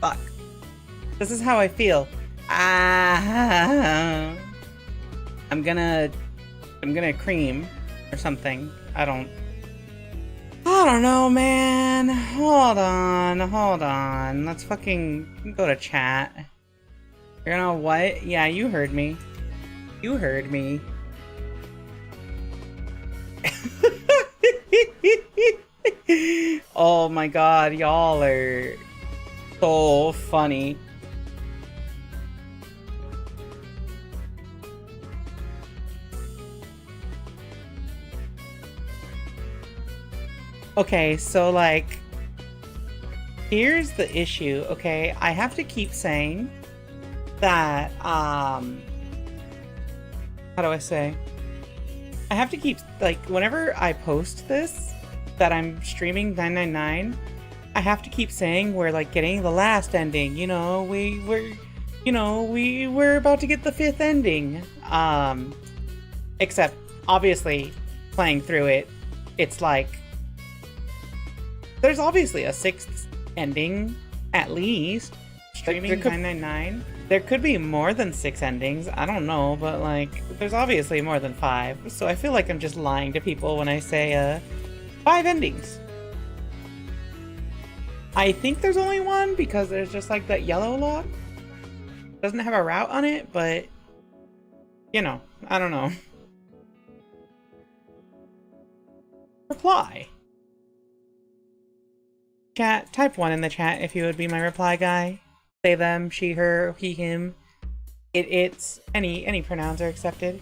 Fuck. This is how I feel. I'm gonna cream or something. I don't know, man. Hold on. Let's fucking go to chat. You're gonna what? Yeah, you heard me. You heard me. Oh my god, y'all are so funny. Okay, so like, here's the issue, okay? I have to keep saying that, how do I say? I have to keep, like, whenever I post this, that I'm streaming 999, I have to keep saying we're, like, getting the last ending, you know, we're about to get the 5th ending. Except, obviously, playing through it, it's like, there's obviously a 6th ending, at least. Streaming 999. There could be more than 6 endings, I don't know, but like, there's obviously more than 5, so I feel like I'm just lying to people when I say, 5 endings. I think there's only one, because there's just like that yellow log. Doesn't have a route on it, but, you know, I don't know. Reply. Chat, type 1 in the chat if you would be my reply guy. They, them, she, her, he, him, it, it's, any pronouns are accepted.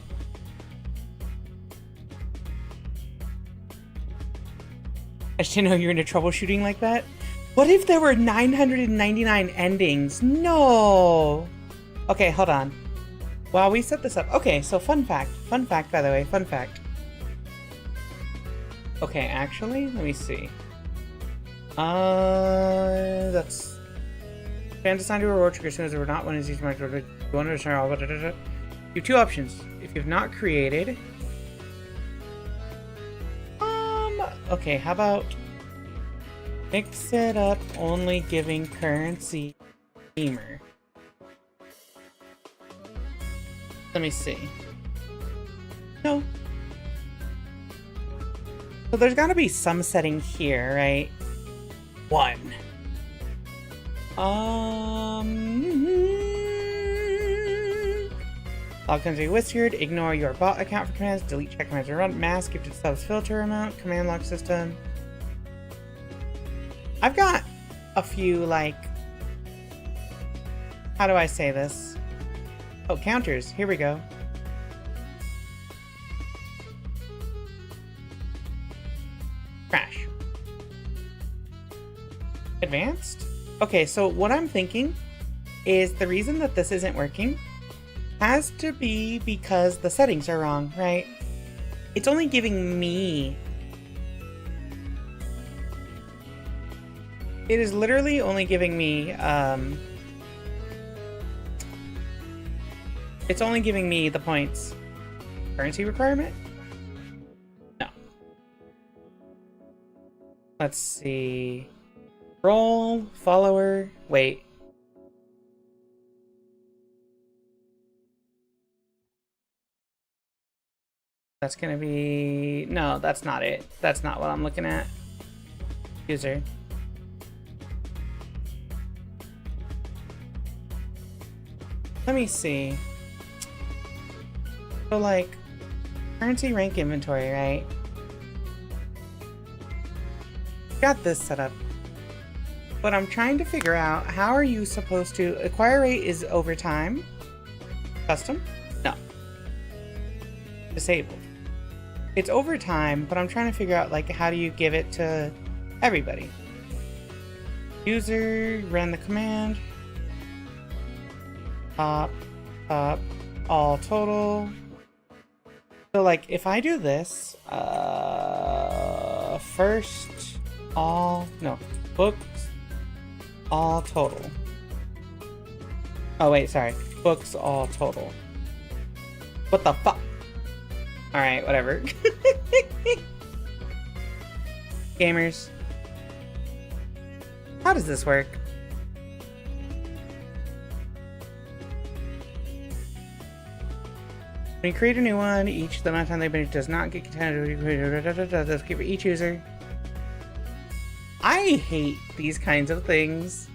I just didn't know you were into troubleshooting like that. What if there were 999 endings? No! Okay, hold on. While we set this up. Okay, so fun fact, by the way, fun fact. Okay, actually, let me see. That's... Fans assign to a reward trigger as soon as we're not one is each mark. You want to return all. You have 2 options. If you've not created. Okay, how about mix it up, only giving currency gamer. Let me see. No. So there's got to be some setting here, right? 1. Log country wizard, ignore your bot account for commands, delete check commands and run, mask, gifted subs filter amount, command log system. I've got a few, like, how do I say this? Oh, counters, here we go. Crash. Advanced? Okay, so what I'm thinking is the reason that this isn't working has to be because the settings are wrong, right? It's only giving me... It is literally only giving me, it's only giving me the points. Currency requirement? No. Let's see... Role, follower, wait. That's gonna be... No, that's not it. That's not what I'm looking at. User. Let me see. So like, currency rank inventory, right? Got this set up. But I'm trying to figure out, how are you supposed to... Acquire rate is over time. Custom? No. Disabled. It's over time, but I'm trying to figure out, like, how do you give it to everybody? User, run the command. Top, all total. So, like, if I do this, first, all, no, books, all total. Oh wait, sorry. Books all total. What the fuck? Alright, whatever. Gamers. How does this work? When you create a new one, the amount of time they've been does not get counted. Let's give each user. I hate these kinds of things,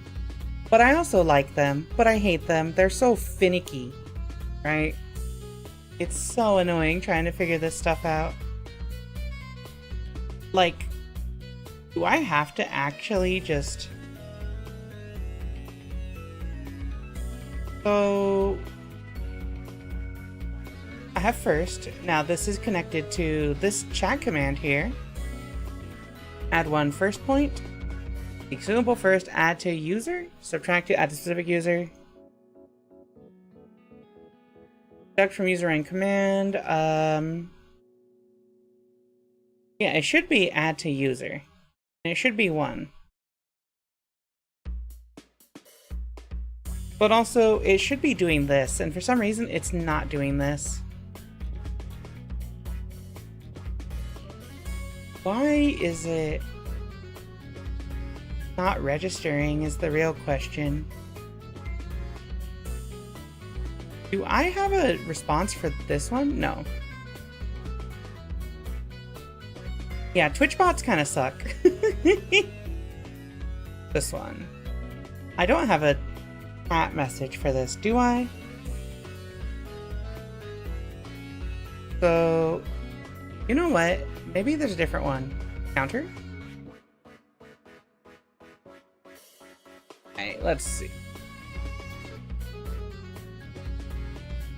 but I also like them, but I hate them. They're so finicky, right? It's so annoying trying to figure this stuff out. Like, do I have to actually just... So... I have first. Now this is connected to this chat command here. Add one first point. Executable first, add to user. Subtract to add to specific user. Subtract from user and command. Yeah, it should be add to user. And it should be 1. But also, it should be doing this, and for some reason, it's not doing this. Why is it not registering is the real question. Do I have a response for this one? No. Yeah, Twitch bots kind of suck. This one. I don't have a chat message for this, do I? So, you know what? Maybe there's a different one. Counter? Alright, let's see.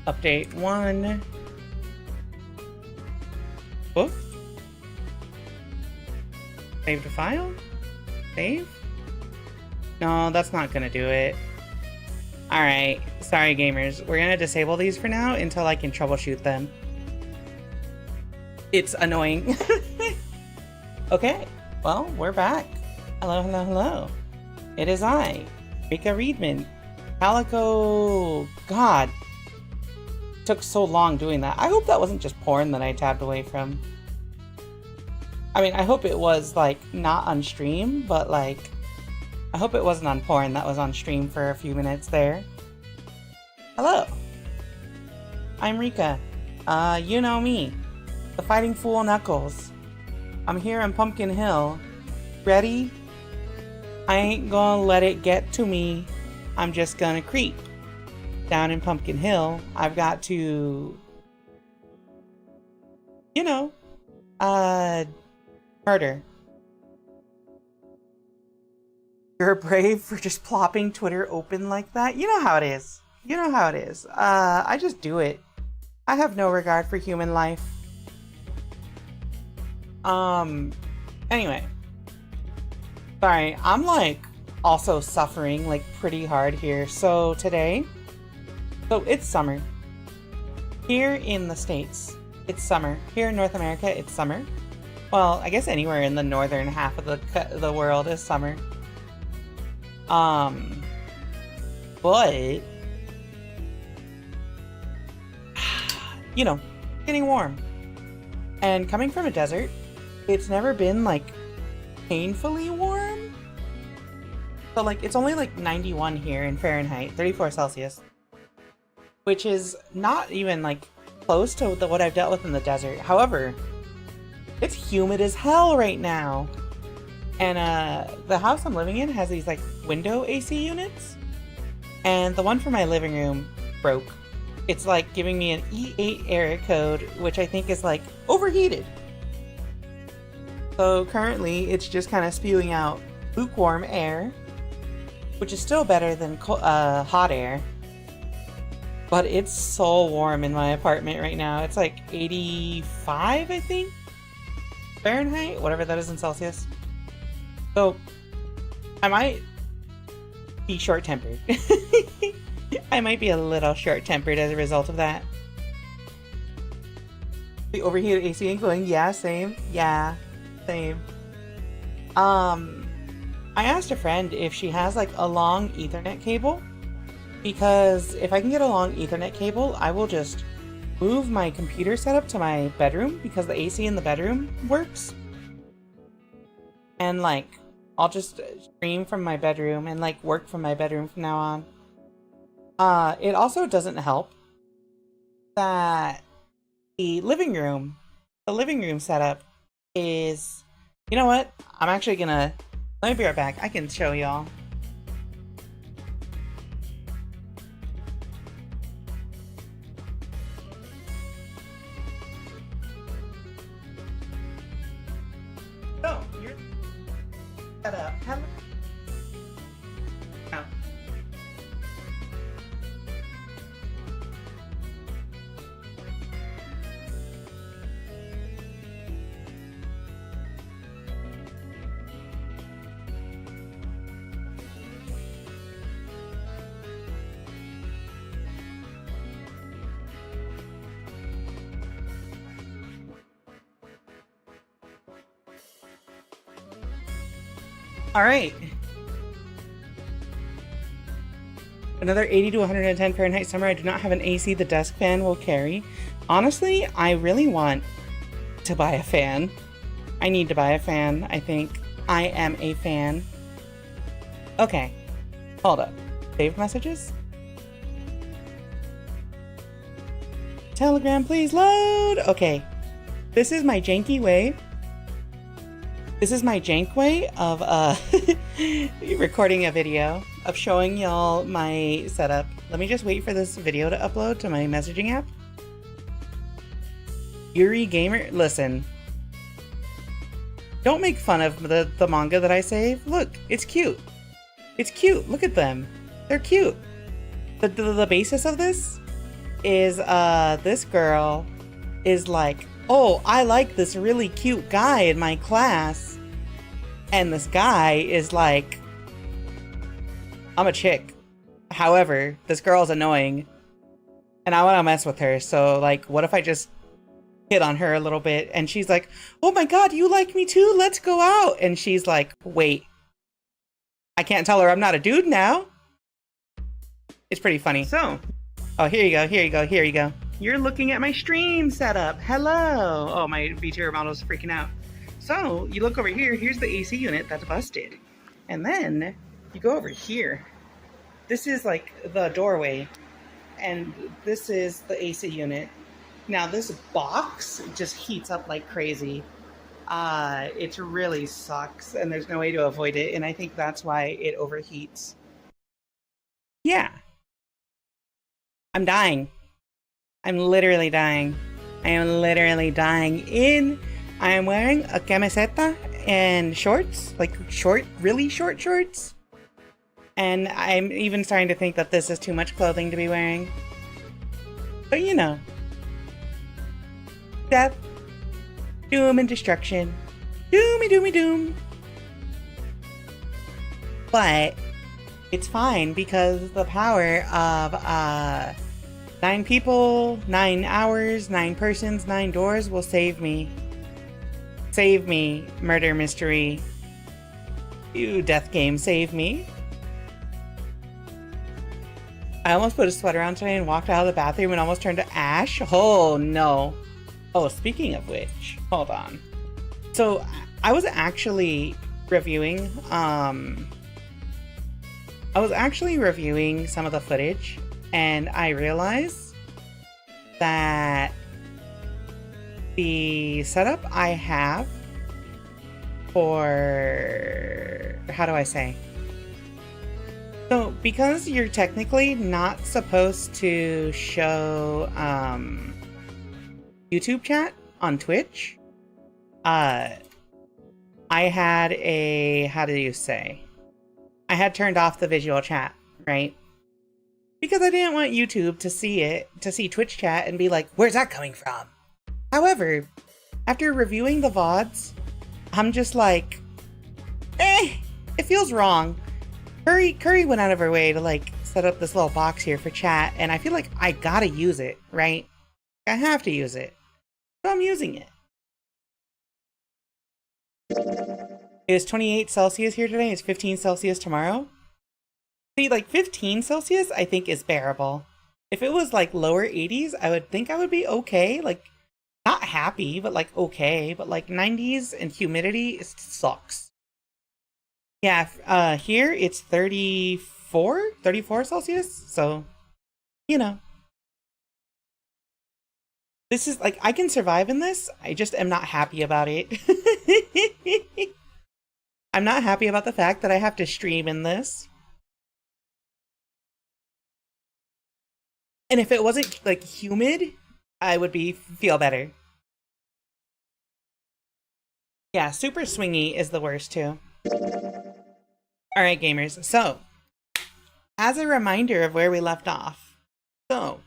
Update 1. Book. Save to file? Save? No, that's not gonna do it. Alright, sorry gamers. We're gonna disable these for now until I can troubleshoot them. It's annoying. Okay, well, we're back. Hello, hello, hello. It is I, Rika Readman. Calico... God. It took so long doing that. I hope that wasn't just porn that I tabbed away from. I mean, I hope it was, like, not on stream, but, like... I hope it wasn't on porn that was on stream for a few minutes there. Hello. I'm Rika. You know me. The Fighting Fool Knuckles. I'm here on Pumpkin Hill. Ready? I ain't gonna let it get to me. I'm just gonna creep. Down in Pumpkin Hill, I've got to... You know... murder. You're brave for just plopping Twitter open like that? You know how it is. You know how it is. I just do it. I have no regard for human life. Anyway. Sorry, I'm like also suffering like pretty hard here. So today, it's summer. Here in the States, it's summer. Here in North America, it's summer. Well, I guess anywhere in the northern half of the world is summer. But you know, getting warm. And coming from a desert, it's never been like painfully warm. So like it's only like 91 here in Fahrenheit, 34 Celsius. Which is not even like close to what I've dealt with in the desert. However, it's humid as hell right now. And the house I'm living in has these like window AC units. And the one for my living room broke. It's like giving me an E8 error code, which I think is like overheated. So currently it's just kind of spewing out lukewarm air, which is still better than hot air. But it's so warm in my apartment right now. It's like 85, I think? Fahrenheit? Whatever that is in Celsius. So, I might be short-tempered. I might be a little short-tempered as a result of that. The overheated AC and going, yeah, same. Yeah, same. I asked a friend if she has like a long Ethernet cable. Because if I can get a long Ethernet cable, I will just move my computer setup to my bedroom because the AC in the bedroom works. And like, I'll just stream from my bedroom and like work from my bedroom from now on. It also doesn't help that the living room setup is, you know what? I'm actually gonna, let me be right back. I can show y'all. So, you're set up. Oh. All right. Another 80 to 110 Fahrenheit summer. I do not have an AC the desk fan will carry. Honestly, I really want to buy a fan. I need to buy a fan, I think. I am a fan. Okay. Hold up. Save messages? Telegram, please load! Okay. This is my janky way. This is my jank way of recording a video, of showing y'all my setup. Let me just wait for this video to upload to my messaging app. Yuri Gamer, listen. Don't make fun of the manga that I save. Look, it's cute. It's cute. Look at them. They're cute. The basis of this is this girl is like, oh, I like this really cute guy in my class. And this guy is like, I'm a chick. However, this girl's annoying. And I want to mess with her. So, like, what if I just hit on her a little bit? And she's like, oh my god, you like me too? Let's go out. And she's like, wait. I can't tell her I'm not a dude now. It's pretty funny. So, oh, here you go, here you go, here you go. You're looking at my stream setup. Hello. Oh, my VTuber model's freaking out. So, you look over here, here's the AC unit that's busted. And then, you go over here. This is like the doorway. And this is the AC unit. Now, this box just heats up like crazy. It really sucks, and there's no way to avoid it, and I think that's why it overheats. Yeah. I'm dying. I'm literally dying. I am literally dying. I am wearing a camiseta and shorts, like really short shorts. And I'm even starting to think that this is too much clothing to be wearing. But you know. Death. Doom and destruction. Doomy doomy doom. But it's fine because the power of 9 people, 9 hours, 9 persons, 9 doors will save me. Save me, murder mystery. You death game, save me. I almost put a sweater on today and walked out of the bathroom and almost turned to ash. Oh no. Oh, speaking of which, hold on. So I was actually reviewing some of the footage, and I realized that the setup I have for, how do I say? So because you're technically not supposed to show YouTube chat on Twitch, I had a, how do you say? I had turned off the visual chat, right? Because I didn't want YouTube to see it, to see Twitch chat and be like, where's that coming from? However, after reviewing the VODs, I'm just like, it feels wrong. Curry went out of her way to like set up this little box here for chat, and I feel like I gotta use it, right? I have to use it. So I'm using it. It is 28 Celsius here today. It's 15 Celsius tomorrow. See, like 15 Celsius, I think is bearable. If it was like lower 80s, I would think I would be okay. Like, not happy, but like okay. But like 90s and humidity, it sucks. Yeah, here it's 34 Celsius. So, you know. This is like, I can survive in this. I just am not happy about it. I'm not happy about the fact that I have to stream in this. And if it wasn't like humid, I would feel better. Yeah, super swingy is the worst too. Alright, gamers. So, as a reminder of where we left off. So,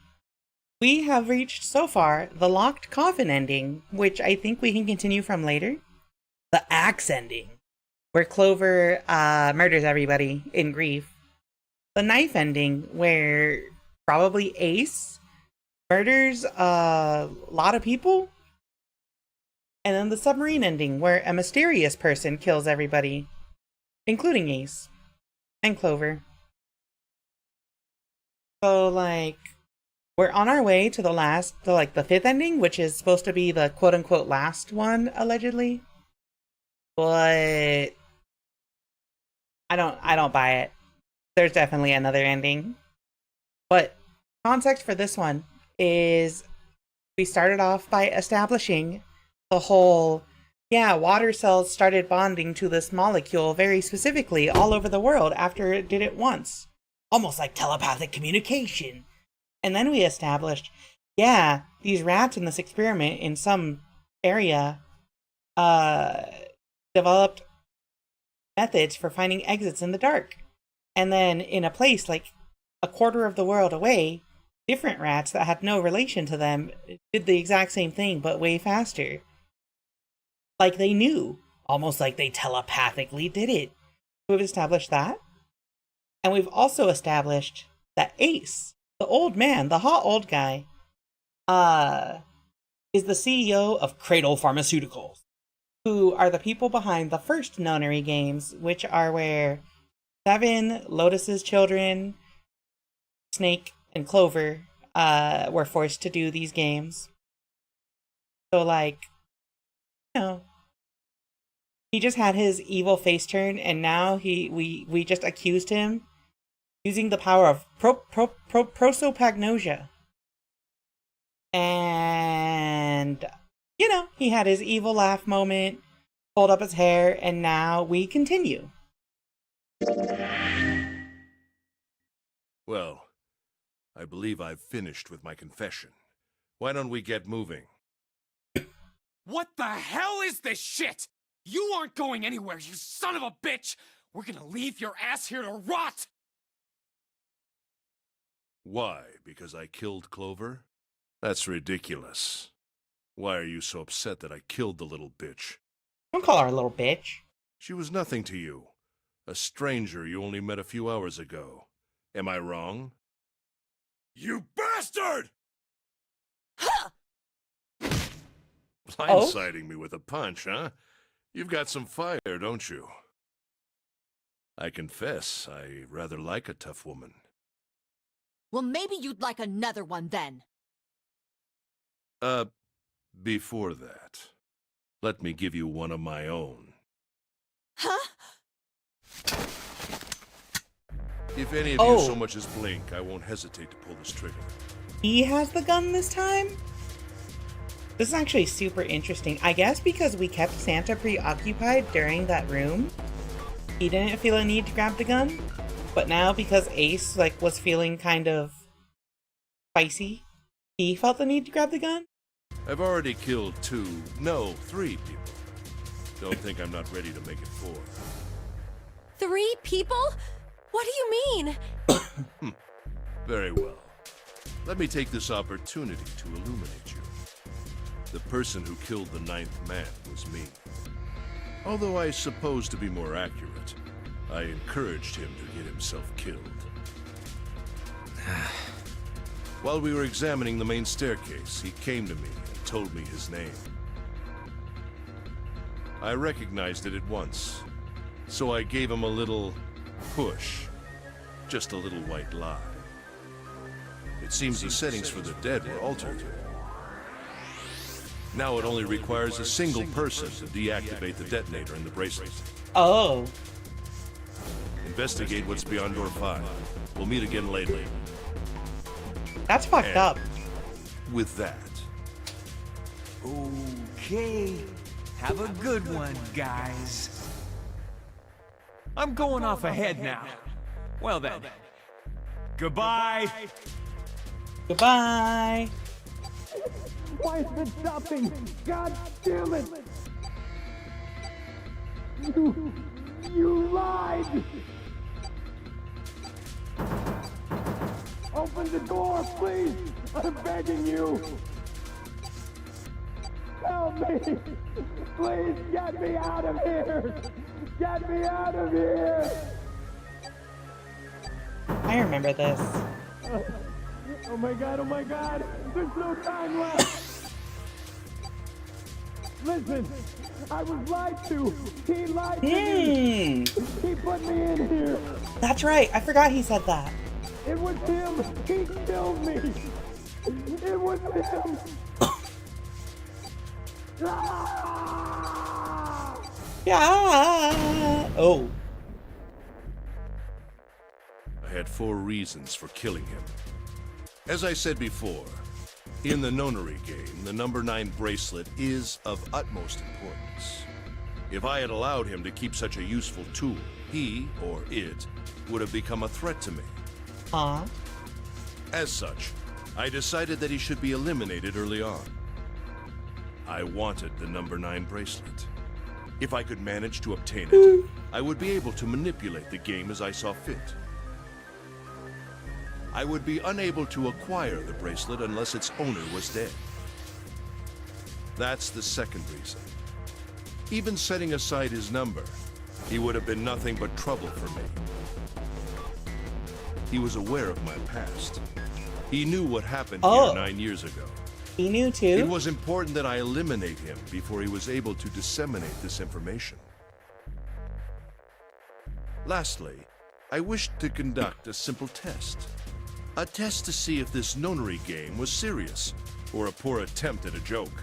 we have reached, so far, the locked coffin ending, which I think we can continue from later. The axe ending, where Clover murders everybody in grief. The knife ending, where probably Ace murders a lot of people. And then the submarine ending, where a mysterious person kills everybody, including Ace and Clover. So, like, we're on our way to the fifth ending, which is supposed to be the quote-unquote last one, allegedly. But I don't buy it. There's definitely another ending. But context for this one is we started off by establishing the whole, water cells started bonding to this molecule very specifically all over the world after it did it once. Almost like telepathic communication. And then we established, these rats in this experiment in some area developed methods for finding exits in the dark. And then in a place like a quarter of the world away, different rats that had no relation to them did the exact same thing, but way faster. Like they knew. Almost like they telepathically did it. We've established that. And we've also established that Ace, the old man, the hot old guy, is the CEO of Cradle Pharmaceuticals, who are the people behind the first Nonary games, which are where Seven, Lotus's children, Snake, and Clover were forced to do these games. So, like, he just had his evil face turn, and now we just accused him using the power of prosopagnosia. And, he had his evil laugh moment, pulled up his hair, and now we continue. Well, I believe I've finished with my confession. Why don't we get moving? What the hell is this shit? You aren't going anywhere, you son of a bitch! We're gonna leave your ass here to rot! Why? Because I killed Clover? That's ridiculous. Why are you so upset that I killed the little bitch? Don't call her a little bitch. She was nothing to you. A stranger you only met a few hours ago. Am I wrong? You bastard! Blindsiding me with a punch, huh? You've got some fire, don't you? I confess, I rather like a tough woman. Well, maybe you'd like another one then. Before that, let me give you one of my own. Huh? If any of you so much as blink, I won't hesitate to pull this trigger. He has the gun this time? This is actually super interesting. I guess because we kept Santa preoccupied during that room, he didn't feel a need to grab the gun. But now because Ace was feeling kind of spicy, he felt the need to grab the gun. I've already killed 3 people. Don't think I'm not ready to make it 4. 3 people? What do you mean? Very well. Let me take this opportunity to illuminate you. The person who killed the 9th man was me. Although I suppose to be more accurate, I encouraged him to get himself killed. While we were examining the main staircase, he came to me and told me his name. I recognized it at once, so I gave him a little push. Just a little white lie. It seems the settings for the dead were altered. Now it only requires a single person to deactivate the detonator in the bracelet. Oh. Investigate what's beyond door 5. We'll meet again later. That's fucked And up. with that, Okay. Have a good one, guys. I'm going off ahead now. Well then. Goodbye. Goodbye. Why is it stopping? God damn it! You lied! Open the door, please! I'm begging you! Help me! Please get me out of here! Get me out of here! I remember this. Oh my god, oh my god! There's no time left! Listen, I was lied to! He lied to me! He put me in here! That's right. I forgot he said that. It was him! He killed me! It was him! Ah! Yeah. Oh. I had 4 reasons for killing him. As I said before, in the nonary game, the number 9 bracelet is of utmost importance. If I had allowed him to keep such a useful tool, he, or it, would have become a threat to me. Huh? As such, I decided that he should be eliminated early on. I wanted the number 9 bracelet. If I could manage to obtain it, I would be able to manipulate the game as I saw fit. I would be unable to acquire the bracelet unless its owner was dead. That's the second reason. Even setting aside his number, he would have been nothing but trouble for me. He was aware of my past. He knew what happened here 9 years ago. He knew too? It was important that I eliminate him before he was able to disseminate this information. Lastly, I wished to conduct a simple test. A test to see if this nonary game was serious, or a poor attempt at a joke.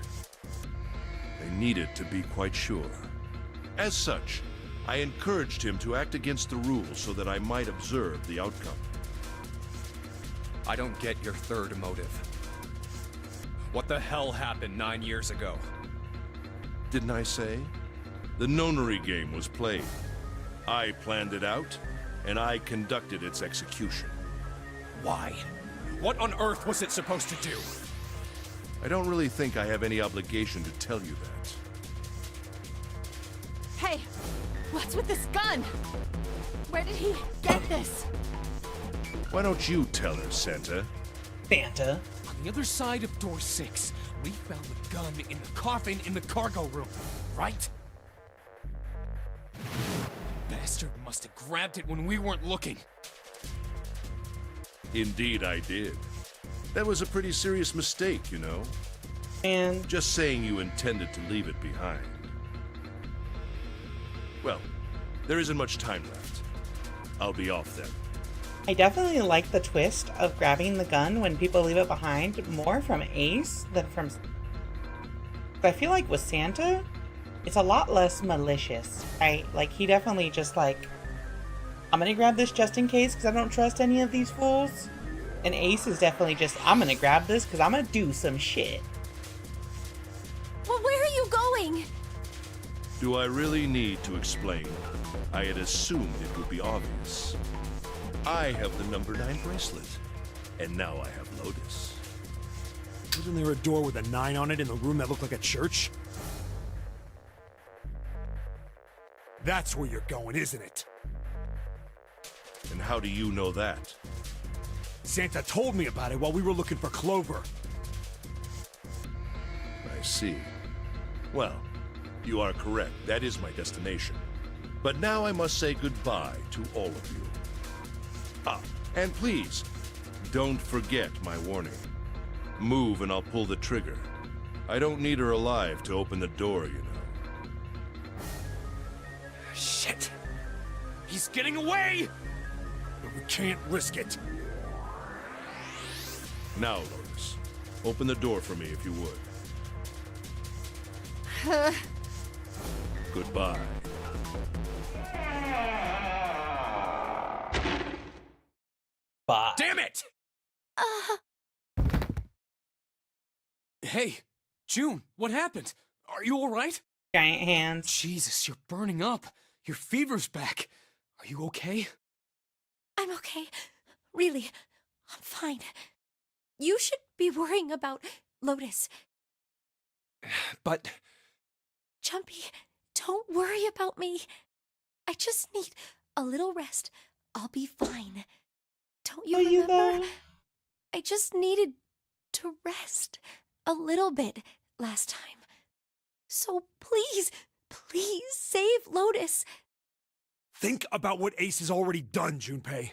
I needed to be quite sure. As such, I encouraged him to act against the rules so that I might observe the outcome. I don't get your third motive. What the hell happened 9 years ago? Didn't I say? The nonary game was played. I planned it out, and I conducted its execution. Why? What on earth was it supposed to do? I don't really think I have any obligation to tell you that. Hey, what's with this gun? Where did he get this? Why don't you tell her, Santa? Santa. On the other side of door 6, we found the gun in the coffin in the cargo room, right? Bastard must have grabbed it when we weren't looking. Indeed I did. That was a pretty serious mistake, you know. And Just saying you intended to leave it behind. Well, there isn't much time left. I'll be off then. I definitely like the twist of grabbing the gun when people leave it behind more from Ace than from... I feel like with Santa, it's a lot less malicious, right? Like, he definitely just like, I'm gonna grab this just in case because I don't trust any of these fools. And Ace is definitely just, I'm gonna grab this because I'm gonna do some shit. Well, where are you going? Do I really need to explain? I had assumed it would be obvious. I have the number 9 bracelet, and now I have Lotus. Wasn't there a door with a 9 on it in the room that looked like a church? That's where you're going, isn't it? And how do you know that? Santa told me about it while we were looking for Clover. I see. Well, you are correct. That is my destination. But now I must say goodbye to all of you. Ah, and please, don't forget my warning. Move and I'll pull the trigger. I don't need her alive to open the door, you know. Shit! He's getting away! But we can't risk it. Now, Lotus, open the door for me if you would. Goodbye. Fuck. Damn it! Hey, June, what happened? Are you alright? Giant hands. Jesus, you're burning up. Your fever's back. Are you okay? I'm okay. Really, I'm fine. You should be worrying about Lotus. But... Jumpy, don't worry about me. I just need a little rest. I'll be fine. Don't you Are you remember? though? I just needed to rest a little bit last time. So please, please save Lotus. Think about what Ace has already done, Junpei.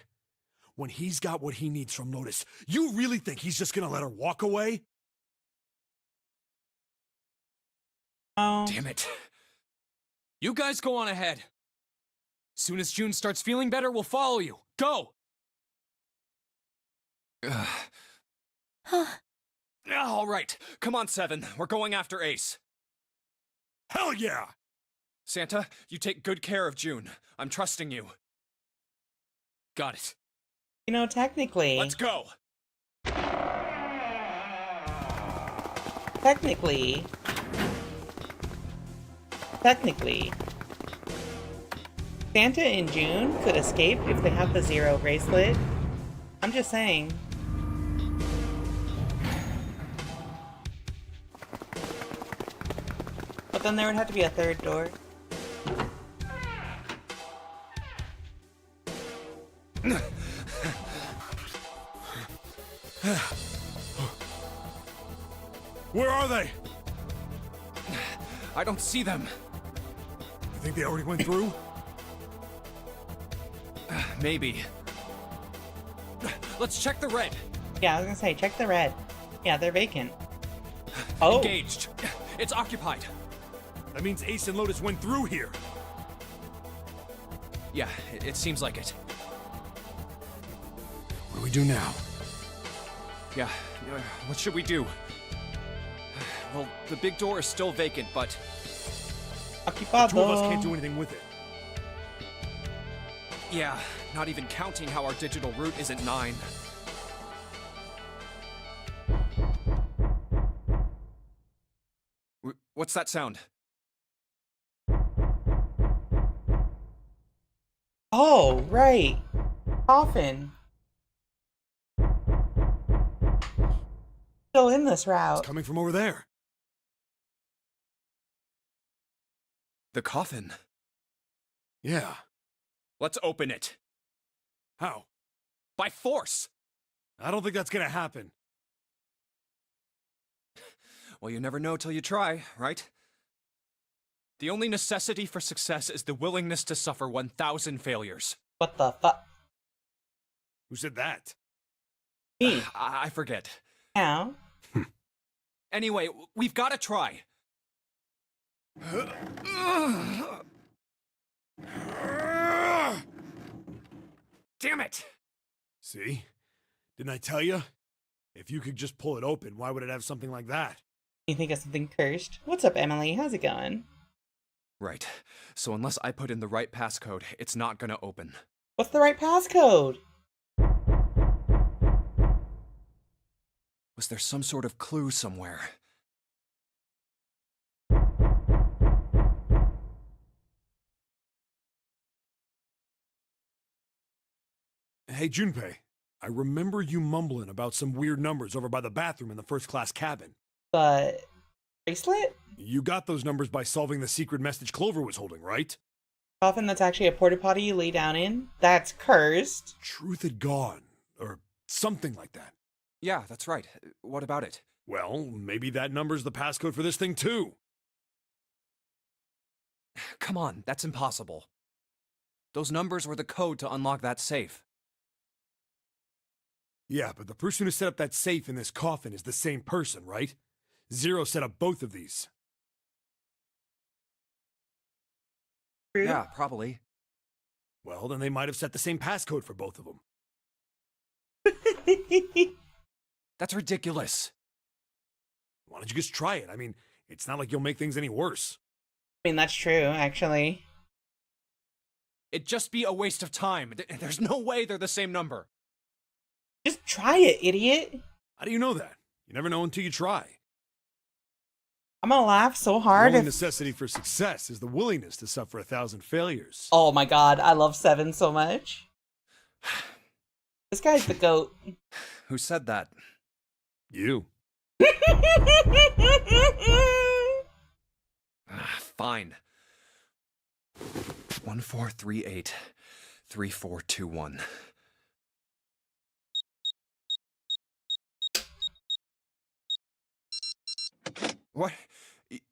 When he's got what he needs from Lotus, you really think he's just gonna let her walk away? Oh. Damn it. You guys go on ahead. Soon as June starts feeling better, we'll follow you. Go! Huh. All right. Come on, Seven. We're going after Ace. Hell yeah! Santa, you take good care of June. I'm trusting you. Got it. You know, technically. Let's go! Technically. Santa and June could escape if they have the Zero bracelet. I'm just saying. But then there would have to be a third door. Where are they? I don't see them. You think they already went through? Maybe. Let's check the red. Yeah, I was gonna say, check the red. Yeah, they're vacant. Oh. Engaged. It's occupied. That means Ace and Lotus went through here. Yeah, it seems like it. What do we do now? Yeah, what should we do? Well, the big door is still vacant, but... Occupado. Two of us can't do anything with it. Yeah, not even counting how our digital route isn't 9. What's that sound? Oh, right. Coffin. Still in this route. It's coming from over there. The coffin. Yeah. Let's open it. How? By force! I don't think that's gonna happen. Well, you never know till you try, right? The only necessity for success is the willingness to suffer 1,000 failures. What the fuck? Who said that? Me. I forget. Now. Anyway, we've got to try. Damn it! See? Didn't I tell you? If you could just pull it open, why would it have something like that? You think of something cursed? What's up, Emily? How's it going? Right. So unless I put in the right passcode, it's not gonna open. What's the right passcode? Was there some sort of clue somewhere? Hey, Junpei. I remember you mumbling about some weird numbers over by the bathroom in the first-class cabin. But bracelet? You got those numbers by solving the secret message Clover was holding, right? Coffin that's actually a porta potty you lay down in? That's cursed. Truth had gone, or something like that. Yeah, that's right. What about it? Well, maybe that number's the passcode for this thing, too. Come on, that's impossible. Those numbers were the code to unlock that safe. Yeah, but the person who set up that safe in this coffin is the same person, right? Zero set up both of these. True. Yeah, probably. Well, then they might have set the same passcode for both of them. That's ridiculous. Why don't you just try it? I mean, it's not like you'll make things any worse. I mean, that's true, actually. It'd just be a waste of time. There's no way they're the same number. Just try it, idiot. How do you know that? You never know until you try. I'm gonna laugh so The hard only if... necessity for success is the willingness to suffer 1,000 failures. Oh my god, I love Seven so much. This guy's the GOAT. Who said that? You. Fine. 1438 3421. What?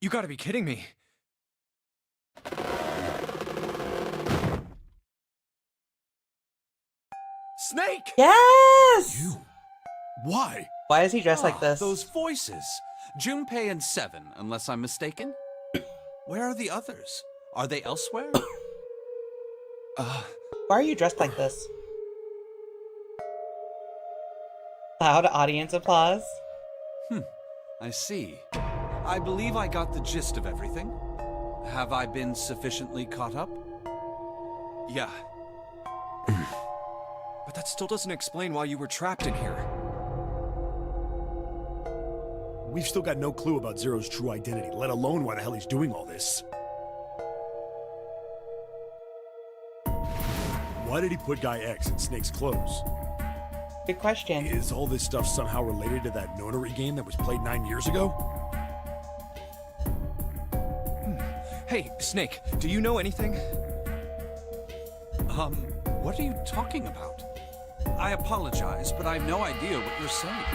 You gotta be kidding me. Snake! Yes! You. Why? Why is he dressed like this? Those voices. Junpei and Seven, unless I'm mistaken. Where are the others? Are they elsewhere? Why are you dressed like this? Loud audience applause. I see. I believe I got the gist of everything. Have I been sufficiently caught up? Yeah. But that still doesn't explain why you were trapped in here. We've still got no clue about Zero's true identity, let alone why the hell he's doing all this. Why did he put Guy X in Snake's clothes? Good question. Is all this stuff somehow related to that notary game that was played 9 years ago? Hey, Snake, do you know anything? What are you talking about? I apologize, but I have no idea what you're saying.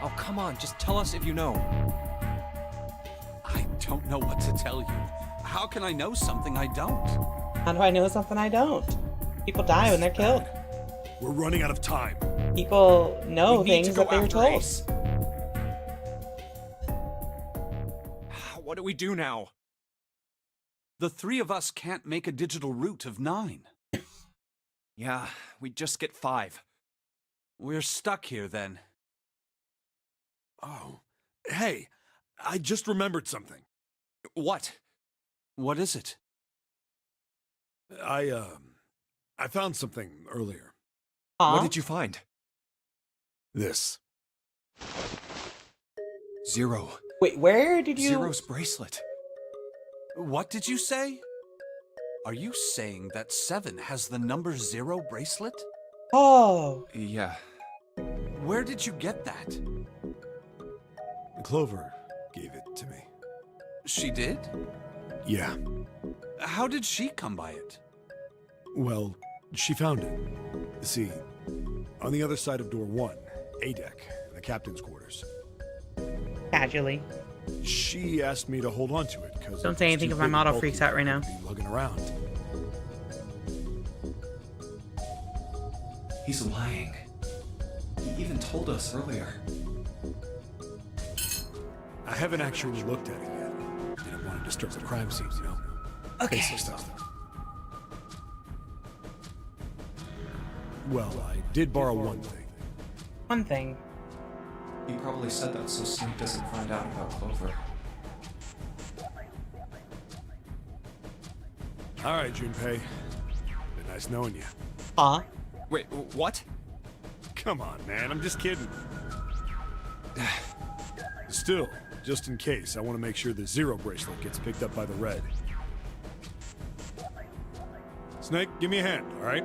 Oh, come on, just tell us if you know. I don't know what to tell you. How can I know something I don't? How do I know something I don't? People die when they're killed. We're running out of time. People know We need things to go that they were after told. Ace. What do we do now? The three of us can't make a digital route of 9. Yeah, we just get 5. We're stuck here then. Oh. Hey, I just remembered something. What? What is it? I found something earlier. Huh? What did you find? This. Zero. Wait, where did you... Zero's bracelet. What did you say? Are you saying that 7 has the number 0 bracelet? Oh. Yeah. Where did you get that? Clover gave it to me. She did? Yeah. How did she come by it? Well, she found it. See, on the other side of door 1, A deck, the captain's quarters. Casually. She asked me to hold on to it because Don't say anything if my model freaks out right now. Lugging around. He's lying. He even told us earlier. I haven't actually looked at it yet. Didn't want to disturb the crime scenes, you know. Okay. Basic stuff. Well, I did borrow one thing. One thing. He probably said that so Snake doesn't find out about Clover. All right, Junpei. Been nice knowing you. Huh? Wait, what? Come on, man. I'm just kidding. Still, just in case, I want to make sure the 0 bracelet gets picked up by the red. Snake, give me a hand, all right?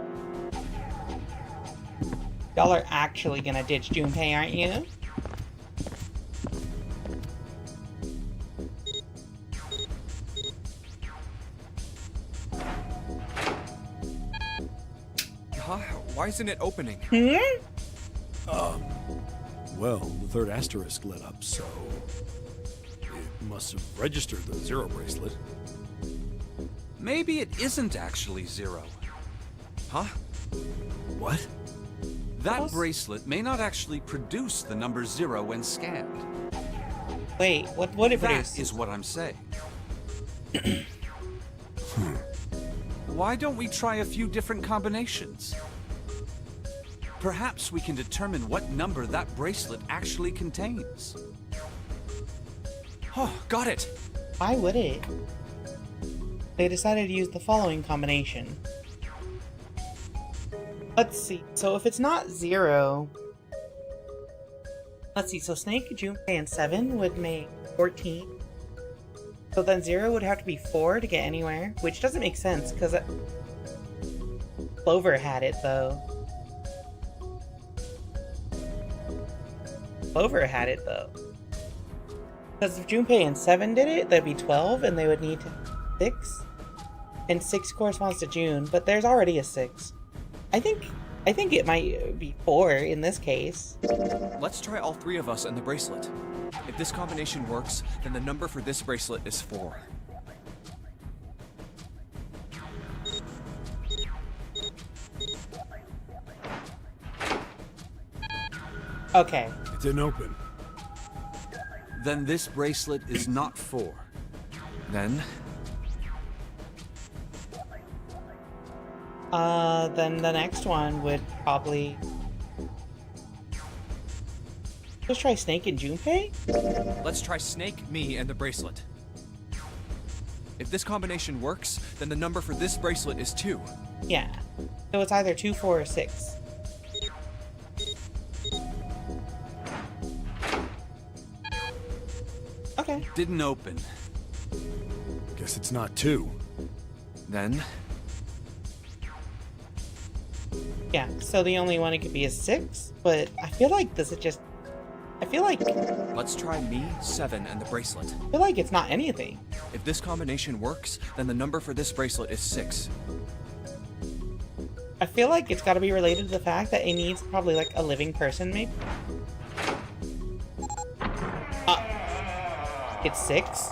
Y'all are actually gonna ditch Junpei, aren't you? Huh? Why isn't it opening? Well, the third asterisk lit up, so it must have registered the 0 bracelet. Maybe it isn't actually 0. Huh? What? That bracelet may not actually produce the number 0 when scanned. Wait, what would it That produce? is what I'm saying. Why don't we try a few different combinations? Perhaps we can determine what number that bracelet actually contains. Oh, got it! Why would it? They decided to use the following combination. Let's see. So if it's not 0... Let's see. So Snake, Junpei, and 7 would make 14. So then 0 would have to be 4 to get anywhere, which doesn't make sense because Clover had it though. Clover had it though. Because if Junpei and 7 did it, that'd be 12, and they would need 6. And 6 corresponds to June, but there's already a 6. I think it might be 4 in this case. Let's try all 3 of us and the bracelet. If this combination works, then the number for this bracelet is 4. Okay. It didn't open. Then this bracelet is not 4. Then... Then the next one would probably... Let's try Snake and Junpei? let's try Snake, me, and the bracelet. If this combination works, then the number for this bracelet is 2. Yeah. So it's either 2, 4, or 6. Okay. Didn't open. Guess it's not 2. Then... Yeah, so the only one it could be is 6, but I feel like this is just... I feel like let's try me, 7, and the bracelet. it's not anything. If this combination works, then the number for this bracelet is 6. I feel like it's gotta be related to the fact that it needs probably like a living person, maybe? It's 6?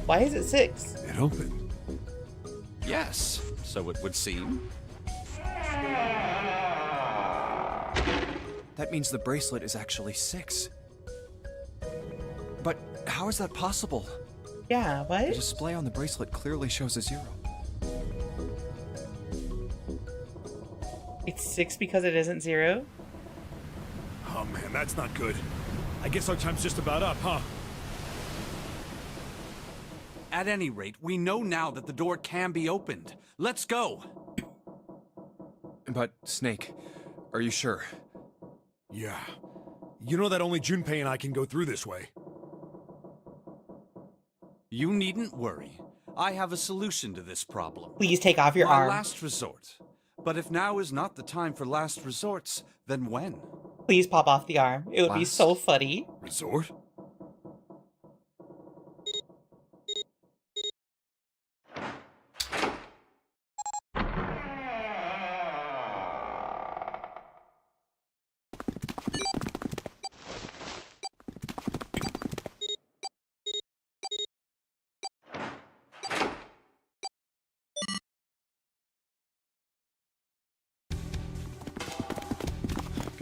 Why is it 6? It opened. Yes, so it would seem. That means the bracelet is actually 6. But how is that possible? Yeah, what? The display on the bracelet clearly shows a 0. It's 6 because it isn't 0? Oh man, that's not good. I guess our time's just about up, huh? At any rate, we know now that the door can be opened. Let's go! But, Snake, are you sure? Yeah. You know that only Junpei and I can go through this way. You needn't worry. I have a solution to this problem. Please take off your My arm. last resort. But if now is not the time for last resorts, then when? Please pop off the arm. It would be Last so funny. Resort?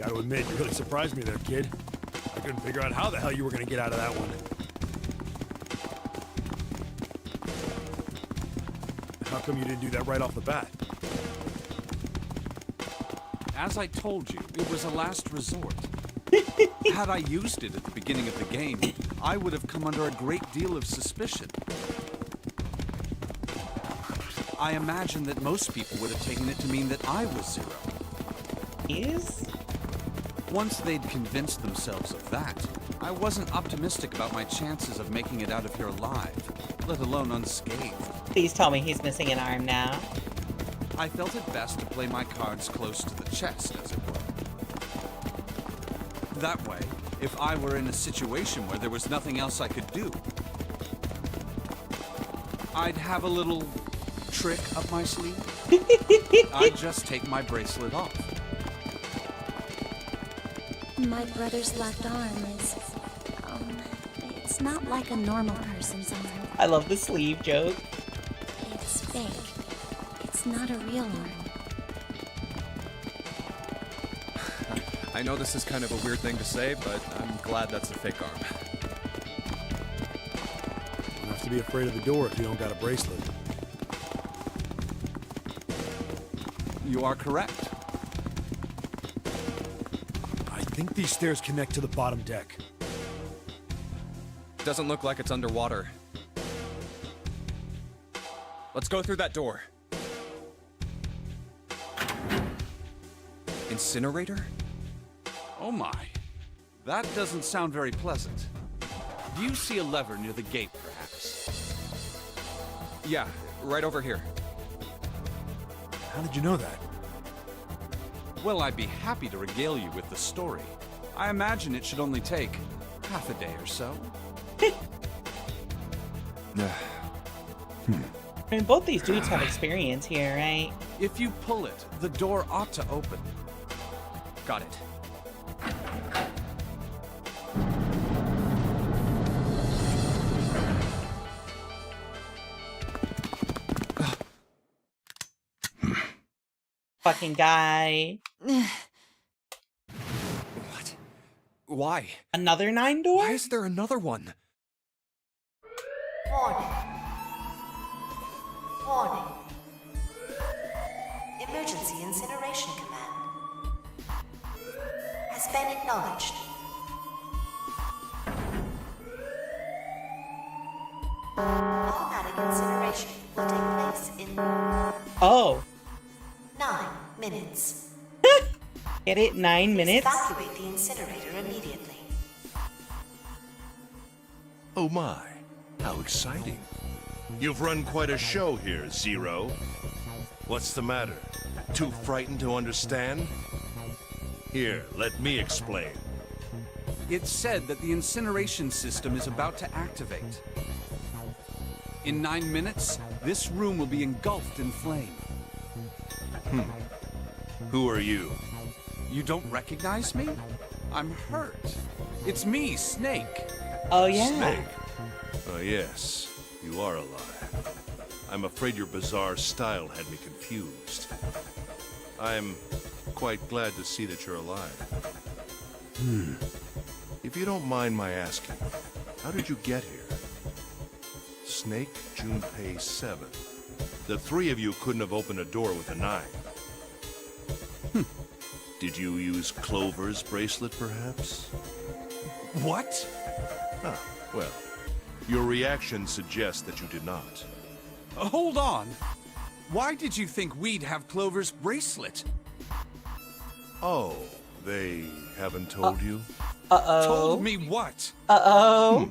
Gotta admit, you really surprised me there, kid. I couldn't figure out how the hell you were gonna get out of that one. How come you didn't do that right off the bat? As I told you, it was a last resort. Had I used it at the beginning of the game, I would have come under a great deal of suspicion. I imagine that most people would have taken it to mean that I was 0. Is? Once they'd convinced themselves of that, I wasn't optimistic about my chances of making it out of here alive, let alone unscathed. Please tell me he's missing an arm now. I felt it best to play my cards close to the chest, as it were. That way, if I were in a situation where there was nothing else I could do, I'd have a little trick up my sleeve. I'd just take my bracelet off. My brother's left arm is, it's not like a normal person's arm. I love the sleeve joke. It's fake. It's not a real arm. I know this is kind of a weird thing to say, but I'm glad that's a fake arm. You don't have to be afraid of the door if you don't got a bracelet. You are correct. think these stairs connect to the bottom deck. Doesn't look like it's underwater. Let's go through that door. Incinerator? Oh my. That doesn't sound very pleasant. Do you see a lever near the gate, perhaps? Yeah, right over here. How did you know that? Well, I'd be happy to regale you with the story. I imagine it should only take half a day or so. I mean, both these dudes have experience here, right? If you pull it, the door ought to open. Got it. Fucking guy. What? Why? Another 9 door? Why is there another one? Warning. Warning. Emergency incineration command has been acknowledged. Automatic incineration will take place in Oh. 9 minutes. Get it? 9 minutes? Evacuate the incinerator immediately. Oh my, how exciting. You've run quite a show here, Zero. What's the matter? Too frightened to understand? Here, let me explain. It's said that the incineration system is about to activate. In 9 minutes, this room will be engulfed in flame. Who are you? You don't recognize me? I'm hurt. It's me, Snake. Oh, yeah. Snake? Oh, yes. You are alive. I'm afraid your bizarre style had me confused. I'm quite glad to see that you're alive. If you don't mind my asking, how did you get here? Snake, Junpei 7. The three of you couldn't have opened a door with a 9. Did you use Clover's bracelet, perhaps? What? Ah, well, your reaction suggests that you did not. Hold on. Why did you think we'd have Clover's bracelet? Oh, they haven't told you? Uh-oh. Told me what? Uh-oh.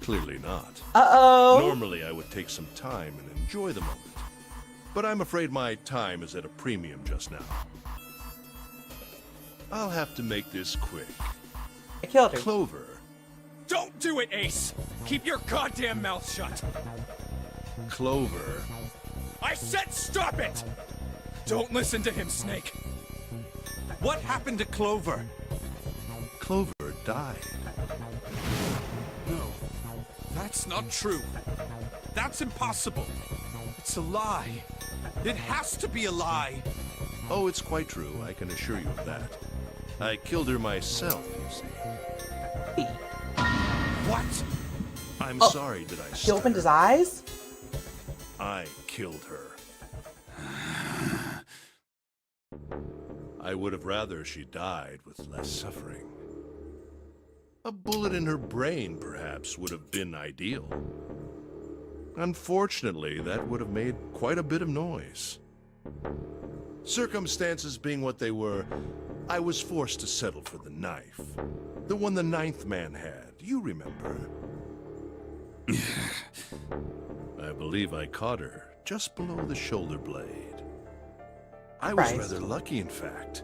Clearly not. Uh-oh. Normally I would take some time and enjoy the moment. But I'm afraid my time is at a premium just now. I'll have to make this quick. I killed her. Clover. Don't do it, Ace! Keep your goddamn mouth shut! Clover. I said stop it! Don't listen to him, Snake. What happened to Clover? Clover died. No, that's not true. That's impossible. It's a lie. It has to be a lie. Oh, it's quite true. I can assure you of that. I killed her myself, you see. What? I'm sorry, did I He stutter? opened his eyes? I killed her. I would have rather she died with less suffering. A bullet in her brain, perhaps, would have been ideal. Unfortunately, that would have made quite a bit of noise. Circumstances being what they were, I was forced to settle for the knife. The one the 9th man had, you remember. I believe I caught her just below the shoulder blade. I was rather lucky, in fact.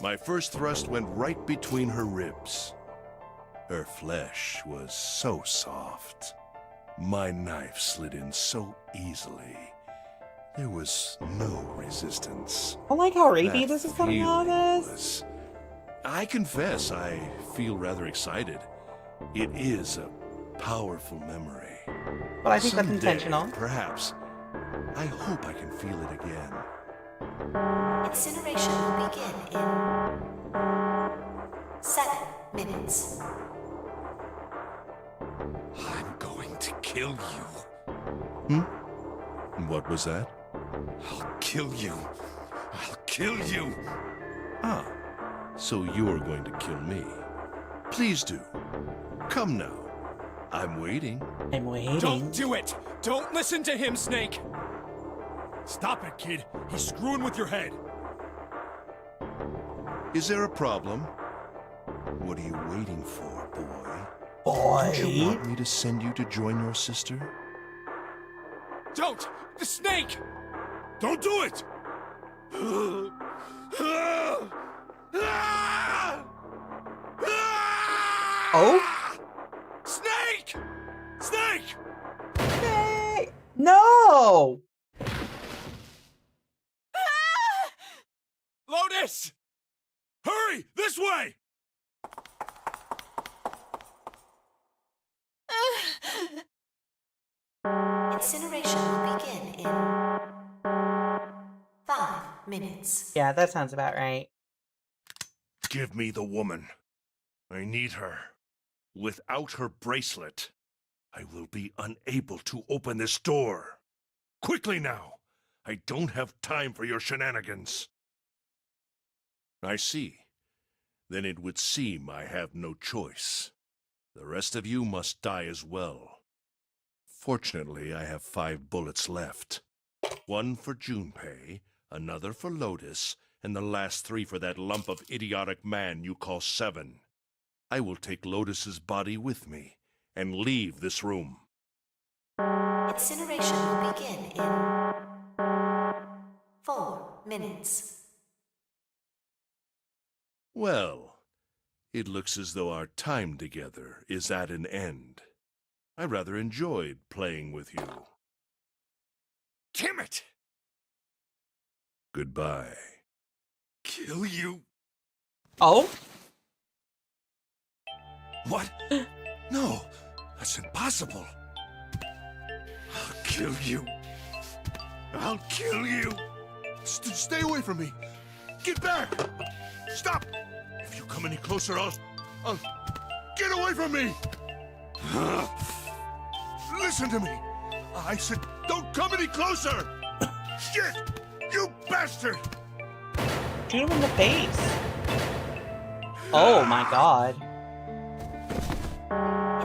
My first thrust went right between her ribs. Her flesh was so soft. My knife slid in so easily. There was no resistance. I like how rapey That this is coming out as. was- I confess, I feel rather excited. It is a powerful memory. But I think that's Someday, intentional. Perhaps. I hope I can feel it again. Incineration will begin in 7 minutes. I'm going to kill you. What was that? I'll kill you. I'll kill you. Ah, So you're going to kill me. Please do. Come now. I'm waiting. I'm waiting. Don't do it! Don't listen to him, Snake! Stop it, kid. He's screwing with your head. Is there a problem? What are you waiting for, boy? Boy. Don't you want me to send you to join your sister? Don't! The snake! Don't do it! Oh? Snake! Snake! Hey! No! Lotus! Hurry! This way! Incineration will begin in 5 minutes. Yeah, that sounds about right. Give me the woman. I need her. Without her bracelet, I will be unable to open this door. Quickly now! I don't have time for your shenanigans. I see. Then it would seem I have no choice. The rest of you must die as well. Fortunately, I have 5 bullets left. 1 for Junpei, another for Lotus, and the last 3 for that lump of idiotic man you call Seven. I will take Lotus's body with me and leave this room. Incineration will begin in 4 minutes. Well, it looks as though our time together is at an end. I rather enjoyed playing with you. Damn it! Goodbye. Kill you? Oh? What? No, that's impossible. I'll kill you. I'll kill you. Stay away from me. Get back. Stop. If you come any closer, I'll... Get away from me. Listen to me. I said don't come any closer. Shit. You bastard. Shoot him in the face. Oh my god.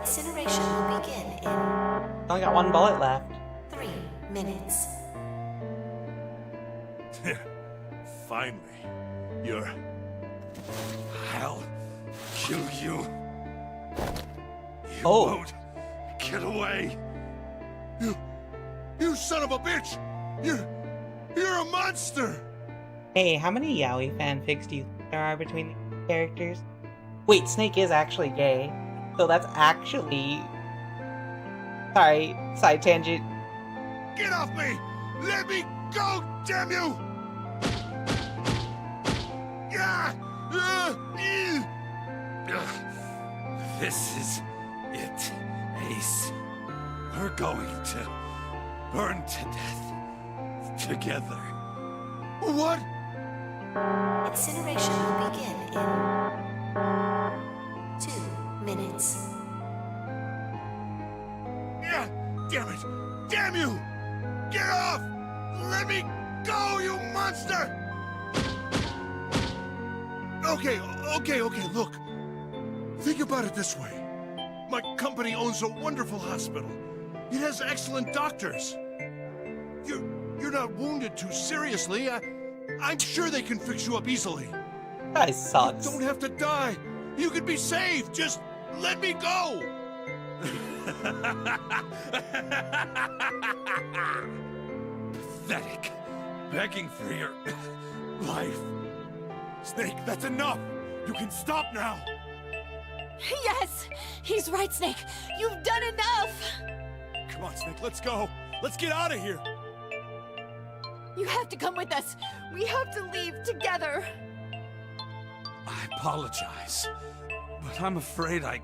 Incineration will begin in Only got 1 bullet left. 3 minutes. Finally. You're... I'll kill you. You Oh. won't get away. You son of a bitch. You're a monster. Hey, how many Yaoi fanfics do you think there are between these characters? Wait, Snake is actually gay. So that's actually... Sorry, side tangent. Get off me. Let me go, damn you. Yeah. This is it, Ace. We're going to burn to death together. What? Incineration will begin in 2 minutes. Yeah. Damn it. Damn you. Get off. Let me go, you monster. Okay, look. Think about it this way. My company owns a wonderful hospital. It has excellent doctors. You're not wounded too seriously. I'm sure they can fix you up easily. Guy sucks. You don't have to die. You could be saved. Just let me go. Pathetic. Begging for your life. Snake, that's enough. You can stop now. Yes! He's right, Snake. You've done enough! Come on, Snake, let's go. Let's get out of here. You have to come with us. We have to leave together. I apologize, but I'm afraid I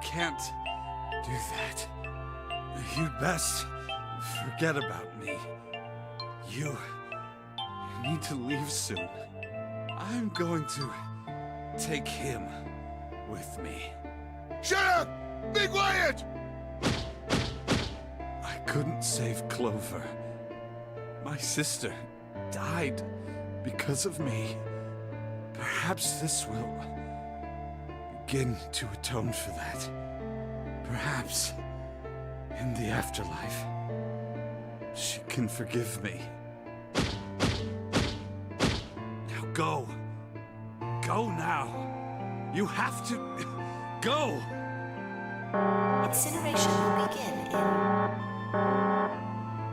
can't do that. You'd best forget about me. You need to leave soon. I'm going to take him with me. Shut up! Be quiet! I couldn't save Clover. My sister died because of me. Perhaps this will begin to atone for that. Perhaps in the afterlife, she can forgive me. Now go. Go now. You have to go. Incineration will begin in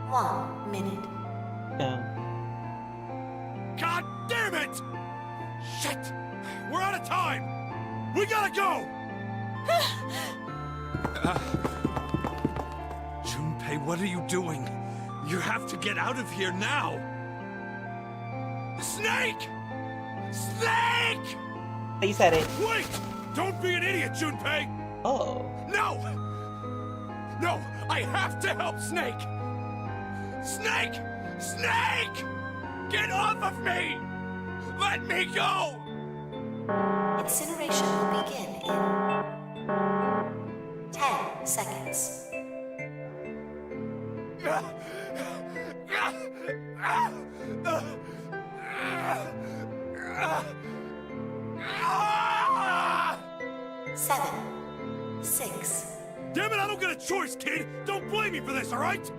1 minute. No. God damn it! Shit! We're out of time! We gotta go! Junpei, what are you doing? You have to get out of here now! Snake! Snake! He said it. Wait! Don't be an idiot, Junpei! Oh. No! No! I have to help Snake! Snake! Snake! Get off of me! Let me go! Incineration will begin in 10 seconds. Seven, 6. Damn it, I don't get a choice, kid! Don't blame me for this, alright?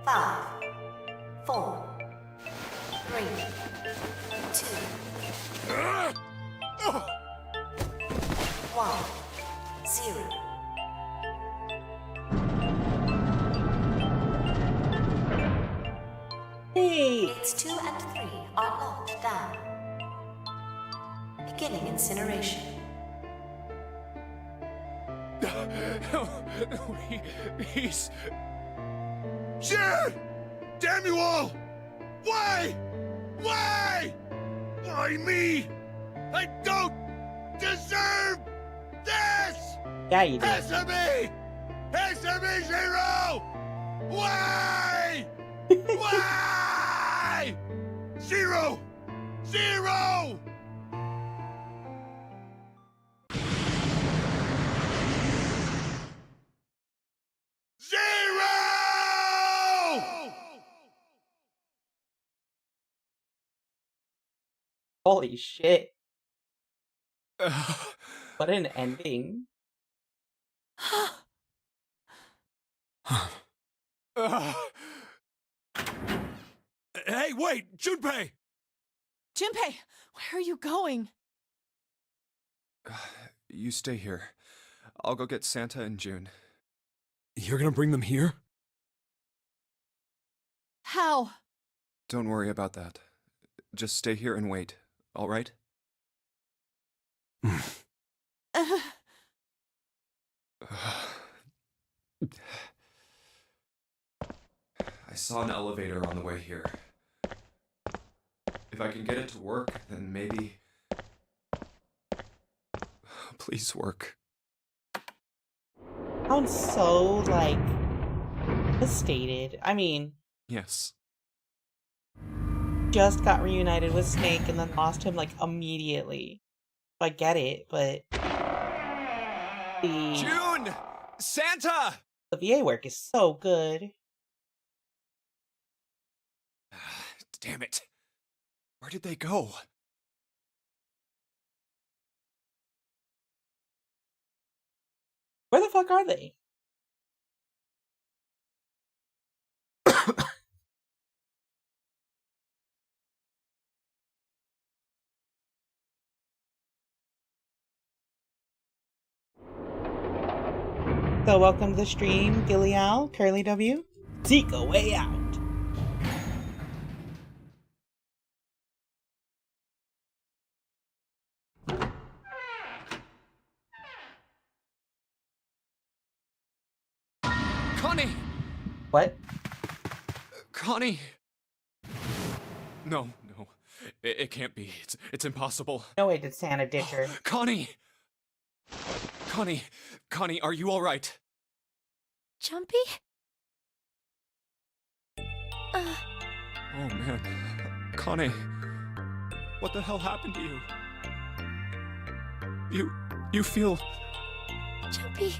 Five, 4, 3, 2, 1, 0. Hey. Gates 2 and 3 are locked down. Beginning incineration. He's... Shit! Damn you all! Why? Why? Why me? I don't deserve this! Yeah, you did. Answer me! Answer me, Zero! Why? Why? Zero! Zero! Zero! Holy shit. What an ending. Hey, wait! Junpei! Junpei, where are you going? You stay here. I'll go get Santa and June. You're gonna bring them here? How? Don't worry about that. Just stay here and wait, all right? I saw an elevator on the way here. If I can get it to work, then maybe... Please work. Sounds so, like, devastated. I mean, Yes. just got reunited with Snake and then lost him, like, immediately. I get it, but... June! Santa! The VA work is so good. Damn it. Where did they go? Where the fuck are they? So welcome to the stream, Gillial, Curly W. Zika way out. Connie! What? Connie! No. It can't be. It's impossible. No way did Santa ditch her. Connie! Connie, are you alright? Jumpy? Oh man. Connie. What the hell happened to you? You feel... Jumpy,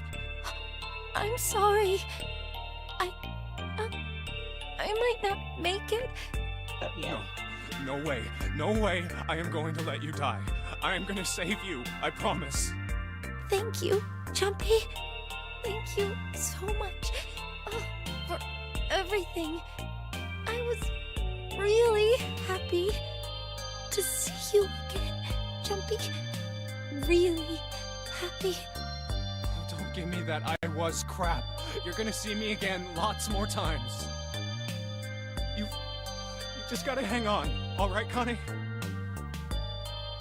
I'm sorry. I might not make it. No. No way. No way I am going to let you die. I am gonna save you. I promise. Thank you, Jumpy. Thank you so much for everything. I was really happy to see you again, Jumpy. Really happy. Oh, don't give me that I was crap. You're gonna see me again lots more times. You just gotta hang on. All right, Connie?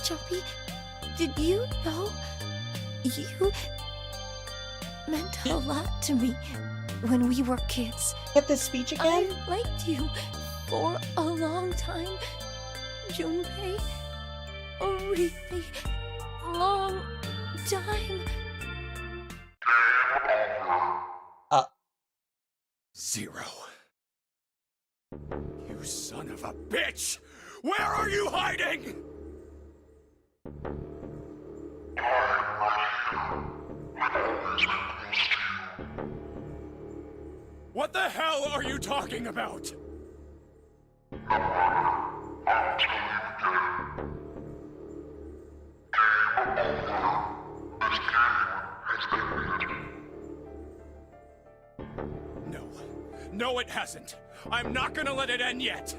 Jumpy, did you know you meant a lot to me when we were kids? Get this speech again? I liked you for a long time, Junpei. A really long time. 0. You son of a bitch! Where are you hiding? What the hell are you talking about? No, it hasn't. I'm not gonna let it end yet.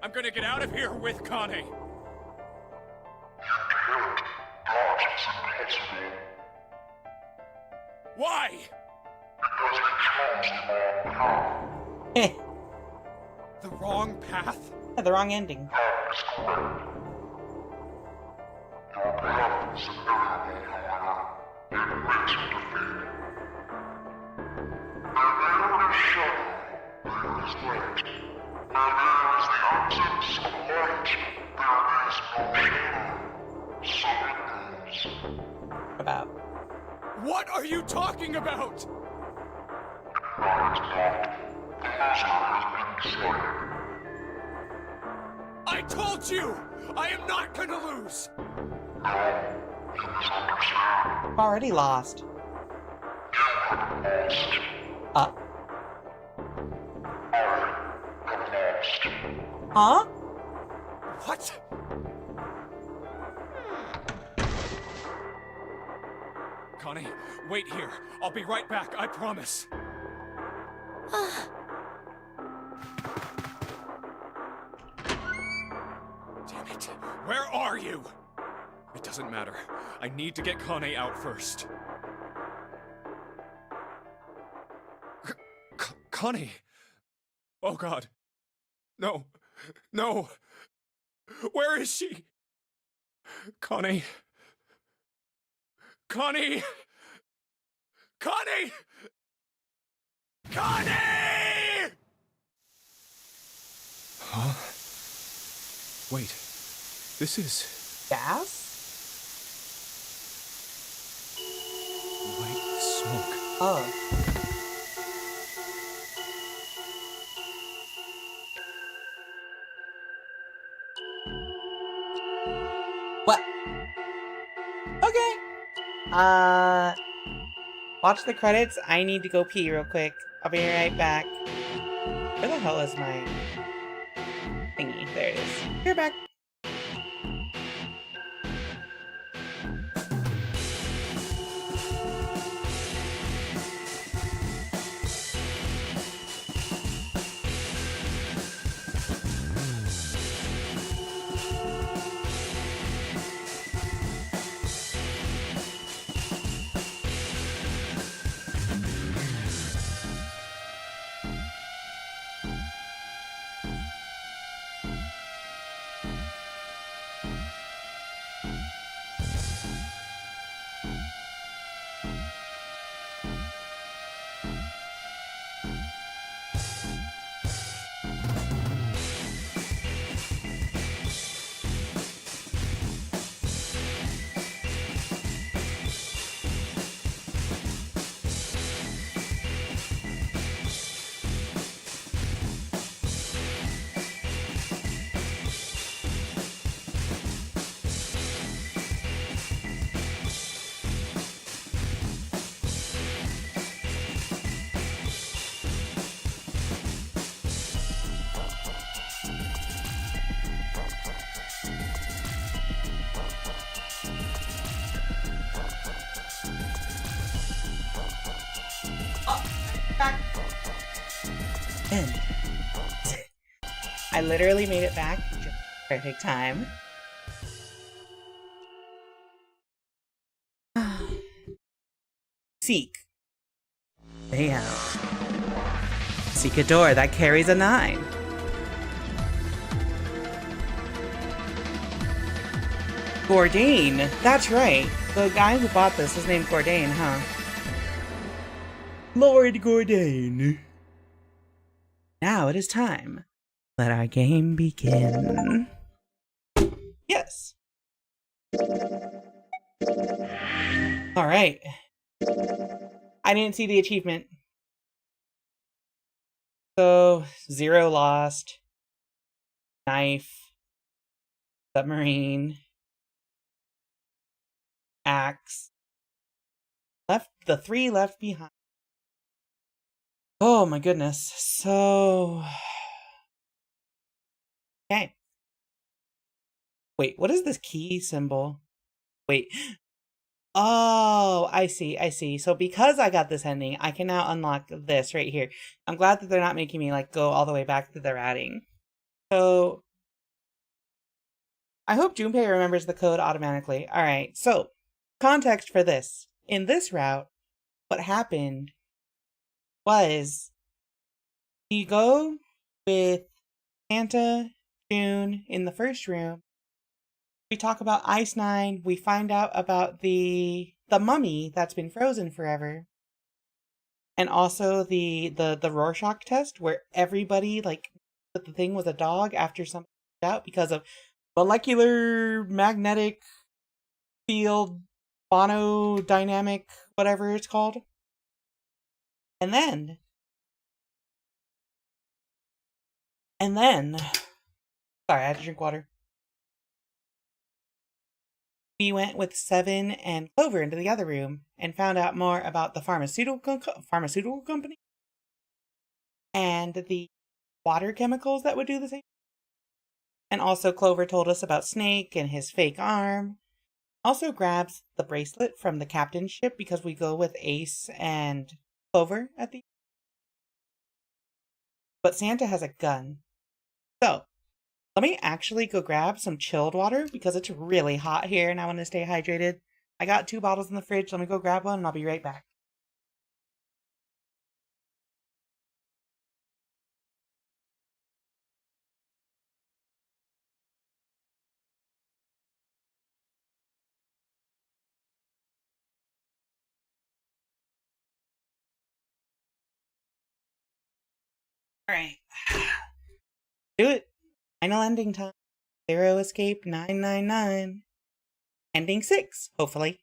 I'm gonna get out of here with Connie. Why? The wrong path? Yeah, the wrong ending. About. What are you talking about? I told you! I am not gonna lose! I've already lost. Huh? What? Connie, wait here. I'll be right back, I promise. Damn it. Where are you? It doesn't matter. I need to get Connie out first. Connie! Oh God. No. No. Where is she? Connie. Connie! Connie! Connie! Huh? Wait. This is... gas? White smoke. Oh. What? Okay. Watch the credits. I need to go pee real quick. I'll be right back. Where the hell is my thingy? There it is. You're back. And I literally made it back just perfect time. Seek. Stay out. Seek a door that carries a 9. Bourdain. That's right. The guy who bought this is named Bourdain, huh? Lord Bourdain. Now it is time. Let our game begin. Yes. Alright. I didn't see the achievement. So, 0 lost. Knife. Submarine. Axe. The 3 left behind. Oh my goodness. So... Okay. Wait, what is this key symbol? Wait. Oh, I see. So because I got this ending, I can now unlock this right here. I'm glad that they're not making me like go all the way back to the ratting. So I hope Junpei remembers the code automatically. Alright, so context for this. In this route, what happened was you go with Santa, June in the first room. We talk about Ice 9. We find out about the mummy that's been frozen forever. And also the Rorschach test where everybody like that the thing was a dog after something out because of molecular magnetic field monodynamic whatever it's called. And then sorry, I had to drink water. We went with Seven and Clover into the other room and found out more about the pharmaceutical company and the water chemicals that would do the same. And also Clover told us about Snake and his fake arm. Also grabs the bracelet from the captain's ship because we go with Ace and Clover at the end. But Santa has a gun. So let me actually go grab some chilled water because it's really hot here and I want to stay hydrated. I got 2 bottles in the fridge. Let me go grab one and I'll be right back. Alright. Do it. Final ending time. 0 escape 999. Ending 6, hopefully.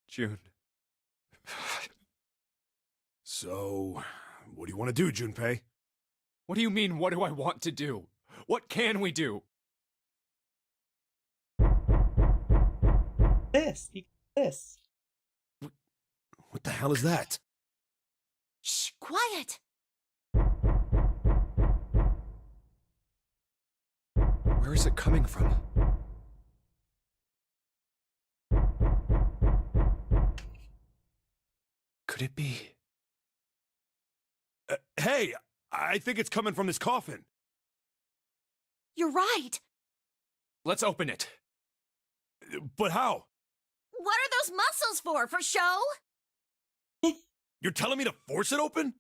June. So, what do you want to do, Junpei? What do you mean, what do I want to do? What can we do? This. What the hell is that? Shh, quiet! Where is it coming from? Could it be? Hey, I think it's coming from this coffin. You're right! Let's open it. But how? What are those muscles for? For show? You're telling me to force it open?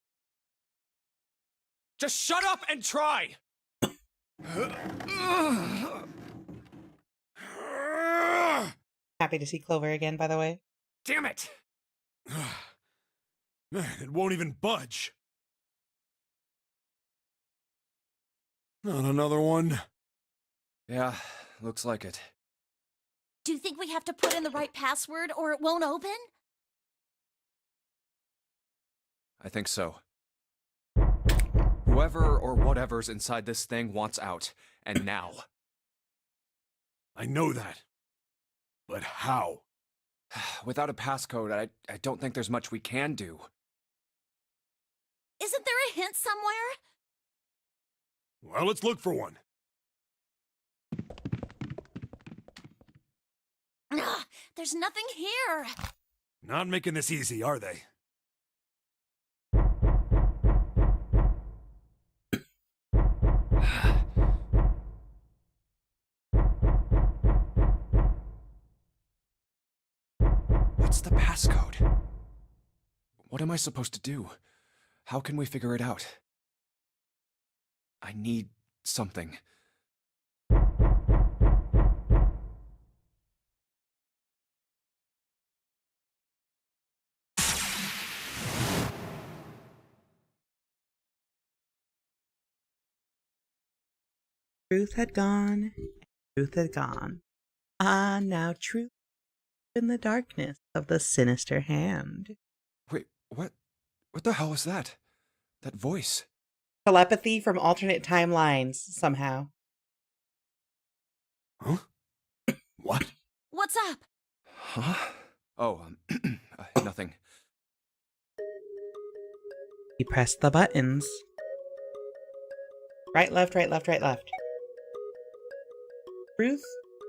Just shut up and try! Happy to see Clover again, by the way. Damn it! Man, it won't even budge. Not another one. Yeah, looks like it. Do you think we have to put in the right password or it won't open? I think so. Whoever or whatever's inside this thing wants out, and now. I know that. But how? Without a passcode, I don't think there's much we can do. Isn't there a hint somewhere? Well, let's look for one. Ugh, there's nothing here. Not making this easy, are they? What's the passcode? What am I supposed to do? How can we figure it out? I need something. Truth had gone. Truth had gone. Ah, now truth in the darkness of the sinister hand. Wait, what? What the hell was that? That voice? Telepathy from alternate timelines, somehow. Huh? What? What's up? Huh? Oh, nothing. He pressed the buttons. Right, left, right, left, right, left. Truth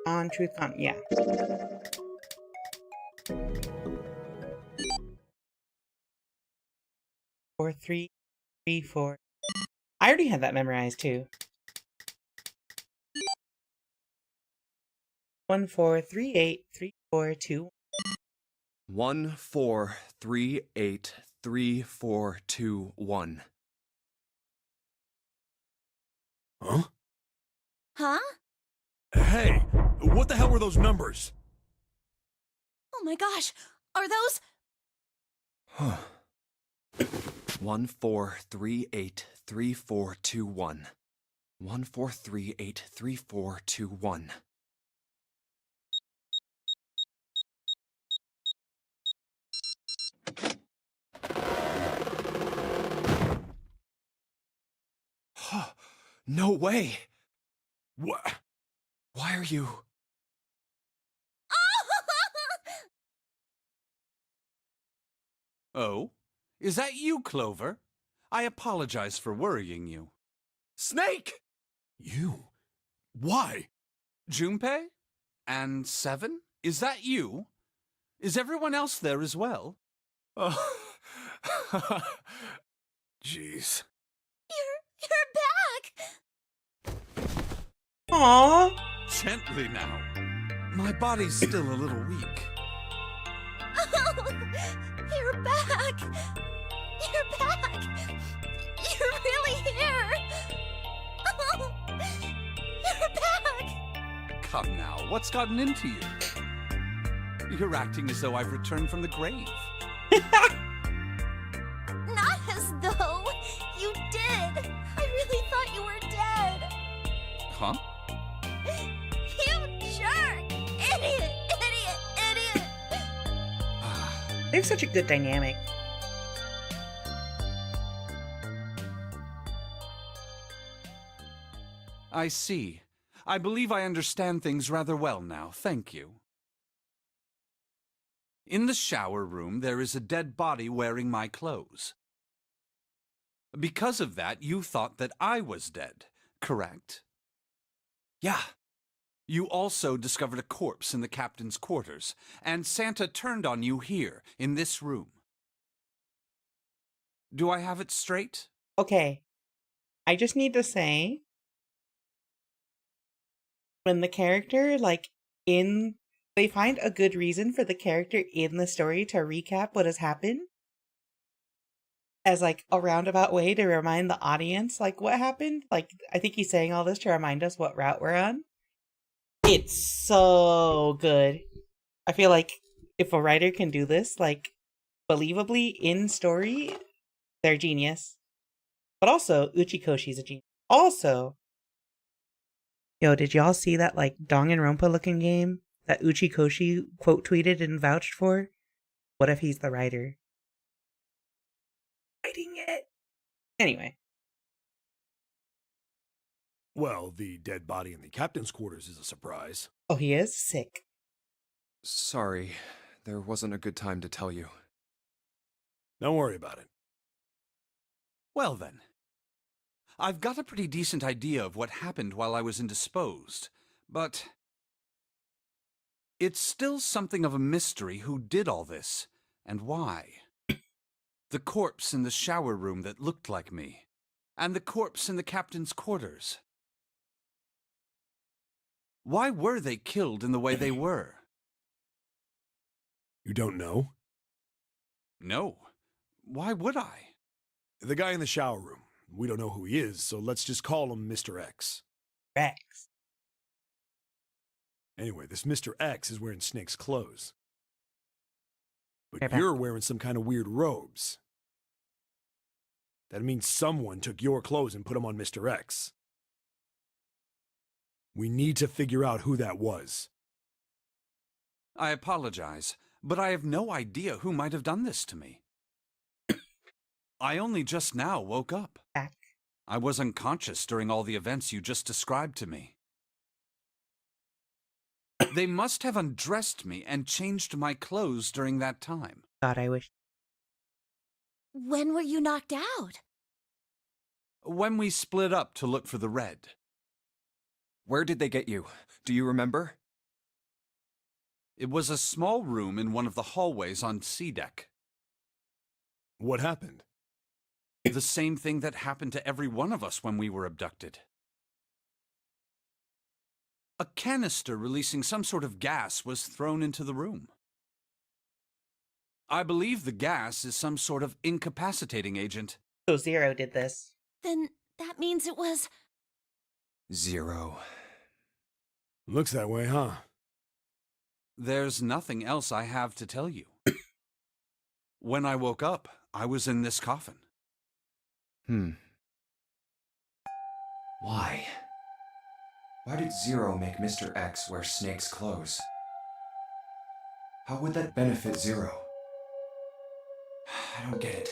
on, truth on, yeah. 4, 3, 3, 4. I already had that memorized too. 1, 4, 3, 8, 3, 4, 2. 1, 4, 3, 8, 3, 4, 2, 1. Huh? Huh? Hey, what the hell were those numbers? Oh my gosh, are those? Huh. 1, 4, 3, 8, 3, 4, 2, 1. 1, 4, 3, 8, 3, 4, 2, 1. No way! What? Why are you... Oh? Is that you, Clover? I apologize for worrying you. Snake! You? Why? Junpei? And Seven? Is that you? Is everyone else there as well? Oh. Jeez. You're back! Aww. Gently now. My body's still a little weak. Oh, you're back! You're back! You're really here! Oh, you're back! Come now, what's gotten into you? You're acting as though I've returned from the grave. Not as though you did. I really thought you were dead. Huh? You jerk! Idiot! Idiot! Idiot! They have such a good dynamic. I see. I believe I understand things rather well now, thank you. In the shower room, there is a dead body wearing my clothes. Because of that, you thought that I was dead, correct? Yeah. You also discovered a corpse in the captain's quarters, and Santa turned on you here, in this room. Do I have it straight? Okay. I just need to say, when the character, they find a good reason for the character in the story to recap what has happened as, a roundabout way to remind the audience, what happened. I think he's saying all this to remind us what route we're on. It's so good. I feel like if a writer can do this, believably in story, they're genius. But also, Uchikoshi's a genius. Also, yo, did y'all see that, Danganronpa looking game that Uchikoshi quote tweeted and vouched for? What if he's the writer? Writing it. Anyway. Well, the dead body in the captain's quarters is a surprise. Oh, he is sick. Sorry, there wasn't a good time to tell you. Don't worry about it. Well then. I've got a pretty decent idea of what happened while I was indisposed, but it's still something of a mystery who did all this, and why. The corpse in the shower room that looked like me, and the corpse in the captain's quarters. Why were they killed in the way they were? You don't know? No. Why would I? The guy in the shower room. We don't know who he is, so let's just call him Mr. X. X. Anyway, this Mr. X is wearing Snake's clothes. But Okay, you're wearing some kind of weird robes. That means someone took your clothes and put them on Mr. X. We need to figure out who that was. I apologize, but I have no idea who might have done this to me. I only just now woke up. I was unconscious during all the events you just described to me. They must have undressed me and changed my clothes during that time. God, I wish. When were you knocked out? When we split up to look for the red. Where did they get you? Do you remember? It was a small room in one of the hallways on C deck. What happened? The same thing that happened to every one of us when we were abducted. A canister releasing some sort of gas was thrown into the room. I believe the gas is some sort of incapacitating agent. So Zero did this. Then that means it was... Zero. Looks that way, huh? There's nothing else I have to tell you. When I woke up, I was in this coffin. Why? Why did Zero make Mr. X wear Snake's clothes? How would that benefit Zero? I don't get it.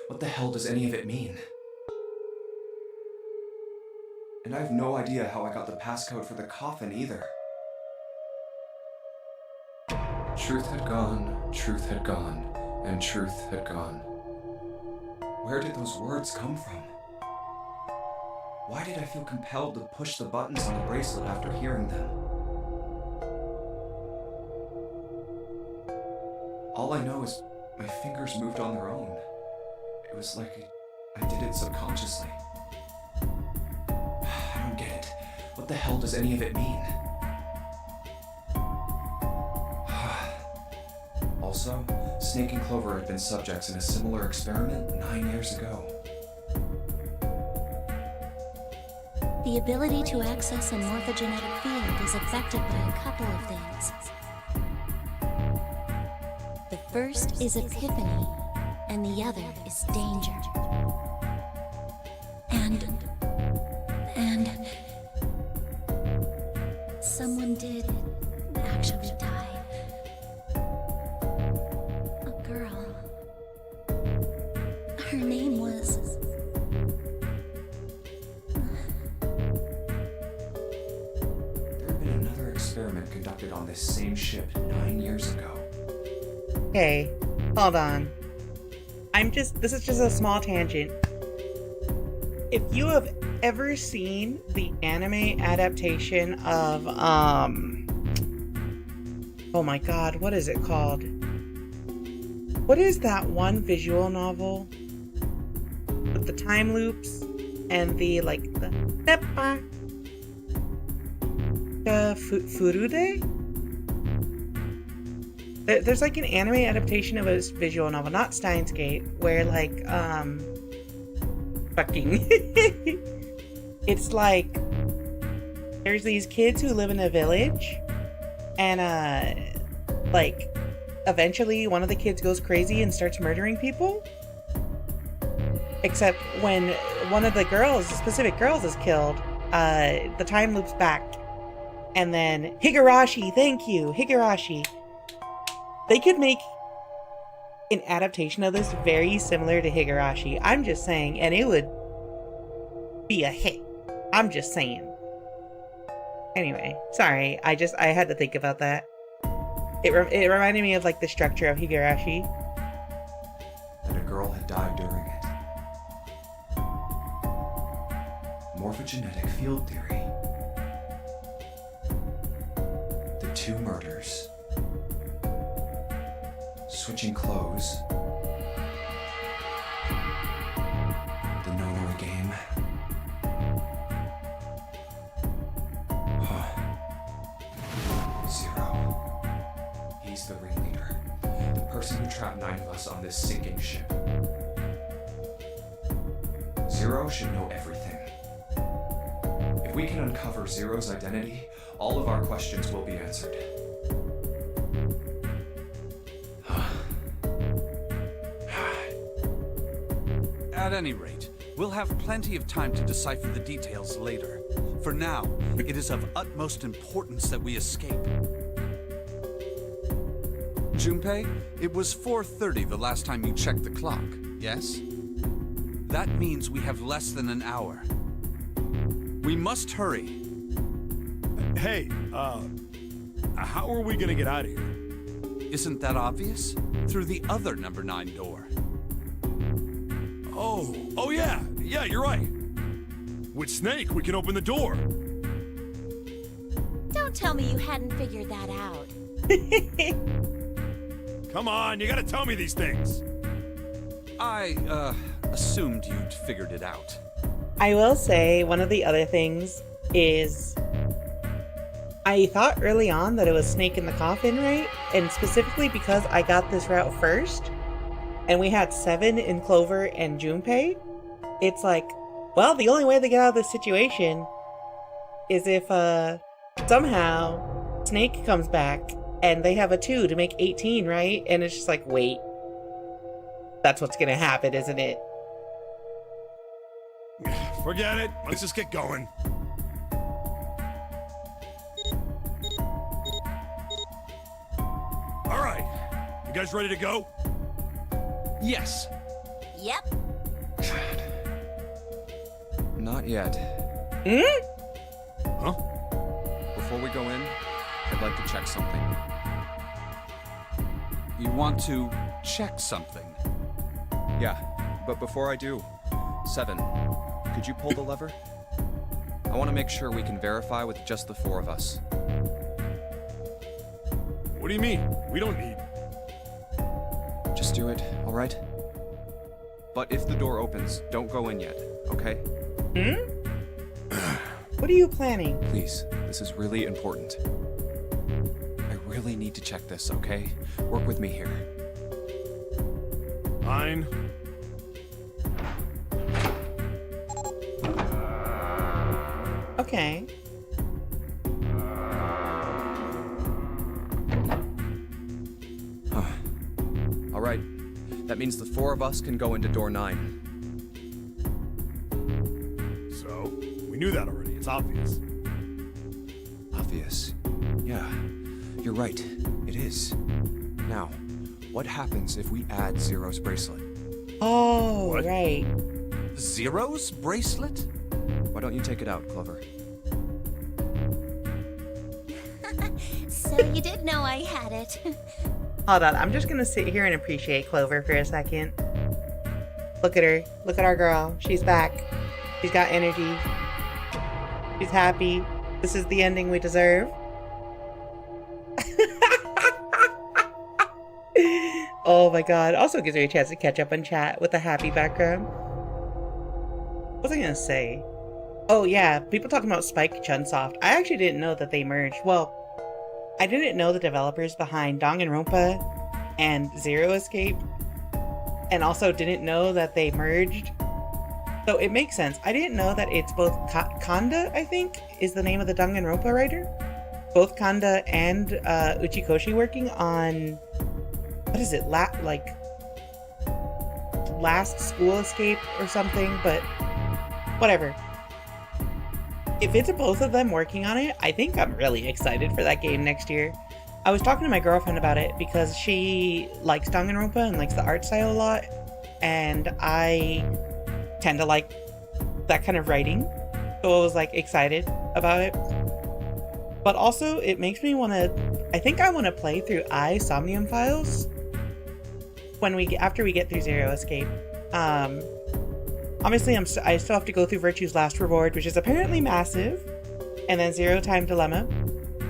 What the hell does any of it mean? And I have no idea how I got the passcode for the coffin either. Truth had gone, and truth had gone. Where did those words come from? Why did I feel compelled to push the buttons on the bracelet after hearing them? All I know is my fingers moved on their own. It was like I did it subconsciously. I don't get it. What the hell does any of it mean? Also, Snake and Clover had been subjects in a similar experiment 9 years ago. The ability to access a morphogenetic field is affected by a couple of things. The first is epiphany, and the other is danger. And someone did actually die. A girl. Her name was... There had been another experiment conducted on this same ship 9 years ago. Okay, hold on. This is just a small tangent. If you have ever seen the anime adaptation of, oh my god, what is it called? What is that one visual novel? With the time loops and the, Furude? There's like an anime adaptation of a visual novel, not Steins Gate, where it's like there's these kids who live in a village, and eventually one of the kids goes crazy and starts murdering people. Except when one of the girls, specific girls, is killed, the time loops back, and then Higurashi, thank you, Higurashi. They could make an adaptation of this very similar to Higurashi. I'm just saying, and it would be a hit. I'm just saying. Anyway, sorry. I had to think about that. It reminded me of like the structure of Higurashi. And a girl had died during it. Morphogenetic field theory. The two murders. Switching clothes. The Nonoi game. Zero. He's the ringleader. The person who trapped 9 of us on this sinking ship. Zero should know everything. If we can uncover Zero's identity, all of our questions will be answered. At any rate, we'll have plenty of time to decipher the details later. For now, it is of utmost importance that we escape. Junpei, it was 4:30 the last time you checked the clock, yes? That means we have less than an hour. We must hurry. Hey, how are we gonna get out of here? Isn't that obvious? Through the other number 9 door. Oh yeah, you're right. With Snake, we can open the door. Don't tell me you hadn't figured that out. Come on, you gotta tell me these things. I, assumed you'd figured it out. I will say one of the other things is I thought early on that it was Snake in the Coffin, right? And specifically because I got this route first and we had 7 in Clover and Junpei, it's like, well, the only way to get out of this situation is if somehow Snake comes back and they have a 2 to make 18, right? And it's just like, wait, that's what's gonna happen, isn't it? Forget it. Let's just get going. All right. You guys ready to go? Yes. Yep. Not yet. Huh? Before we go in, I'd like to check something. You want to check something? Yeah, but before I do, 7, could you pull the lever? I want to make sure we can verify with just the 4 of us. What do you mean? We don't need... Just do it, all right? But if the door opens, don't go in yet, okay? What are you planning? Please, this is really important. I really need to check this, okay? Work with me here. Fine. Okay. All right. That means the 4 of us can go into door 9. So, we knew that already. It's obvious. Obvious. Yeah, you're right. It is. Now, what happens if we add Zero's bracelet? Oh, What? right. Zero's bracelet? Why don't you take it out, Clover? So you did know I had it. Hold on, I'm just gonna sit here and appreciate Clover for a second. Look at her. Look at our girl. She's back. She's got energy. She's happy. This is the ending we deserve. Oh my god. Also gives me a chance to catch up and chat with a happy background. What was I gonna say? Oh yeah, people talking about Spike Chunsoft. I actually didn't know that they merged. Well, I didn't know the developers behind Danganronpa and Zero Escape, and also didn't know that they merged. So it makes sense. I didn't know that it's both Kanda, I think, is the name of the Danganronpa writer. Both Kanda and Uchikoshi working on, what is it, Last School Escape or something, but whatever. If it's both of them working on it, I think I'm really excited for that game next year. I was talking to my girlfriend about it because she likes Danganronpa and likes the art style a lot, and I tend to like that kind of writing, so I was like excited about it. But also, it makes me want to... I think I want to play through Somnium Files after we get through Zero Escape. Obviously, I still have to go through Virtue's Last Reward, which is apparently massive, and then Zero Time Dilemma.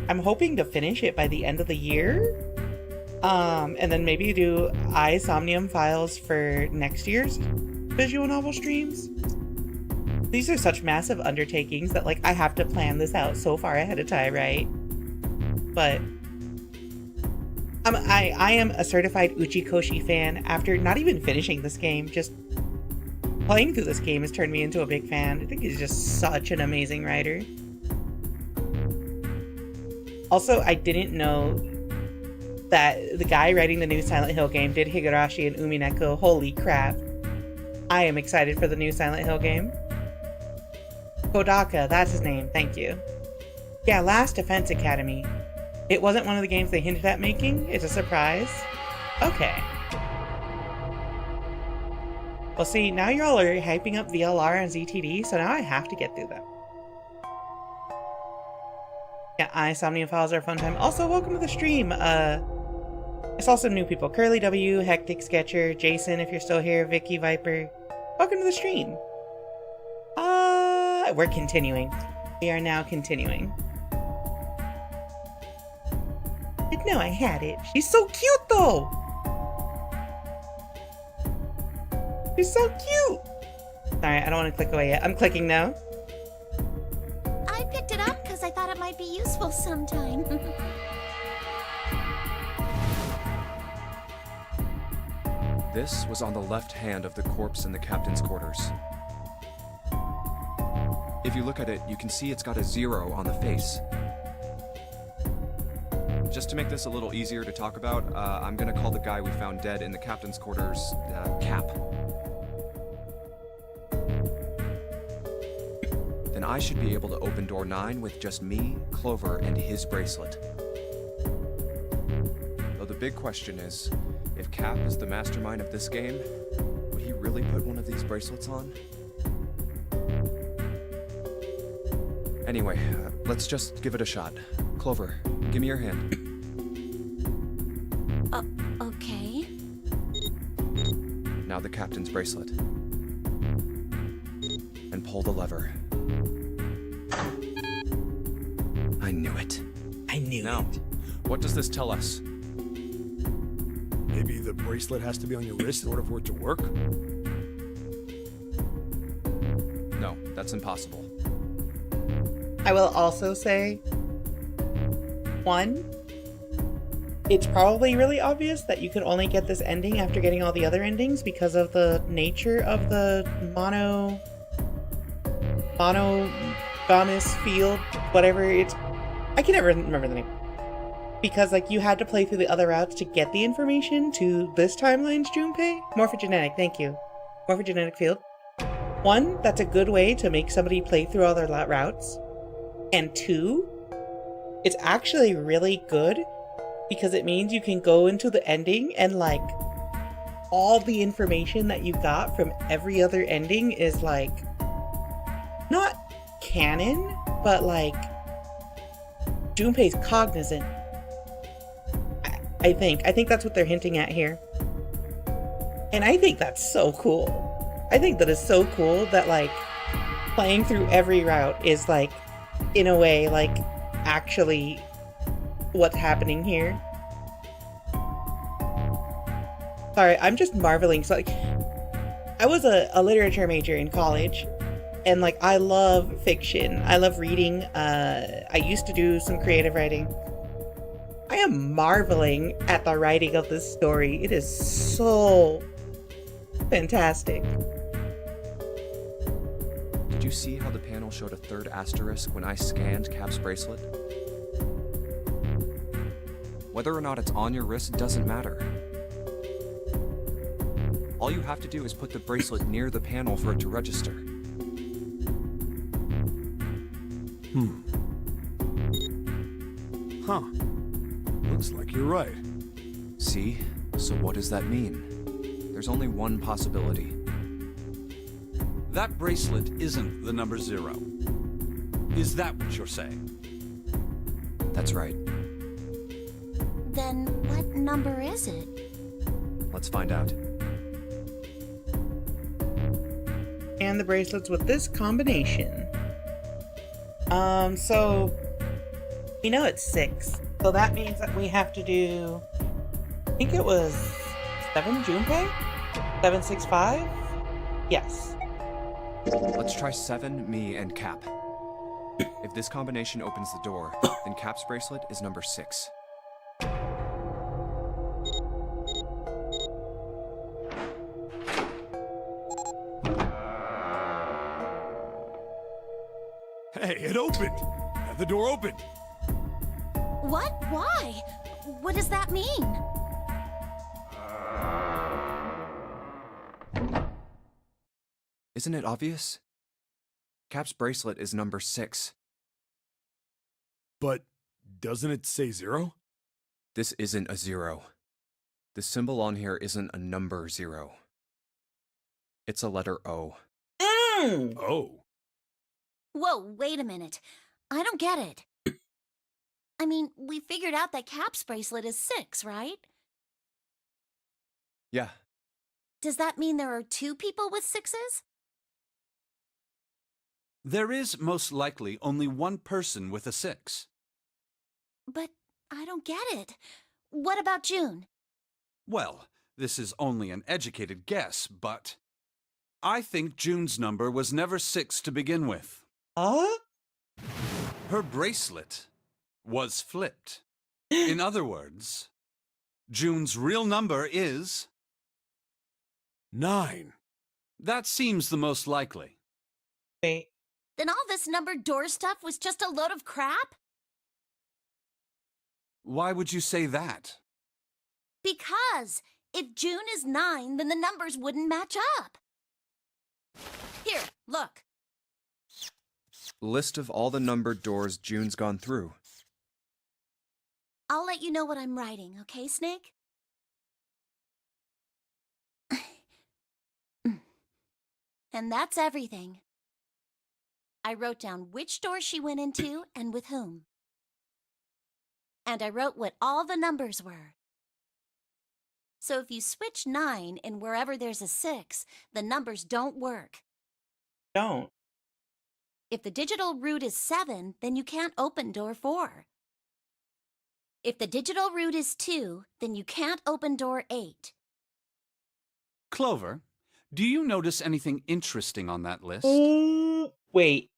I'm hoping to finish it by the end of the year, and then maybe do Somnium Files for next year's visual novel streams. These are such massive undertakings that, like, I have to plan this out so far ahead of time, right? But I am a certified Uchikoshi fan after not even finishing this game. Just playing through this game has turned me into a big fan. I think he's just such an amazing writer. Also, I didn't know that the guy writing the new Silent Hill game did Higurashi and Umineko. Holy crap. I am excited for the new Silent Hill game. Kodaka, that's his name, thank you. Yeah, Last Defense Academy. It wasn't one of the games they hinted at making? It's a surprise? Okay. Well, see, now y'all are hyping up VLR and ZTD, so now I have to get through them. Yeah, Somnium Files are a fun time. Also, welcome to the stream. I saw some new people. Curly W, Hectic Sketcher, Jason, if you're still here, Vicky Viper. Welcome to the stream. We're continuing. We are now continuing. Didn't know I had it. She's so cute, though! She's so cute! Alright, I don't want to click away yet. I'm clicking now. I picked it up because I thought it might be useful sometime. This was on the left hand of the corpse in the captain's quarters. If you look at it, you can see it's got a 0 on the face. Just to make this a little easier to talk about, I'm gonna call the guy we found dead in the captain's quarters, Cap. Then I should be able to open door 9 with just me, Clover, and his bracelet. Though the big question is, if Cap is the mastermind of this game, would he really put one of these bracelets on? Anyway, let's just give it a shot. Clover, give me your hand. Okay. Now the captain's bracelet. And pull the lever. I knew it. I knew it. Now, what does this tell us? Maybe the bracelet has to be on your wrist in order for it to work? No, that's impossible. I will also say, 1, it's probably really obvious that you could only get this ending after getting all the other endings because of the nature of the monogamous field, whatever it's... I can never remember the name. Because, like, you had to play through the other routes to get the information to this timeline's Junpei. Morphogenetic, thank you. Morphogenetic field. 1, that's a good way to make somebody play through all their routes. And 2, it's actually really good because it means you can go into the ending and, like, all the information that you got from every other ending is, like, not canon, but, like, Junpei's cognizant. I think that's what they're hinting at here. And I think that's so cool. I think that is so cool that, like, playing through every route is, like, in a way, like, actually what's happening here. Sorry, I'm just marveling. So, like, I was a literature major in college, and, like, I love fiction. I love reading. I used to do some creative writing. I am marveling at the writing of this story. It is so fantastic. Did you see how the panel showed a 3rd asterisk when I scanned Cap's bracelet? Whether or not it's on your wrist doesn't matter. All you have to do is put the bracelet near the panel for it to register. Huh. Looks like you're right. See? So what does that mean? There's only one possibility. That bracelet isn't the number 0. Is that what you're saying? That's right. Then what number is it? Let's find out. And the bracelets with this combination. So we know it's 6. So that means that we have to do, I think it was 7 Junpei? 765? Yes. Let's try 7, me, and Cap. If this combination opens the door, then Cap's bracelet is number 6. Hey, it opened! Have the door opened! What? Why? What does that mean? Isn't it obvious? Cap's bracelet is number 6. But doesn't it say 0? This isn't a 0. The symbol on here isn't a number 0. It's a letter O. Oh. Whoa, wait a minute. I don't get it. I mean, we figured out that Cap's bracelet is 6, right? Yeah. Does that mean there are 2 people with 6s? There is most likely only one person with a 6. But I don't get it. What about June? Well, this is only an educated guess, but I think June's number was never 6 to begin with. Her bracelet was flipped. In other words, June's real number is 9. That seems the most likely. Wait. Then all this numbered door stuff was just a load of crap? Why would you say that? Because if June is 9, then the numbers wouldn't match up. Here, look. List of all the numbered doors June's gone through. I'll let you know what I'm writing, okay, Snake? And that's everything. I wrote down which door she went into and with whom. And I wrote what all the numbers were. So if you switch 9 in wherever there's a 6, the numbers don't work. Don't. If the digital root is 7, then you can't open door 4. If the digital root is 2, then you can't open door 8. Clover, do you notice anything interesting on that list? Wait.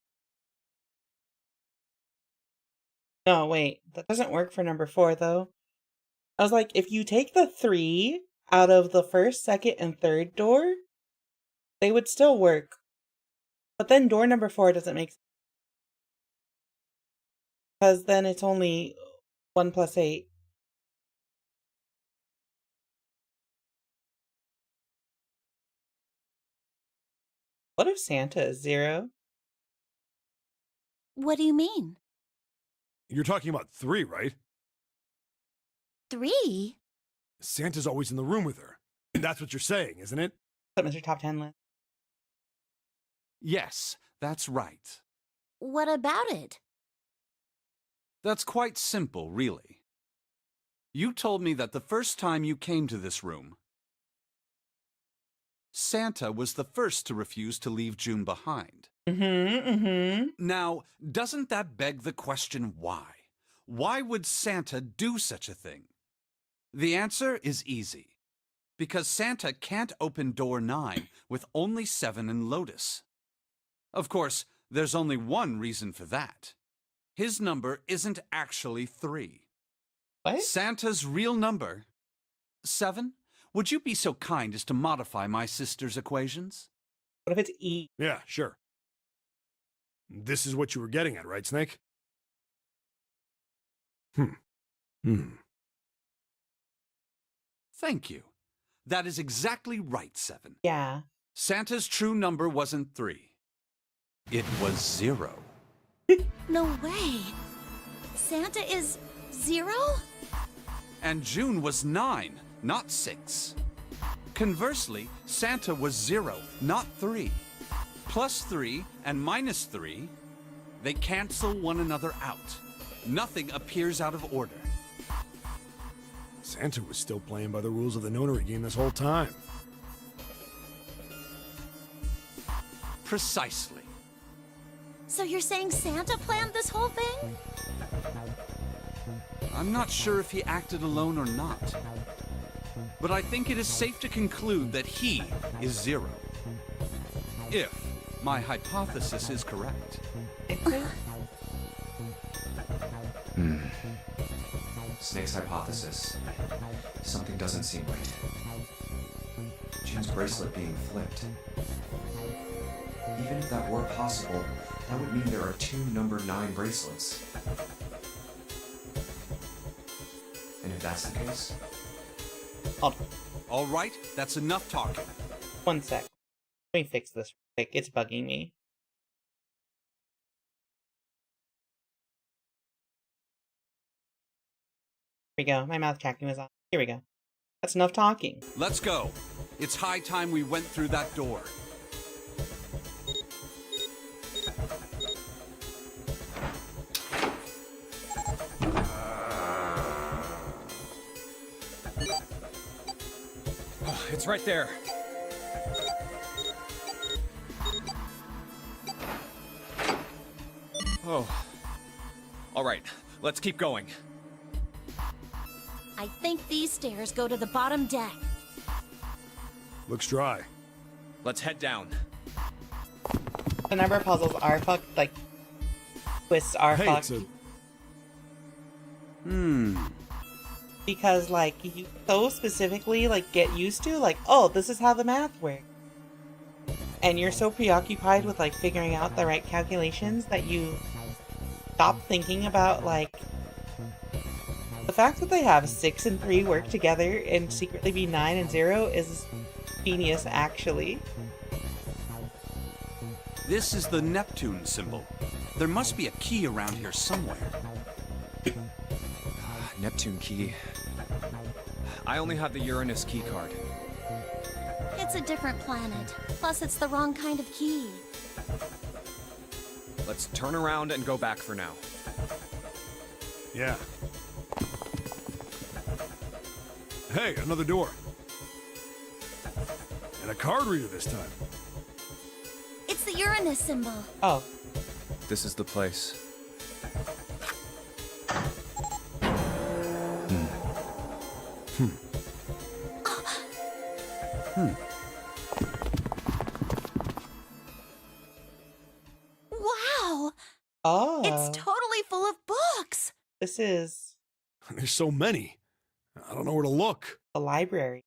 No, wait. That doesn't work for number 4, though. I was like, if you take the 3 out of the first, second, and third door, they would still work. But then door number 4 doesn't make sense. Because then it's only 1 plus 8. What if Santa is 0? What do you mean? You're talking about 3, right? 3? Santa's always in the room with her. And that's what you're saying, isn't it? That Mr. Top 10 list. Yes, that's right. What about it? That's quite simple, really. You told me that the first time you came to this room, Santa was the first to refuse to leave June behind. Now, doesn't that beg the question why? Why would Santa do such a thing? The answer is easy. Because Santa can't open door 9 with only 7 in Lotus. Of course, there's only one reason for that. His number isn't actually 3. What? Santa's real number, 7? Would you be so kind as to modify my sister's equations? What if it's E? Yeah, sure. This is what you were getting at, right, Snake? Thank you. That is exactly right, 7. Yeah. Santa's true number wasn't 3. It was 0. No way. Santa is 0? And June was 9, not 6. Conversely, Santa was 0, not 3. Plus 3 and minus 3, they cancel one another out. Nothing appears out of order. Santa was still playing by the rules of the notary game this whole time. Precisely. So you're saying Santa planned this whole thing? I'm not sure if he acted alone or not. But I think it is safe to conclude that he is Zero. If my hypothesis is correct. Snake's hypothesis. Something doesn't seem right. Jim's bracelet being flipped. Even if that were possible, that would mean there are 2 number 9 bracelets. And if that's the case... All right, that's enough talking. One sec. Let me fix this real quick. It's bugging me. Here we go. My mouth tracking was on. Here we go. That's enough talking. Let's go. It's high time we went through that door. Oh, it's right there. Oh. All right, let's keep going. I think these stairs go to the bottom deck. Looks dry. Let's head down. The number of puzzles are fucked, like, twists are fucked. Because, like, you so specifically, like, get used to, like, oh, this is how the math works. And you're so preoccupied with, like, figuring out the right calculations that you stop thinking about, like, the fact that they have 6 and 3 work together and secretly be 9 and 0 is genius, actually. This is the Neptune symbol. There must be a key around here somewhere. Neptune key. I only have the Uranus key card. It's a different planet. Plus, it's the wrong kind of key. Let's turn around and go back for now. Yeah. Hey, another door. And a card reader this time. It's the Uranus symbol. Oh. This is the place. Wow! Oh. It's totally full of books! This is... There's so many. I don't know where to look. a library.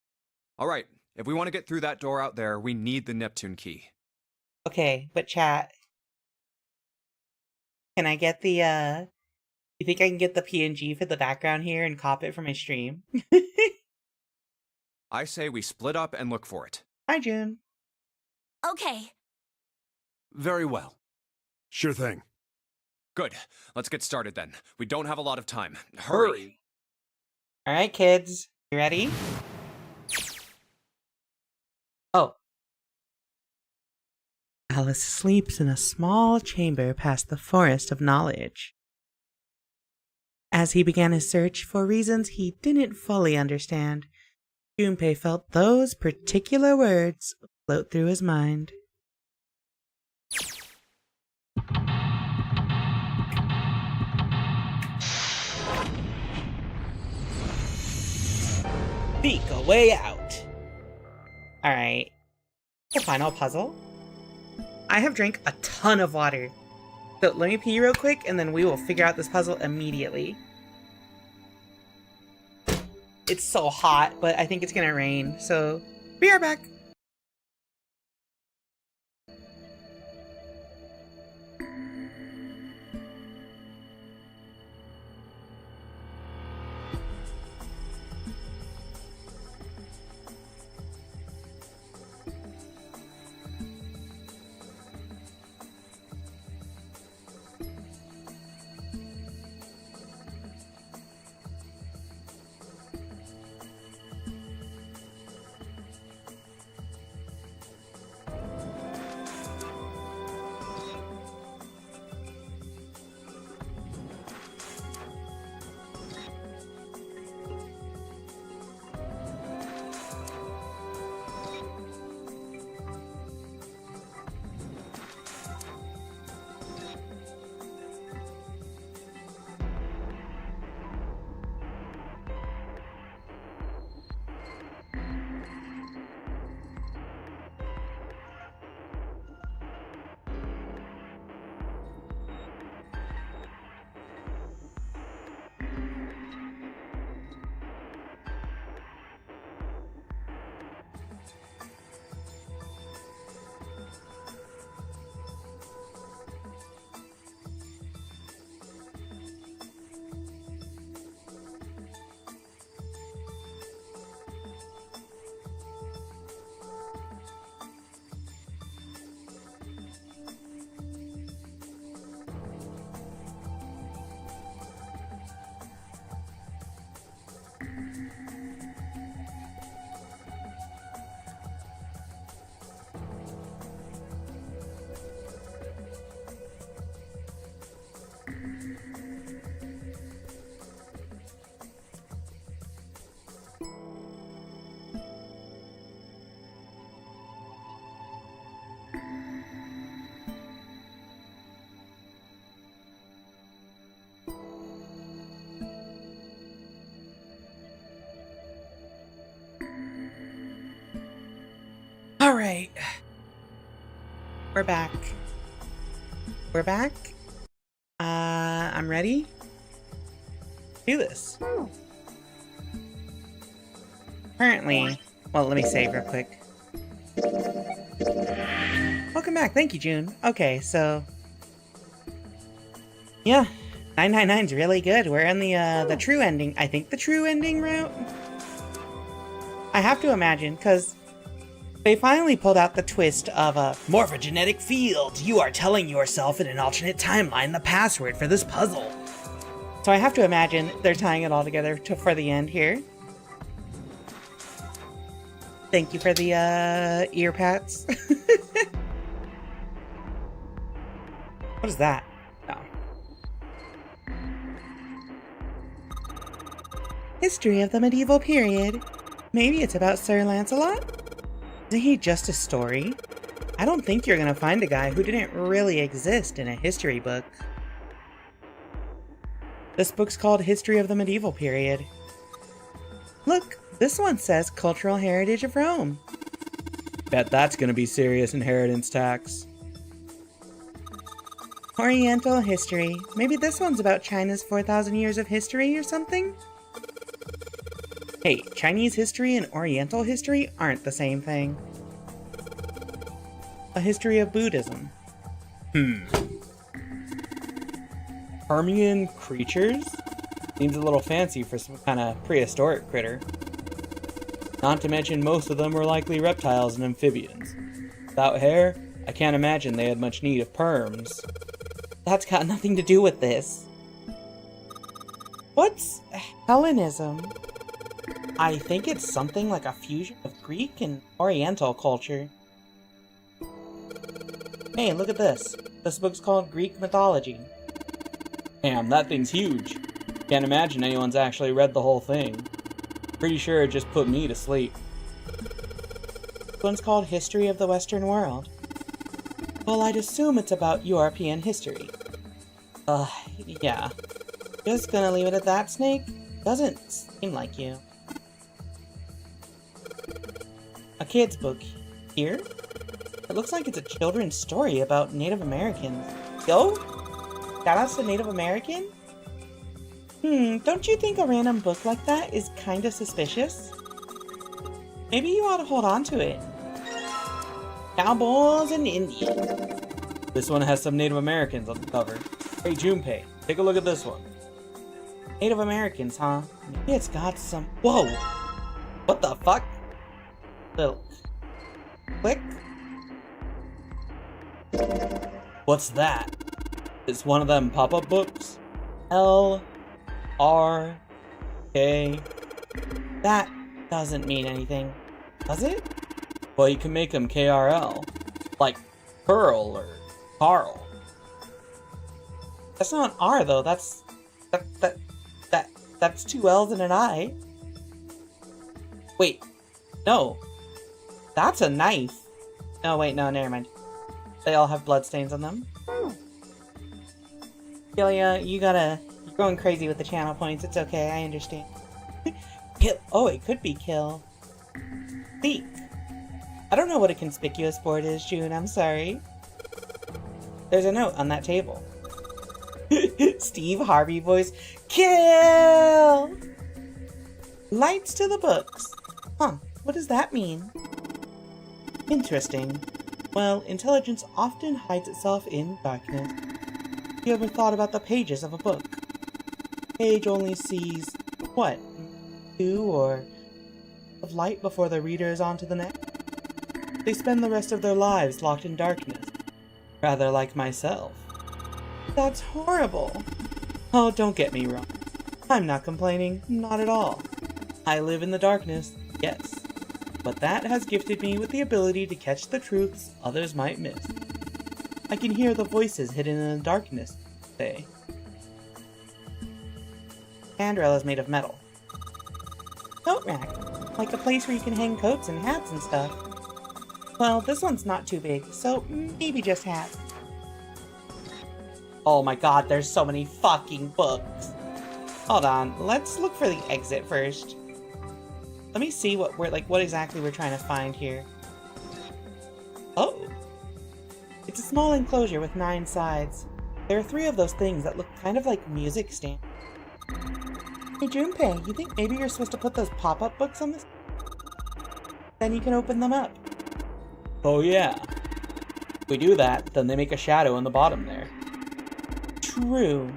All right, if we want to get through that door out there, we need the Neptune key. Okay, but chat. Can I get the, you think I can get the PNG for the background here and cop it for my stream? I say we split up and look for it. Hi, June. Okay. Very well. Sure thing. Good. Let's get started then. We don't have a lot of time. Hurry. All right, kids. You ready? Oh. Alice sleeps in a small chamber past the forest of knowledge. As he began his search for reasons he didn't fully understand, Junpei felt those particular words float through his mind. Seek a way out. Alright. The final puzzle. I have drank a ton of water. So let me pee real quick and then we will figure out this puzzle immediately. It's so hot, but I think it's gonna rain, so we are back. Alright. We're back. We're back. I'm ready. Do this. Currently, well, let me save real quick. Welcome back. Thank you, June. Okay, so yeah, 999's really good. We're in the true ending. I think the true ending route. I have to imagine, because they finally pulled out the twist of morphogenetic fields. You are telling yourself in an alternate timeline the password for this puzzle. So I have to imagine they're tying it all together for the end here. Thank you for the ear pats. What is that? Oh. History of the medieval period. Maybe it's about Sir Lancelot? Isn't he just a story? I don't think you're gonna find a guy who didn't really exist in a history book. This book's called History of the Medieval Period. Look, this one says Cultural Heritage of Rome. Bet that's gonna be serious inheritance tax. Oriental history. Maybe this one's about China's 4,000 years of history or something? Hey, Chinese history and Oriental history aren't the same thing. A history of Buddhism. Permian creatures? Seems a little fancy for some kind of prehistoric critter. Not to mention most of them were likely reptiles and amphibians. Without hair, I can't imagine they had much need of perms. That's got nothing to do with this. What's Hellenism? I think it's something like a fusion of Greek and Oriental culture. Hey, look at this. This book's called Greek Mythology. Damn, that thing's huge. Can't imagine anyone's actually read the whole thing. Pretty sure it just put me to sleep. This one's called History of the Western World. Well, I'd assume it's about European history. Yeah. Just gonna leave it at that, Snake? Doesn't seem like you. A kid's book. Here? It looks like it's a children's story about Native Americans. Yo? Shoutouts to Native American? Don't you think a random book like that is kinda suspicious? Maybe you ought to hold on to it. Cowboys and Indians. This one has some Native Americans on the cover. Hey Junpei, take a look at this one. Native Americans, huh? Maybe it's got some... Whoa! What the fuck? Little... Click? What's that? It's one of them pop-up books? L... R... K... That doesn't mean anything. Does it? Well, you can make them KRL. Like Pearl or Carl. That's not an R though, that's two L's and an I. Wait, no. That's a knife. No, wait, no, never mind. They all have bloodstains on them. Celia, you're going crazy with the channel points. It's okay, I understand. Kill. Oh, it could be kill. Seek. I don't know what a conspicuous board is, June, I'm sorry. There's a note on that table. Steve Harvey voice. Kill! Lights to the books. Huh, what does that mean? Interesting. Well, intelligence often hides itself in darkness. Have you ever thought about the pages of a book? Page only sees, what, 2 or of light before the reader is on to the next? They spend the rest of their lives locked in darkness. Rather like myself. That's horrible. Oh, don't get me wrong. I'm not complaining, not at all. I live in the darkness, yes. But that has gifted me with the ability to catch the truths others might miss. I can hear the voices hidden in the darkness, say. Handrail is made of metal. Coat rack, like a place where you can hang coats and hats and stuff. Well, this one's not too big, so maybe just hats. Oh my god, there's so many fucking books. Hold on, let's look for the exit first. Let me see what exactly we're trying to find here. Oh. It's a small enclosure with 9 sides. There are 3 of those things that look kind of like music stands. Hey Junpei, you think maybe you're supposed to put those pop-up books on this? Then you can open them up. Oh yeah. If we do that, then they make a shadow in the bottom there. True.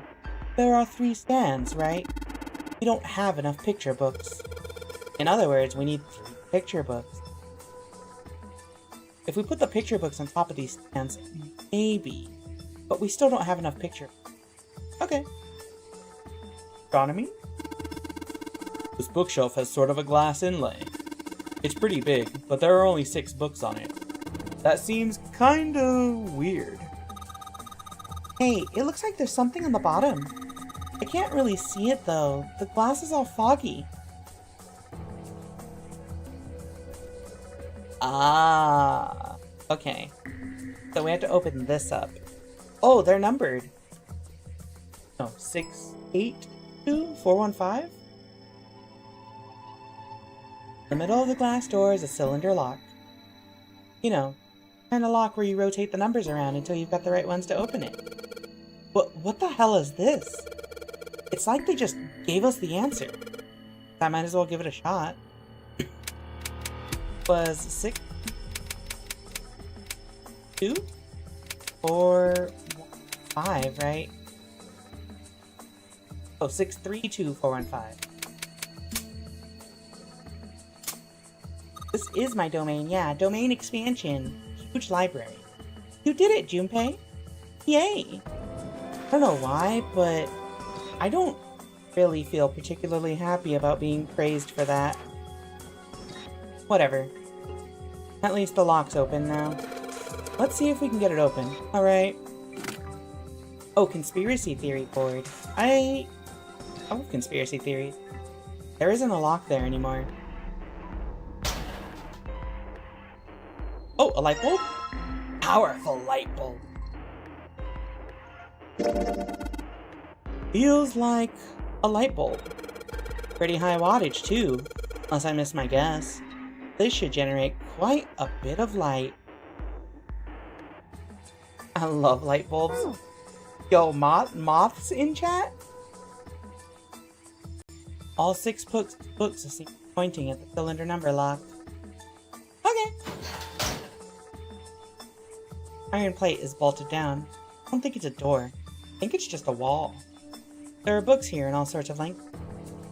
There are 3 stands, right? We don't have enough picture books. In other words, we need 3 picture books. If we put the picture books on top of these stands, maybe. But we still don't have enough picture. Okay. Astronomy? This bookshelf has sort of a glass inlay. It's pretty big, but there are only 6 books on it. That seems kinda weird. Hey, it looks like there's something on the bottom. I can't really see it though. The glass is all foggy. Ah, okay. So we have to open this up. Oh, they're numbered. No, 682415? In the middle of the glass door is a cylinder lock. You know, kind of lock where you rotate the numbers around until you've got the right ones to open it. What the hell is this? It's like they just gave us the answer. I might as well give it a shot. Was 6, 2, 4, 5, right? Oh, 632415. This is my domain, yeah. Domain expansion. Huge library. You did it, Junpei. Yay! I don't know why, but I don't really feel particularly happy about being praised for that. Whatever. At least the lock's open now. Let's see if we can get it open. Alright. Oh, conspiracy theory board. I love conspiracy theories. There isn't a lock there anymore. Oh, a light bulb? Powerful light bulb. Feels like a light bulb. Pretty high wattage too, unless I missed my guess. This should generate quite a bit of light. I love light bulbs. Yo, moths in chat? All 6 books are pointing at the cylinder number lock. Okay. Iron plate is bolted down. I don't think it's a door. I think it's just a wall. There are books here in all sorts of lengths.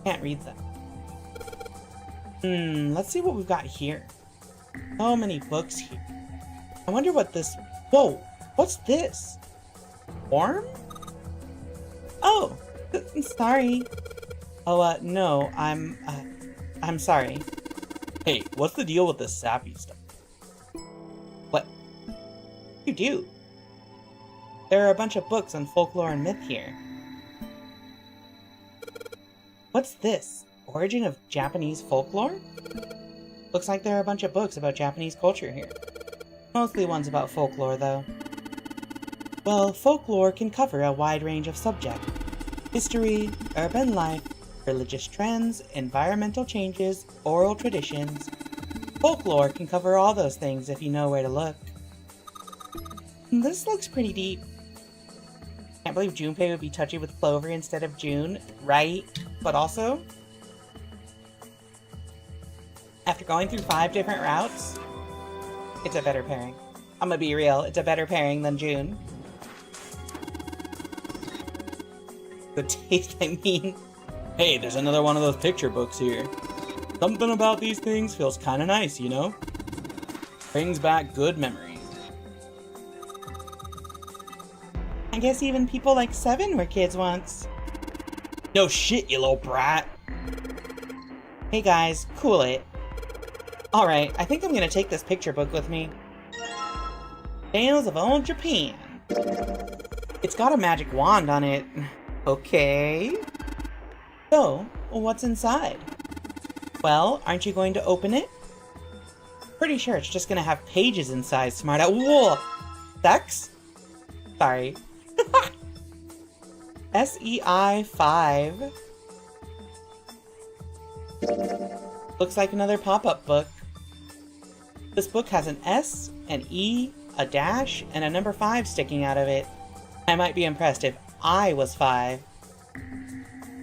Can't read them. Let's see what we've got here. So many books here. I wonder what this... Whoa! What's this? Worm? Oh! Sorry. Oh, no, I'm sorry. Hey, what's the deal with this sappy stuff? What? You do? There are a bunch of books on folklore and myth here. What's this? Origin of Japanese folklore? Looks like there are a bunch of books about Japanese culture here. Mostly ones about folklore, though. Well, folklore can cover a wide range of subjects. History, urban life, religious trends, environmental changes, oral traditions. Folklore can cover all those things if you know where to look. This looks pretty deep. Can't believe Junpei would be touchy with Clover instead of June, right? But also, after going through 5 different routes, it's a better pairing. I'm gonna be real, it's a better pairing than June. Good taste, I mean. Hey, there's another one of those picture books here. Something about these things feels kinda nice, you know? Brings back good memories. I guess even people like 7 were kids once. No shit, you little brat. Hey guys, cool it. Alright, I think I'm gonna take this picture book with me. Tales of Old Japan. It's got a magic wand on it. Okay. So, what's inside? Well, aren't you going to open it? Pretty sure it's just gonna have pages inside, smart out. Whoa! Sex? Sorry. SEI 5. Looks like another pop-up book. This book has an S, an E, a dash, and a number 5 sticking out of it. I might be impressed if I was 5.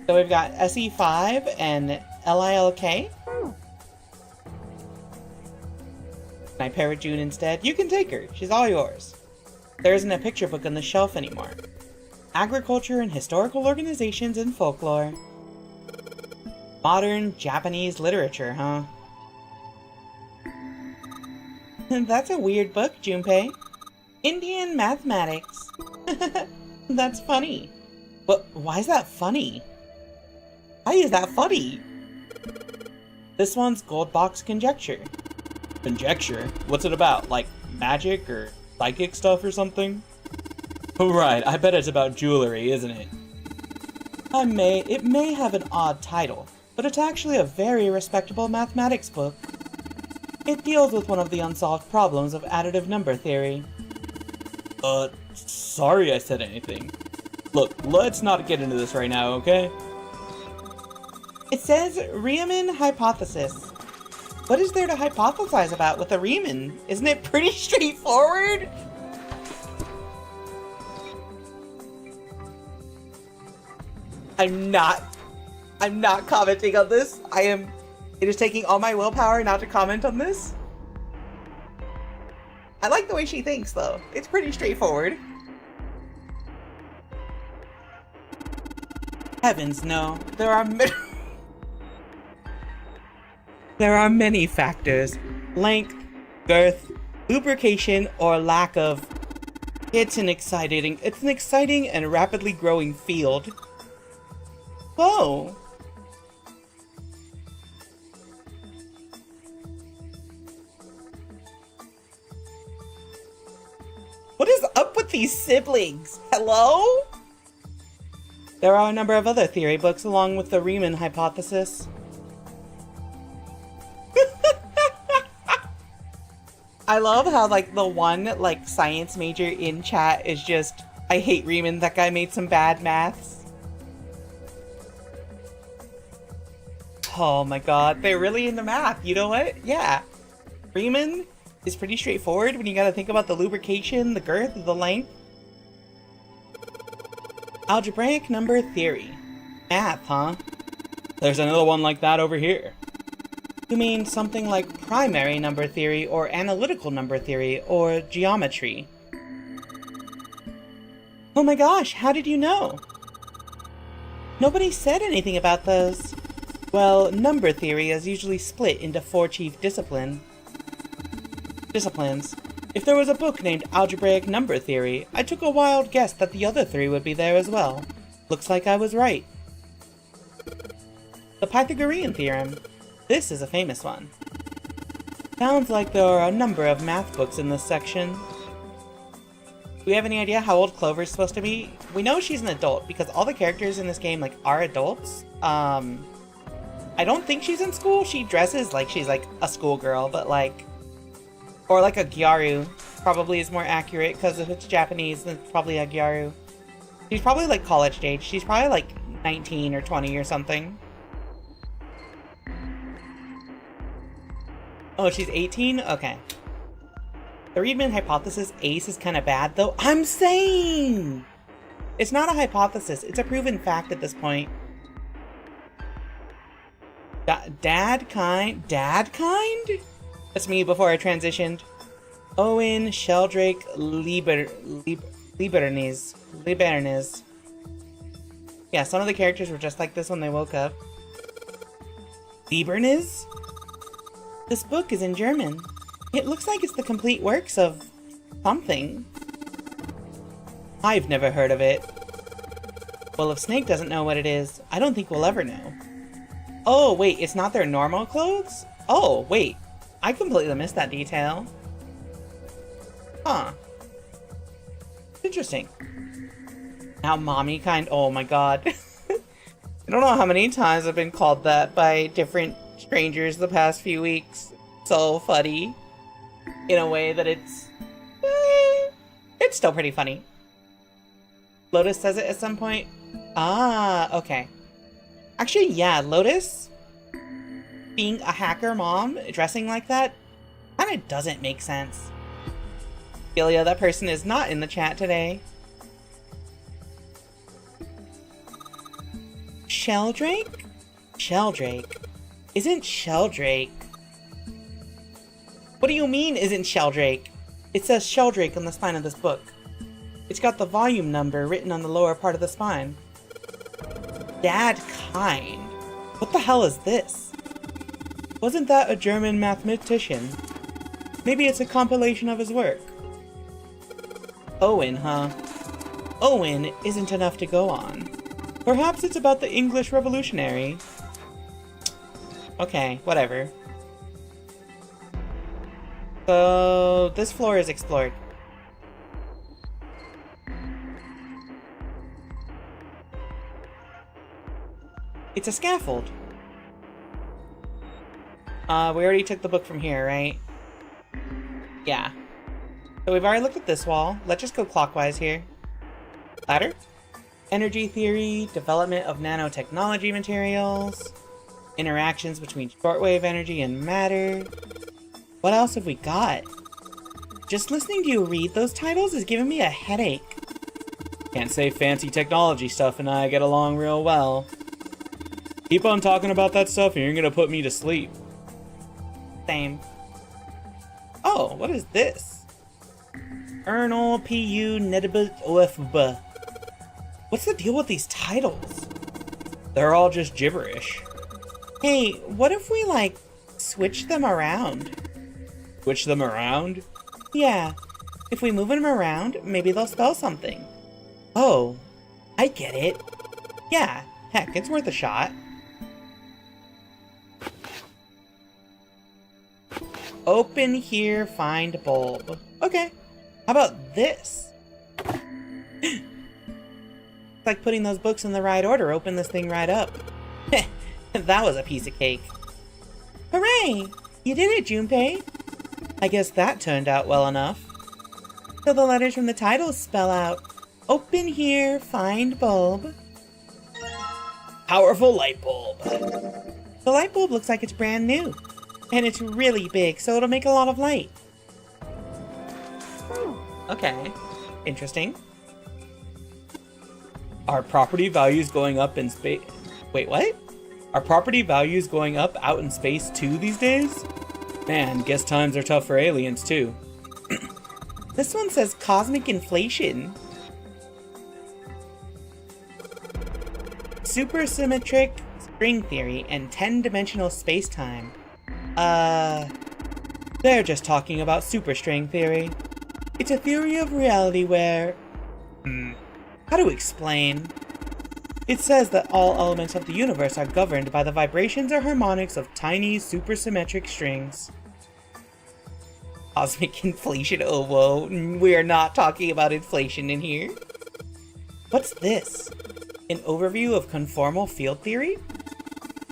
So we've got SE5 and LILK. Can I pair with June instead? You can take her. She's all yours. There isn't a picture book on the shelf anymore. Agriculture and historical organizations and folklore. Modern Japanese literature, huh? That's a weird book, Junpei. Indian mathematics. That's funny. But why is that funny? Why is that funny? This one's Gold Box Conjecture. Conjecture? What's it about? Like magic or psychic stuff or something? Right, I bet it's about jewelry, isn't it? It may have an odd title, but it's actually a very respectable mathematics book. It deals with one of the unsolved problems of additive number theory. Sorry I said anything. Look, let's not get into this right now, okay? It says Readman hypothesis. What is there to hypothesize about with a Readman? Isn't it pretty straightforward? I'm not commenting on this. It is taking all my willpower not to comment on this. I like the way she thinks, though. It's pretty straightforward. Heavens, no. There are many factors. Length, girth, lubrication, or lack of. It's an exciting and rapidly growing field. Whoa. What is up with these siblings? Hello? There are a number of other theory books along with the Riemann hypothesis. I love how, like, the one, like, science major in chat is just, I hate Riemann, that guy made some bad maths. Oh my god, they're really into math. You know what? Yeah. Riemann is pretty straightforward when you gotta think about the lubrication, the girth, the length. Algebraic number theory. Math, huh? There's another one like that over here. You mean something like primary number theory or analytical number theory or geometry? Oh my gosh, how did you know? Nobody said anything about those. Well, number theory is usually split into 4 chief disciplines. If there was a book named Algebraic Number Theory, I took a wild guess that the other 3 would be there as well. Looks like I was right. The Pythagorean Theorem. This is a famous one. Sounds like there are a number of math books in this section. Do we have any idea how old Clover's supposed to be? We know she's an adult because all the characters in this game, like, are adults. I don't think she's in school. She dresses like she's, like, a schoolgirl, but, like... Or, like, a Gyaru. Probably is more accurate, because if it's Japanese, then it's probably a Gyaru. She's probably, like, college age. She's probably, like, 19 or 20 or something. Oh, she's 18? Okay. The Readman hypothesis ace is kind of bad, though. I'm saying! It's not a hypothesis. It's a proven fact at this point. Dad kind? That's me before I transitioned. Owen Sheldrake Libernes. Yeah, some of the characters were just like this when they woke up. Libernes? This book is in German. It looks like it's the complete works of something. I've never heard of it. Well, if Snake doesn't know what it is, I don't think we'll ever know. Oh, wait, it's not their normal clothes? Oh, wait. I completely missed that detail. Huh. Interesting. Now mommy kind. Oh my god. I don't know how many times I've been called that by different strangers the past few weeks. So funny. In a way that it's still pretty funny. Lotus says it at some point. Ah, okay. Actually, yeah, Lotus being a hacker mom, dressing like that, Kinda doesn't make sense. Ophelia, that person is not in the chat today. Sheldrake? Sheldrake. Isn't Sheldrake... What do you mean, isn't Sheldrake? It says Sheldrake on the spine of this book. It's got the volume number written on the lower part of the spine. Dad Kind? What the hell is this? Wasn't that a German mathematician? Maybe it's a compilation of his work. Owen, huh? Owen isn't enough to go on. Perhaps it's about the English Revolutionary. Okay, whatever. So, this floor is explored. It's a scaffold. We already took the book from here, right? Yeah. So we've already looked at this wall. Let's just go clockwise here. Ladder? Energy theory, development of nanotechnology materials, interactions between shortwave energy and matter. What else have we got? Just listening to you read those titles is giving me a headache. Can't say fancy technology stuff and I get along real well. Keep on talking about that stuff and you're gonna put me to sleep. Same. Oh, what is this? Ernal PU Nedibut OFB. What's the deal with these titles? They're all just gibberish. Hey, what if we, like, switch them around? Switch them around? Yeah. If we move them around, maybe they'll spell something. Oh, I get it. Yeah, heck, it's worth a shot. Open here, find bulb. Okay. How about this? It's like putting those books in the right order. Open this thing right up. That was a piece of cake. Hooray! You did it, Junpei. I guess that turned out well enough. So the letters from the titles spell out, open here, find bulb. Powerful light bulb. The light bulb looks like it's brand new. And it's really big, so it'll make a lot of light. Okay. Interesting. Are property values going up in space? Wait, what? Are property values going up out in space too these days? Man, guess times are tough for aliens too. This one says cosmic inflation. Supersymmetric string theory and 10-dimensional space-time. They're just talking about superstring theory. It's a theory of reality where... how to explain? It says that all elements of the universe are governed by the vibrations or harmonics of tiny supersymmetric strings. Cosmic inflation, oh whoa, we are not talking about inflation in here. What's this? An overview of conformal field theory?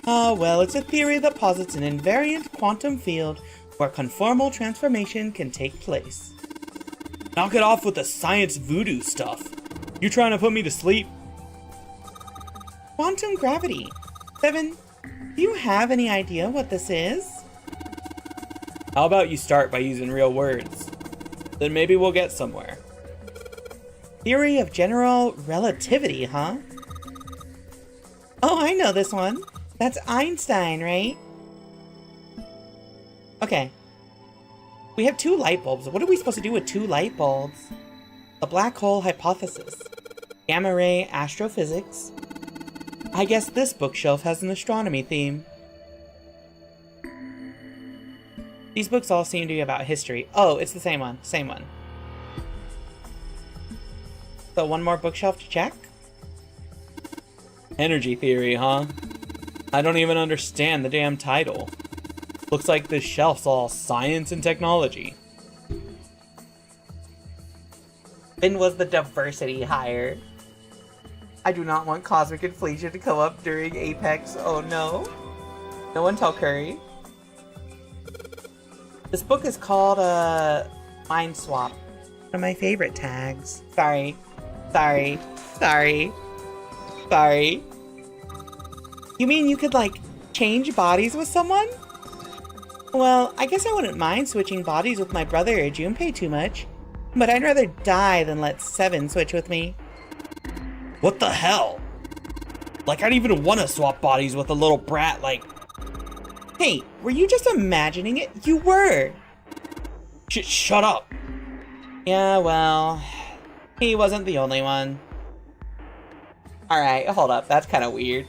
Well, it's a theory that posits an invariant quantum field where conformal transformation can take place. Knock it off with the science voodoo stuff. You trying to put me to sleep? Quantum gravity. Seven, do you have any idea what this is? How about you start by using real words? Then maybe we'll get somewhere. Theory of general relativity, huh? Oh, I know this one. That's Einstein, right? Okay. We have 2 light bulbs. What are we supposed to do with 2 light bulbs? The black hole hypothesis. Gamma ray astrophysics. I guess this bookshelf has an astronomy theme. These books all seem to be about history. Oh, it's the same one. Same one. So one more bookshelf to check? Energy theory, huh? I don't even understand the damn title. Looks like this shelf's all science and technology. When was the diversity higher? I do not want cosmic inflation to come up during Apex. Oh no. No one tell Curry. This book is called, Mind Swap. One of my favorite tags. Sorry. Sorry. Sorry. Sorry. You mean you could, like, change bodies with someone? Well, I guess I wouldn't mind switching bodies with my brother or Junpei too much. But I'd rather die than let Seven switch with me. What the hell? Like, I'd even want to swap bodies with a little brat like... Hey, were you just imagining it? You were! Shut up! Yeah, well... He wasn't the only one. Alright, hold up. That's kind of weird.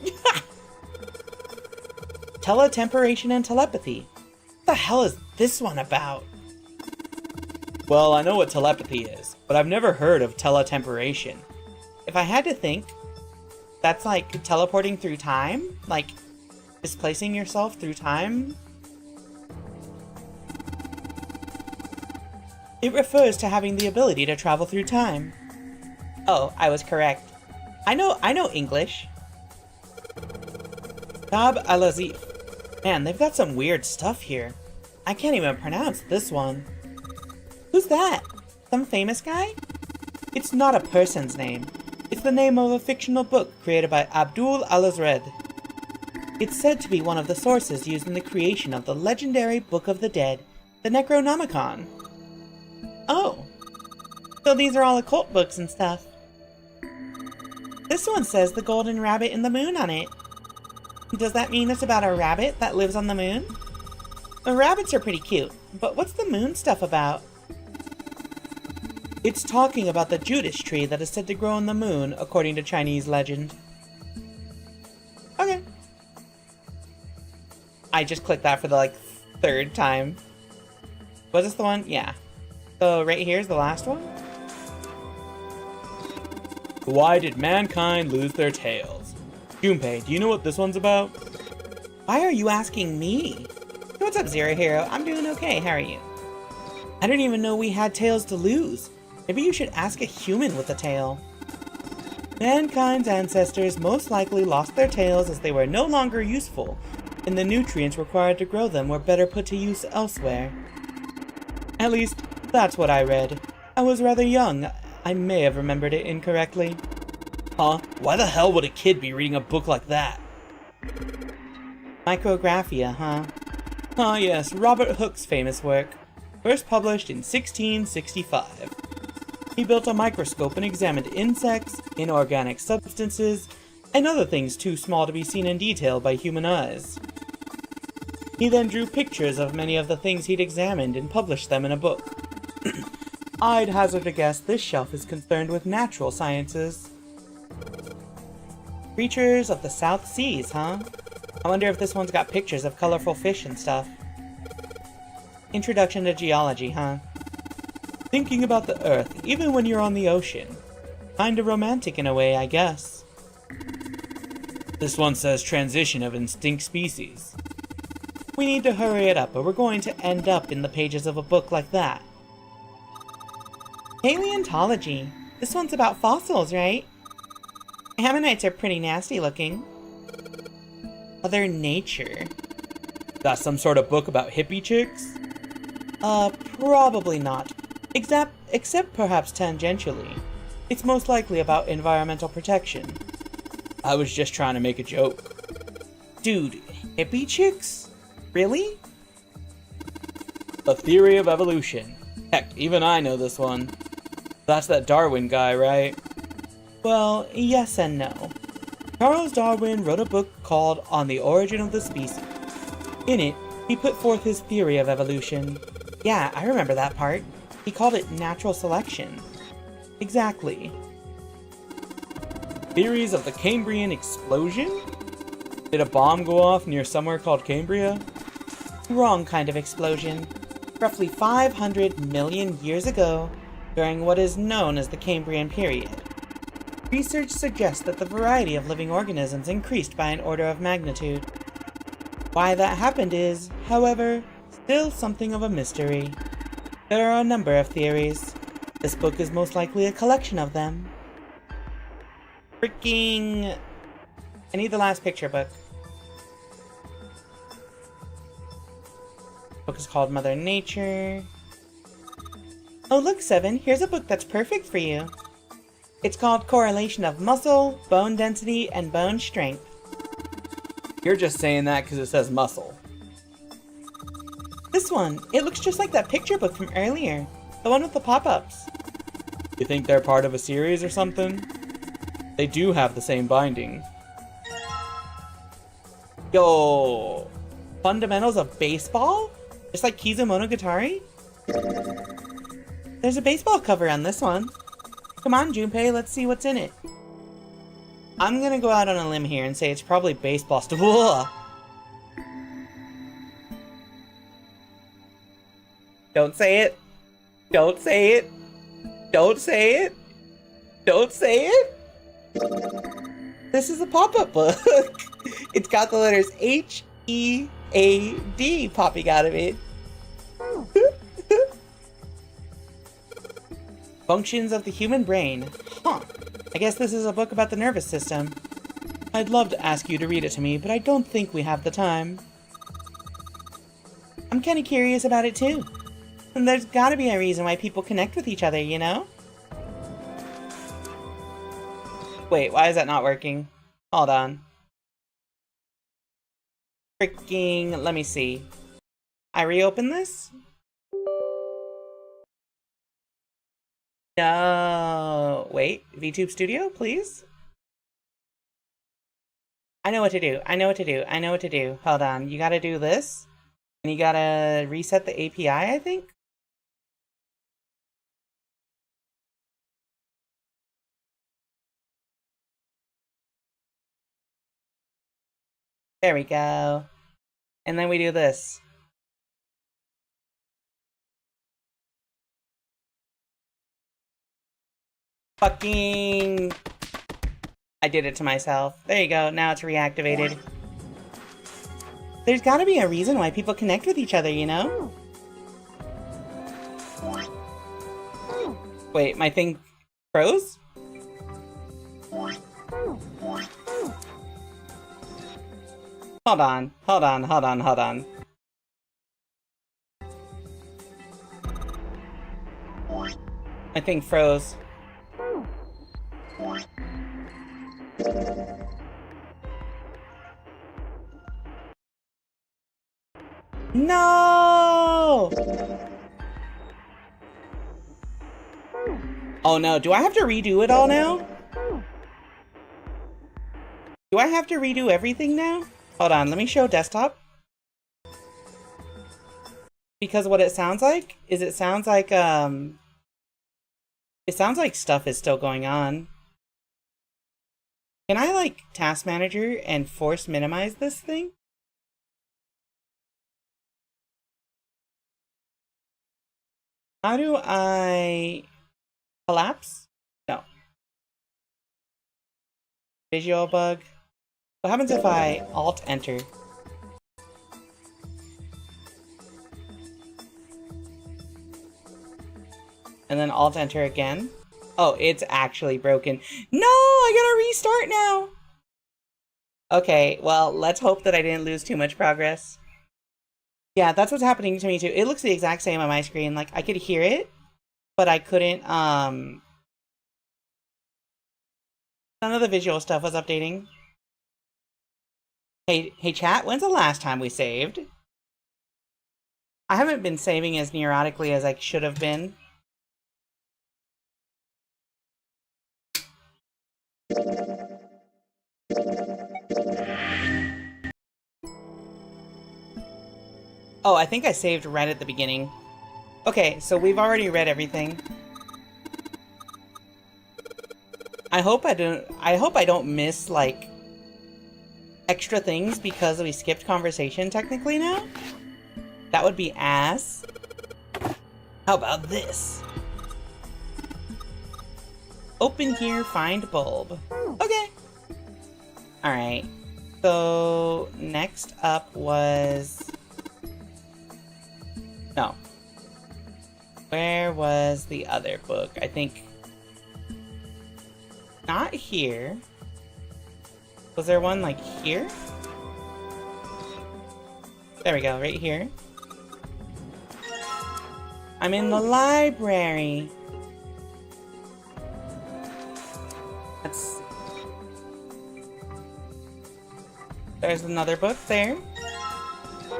Teletemporation and telepathy. What the hell is this one about? Well, I know what telepathy is, but I've never heard of teletemporation. If I had to think, that's like teleporting through time? Like, displacing yourself through time? It refers to having the ability to travel through time. Oh, I was correct. I know English. Tab al-Azif. Man, they've got some weird stuff here. I can't even pronounce this one. Who's that? Some famous guy? It's not a person's name. It's the name of a fictional book created by Abdul al-Azred. It's said to be one of the sources used in the creation of the legendary Book of the Dead, the Necronomicon. Oh. So these are all occult books and stuff. This one says the golden rabbit in the moon on it. Does that mean it's about a rabbit that lives on the moon? The rabbits are pretty cute, but what's the moon stuff about? It's talking about the Judas tree that is said to grow on the moon, according to Chinese legend. Okay. I just clicked that for the, like, third time. Was this the one? Yeah. So right here's the last one. Why did mankind lose their tails? Junpei, do you know what this one's about? Why are you asking me? What's up, Zero Hero? I'm doing okay. How are you? I didn't even know we had tails to lose. Maybe you should ask a human with a tail. Mankind's ancestors most likely lost their tails as they were no longer useful, and the nutrients required to grow them were better put to use elsewhere. At least, that's what I read. I was rather young. I may have remembered it incorrectly. Huh? Why the hell would a kid be reading a book like that? Micrographia, huh? Ah, yes, Robert Hooke's famous work. First published in 1665. He built a microscope and examined insects, inorganic substances, and other things too small to be seen in detail by human eyes. He then drew pictures of many of the things he'd examined and published them in a book. I'd hazard a guess this shelf is concerned with natural sciences. Creatures of the South Seas, huh? I wonder if this one's got pictures of colorful fish and stuff. Introduction to Geology, huh? Thinking about the Earth, even when you're on the ocean. Kinda romantic in a way, I guess. This one says transition of extinct species. We need to hurry it up, or we're going to end up in the pages of a book like that. Paleontology. This one's about fossils, right? Ammonites are pretty nasty looking. Mother Nature. That some sort of book about hippie chicks? Probably not. Except perhaps tangentially. It's most likely about environmental protection. I was just trying to make a joke. Dude, hippie chicks? Really? The Theory of Evolution. Heck, even I know this one. That's that Darwin guy, right? Well, yes and no. Charles Darwin wrote a book called On the Origin of the Species. In it, he put forth his theory of evolution. Yeah, I remember that part. He called it natural selection. Exactly. Theories of the Cambrian explosion? Did a bomb go off near somewhere called Cambria? Wrong kind of explosion. Roughly 500 million years ago, during what is known as the Cambrian period. Research suggests that the variety of living organisms increased by an order of magnitude. Why that happened is, however, still something of a mystery. There are a number of theories. This book is most likely a collection of them. Freaking... I need the last picture book. The book is called Mother Nature. Oh look, Seven, here's a book that's perfect for you. It's called Correlation of Muscle, Bone Density, and Bone Strength. You're just saying that because it says muscle. This one. It looks just like that picture book from earlier. The one with the pop-ups. You think they're part of a series or something? They do have the same binding. Yo! Fundamentals of baseball? Just like Kizumonogatari? There's a baseball cover on this one. Come on, Junpei, let's see what's in it. I'm gonna go out on a limb here and say it's probably baseball stuff. Don't say it. Don't say it. Don't say it. Don't say it. This is a pop-up book. It's got the letters H-E-A-D popping out of it. Functions of the human brain. Huh. I guess this is a book about the nervous system. I'd love to ask you to read it to me, but I don't think we have the time. I'm kinda curious about it too. And there's gotta be a reason why people connect with each other, you know? Wait, why is that not working? Hold on. Freaking, let me see. I reopen this? No, wait, VTube Studio, please? I know what to do, I know what to do, I know what to do. Hold on, you gotta do this, and you gotta reset the API, I think? There we go. And then we do this. Fucking... I did it to myself. There you go, now it's reactivated. There's gotta be a reason why people connect with each other, you know? Wait, my thing froze? Hold on, hold on, hold on, hold on. My thing froze. No! Oh no, do I have to redo it all now? Do I have to redo everything now? Hold on, let me show desktop. Because what it sounds like is it sounds like stuff is still going on. Can I like task manager and force minimize this thing? How do I collapse? No. Visual bug. What happens if I alt enter? And then alt enter again? Oh, it's actually broken. No, I gotta restart now. Okay, well, let's hope that I didn't lose too much progress. Yeah, that's what's happening to me too. It looks the exact same on my screen. Like, I could hear it, but I couldn't, none of the visual stuff was updating. Hey chat, when's the last time we saved? I haven't been saving as neurotically as I should have been. Oh, I think I saved right at the beginning. Okay, so we've already read everything. I hope I don't miss, like, extra things because we skipped conversation technically now. That would be ass. How about this? Open here, find bulb. Okay. Alright. So, next up was... No. Where was the other book? I think... Not here. Was there one, like, here? There we go, right here. I'm in the library. That's... There's another book there.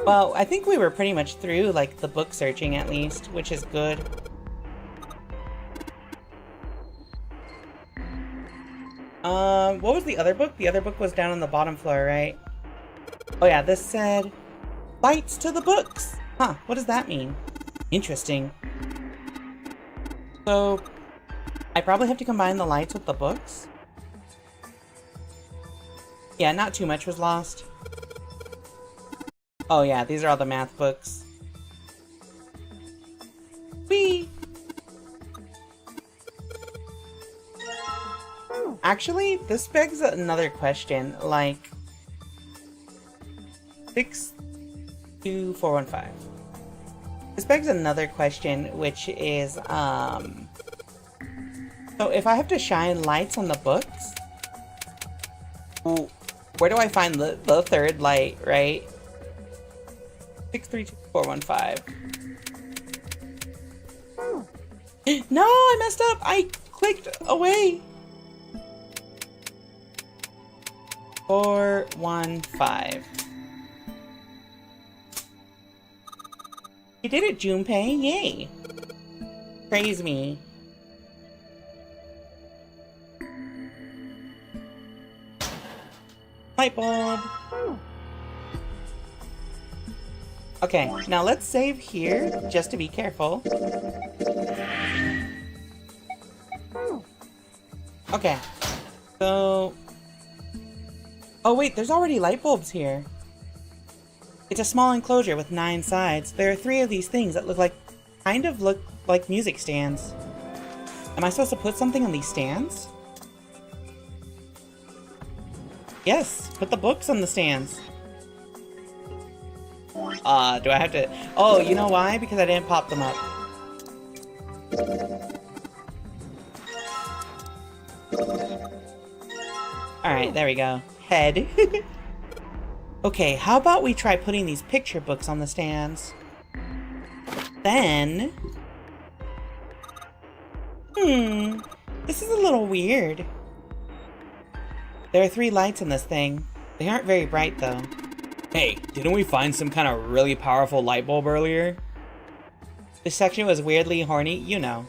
Well, I think we were pretty much through, like, the book searching at least, which is good. What was the other book? The other book was down on the bottom floor, right? Oh yeah, this said, lights to the books! Huh, what does that mean? Interesting. So, I probably have to combine the lights with the books? Yeah, not too much was lost. Oh yeah, these are all the math books. Whee! Actually, this begs another question, like... 62415. This begs another question, which is, so if I have to shine lights on the books, where do I find the third light, right? 632415. No, I messed up! I clicked away! 415. You did it, Junpei! Yay! Praise me. Light bulb! Okay, now let's save here, just to be careful. Okay, so... Oh wait, there's already light bulbs here. It's a small enclosure with 9 sides. There are 3 of these things that look like music stands. Am I supposed to put something on these stands? Yes, put the books on the stands. Do I have to... Oh, you know why? Because I didn't pop them up. Alright, there we go. Head. Okay, how about we try putting these picture books on the stands? Then... This is a little weird. There are 3 lights in this thing. They aren't very bright, though. Hey, didn't we find some kind of really powerful light bulb earlier? This section was weirdly horny, you know.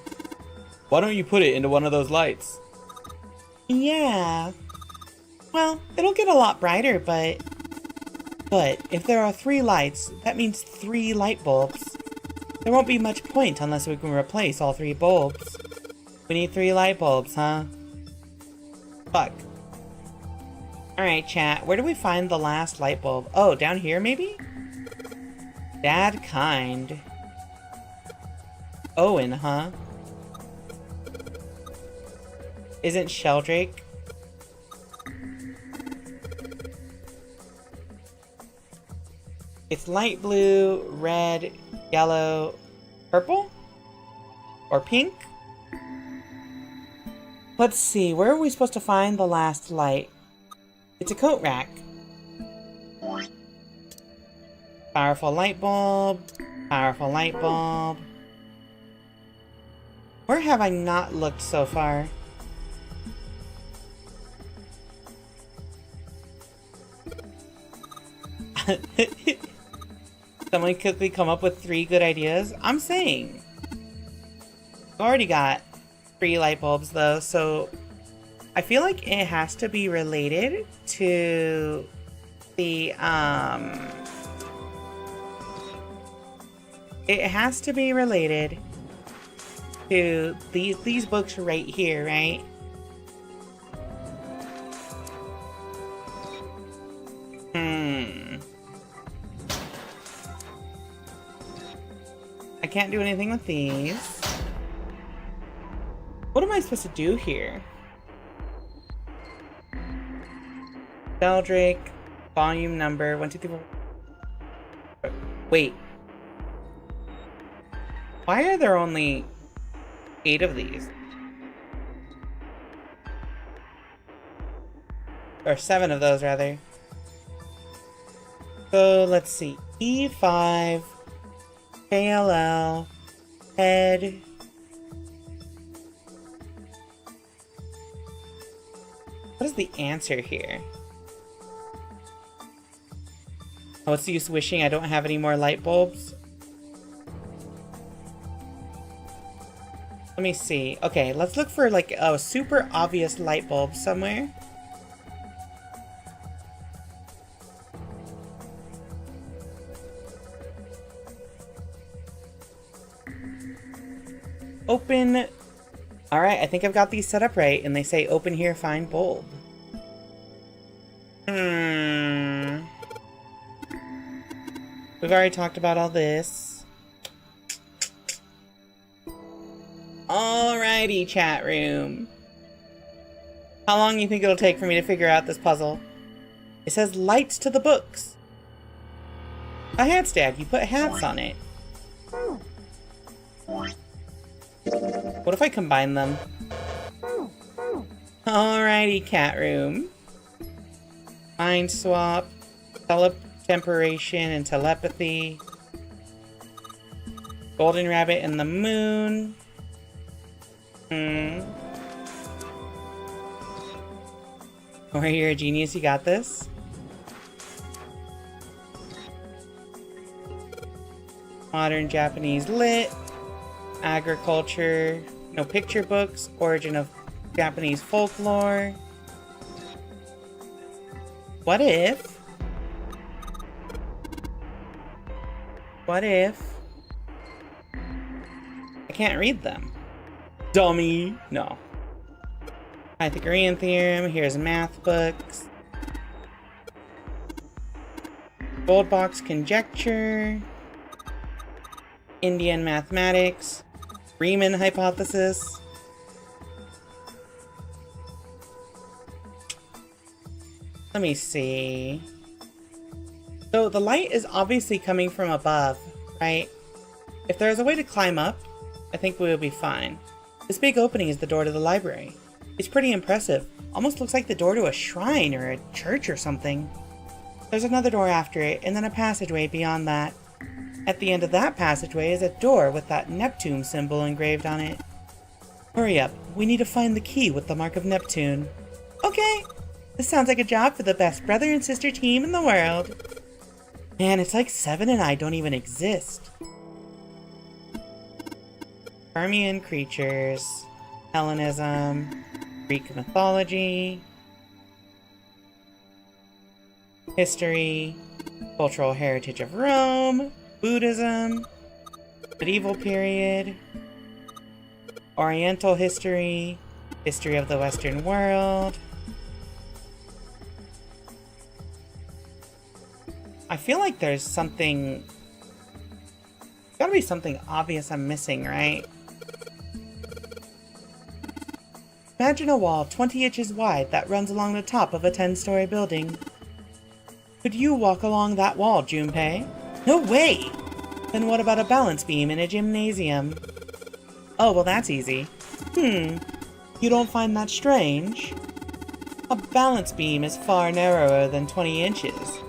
Why don't you put it into one of those lights? Yeah. Well, it'll get a lot brighter, but if there are 3 lights, that means 3 light bulbs. There won't be much point unless we can replace all 3 bulbs. We need 3 light bulbs, huh? Fuck. Alright, chat, where do we find the last light bulb? Oh, down here, maybe? Dad kind. Owen, huh? Isn't Sheldrake? It's light blue, red, yellow, purple? Or pink? Let's see, where are we supposed to find the last light? It's a coat rack. Powerful light bulb. Powerful light bulb. Where have I not looked so far? Someone quickly come up with 3 good ideas? I'm saying. I've already got 3 light bulbs though, so I feel like it has to be related to the, it has to be related to these books right here, right? I can't do anything with these. What am I supposed to do here? Sheldrake, volume number, 1, 2, 3, 4. Wait. Why are there only 8 of these? Or 7 of those, rather. So, let's see. E5, KLL, head. What is the answer here? What's the use wishing I don't have any more light bulbs? Let me see. Okay, let's look for like a super obvious light bulb somewhere. Open. Alright, I think I've got these set up right, and they say open here, find bulb. We've already talked about all this. Alrighty, chat room. How long do you think it'll take for me to figure out this puzzle? It says lights to the books. A hat stand, you put hats on it. What if I combine them? Alrighty, cat room. Mind swap, teletemperation and telepathy. Golden rabbit and the moon. Or you're a genius, you got this. Modern Japanese lit. Agriculture. No picture books. Origin of Japanese folklore. What if? What if? I can't read them. Dummy. No. Pythagorean theorem. Here's math books. Gold box conjecture. Indian mathematics. Riemann hypothesis. Let me see. So the light is obviously coming from above, right? If there's a way to climb up, I think we will be fine. This big opening is the door to the library. It's pretty impressive. Almost looks like the door to a shrine or a church or something. There's another door after it, and then a passageway beyond that. At the end of that passageway is a door with that Neptune symbol engraved on it. Hurry up, we need to find the key with the mark of Neptune. Okay, this sounds like a job for the best brother and sister team in the world. Man, it's like Seven and I don't even exist. Permian creatures, Hellenism, Greek mythology, history, cultural heritage of Rome, Buddhism, medieval period, Oriental history, history of the Western world. I feel like there's something... Gotta be something obvious I'm missing, right? Imagine a wall 20 inches wide that runs along the top of a 10-story building. Could you walk along that wall, Junpei? No way! Then what about a balance beam in a gymnasium? Oh, well that's easy. You don't find that strange? A balance beam is far narrower than 20 inches.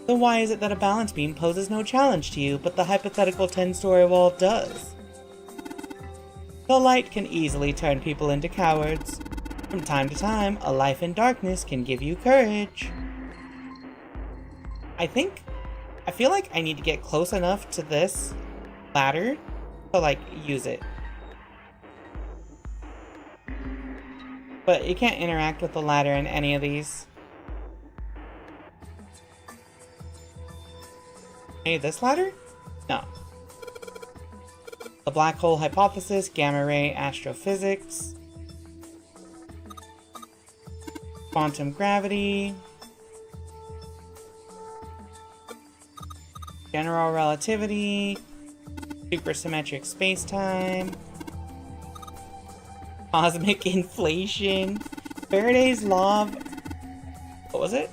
So why is it that a balance beam poses no challenge to you, but the hypothetical 10-story wall does? The light can easily turn people into cowards. From time to time, a life in darkness can give you courage. I feel like I need to get close enough to this ladder to, like, use it. But you can't interact with the ladder in any of these. Hey, this ladder? No. The black hole hypothesis, gamma ray astrophysics, quantum gravity, general relativity, supersymmetric spacetime, cosmic inflation, Faraday's law of... What was it?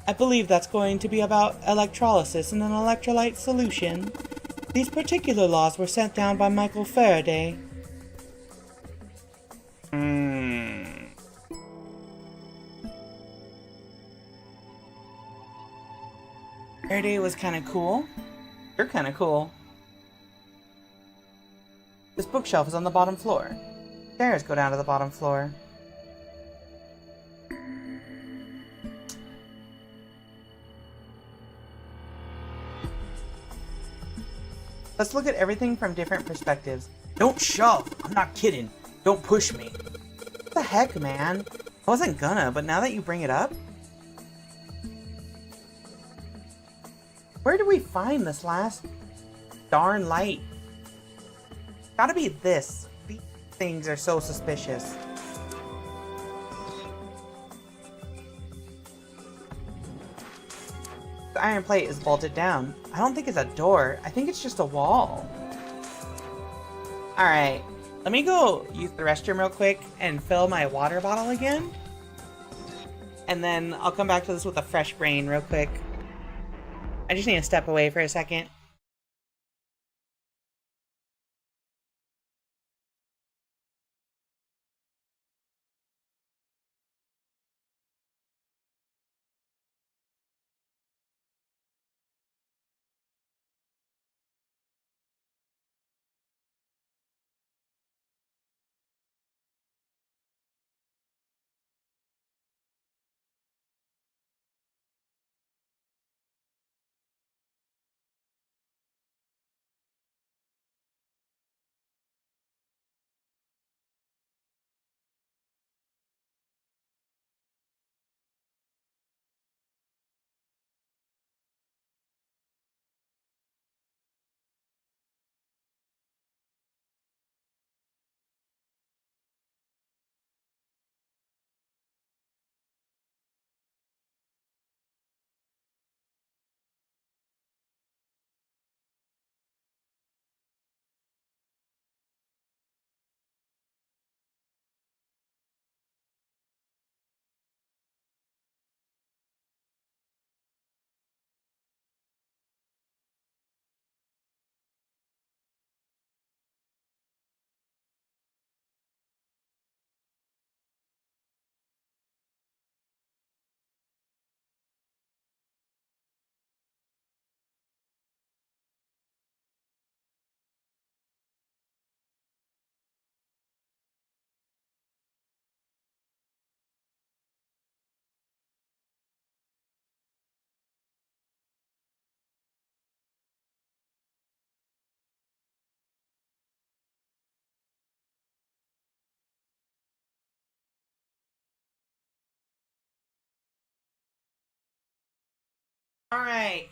I believe that's going to be about electrolysis in an electrolyte solution. These particular laws were sent down by Michael Faraday. Faraday was kind of cool. You're kind of cool. This bookshelf is on the bottom floor. Stairs go down to the bottom floor. Let's look at everything from different perspectives. Don't shove! I'm not kidding. Don't push me. What the heck, man? I wasn't gonna, but now that you bring it up... Where do we find this last darn light? Gotta be this. These things are so suspicious. The iron plate is bolted down. I don't think it's a door. I think it's just a wall. Alright. Let me go use the restroom real quick and fill my water bottle again. And then I'll come back to this with a fresh brain real quick. I just need to step away for a second. Alright.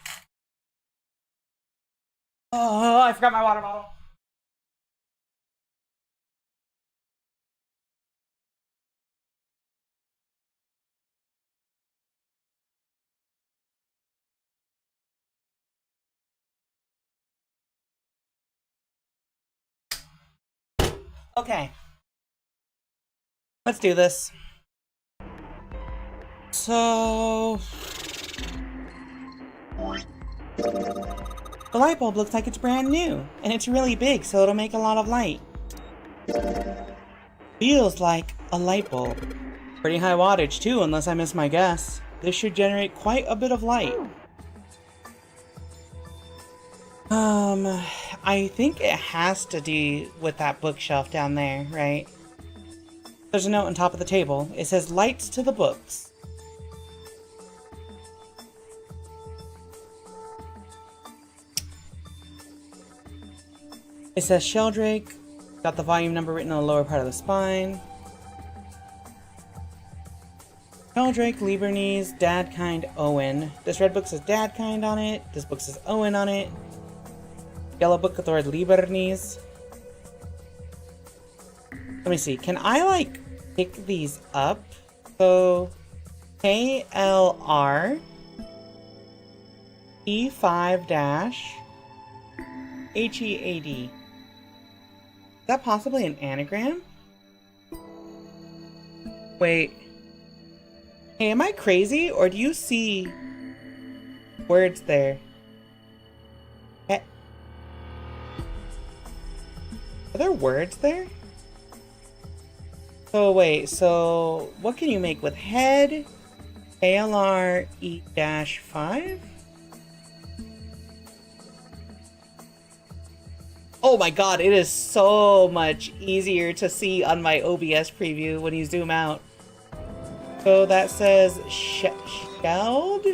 Oh, I forgot my water bottle. Okay. Let's do this. So... The light bulb looks like it's brand new, and it's really big, so it'll make a lot of light. Feels like a light bulb. Pretty high wattage too, unless I miss my guess. This should generate quite a bit of light. I think it has to do with that bookshelf down there, right? There's a note on top of the table. It says, lights to the books. It says Sheldrake. Got the volume number written on the lower part of the spine. Sheldrake, Liebernies, Dadkind, Owen. This red book says Dadkind on it. This book says Owen on it. Yellow book with the word Liebernies. Let me see. Can I, like, pick these up? So, KLR E5-HEAD. Is that possibly an anagram? Wait. Hey, am I crazy? Or do you see words there? Are there words there? So wait, so what can you make with head? KLR E-5? Oh my god, it is so much easier to see on my OBS preview when you zoom out. So that says shelled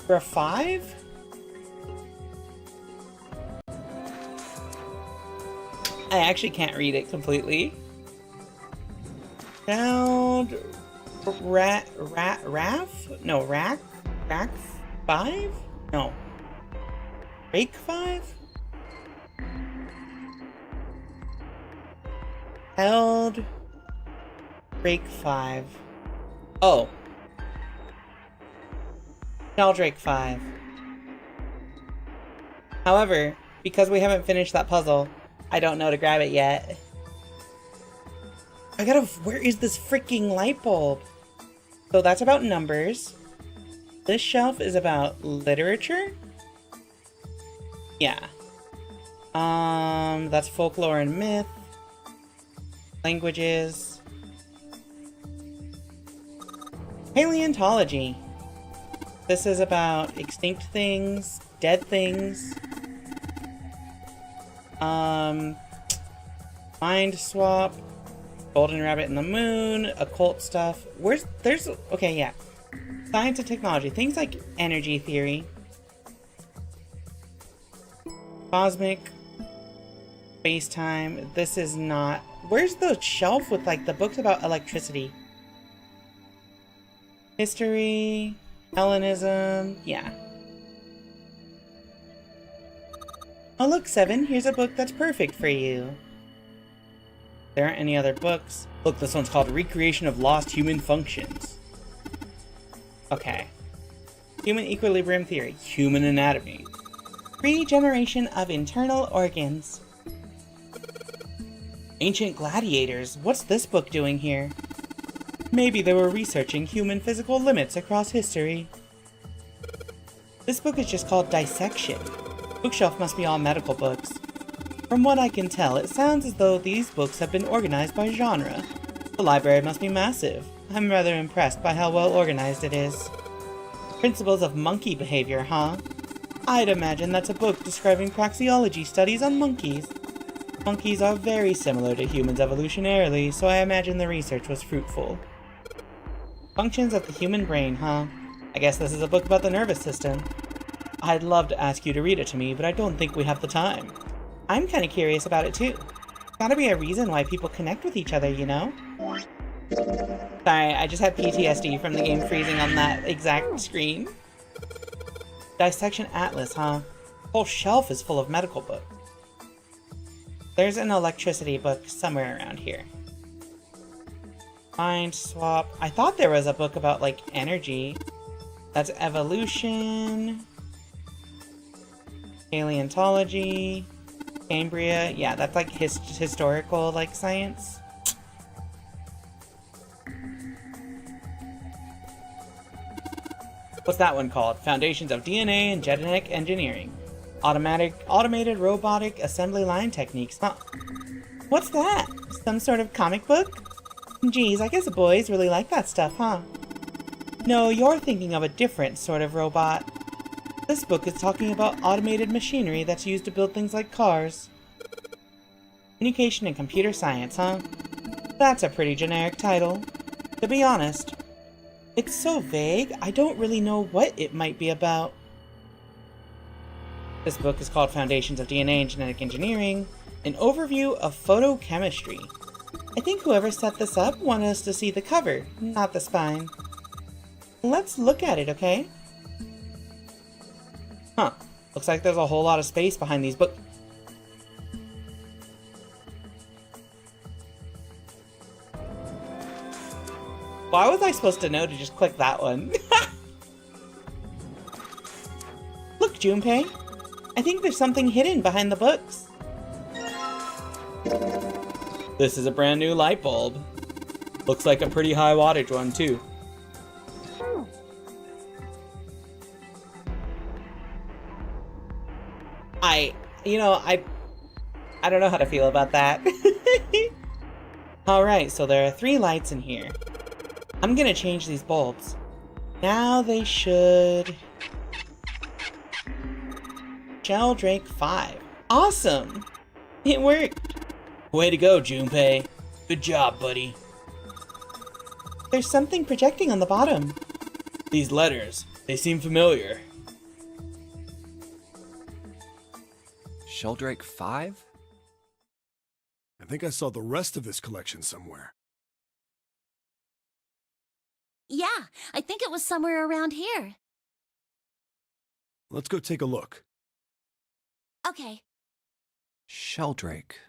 for 5? I actually can't read it completely. Sound Raff? No, Rack 5? No. Rake 5? Held Rake 5. Oh. Sheldrake 5. However, because we haven't finished that puzzle, I don't know to grab it yet. Where is this freaking light bulb? So that's about numbers. This shelf is about literature? Yeah. That's folklore and myth. Languages. Paleontology. This is about extinct things, dead things. Mind swap. Golden rabbit in the moon. Occult stuff. Okay, yeah. Science and technology. Things like energy theory. Cosmic. Space-time. This is not... Where's the shelf with, like, the books about electricity? History. Hellenism. Yeah. Oh, look, Seven. Here's a book that's perfect for you. There aren't any other books. Look, this one's called Recreation of Lost Human Functions. Okay. Human equilibrium theory. Human anatomy. Regeneration of internal organs. Ancient gladiators. What's this book doing here? Maybe they were researching human physical limits across history. This book is just called Dissection. Bookshelf must be all medical books. From what I can tell, it sounds as though these books have been organized by genre. The library must be massive. I'm rather impressed by how well organized it is. Principles of monkey behavior, huh? I'd imagine that's a book describing praxeology studies on monkeys. Monkeys are very similar to humans evolutionarily, so I imagine the research was fruitful. Functions of the human brain, huh? I guess this is a book about the nervous system. I'd love to ask you to read it to me, but I don't think we have the time. I'm kind of curious about it too. Gotta be a reason why people connect with each other, you know? Sorry, I just had PTSD from the game freezing on that exact screen. Dissection Atlas, huh? Whole shelf is full of medical books. There's an electricity book somewhere around here. Mind swap. I thought there was a book about, like, energy. That's evolution. Paleontology. Cambria. Yeah, that's like historical, like, science. What's that one called? Foundations of DNA and Genetic Engineering. Automated robotic assembly line techniques. Huh. What's that? Some sort of comic book? Geez, I guess the boys really like that stuff, huh? No, you're thinking of a different sort of robot. This book is talking about automated machinery that's used to build things like cars. Communication and computer science, huh? That's a pretty generic title. To be honest, it's so vague, I don't really know what it might be about. This book is called Foundations of DNA and Genetic Engineering, an overview of photochemistry. I think whoever set this up wanted us to see the cover, not the spine. Let's look at it, okay? Huh. Looks like there's a whole lot of space behind these books. Why was I supposed to know to just click that one? Look, Junpei. I think there's something hidden behind the books. This is a brand new light bulb. Looks like a pretty high wattage one, too. I don't know how to feel about that. Alright, so there are 3 lights in here. I'm gonna change these bulbs. Now they should... Sheldrake 5. Awesome! It worked! Way to go, Junpei. Good job, buddy. There's something projecting on the bottom. These letters, they seem familiar. Sheldrake 5? think I saw the rest of this collection somewhere. Yeah, I think it was somewhere around here. Let's go take a look. Okay. Sheldrake.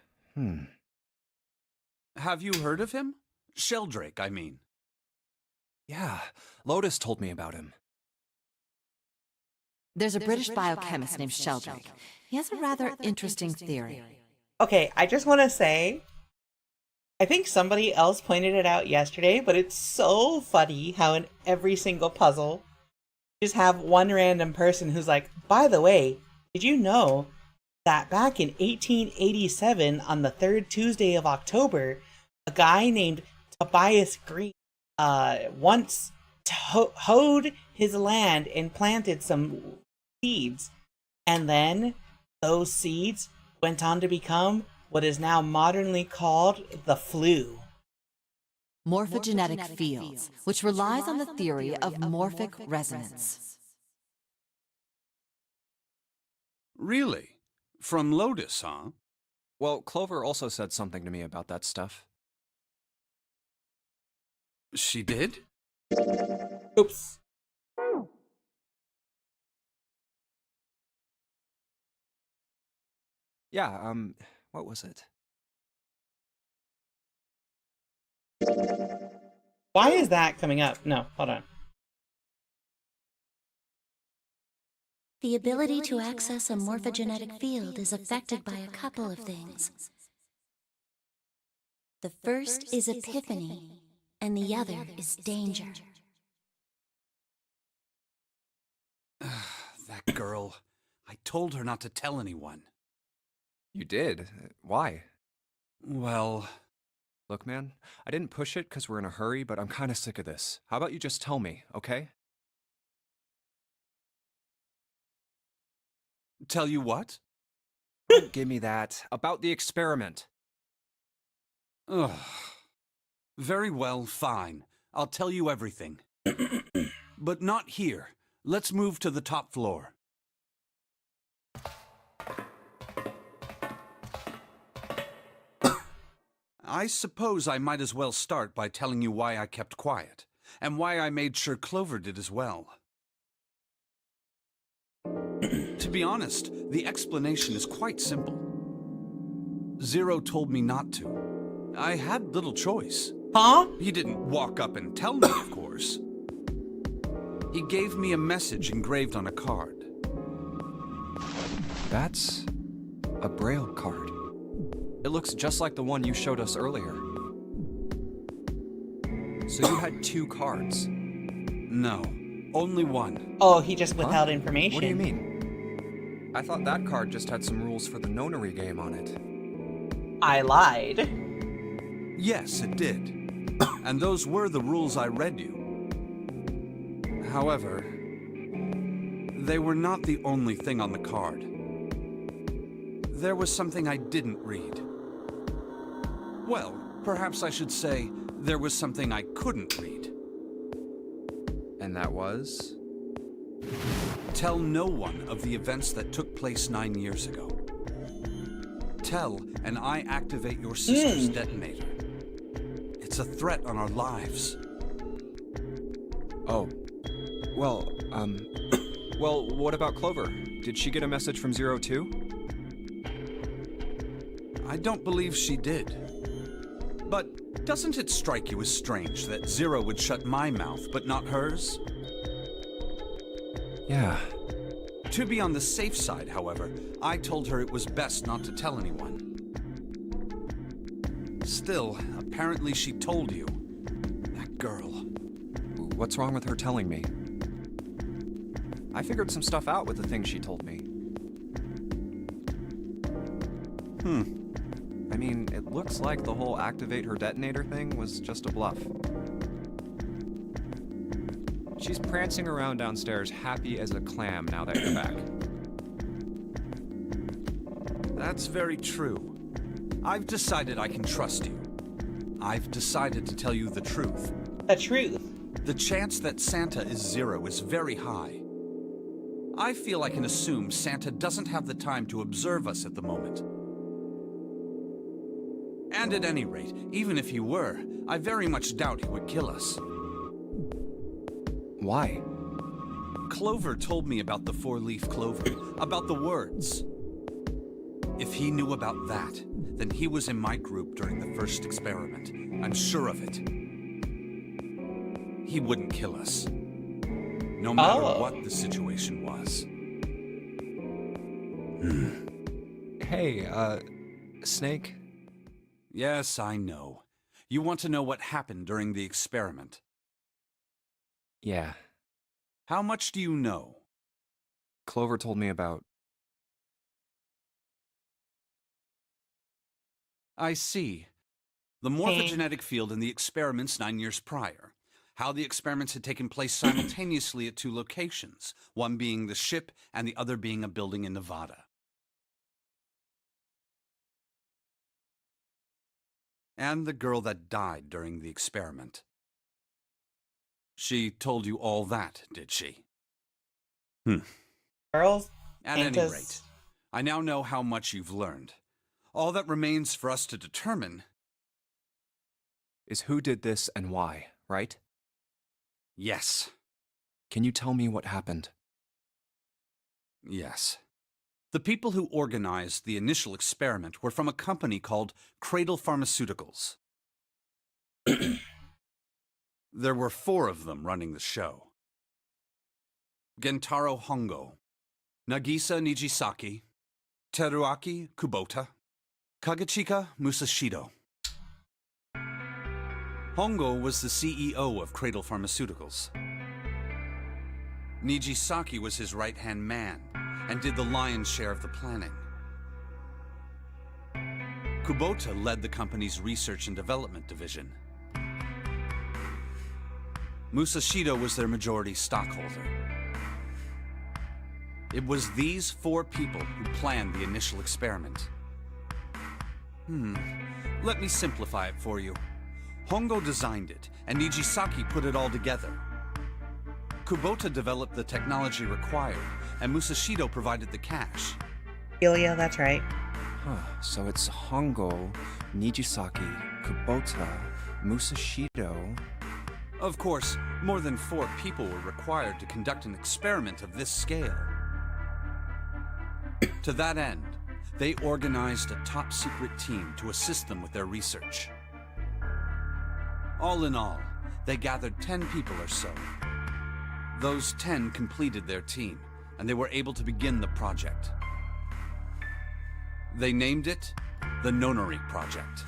Have you heard of him? Sheldrake, I mean. Yeah, Lotus told me about him. There's a British biochemist named Sheldrake. He has a rather interesting theory. Okay, I just want to say, I think somebody else pointed it out yesterday, but it's so funny how in every single puzzle, you just have one random person who's like, by the way, did you know that back in 1887, on the third Tuesday of October, a guy named Tobias Green once hoed his land and planted some seeds, and then those seeds went on to become what is now modernly called the flu. Morphogenetic fields, which relies on the theory of morphic resonance. Really? From Lotus, huh? Well, Clover also said something to me about that stuff. She did? Oops. Yeah, what was it? Why is that coming up? No, hold on. The ability to access a morphogenetic field is affected by a couple of things. The first is epiphany, and the other is danger. That girl. I told her not to tell anyone. You did? Why? Well... Look, man, I didn't push it because we're in a hurry, but I'm kind of sick of this. How about you just tell me, okay? Tell you what? Don't give me that. About the experiment. Ugh. Very well, fine. I'll tell you everything. But not here. Let's move to the top floor. I suppose I might as well start by telling you why I kept quiet, and why I made sure Clover did as well. To be honest, the explanation is quite simple. Zero told me not to. I had little choice. Huh? He didn't walk up and tell me, of course. He gave me a message engraved on a card. That's a Braille card. It looks just like the one you showed us earlier. So you had 2 cards? No, only one. Oh, he just withheld information. What do you mean? I thought that card just had some rules for the nonary game on it. I lied. Yes, it did. And those were the rules I read you. However, they were not the only thing on the card. There was something I didn't read. Well, perhaps I should say there was something I couldn't read. And that was? Tell no one of the events that took place 9 years ago. Tell, and I activate your sister's detonator. It's a threat on our lives. Oh. Well, well, what about Clover? Did she get a message from Zero too? I don't believe she did. But doesn't it strike you as strange that Zero would shut my mouth, but not hers? Yeah. To be on the safe side, however, I told her it was best not to tell anyone. Still, apparently she told you. That girl. What's wrong with her telling me? I figured some stuff out with the things she told me. I mean, it looks like the whole activate her detonator thing was just a bluff. She's prancing around downstairs happy as a clam now that you're back. That's very true. I've decided I can trust you. I've decided to tell you the truth. The truth? The chance that Santa is Zero is very high. I feel I can assume Santa doesn't have the time to observe us at the moment. And at any rate, even if he were, I very much doubt he would kill us. Why? Clover told me about the four-leaf clover, about the words. If he knew about that, then he was in my group during the first experiment. I'm sure of it. He wouldn't kill us. No matter what the situation was. Hey, Snake? Yes, I know. You want to know what happened during the experiment? Yeah. How much do you know? Clover told me about... I see. The morphogenetic field in the experiments 9 years prior. How the experiments had taken place simultaneously at 2 locations, one being the ship and the other being a building in Nevada. And the girl that died during the experiment. She told you all that, did she? Girls? At any rate, I now know how much you've learned. All that remains for us to determine is who did this and why, right? Yes. Can you tell me what happened? Yes. The people who organized the initial experiment were from a company called Cradle Pharmaceuticals. There were 4 of them running the show. Gentaro Hongo, Nagisa Nijisaki, Teruaki Kubota, Kagachika Musashido. Hongo was the CEO of Cradle Pharmaceuticals. Nijisaki was his right-hand man and did the lion's share of the planning. Kubota led the company's research and development division. Musashido was their majority stockholder. It was these 4 people who planned the initial experiment. Let me simplify it for you. Hongo designed it, and Nijisaki put it all together. Kubota developed the technology required, and Musashido provided the cash. Ilya, that's right. So it's Hongo, Nijisaki, Kubota, Musashido... Of course, more than 4 people were required to conduct an experiment of this scale. To that end, they organized a top-secret team to assist them with their research. All in all, they gathered 10 people or so. Those 10 completed their team, and they were able to begin the project. They named it the Nonori Project.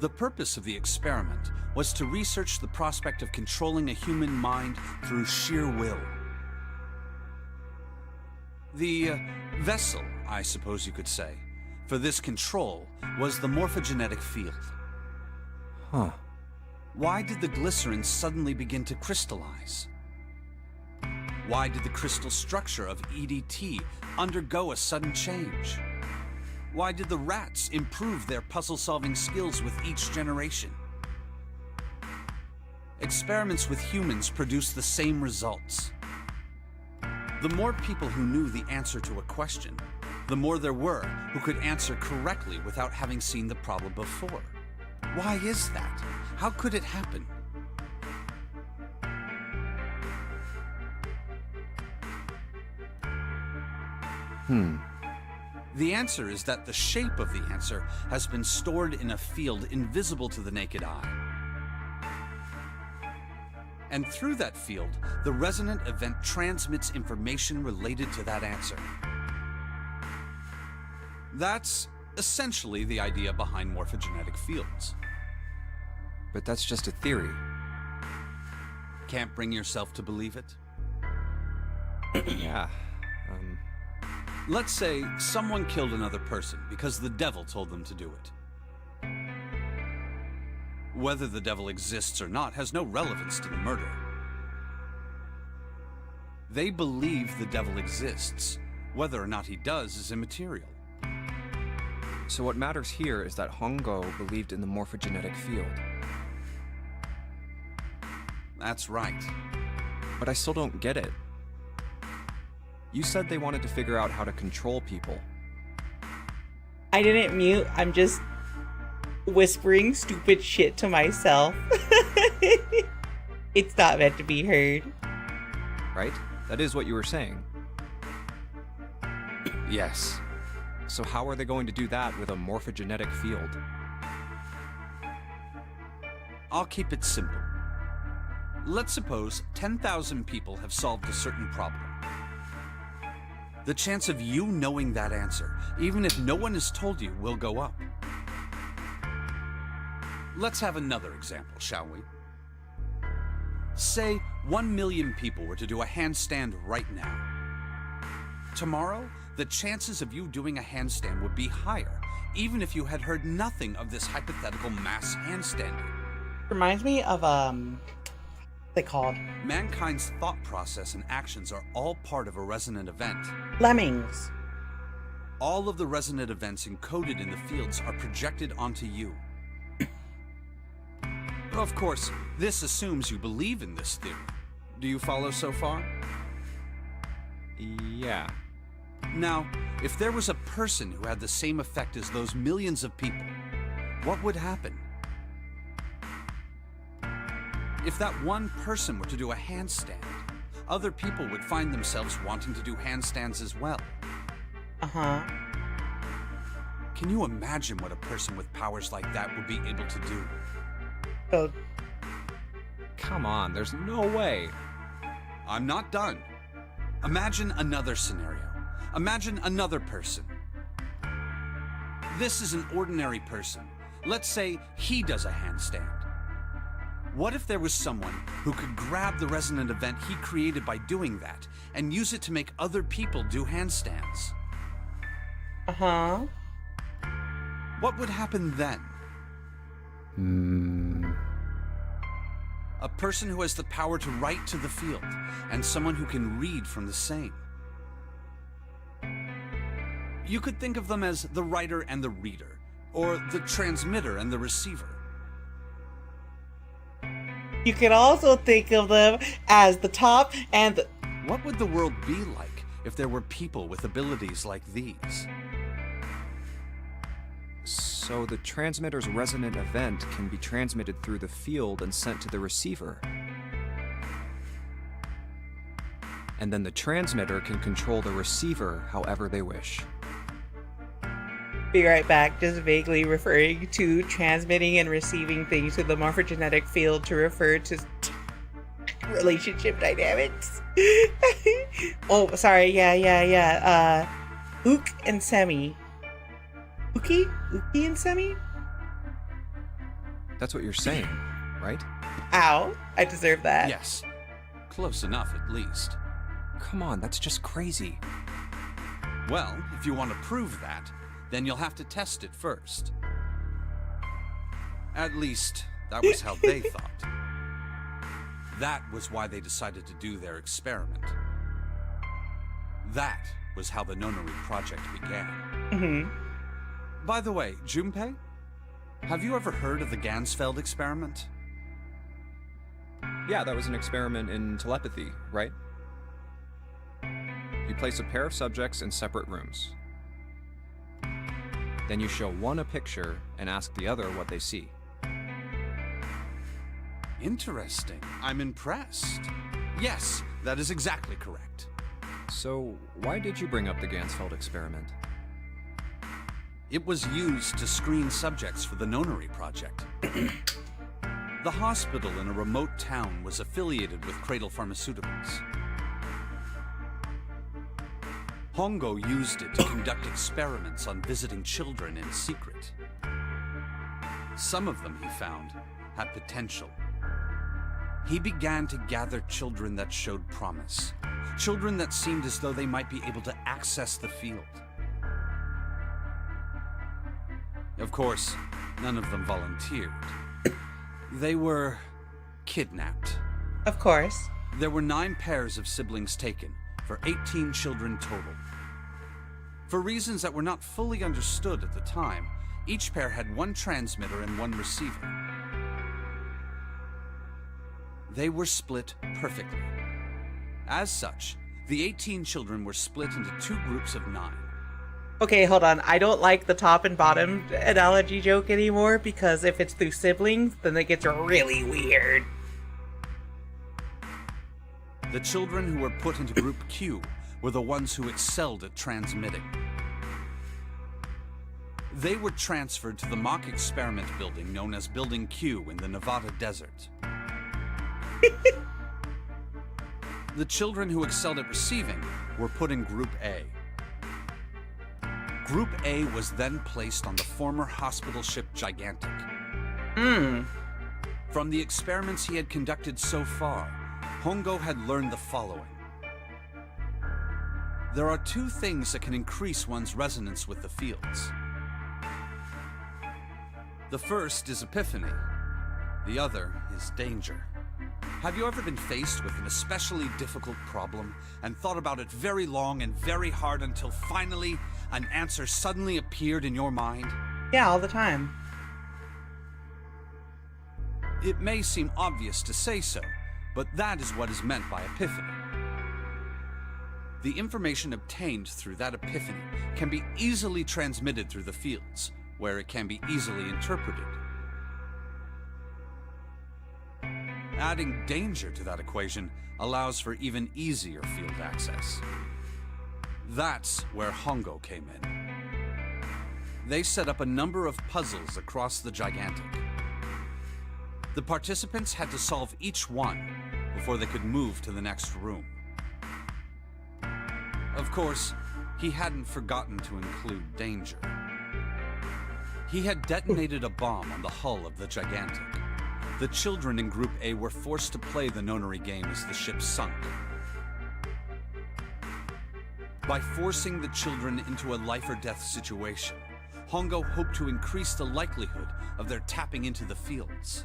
The purpose of the experiment was to research the prospect of controlling a human mind through sheer will. The vessel, I suppose you could say, for this control was the morphogenetic field. Why did the glycerin suddenly begin to crystallize? Why did the crystal structure of EDT undergo a sudden change? Why did the rats improve their puzzle-solving skills with each generation? Experiments with humans produced the same results. The more people who knew the answer to a question, the more there were who could answer correctly without having seen the problem before. Why is that? How could it happen? The answer is that the shape of the answer has been stored in a field invisible to the naked eye. And through that field, the resonant event transmits information related to that answer. That's essentially the idea behind morphogenetic fields. But that's just a theory. Can't bring yourself to believe it? Yeah, Let's say someone killed another person because the devil told them to do it. Whether the devil exists or not has no relevance to the murder. They believe the devil exists. Whether or not he does is immaterial. So what matters here is that Hongo believed in the morphogenetic field. That's right. But I still don't get it. You said they wanted to figure out how to control people. I didn't mute. I'm just whispering stupid shit to myself. It's not meant to be heard. Right? That is what you were saying. Yes. So how are they going to do that with a morphogenetic field? I'll keep it simple. Let's suppose 10,000 people have solved a certain problem. The chance of you knowing that answer, even if no one has told you, will go up. Let's have another example, shall we? Say 1 million people were to do a handstand right now. Tomorrow, the chances of you doing a handstand would be higher, even if you had heard nothing of this hypothetical mass handstanding. Reminds me of, what's they called? Mankind's thought process and actions are all part of a resonant event. Lemmings. All of the resonant events encoded in the fields are projected onto you. Of course, this assumes you believe in this theory. Do you follow so far? Yeah. Now, if there was a person who had the same effect as those millions of people, what would happen? If that one person were to do a handstand, other people would find themselves wanting to do handstands as well. Uh-huh. Can you imagine what a person with powers like that would be able to do? Oh. Come on, there's no way. I'm not done. Imagine another scenario. Imagine another person. This is an ordinary person. Let's say he does a handstand. What if there was someone who could grab the resonant event he created by doing that and use it to make other people do handstands? Uh-huh. What would happen then? A person who has the power to write to the field, and someone who can read from the same. You could think of them as the writer and the reader, or the transmitter and the receiver. You can also think of them as the top and the... What would the world be like if there were people with abilities like these? So the transmitter's resonant event can be transmitted through the field and sent to the receiver. And then the transmitter can control the receiver however they wish. Be right back, just vaguely referring to transmitting and receiving things to the morphogenetic field to refer to relationship dynamics. Oh, sorry, yeah. Ook and Semi. Uki and Semi? That's what you're saying, right? Ow, I deserve that. Yes. Close enough, at least. Come on, that's just crazy. Well, if you want to prove that, then you'll have to test it first. At least, that was how they thought. That was why they decided to do their experiment. That was how the Nonary project began. Mm-hmm. By the way, Junpei, have you ever heard of the Gansfeld experiment? Yeah, that was an experiment in telepathy, right? You place a pair of subjects in separate rooms. Then you show one a picture and ask the other what they see. Interesting. I'm impressed. Yes, that is exactly correct. So, why did you bring up the Gansfeld experiment? It was used to screen subjects for the Nonary project. The hospital in a remote town was affiliated with Cradle Pharmaceuticals. Hongo used it to conduct experiments on visiting children in secret. Some of them, he found, had potential. He began to gather children that showed promise. Children that seemed as though they might be able to access the field. Of course, none of them volunteered. They were kidnapped. Of course. There were 9 pairs of siblings taken, for 18 children total. For reasons that were not fully understood at the time, each pair had 1 transmitter and 1 receiver. They were split perfectly. As such, the 18 children were split into 2 groups of 9. Okay, hold on. I don't like the top and bottom analogy joke anymore because if it's through siblings, then it gets really weird. The children who were put into Group Q were the ones who excelled at transmitting. They were transferred to the mock experiment building known as Building Q in the Nevada desert. The children who excelled at receiving were put in Group A. Group A was then placed on the former hospital ship Gigantic. From the experiments he had conducted so far, Hongo had learned the following. There are two things that can increase one's resonance with the fields. The first is epiphany. The other is danger. Have you ever been faced with an especially difficult problem and thought about it very long and very hard until finally an answer suddenly appeared in your mind? Yeah, all the time. It may seem obvious to say so, but that is what is meant by epiphany. The information obtained through that epiphany can be easily transmitted through the fields, where it can be easily interpreted. Adding danger to that equation allows for even easier field access. That's where Hongo came in. They set up a number of puzzles across the Gigantic. The participants had to solve each one before they could move to the next room. Of course, he hadn't forgotten to include danger. He had detonated a bomb on the hull of the Gigantic. The children in Group A were forced to play the nonary game as the ship sunk. By forcing the children into a life-or-death situation, Hongo hoped to increase the likelihood of their tapping into the fields.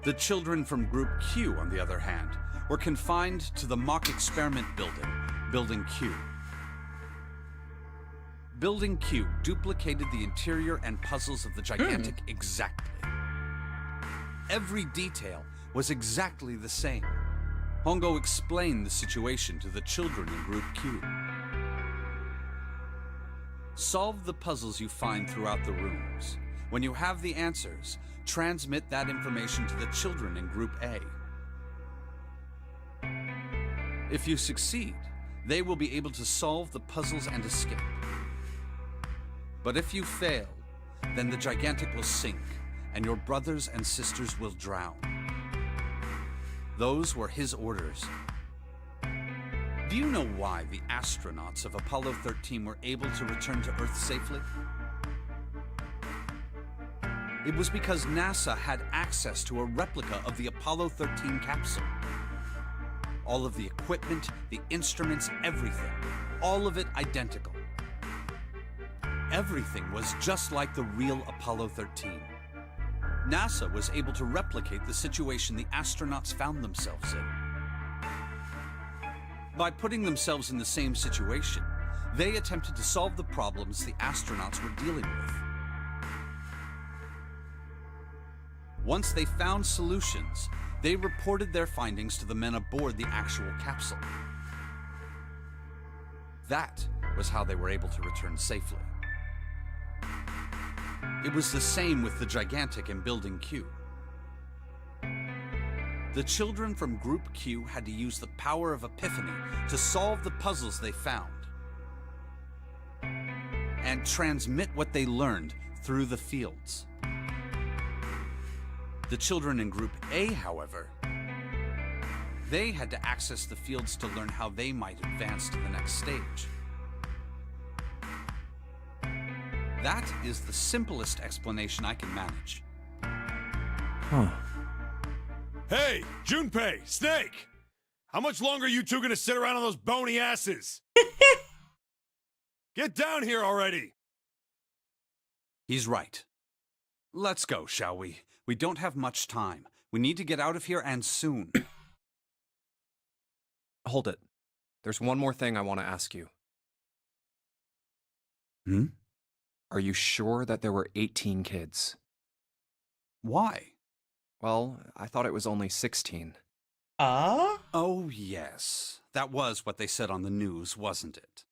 The children from Group Q, on the other hand, were confined to the mock experiment building, Building Q. Building Q duplicated the interior and puzzles of the Gigantic exactly. Every detail was exactly the same. Hongo explained the situation to the children in Group Q. Solve the puzzles you find throughout the rooms. When you have the answers, transmit that information to the children in Group A. If you succeed, they will be able to solve the puzzles and escape. But if you fail, then the Gigantic will sink, and your brothers and sisters will drown. Those were his orders. Do you know why the astronauts of Apollo 13 were able to return to Earth safely? It was because NASA had access to a replica of the Apollo 13 capsule. All of the equipment, the instruments, everything. All of it identical. Everything was just like the real Apollo 13. NASA was able to replicate the situation the astronauts found themselves in. By putting themselves in the same situation, they attempted to solve the problems the astronauts were dealing with. Once they found solutions, they reported their findings to the men aboard the actual capsule. That was how they were able to return safely. It was the same with the Gigantic in Building Q. The children from Group Q had to use the power of epiphany to solve the puzzles they found and transmit what they learned through the fields. The children in Group A, however, they had to access the fields to learn how they might advance to the next stage. That is the simplest explanation I can manage. Huh. Hey, Junpei, Snake! How much longer are you two gonna sit around on those bony asses? Get down here already! He's right. Let's go, shall we? We don't have much time. We need to get out of here, and soon. Hold it. There's one more thing I want to ask you. Are you sure that there were 18 kids? Why? Well, I thought it was only 16. Oh, yes. That was what they said on the news, wasn't it?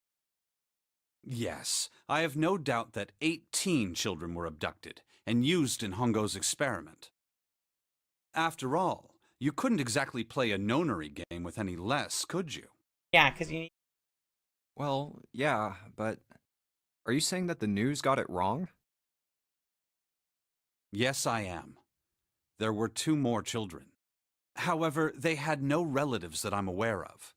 Yes, I have no doubt that 18 children were abducted and used in Hongo's experiment. After all, you couldn't exactly play a nonary game with any less, could you? Yeah, because you need... Well, yeah, but are you saying that the news got it wrong? Yes, I am. There were 2 more children. However, they had no relatives that I'm aware of.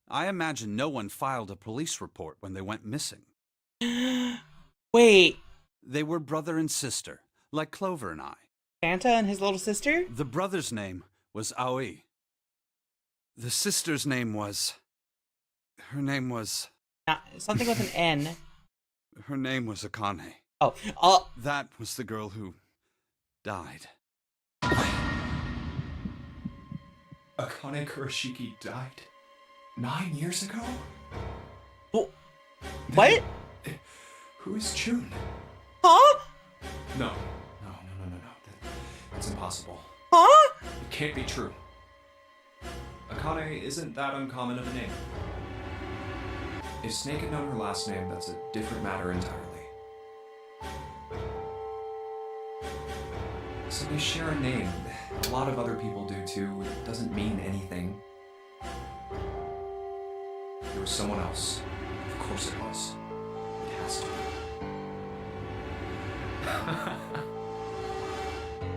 I imagine no one filed a police report when they went missing. Wait. They were brother and sister, like Clover and I. Santa and his little sister? The brother's name was Aoi. The sister's name was... Her name was... something with an N. Her name was Akane. Oh. That was the girl who died. Akane Kurashiki died 9 years ago? What? Who is June? Huh? No. That's impossible. Huh? It can't be true. Akane isn't that uncommon of a name. If Snake had known her last name, that's a different matter entirely. So they share a name. A lot of other people do too. It doesn't mean anything. It was someone else. Of course it was. It has to be.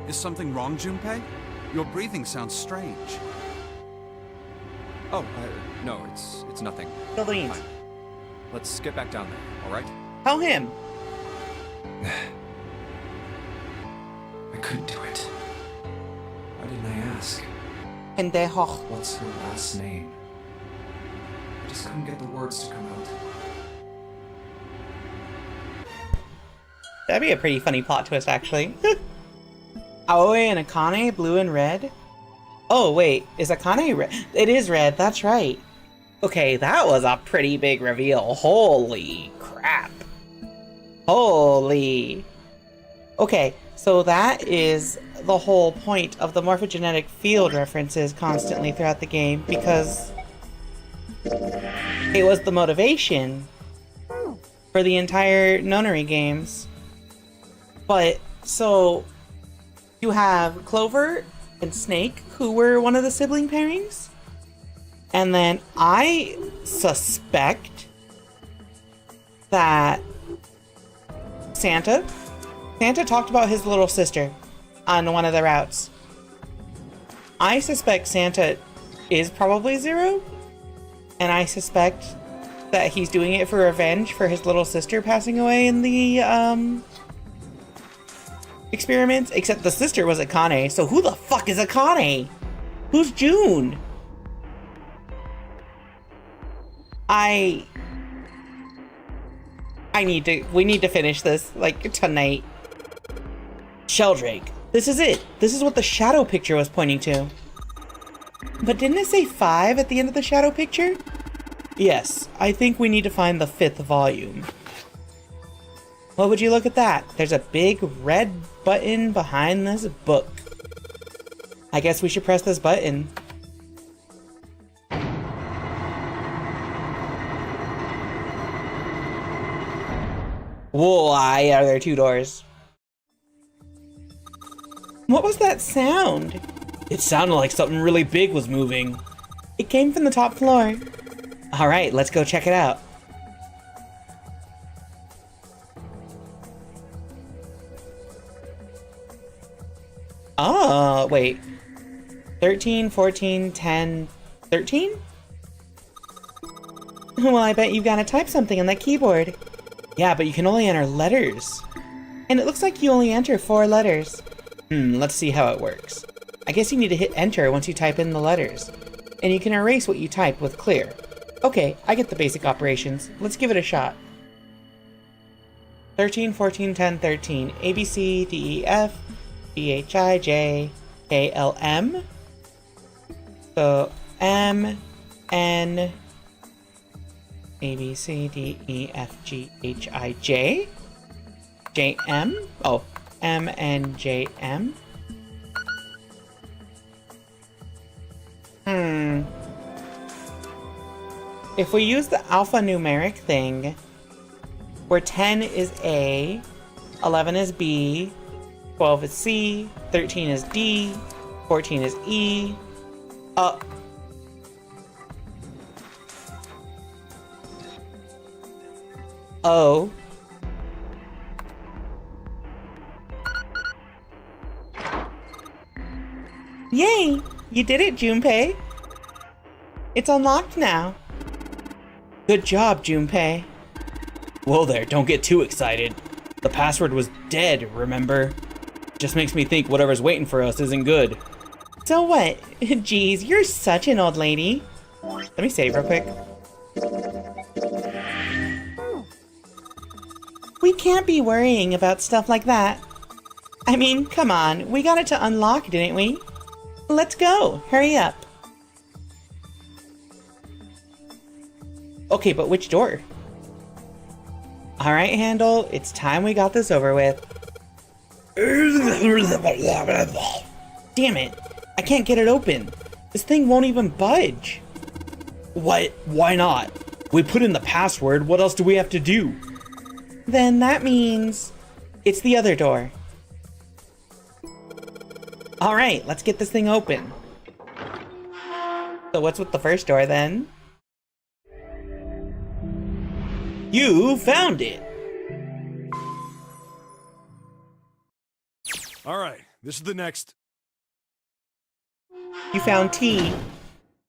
Is something wrong, Junpei? Your breathing sounds strange. Oh, no, it's nothing. Fine. Let's get back down there, all right? Tell him. I couldn't do it. Why didn't I ask? Pendejo. What's her last name? I just couldn't get the words to come out. That'd be a pretty funny plot twist, actually. Aoi and Akane, blue and red? Oh, wait, is Akane red? It is red, that's right. Okay, that was a pretty big reveal. Holy crap. Holy. Okay, so that is the whole point of the morphogenetic field references constantly throughout the game, because it was the motivation for the entire nonary games. But, so, you have Clover and Snake, who were one of the sibling pairings. And then I suspect that Santa talked about his little sister on one of the routes. I suspect Santa is probably Zero. And I suspect that he's doing it for revenge for his little sister passing away in the, experiments, except the sister was Akane, so who the fuck is Akane? Who's June? We need to finish this, like, tonight. Sheldrake. This is it. This is what the shadow picture was pointing to. But didn't it say 5 at the end of the shadow picture? Yes, I think we need to find the 5th volume. What would you look at that? There's a big red button behind this book. I guess we should press this button. Why are there 2 doors? What was that sound? It sounded like something really big was moving. It came from the top floor. Alright, let's go check it out. Oh, wait. 13, 14, 10, 13? Well, I bet you've got to type something on that keyboard. Yeah, but you can only enter letters. And it looks like you only enter 4 letters. Let's see how it works. I guess you need to hit enter once you type in the letters. And you can erase what you type with clear. Okay, I get the basic operations. Let's give it a shot. 13, 14, 10, 13. A, B, C, D, E, F, G, H, I, J, K, L, M. So, M, N, A, B, C, D, E, F, G, H, I, J. J, M. Oh, M, N, J, M. If we use the alphanumeric thing, where 10 is A, 11 is B, 12 is C, 13 is D, 14 is E. O. Yay! You did it, Junpei! It's unlocked now. Good job, Junpei. Whoa there, don't get too excited. The password was dead, remember? Just makes me think whatever's waiting for us isn't good. So what? Geez, you're such an old lady. Let me save real quick. We can't be worrying about stuff like that. I mean, come on, we got it to unlock, didn't we? Let's go, hurry up. Okay, but which door? Alright, Handle, it's time we got this over with. Damn it, I can't get it open. This thing won't even budge. What? Why not? We put in the password, what else do we have to do? Then that means it's the other door. Alright, let's get this thing open. So what's with the first door then? You found it! Alright, this is the next. You found T.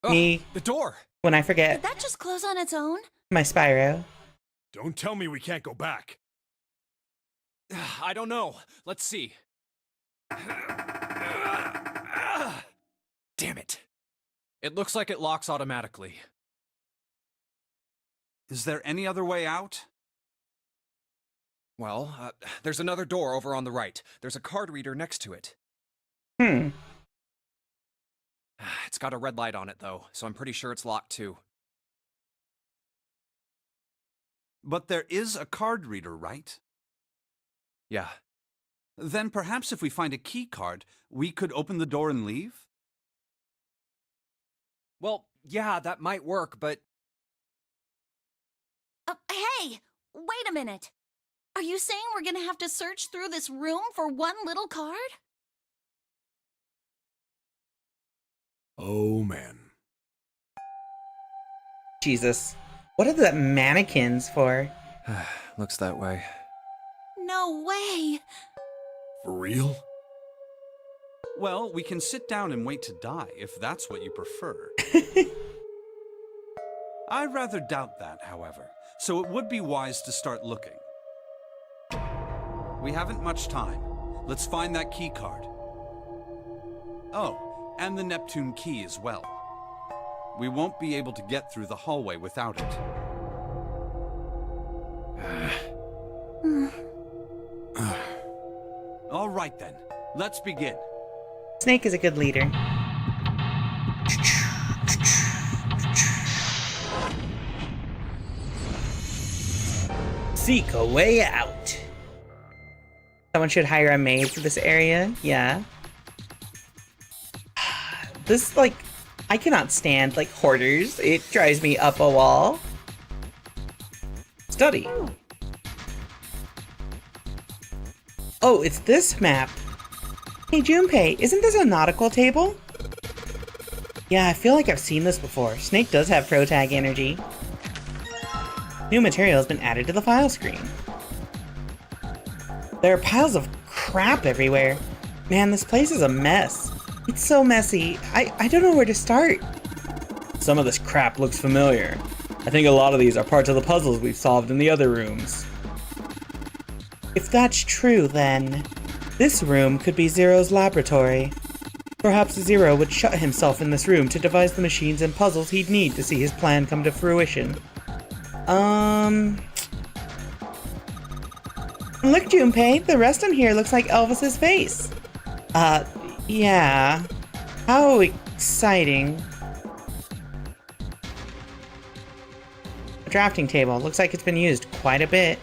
Me. The door! When I forget. Did that just close on its own? My Spyro. Don't tell me we can't go back. I don't know. Let's see. Damn it. It looks like it locks automatically. Is there any other way out? Well, there's another door over on the right. There's a card reader next to it. It's got a red light on it, though, so I'm pretty sure it's locked, too. But there is a card reader, right? Yeah. Then perhaps if we find a key card, we could open the door and leave? Well, yeah, that might work, but... Hey! Wait a minute! Are you saying we're gonna have to search through this room for one little card? Oh, man. Jesus. What are the mannequins for? Looks that way. No way! For real? Well, we can sit down and wait to die, if that's what you prefer. I rather doubt that, however, so it would be wise to start looking. We haven't much time. Let's find that key card. Oh, and the Neptune key as well. We won't be able to get through the hallway without it. All right then, let's begin. Snake is a good leader. Seek a way out. Someone should hire a maid for this area. Yeah. This, like, I cannot stand, like, hoarders. It drives me up a wall. Study. Oh, it's this map. Hey, Junpei, isn't this a nautical table? Yeah, I feel like I've seen this before. Snake does have pro tag energy. New material has been added to the file screen. There are piles of crap everywhere. Man, this place is a mess. It's so messy. I don't know where to start. Some of this crap looks familiar. I think a lot of these are parts of the puzzles we've solved in the other rooms. If that's true, then this room could be Zero's laboratory. Perhaps Zero would shut himself in this room to devise the machines and puzzles he'd need to see his plan come to fruition. Look, Junpei, the rest in here looks like Elvis's face. Yeah. How exciting. A drafting table. Looks like it's been used quite a bit.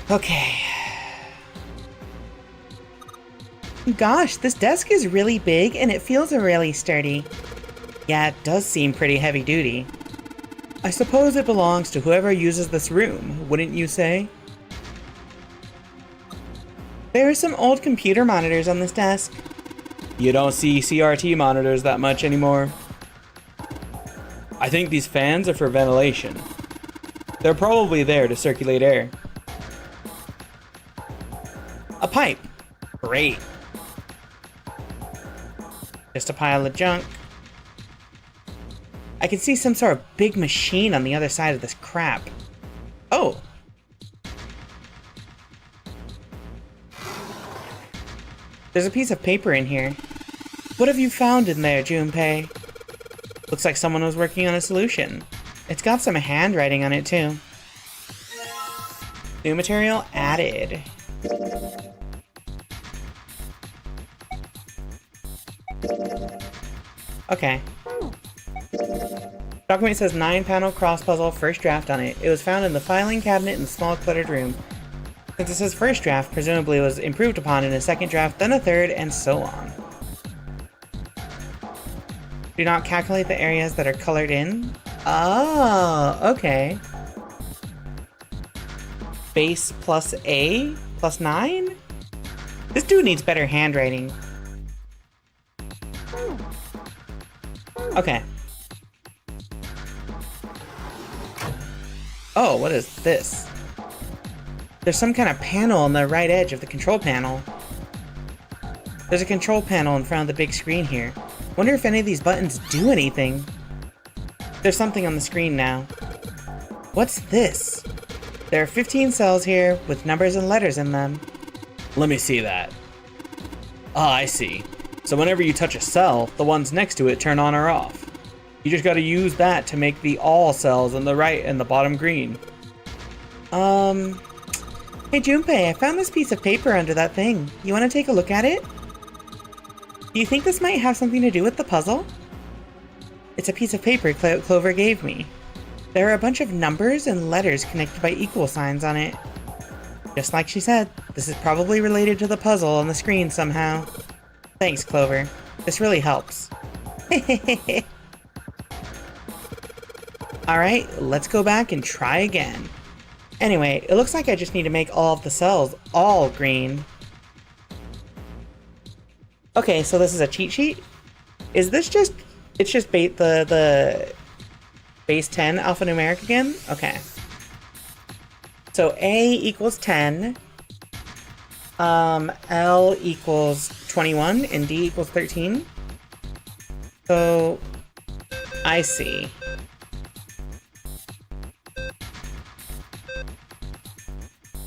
Okay. Gosh, this desk is really big and it feels really sturdy. Yeah, it does seem pretty heavy duty. I suppose it belongs to whoever uses this room, wouldn't you say? There are some old computer monitors on this desk. You don't see CRT monitors that much anymore. I think these fans are for ventilation. They're probably there to circulate air. A pipe. Great. Just a pile of junk. I can see some sort of big machine on the other side of this crap. Oh. There's a piece of paper in here. What have you found in there, Junpei? Looks like someone was working on a solution. It's got some handwriting on it, too. New material added. Okay. Document says 9-panel cross puzzle, first draft on it. It was found in the filing cabinet in the small cluttered room. Since it says first draft, presumably it was improved upon in a second draft, then a third, and so on. Do not calculate the areas that are colored in. Oh, okay. Base plus A plus 9? This dude needs better handwriting. Okay. Oh, what is this? There's some kind of panel on the right edge of the control panel. There's a control panel in front of the big screen here. Wonder if any of these buttons do anything. There's something on the screen now. What's this? There are 15 cells here with numbers and letters in them. Let me see that. Ah, I see. So whenever you touch a cell, the ones next to it turn on or off. You just gotta use that to make the all cells on the right and the bottom green. Hey Junpei, I found this piece of paper under that thing. You wanna take a look at it? Do you think this might have something to do with the puzzle? It's a piece of paper Clover gave me. There are a bunch of numbers and letters connected by equal signs on it. Just like she said, this is probably related to the puzzle on the screen somehow. Thanks, Clover. This really helps. Alright, let's go back and try again. Anyway, it looks like I just need to make all of the cells all green. Okay, so this is a cheat sheet? Is this just... It's just the base 10 alphanumeric again? Okay. So A equals 10, L equals 21, and D equals 13. So, I see.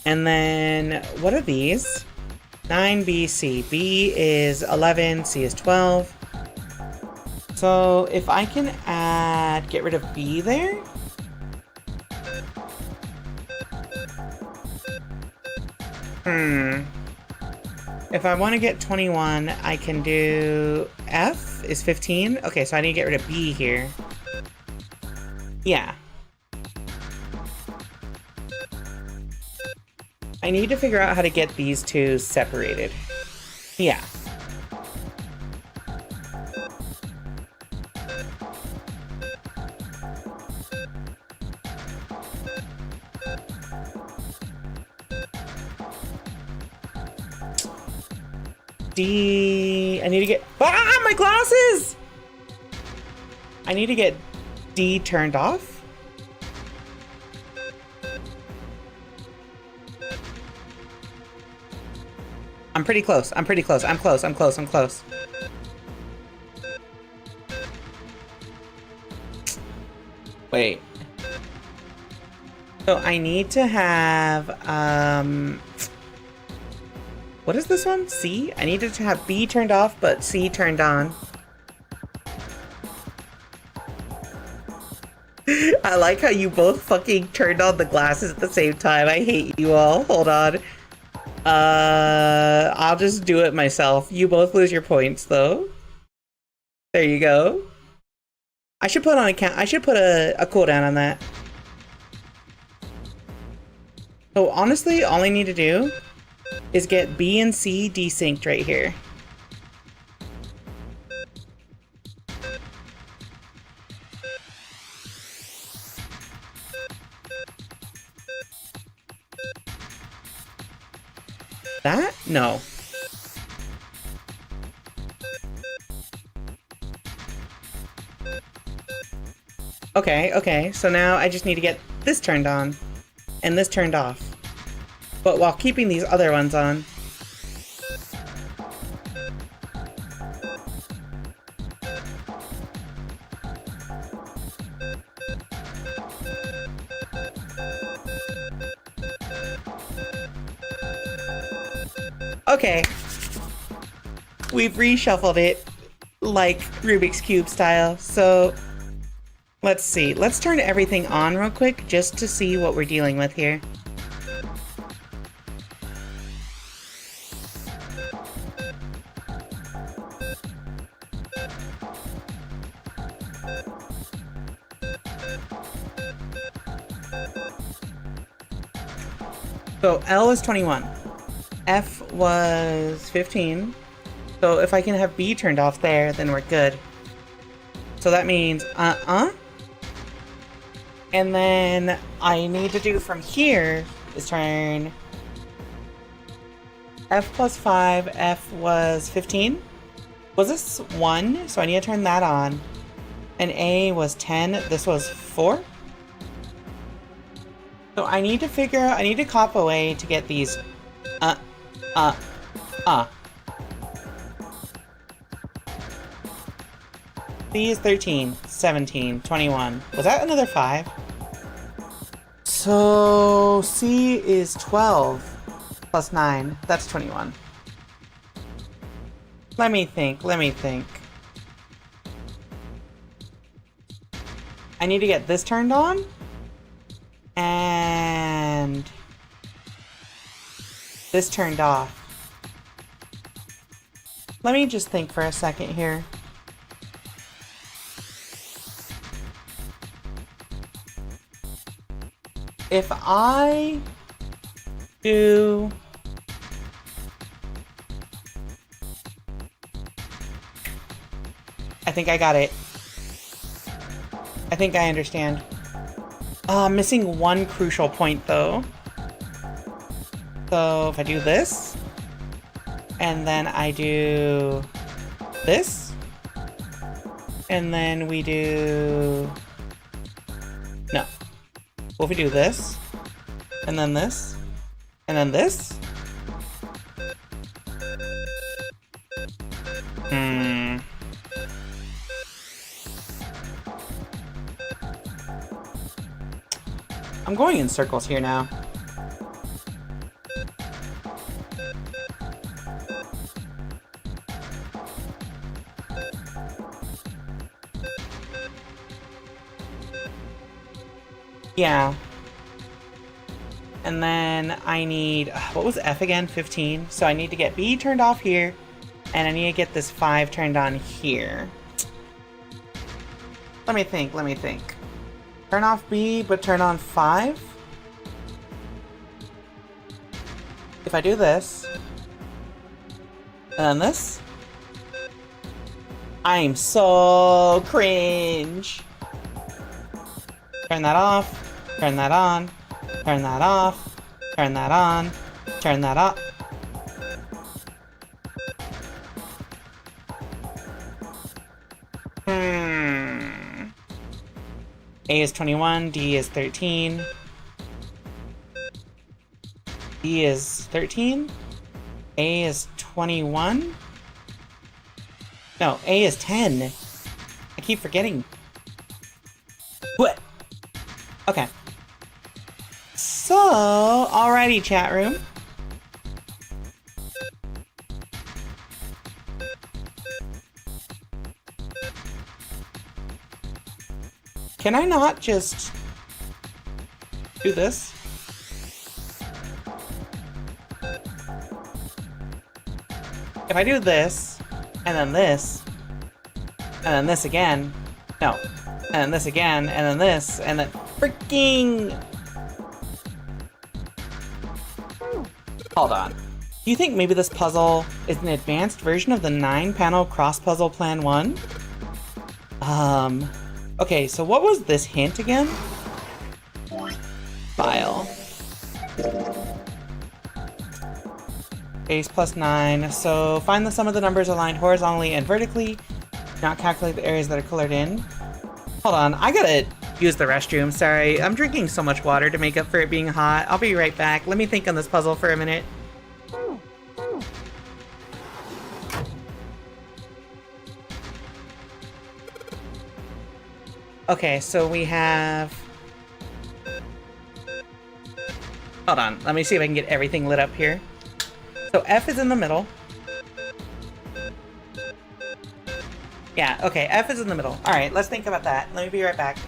And then, what are these? 9, B, C. B is 11, C is 12. So, if I can add, get rid of B there? If I want to get 21, I can do F is 15. Okay, so I need to get rid of B here. Yeah. I need to figure out how to get these two separated. Yeah. D... I need to get... Ah, my glasses! I need to get D turned off. I'm pretty close. I'm pretty close. I'm close. I'm close. I'm close. Wait. So I need to have, what is this one? C? I needed to have B turned off, but C turned on. I like how you both fucking turned on the glasses at the same time. I hate you all. Hold on. I'll just do it myself. You both lose your points, though. There you go. I should put on a count. I should put a cooldown on that. So honestly, all I need to do is get B and C desynced right here. That? No. Okay, okay, so now I just need to get this turned on and this turned off, but while keeping these other ones on. Okay, we've reshuffled it like Rubik's Cube style, so let's see. Let's turn everything on real quick just to see what we're dealing with here. So L is 21. F was 15. So if I can have B turned off there, then we're good. So that means and then I need to do from here is turn F plus 5, F was 15. Was this 1? So I need to turn that on. And A was 10, this was 4. So I need to cop a way to get these C is 13, 17, 21. Was that another 5? So C is 12 plus 9. That's 21. Let me think. I need to get this turned on. And this turned off. Let me just think for a second here. If I do I think I got it. I think I understand. I'm missing one crucial point though. So if I do this, and then I do this, and then we do... No. Well, if we do this, and then this, and then this... I'm going in circles here now. Yeah. And then I need, what was F again? 15. So I need to get B turned off here, and I need to get this 5 turned on here. Let me think. Turn off B, but turn on 5? If I do this, and then this, I'm so cringe. Turn that off, turn that on, turn that off, turn that on, turn that up. A is 21, D is 13. D is 13. A is 21. No, A is 10. I keep forgetting. What? Okay. So, alrighty, chat room. Can I not just do this? If I do this, and then this, and then this again, no, and then this again, and then this, and then freaking... Hold on. Do you think maybe this puzzle is an advanced version of the 9-panel cross-puzzle plan 1? Okay, so what was this hint again? File. Base plus 9. So find the sum of the numbers aligned horizontally and vertically. Not calculate the areas that are colored in. Hold on, I gotta use the restroom. Sorry, I'm drinking so much water to make up for it being hot. I'll be right back. Let me think on this puzzle for a minute. Okay, so we have... Hold on, let me see if I can get everything lit up here. So F is in the middle. Yeah, okay, F is in the middle. Alright, let's think about that. Let me be right back.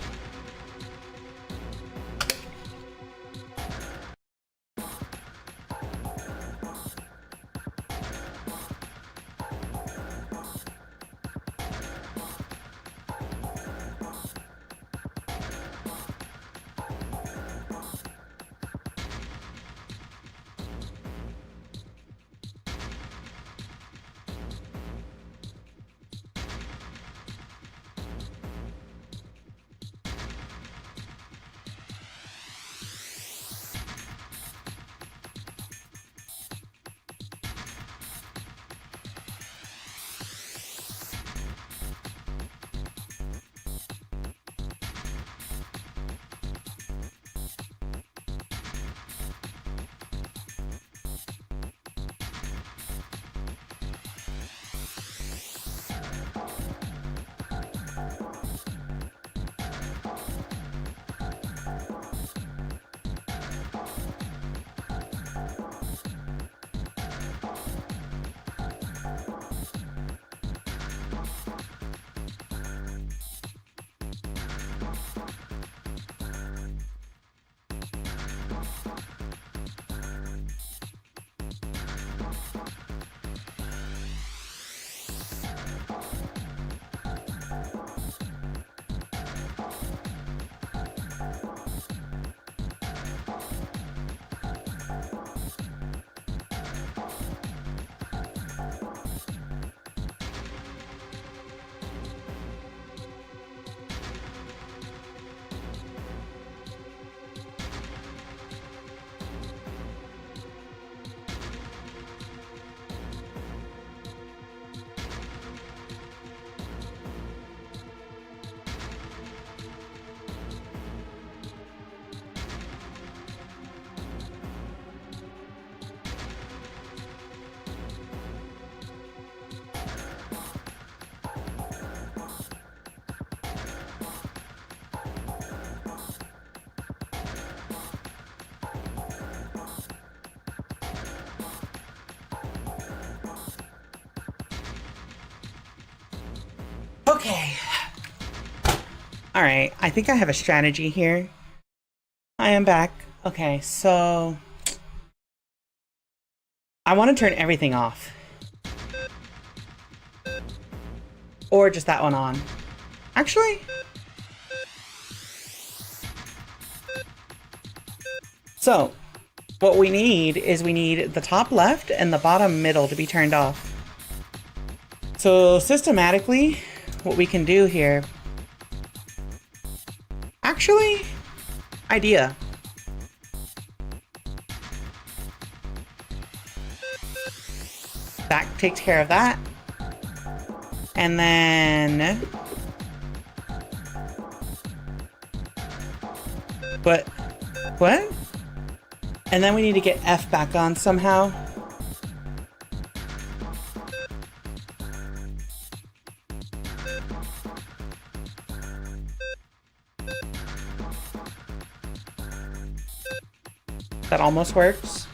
Okay. Alright, I think I have a strategy here. I am back. Okay, so... I want to turn everything off. Or just that one on. Actually... So, what we need is we need the top left and the bottom middle to be turned off. So, systematically, what we can do here... Actually, idea. That takes care of that. And then... But... What? And then we need to get F back on somehow. That almost works.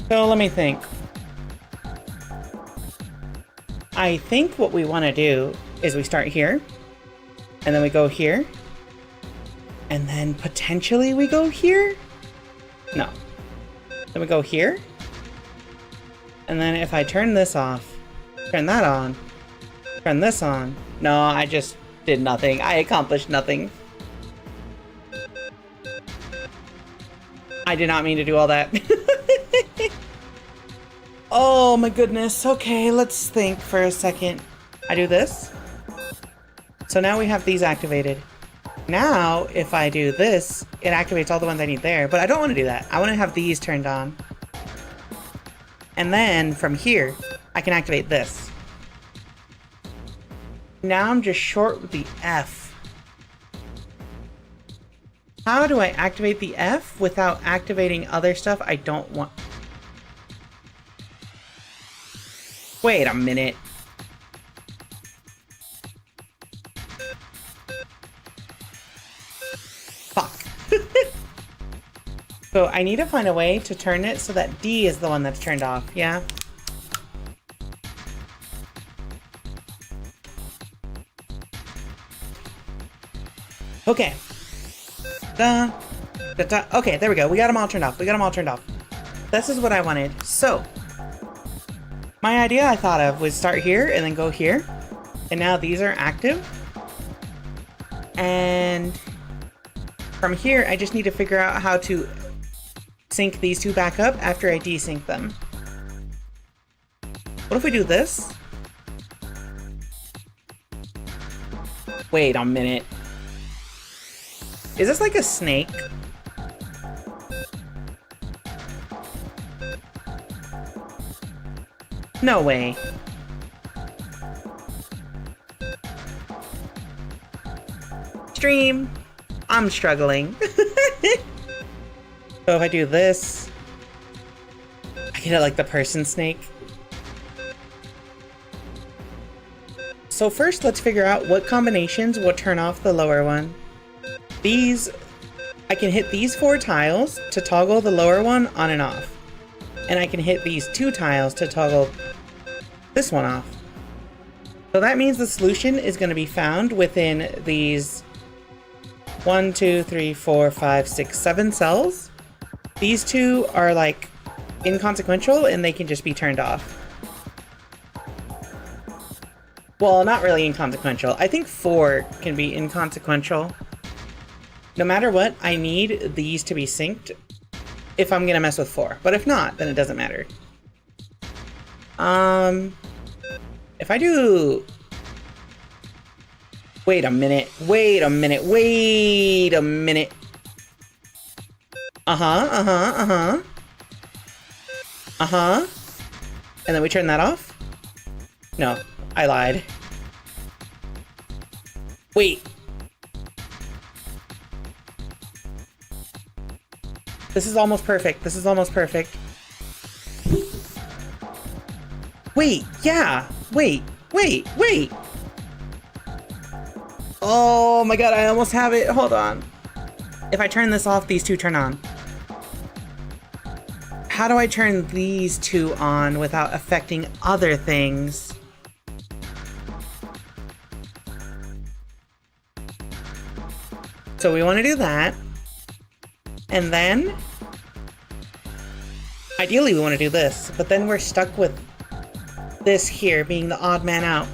So let me think. I think what we want to do is we start here, and then we go here, and then potentially we go here? No. Then we go here, and then if I turn this off, turn that on, turn this on. No, I just did nothing. I accomplished nothing. I did not mean to do all that. Oh my goodness. Okay, let's think for a second. I do this. So now we have these activated. Now, if I do this, it activates all the ones I need there, but I don't want to do that. I want to have these turned on. And then from here, I can activate this. Now I'm just short with the F. How do I activate the F without activating other stuff I don't want? Wait a minute. Fuck. So I need to find a way to turn it so that D is the one that's turned off, yeah? Okay. Okay, there we go. We got them all turned off. We got them all turned off. This is what I wanted. So, my idea I thought of was start here and then go here. And now these are active. And from here, I just need to figure out how to sync these two back up after I desync them. What if we do this? Wait a minute. Is this like a snake? No way. Stream. I'm struggling. So if I do this, I get it like the person snake. So first, let's figure out what combinations will turn off the lower one. These, I can hit these 4 tiles to toggle the lower one on and off. And I can hit these 2 tiles to toggle this one off. So that means the solution is going to be found within these 1, 2, 3, 4, 5, 6, 7 cells. These 2 are like inconsequential and they can just be turned off. Well, not really inconsequential. I think 4 can be inconsequential. No matter what, I need these to be synced if I'm gonna mess with 4. But if not, then it doesn't matter. If I do... Wait a minute. Wait a minute. Wait a minute. Uh-huh. And then we turn that off? No, I lied. Wait. This is almost perfect. This is almost perfect. Wait, yeah. Wait. Oh my god, I almost have it. Hold on. If I turn this off, these 2 turn on. How do I turn these 2 on without affecting other things? So we want to do that. And then, ideally we want to do this, but then we're stuck with this here being the odd man out.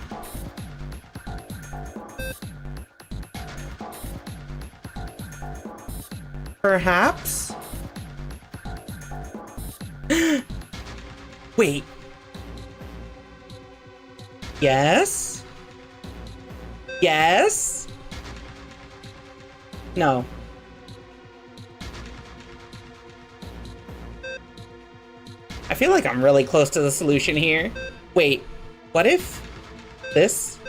Perhaps? Wait. Yes? Yes? No. I feel like I'm really close to the solution here. Wait, what if this?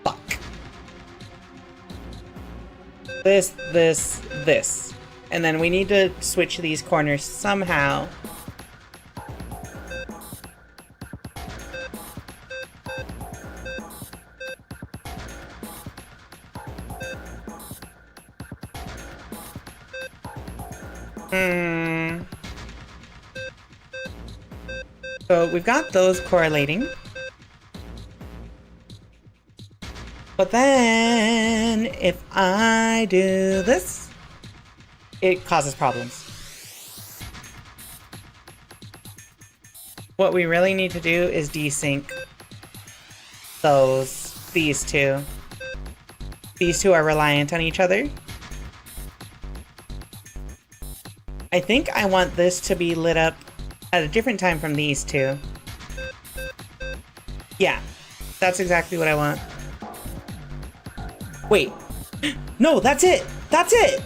Fuck. This. And then we need to switch these corners somehow. So we've got those correlating. But then if I do this, it causes problems. What we really need to do is desync these 2. These 2 are reliant on each other. I think I want this to be lit up At a different time from these two. Yeah, that's exactly what I want. Wait. No, that's it! That's it!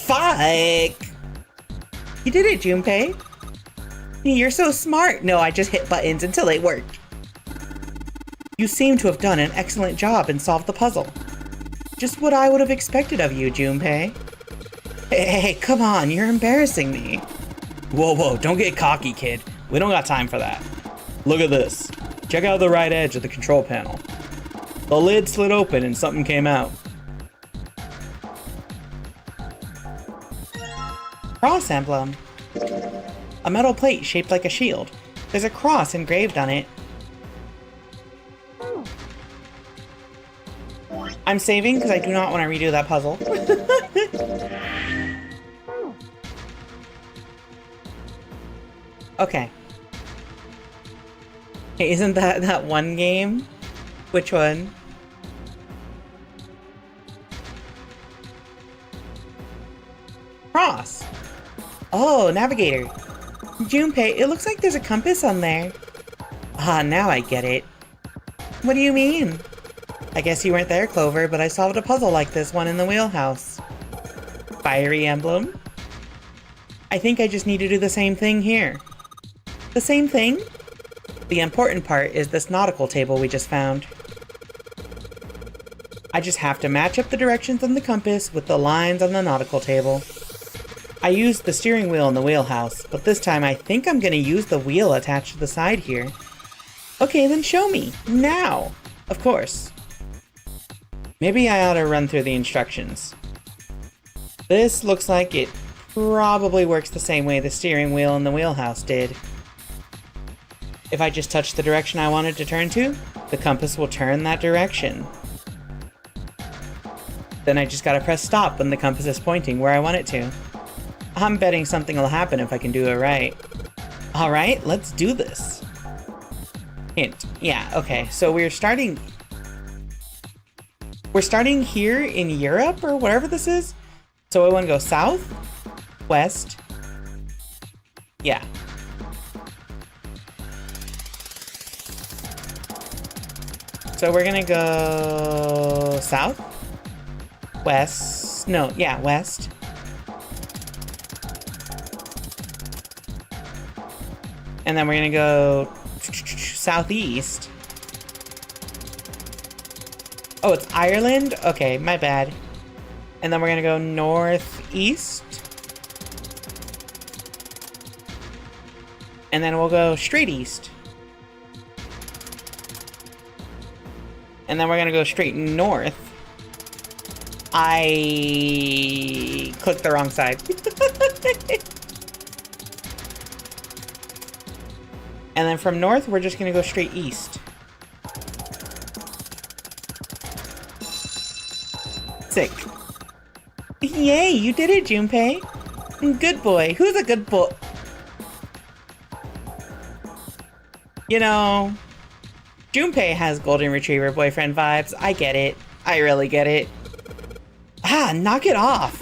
Fuck! You did it, Junpei. You're so smart. No, I just hit buttons until they worked. You seem to have done an excellent job and solved the puzzle. Just what I would have expected of you, Junpei. Hey, come on, you're embarrassing me. Whoa, don't get cocky, kid. We don't got time for that. Look at this. Check out the right edge of the control panel. The lid slid open and something came out. Cross emblem. A metal plate shaped like a shield. There's a cross engraved on it. I'm saving because I do not want to redo that puzzle. Okay. Hey, isn't that one game? Which one? Cross. Oh, navigator. Junpei, it looks like there's a compass on there. Ah, now I get it. What do you mean? I guess you weren't there, Clover, but I solved a puzzle like this one in the wheelhouse. Fiery emblem? I think I just need to do the same thing here. The same thing? The important part is this nautical table we just found. I just have to match up the directions on the compass with the lines on the nautical table. I used the steering wheel in the wheelhouse, but this time I think I'm gonna use the wheel attached to the side here. Okay, then show me. Now! Of course. Maybe I ought to run through the instructions. This looks like it probably works the same way the steering wheel in the wheelhouse did. If I just touch the direction I wanted to turn to, the compass will turn that direction. Then I just gotta press stop when the compass is pointing where I want it to. I'm betting something will happen if I can do it right. Alright, let's do this. Hint. Yeah, okay, so we're starting here in Europe, or whatever this is. So I want to go south, west, yeah. So we're gonna go south, west, no, yeah, west. And then we're gonna go southeast. Oh, it's Ireland? Okay, my bad. And then we're gonna go northeast. And then we'll go straight east. And then we're gonna go straight north. I clicked the wrong side. And then from north, we're just gonna go straight east. Sick. Yay, you did it, Junpei. Good boy. Who's a good boy? You know, Junpei has golden retriever boyfriend vibes. I get it. I really get it. Ah, knock it off.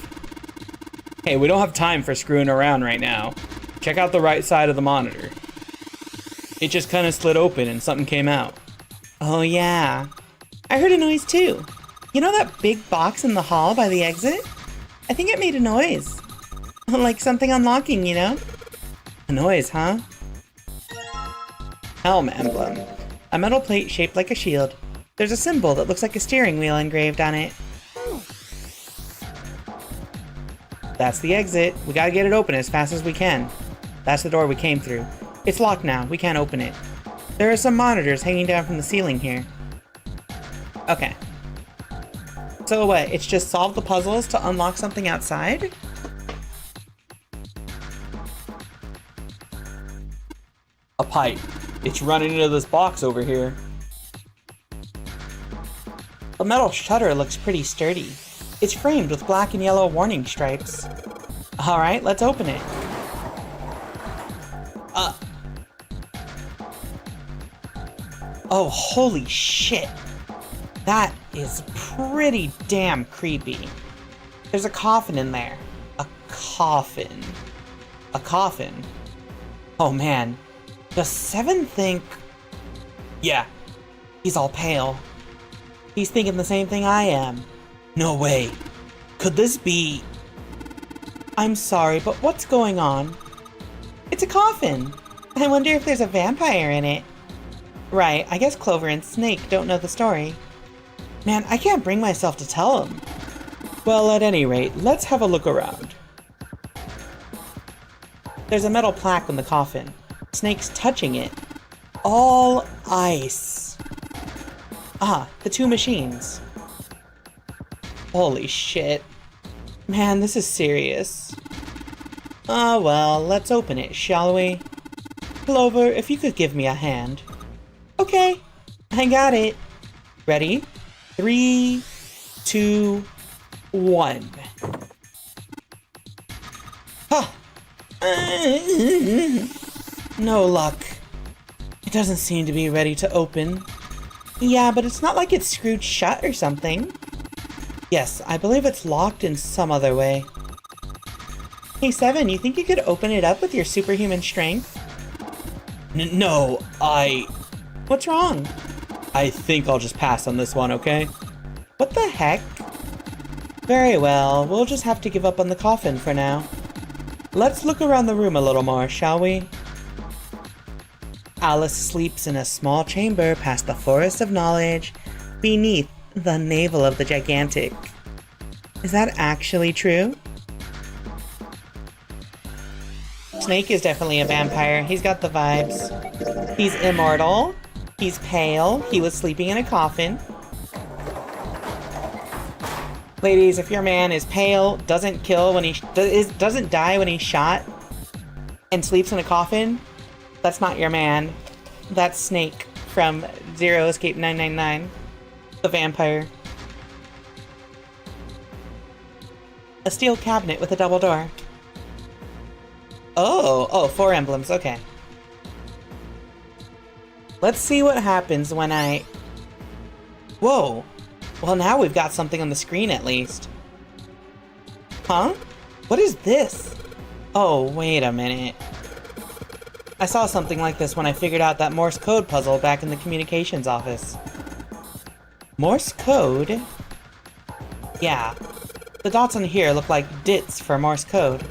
Hey, we don't have time for screwing around right now. Check out the right side of the monitor. It just kind of slid open and something came out. Oh yeah. I heard a noise too. You know that big box in the hall by the exit? I think it made a noise. Like something unlocking, you know? A noise, huh? Helm emblem. A metal plate shaped like a shield. There's a symbol that looks like a steering wheel engraved on it. That's the exit. We gotta get it open as fast as we can. That's the door we came through. It's locked now. We can't open it. There are some monitors hanging down from the ceiling here. Okay. So what? It's just solve the puzzles to unlock something outside? A pipe. It's running into this box over here. The metal shutter looks pretty sturdy. It's framed with black and yellow warning stripes. Alright, let's open it. Oh, holy shit. That is pretty damn creepy. There's a coffin in there. A coffin. A coffin. Oh man. Does Seven think... Yeah. He's all pale. He's thinking the same thing I am. No way. Could this be... I'm sorry, but what's going on? It's a coffin. I wonder if there's a vampire in it. Right, I guess Clover and Snake don't know the story. Man, I can't bring myself to tell them. Well, at any rate, let's have a look around. There's a metal plaque on the coffin. Snake's touching it. All ice. Ah, the two machines. Holy shit. Man, this is serious. Ah, well, let's open it, shall we? Clover, if you could give me a hand. Okay, I got it. Ready? 3, 2, 1. Huh. No luck. It doesn't seem to be ready to open. Yeah, but it's not like it's screwed shut or something. Yes, I believe it's locked in some other way. Hey, Seven, you think you could open it up with your superhuman strength? No, What's wrong? I think I'll just pass on this one, okay? What the heck? Very well, we'll just have to give up on the coffin for now. Let's look around the room a little more, shall we? Alice sleeps in a small chamber past the forest of knowledge, beneath the navel of the gigantic. Is that actually true? Snake is definitely a vampire. He's got the vibes. He's immortal. He's pale. He was sleeping in a coffin. Ladies, if your man is pale, doesn't kill when doesn't die when he's shot, and sleeps in a coffin, that's not your man. That's Snake from Zero Escape 999, the vampire. A steel cabinet with a double door. Oh, 4 emblems, okay. Let's see what happens when I... Whoa! Well, now we've got something on the screen at least. Huh? What is this? Oh, wait a minute. I saw something like this when I figured out that Morse code puzzle back in the communications office. Morse code? Yeah. The dots on here look like dits for Morse code.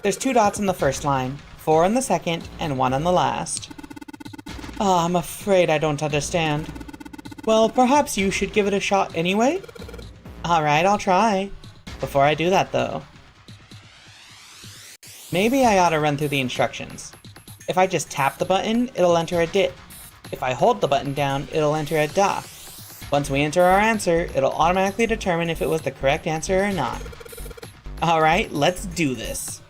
There's 2 dots in the first line, 4 in the second, and 1 on the last. Oh, I'm afraid I don't understand. Well, perhaps you should give it a shot anyway? Alright, I'll try. Before I do that, though, maybe I ought to run through the instructions. If I just tap the button, it'll enter a dit. If I hold the button down, it'll enter a da. Once we enter our answer, it'll automatically determine if it was the correct answer or not. Alright, let's do this.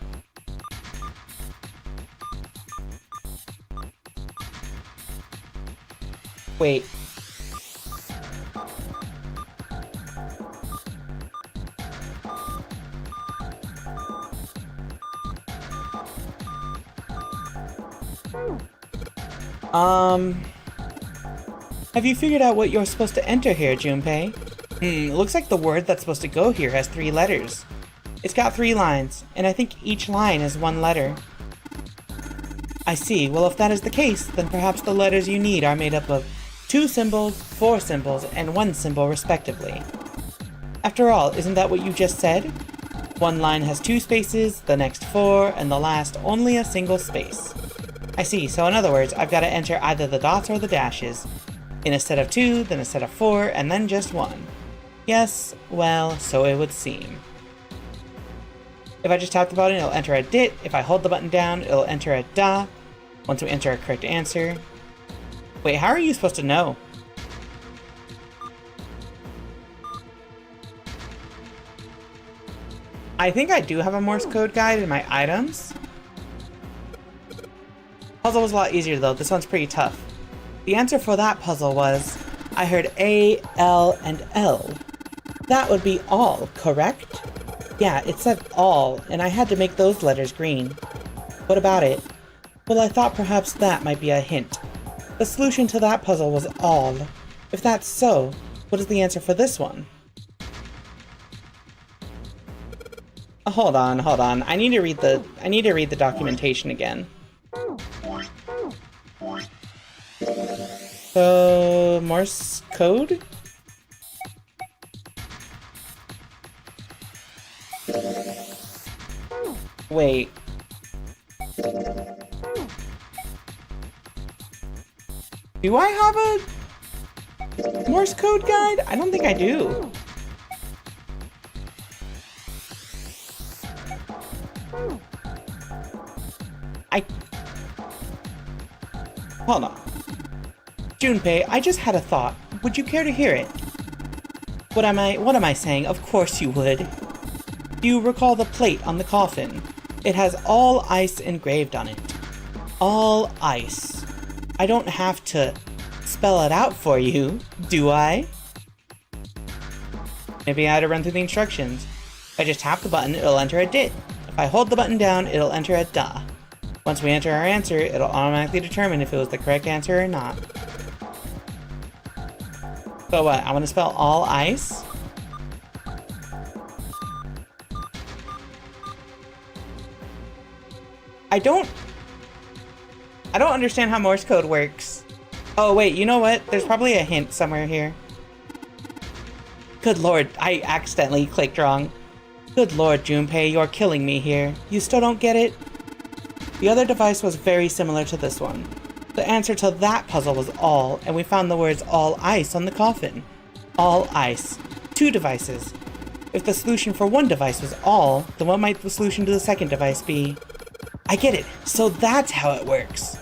Wait. Have you figured out what you're supposed to enter here, Junpei? Looks like the word that's supposed to go here has 3 letters. It's got 3 lines, and I think each line is 1 letter. I see. Well, if that is the case, then perhaps the letters you need are made up of 2 symbols, 4 symbols, and 1 symbol respectively. After all, isn't that what you just said? One line has 2 spaces, the next 4, and the last only a single space. I see, so in other words, I've got to enter either the dots or the dashes. In a set of 2, then a set of 4, and then just 1. Yes, well, so it would seem. If I just tap the button, it'll enter a dit. If I hold the button down, it'll enter a da. Once we enter a correct answer... Wait, how are you supposed to know? I think I do have a Morse code guide in my items. Puzzle was a lot easier though, this one's pretty tough. The answer for that puzzle was, I heard A, L, and L. That would be all, correct? Yeah, it said all, and I had to make those letters green. What about it? Well, I thought perhaps that might be a hint. The solution to that puzzle was all. If that's so, what is the answer for this one? Hold on. I need to read the documentation again. So, Morse code? Wait. Do I have a Morse code guide? I don't think I do. Hold on. Junpei, I just had a thought. Would you care to hear it? What am I saying? Of course you would. Do you recall the plate on the coffin? It has all ice engraved on it. All ice. I don't have to spell it out for you, do I? Maybe I had to run through the instructions. If I just tap the button, it'll enter a dit. If I hold the button down, it'll enter a da. Once we enter our answer, it'll automatically determine if it was the correct answer or not. So what, I want to spell all ice? I don't understand how Morse code works. Oh wait, you know what? There's probably a hint somewhere here. Good lord, I accidentally clicked wrong. Good lord, Junpei, you're killing me here. You still don't get it? The other device was very similar to this one. The answer to that puzzle was all, and we found the words all ice on the coffin. All ice. 2 devices. If the solution for one device was all, then what might the solution to the second device be? I get it. So that's how it works.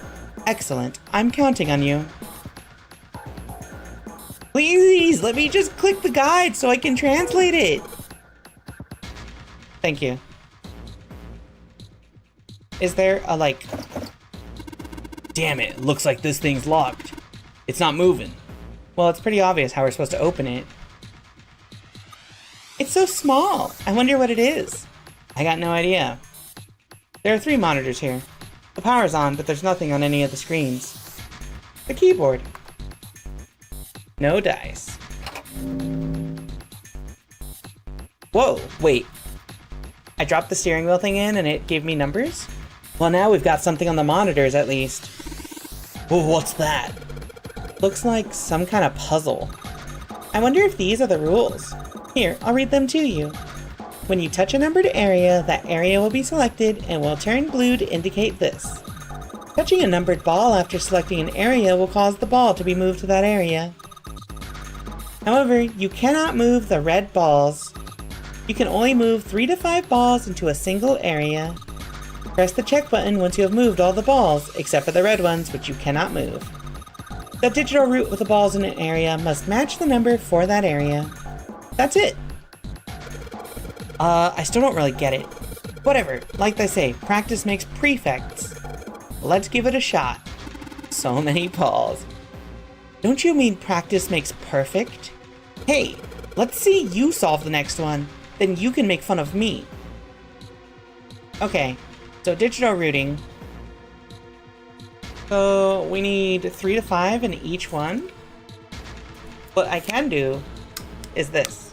Excellent. I'm counting on you. Please, let me just click the guide so I can translate it. Thank you. Is there a, like... Damn it, looks like this thing's locked. It's not moving. Well, it's pretty obvious how we're supposed to open it. It's so small. I wonder what it is. I got no idea. There are 3 monitors here. The power's on, but there's nothing on any of the screens. The keyboard. No dice. Whoa, wait. I dropped the steering wheel thing in and it gave me numbers? Well, now we've got something on the monitors at least. Oh, what's that? Looks like some kind of puzzle. I wonder if these are the rules. Here, I'll read them to you. When you touch a numbered area, that area will be selected and will turn blue to indicate this. Touching a numbered ball after selecting an area will cause the ball to be moved to that area. However, you cannot move the red balls. You can only move 3 to 5 balls into a single area. Press the check button once you have moved all the balls, except for the red ones, which you cannot move. The digital route with the balls in an area must match the number for that area. That's it. I still don't really get it. Whatever, like they say, practice makes prefects. Let's give it a shot. So many balls. Don't you mean practice makes perfect? Hey, let's see you solve the next one. Then you can make fun of me. Okay, so digital routing. So we need 3 to 5 in each one. What I can do is this.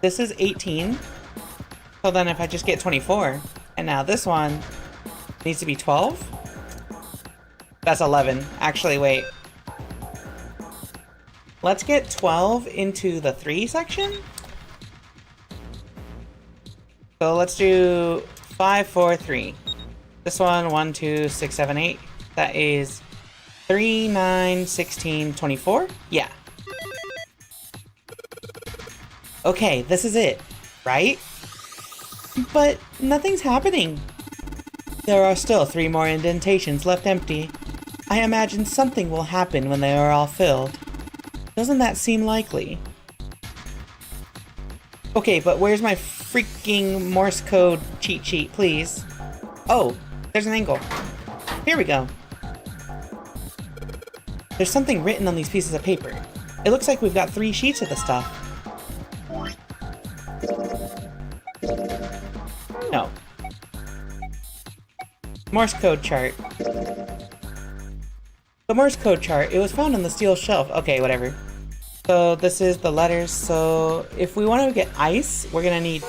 This is 18. So then if I just get 24, and now this one needs to be 12. That's 11. Actually, wait. Let's get 12 into the 3 section. So let's do 5, 4, 3. This one, 1, 2, 6, 7, 8. That is 3, 9, 16, 24. Yeah. Okay, this is it, right? But nothing's happening. There are still 3 more indentations left empty. I imagine something will happen when they are all filled. Doesn't that seem likely? Okay, but where's my freaking Morse code cheat sheet, please? Oh, there's an angle. Here we go. There's something written on these pieces of paper. It looks like we've got 3 sheets of the stuff. No. Morse code chart. The Morse code chart, it was found on the steel shelf. Okay, whatever. So this is the letters. So if we want to get ice, we're gonna need ...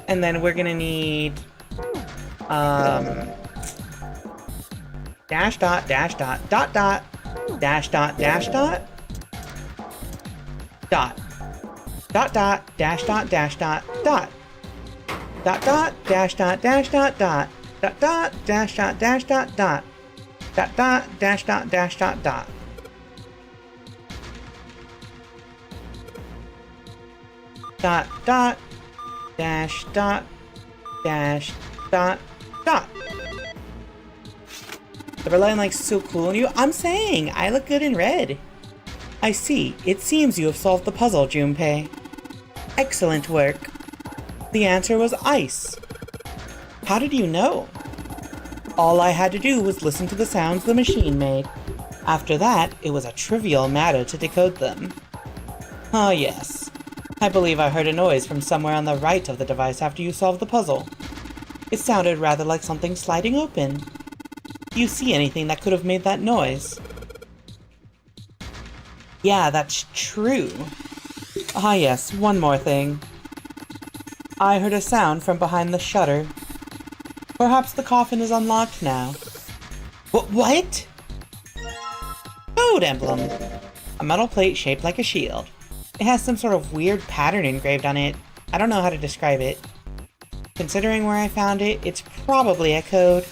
And then we're gonna need dash ... dot ... dash ... dot ... dot ... dash ... dot ... dash ... dot ... dot ... dash ... dot ... dash ... dot ... dot ... dash ... dot ... dash ... dot ... dot ... dash ... dot ... dash ... dot ... dot ... dash ... dot ... dash ... dot ... dot ... dash ... dot ... dash ... dot ... dot. The red line light's so cool on you. I'm saying, I look good in red. I see. It seems you have solved the puzzle, Junpei. Excellent work. The answer was ice. How did you know? All I had to do was listen to the sounds the machine made. After that, it was a trivial matter to decode them. Ah, yes. I believe I heard a noise from somewhere on the right of the device after you solved the puzzle. It sounded rather like something sliding open. Do you see anything that could have made that noise? Yeah, that's true. Ah yes, one more thing. I heard a sound from behind the shutter. Perhaps the coffin is unlocked now. What? Code emblem. A metal plate shaped like a shield. It has some sort of weird pattern engraved on it. I don't know how to describe it. Considering where I found it, it's probably a code.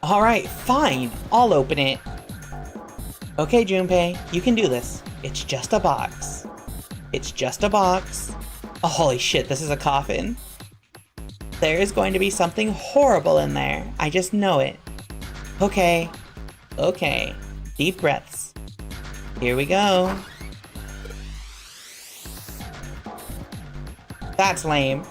Alright, fine. I'll open it. Okay, Junpei, you can do this. It's just a box. It's just a box. Oh, holy shit, this is a coffin. There is going to be something horrible in there. I just know it. Okay. Okay. Deep breaths. Here we go. That's lame.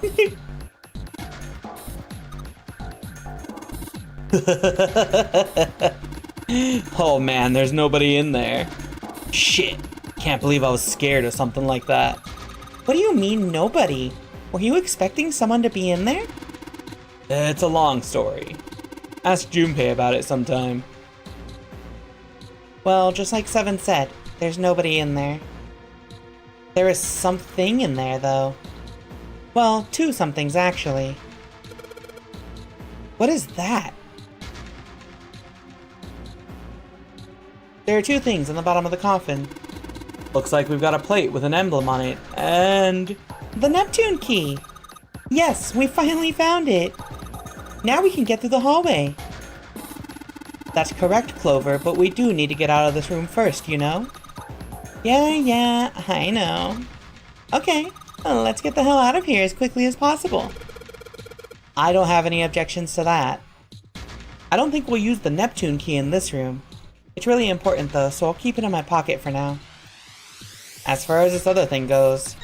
Oh man, there's nobody in there. Shit. Can't believe I was scared of something like that. What do you mean nobody? Were you expecting someone to be in there? It's a long story. Ask Junpei about it sometime. Well, just like Seven said, there's nobody in there. There is something in there, though. Well, two somethings, actually. What is that? There are two things on the bottom of the coffin. Looks like we've got a plate with an emblem on it, and... the Neptune key! Yes, we finally found it! Now we can get through the hallway. That's correct, Clover, but we do need to get out of this room first, you know? Yeah, I know. Okay, well, let's get the hell out of here as quickly as possible. I don't have any objections to that. I don't think we'll use the Neptune key in this room. It's really important though, so I'll keep it in my pocket for now. As far as this other thing goes...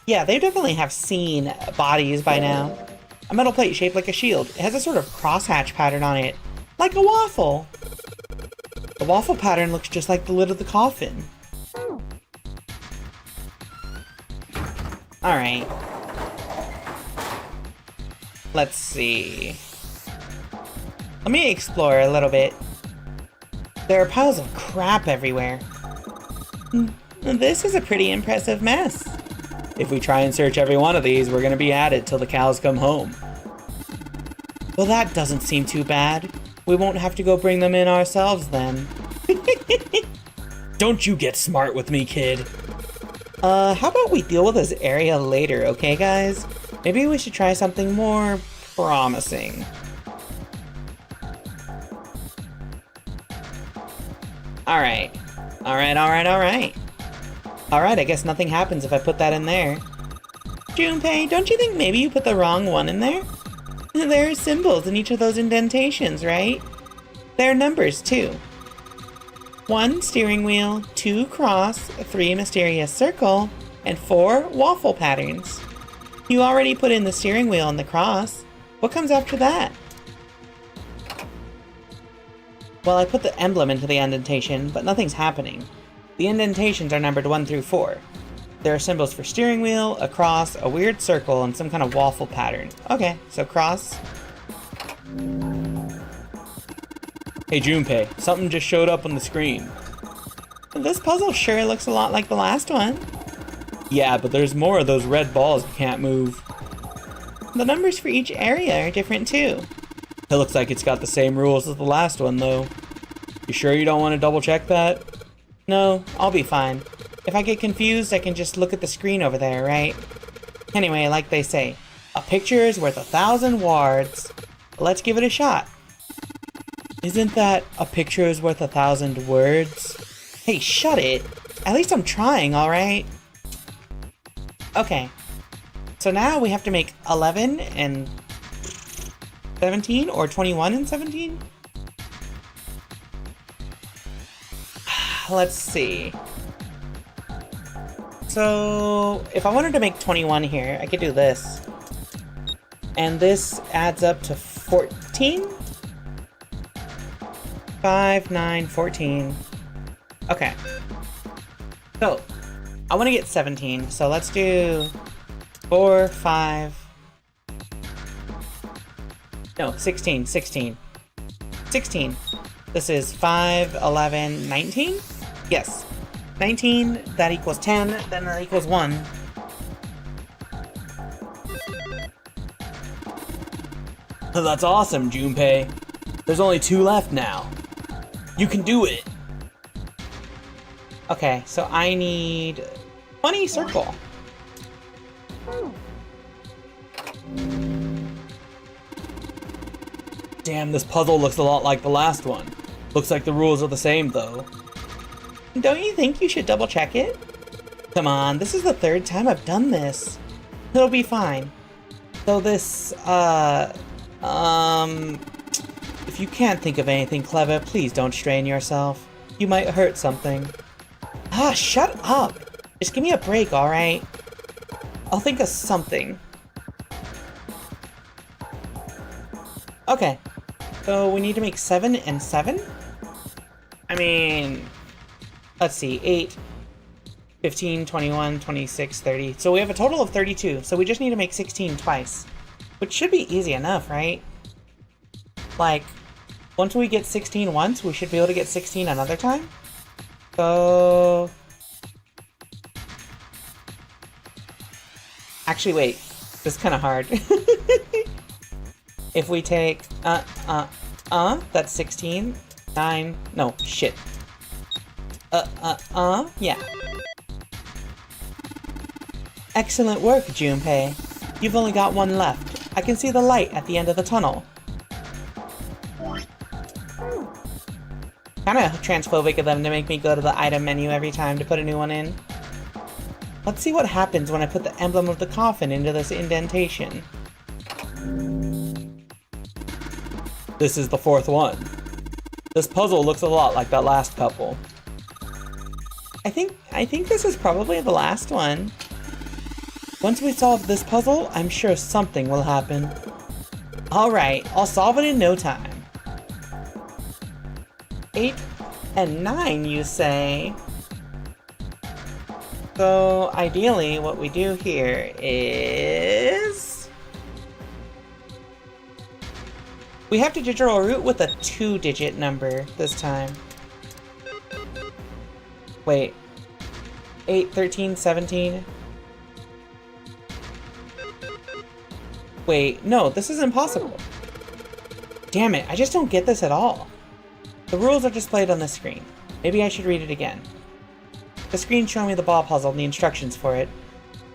yeah, they definitely have seen bodies by now. A metal plate shaped like a shield. It has a sort of crosshatch pattern on it. Like a waffle! The waffle pattern looks just like the lid of the coffin. Alright. Let's see... let me explore a little bit. There are piles of crap everywhere. This is a pretty impressive mess. If we try and search every one of these, we're gonna be at it till the cows come home. Well, that doesn't seem too bad. We won't have to go bring them in ourselves then. Don't you get smart with me, kid. How about we deal with this area later, okay, guys? Maybe we should try something more promising. Alright. Alright, I guess nothing happens if I put that in there. Junpei, don't you think maybe you put the wrong one in there? There are symbols in each of those indentations, right? There are numbers, too. 1 steering wheel, 2 cross, 3 mysterious circle, and 4 waffle patterns. You already put in the steering wheel and the cross. What comes after that? Well, I put the emblem into the indentation, but nothing's happening. The indentations are numbered 1 through 4. There are symbols for steering wheel, a cross, a weird circle, and some kind of waffle pattern. Okay, so cross. Hey Junpei, something just showed up on the screen. This puzzle sure looks a lot like the last one. Yeah, but there's more of those red balls you can't move. The numbers for each area are different too. It looks like it's got the same rules as the last one though. You sure you don't want to double check that? No, I'll be fine. If I get confused, I can just look at the screen over there, right? Anyway, like they say, a picture is worth 1,000 words. Let's give it a shot. Isn't that a picture is worth 1,000 words? Hey, shut it. At least I'm trying, alright? Okay. So now we have to make 11 and 17 or 21 and 17? Let's see. So if I wanted to make 21 here, I could do this. And this adds up to 14? 5, 9, 14. Okay. So I want to get 17, so let's do 4, 5. No, 16. 16. This is 5, 11, 19? Yes. 19, that equals 10, then that equals 1. That's awesome, Junpei. There's only 2 left now. You can do it. Okay, so I need 20 circle. Damn, this puzzle looks a lot like the last one. Looks like the rules are the same, though. Don't you think you should double check it? Come on, this is the 3rd time I've done this. It'll be fine. So this, if you can't think of anything clever, please don't strain yourself. You might hurt something. Ah, shut up! Just give me a break, alright? I'll think of something. Okay. So we need to make 7 and 7? I mean, let's see, 8, 15, 21, 26, 30. So we have a total of 32, so we just need to make 16 twice. Which should be easy enough, right? Like, once we get 16 once, we should be able to get 16 another time? So... Actually, wait. This is kind of hard. If we take, that's 16. 9, no, shit. Yeah. Excellent work, Junpei. You've only got 1 left. I can see the light at the end of the tunnel. Kinda transphobic of them to make me go to the item menu every time to put a new one in. Let's see what happens when I put the emblem of the coffin into this indentation. This is the 4th one. This puzzle looks a lot like that last couple. I think this is probably the last one. Once we solve this puzzle, I'm sure something will happen. Alright, I'll solve it in no time. 8 and 9, you say? So, ideally, what we do here is... we have to digital root with a 2-digit number this time. Wait. 8, 13, 17... Wait, no, this is impossible. Damn it, I just don't get this at all. The rules are displayed on the screen. Maybe I should read it again. The screen showing me the ball puzzle and the instructions for it.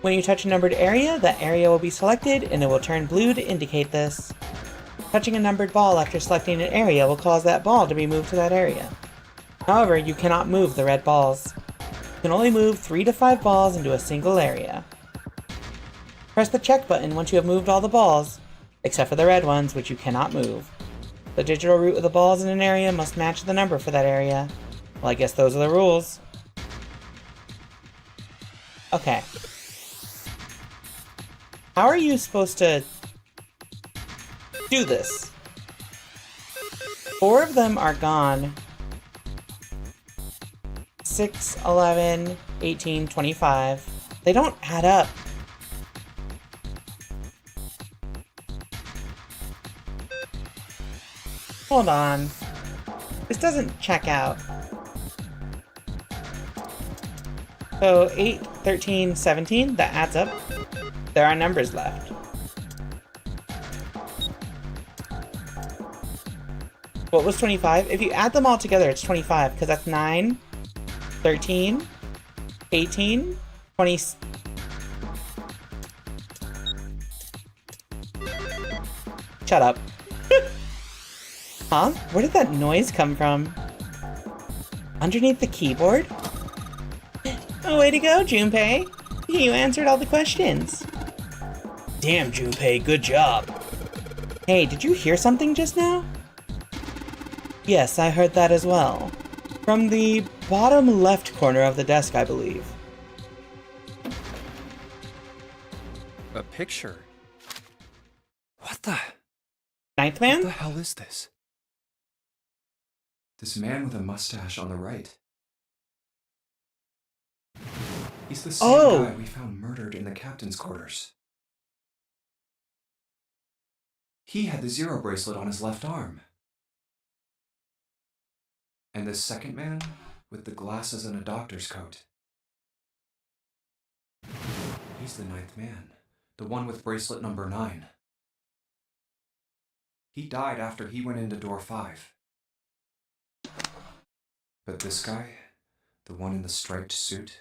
When you touch a numbered area, that area will be selected and it will turn blue to indicate this. Touching a numbered ball after selecting an area will cause that ball to be moved to that area. However, you cannot move the red balls. You can only move 3 to 5 balls into a single area. Press the check button once you have moved all the balls, except for the red ones, which you cannot move. The digital root of the balls in an area must match the number for that area. Well, I guess those are the rules. Okay. How are you supposed to do this? 4 of them are gone. 6, 11, 18, 25. They don't add up. Hold on. This doesn't check out. So 8, 13, 17, that adds up. There are numbers left. What was 25? If you add them all together, it's 25, because that's 9, 13, 18, 20... Shut up. Huh? Where did that noise come from? Underneath the keyboard? Oh, way to go, Junpei. You answered all the questions. Damn, Junpei, good job. Hey, did you hear something just now? Yes, I heard that as well. From the bottom left corner of the desk, I believe. A picture? What the? Ninth Man? What the hell is this? This man with a mustache on the right. He's the same guy we found murdered in the captain's quarters. He had the zero bracelet on his left arm. And this second man with the glasses and a doctor's coat. He's the ninth man, the one with bracelet number 9. He died after he went into door 5. But this guy, the one in the striped suit.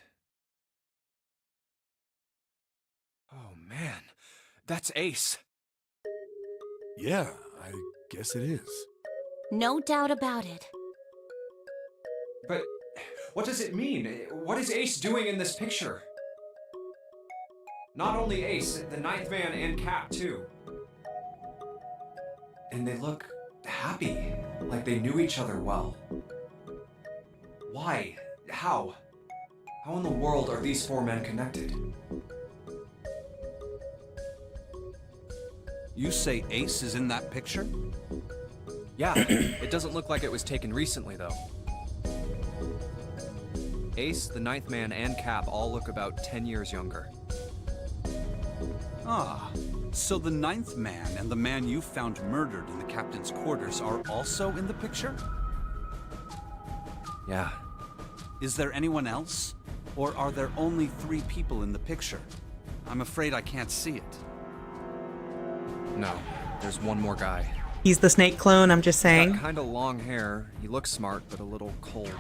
Oh man, that's Ace. Yeah, I guess it is. No doubt about it. But what does it mean? What is Ace doing in this picture? Not only Ace, the ninth man and Cap too. And they look happy, like they knew each other well. Why? How? How in the world are these 4 men connected? You say Ace is in that picture? Yeah, it doesn't look like it was taken recently though. Ace, the ninth man, and Cap all look about 10 years younger. Ah, so the ninth man and the man you found murdered in the captain's quarters are also in the picture? Yeah. Is there anyone else? Or are there only 3 people in the picture? I'm afraid I can't see it. No, there's one more guy. He's the snake clone, I'm just saying. He's got kinda long hair. He looks smart, but a little cold.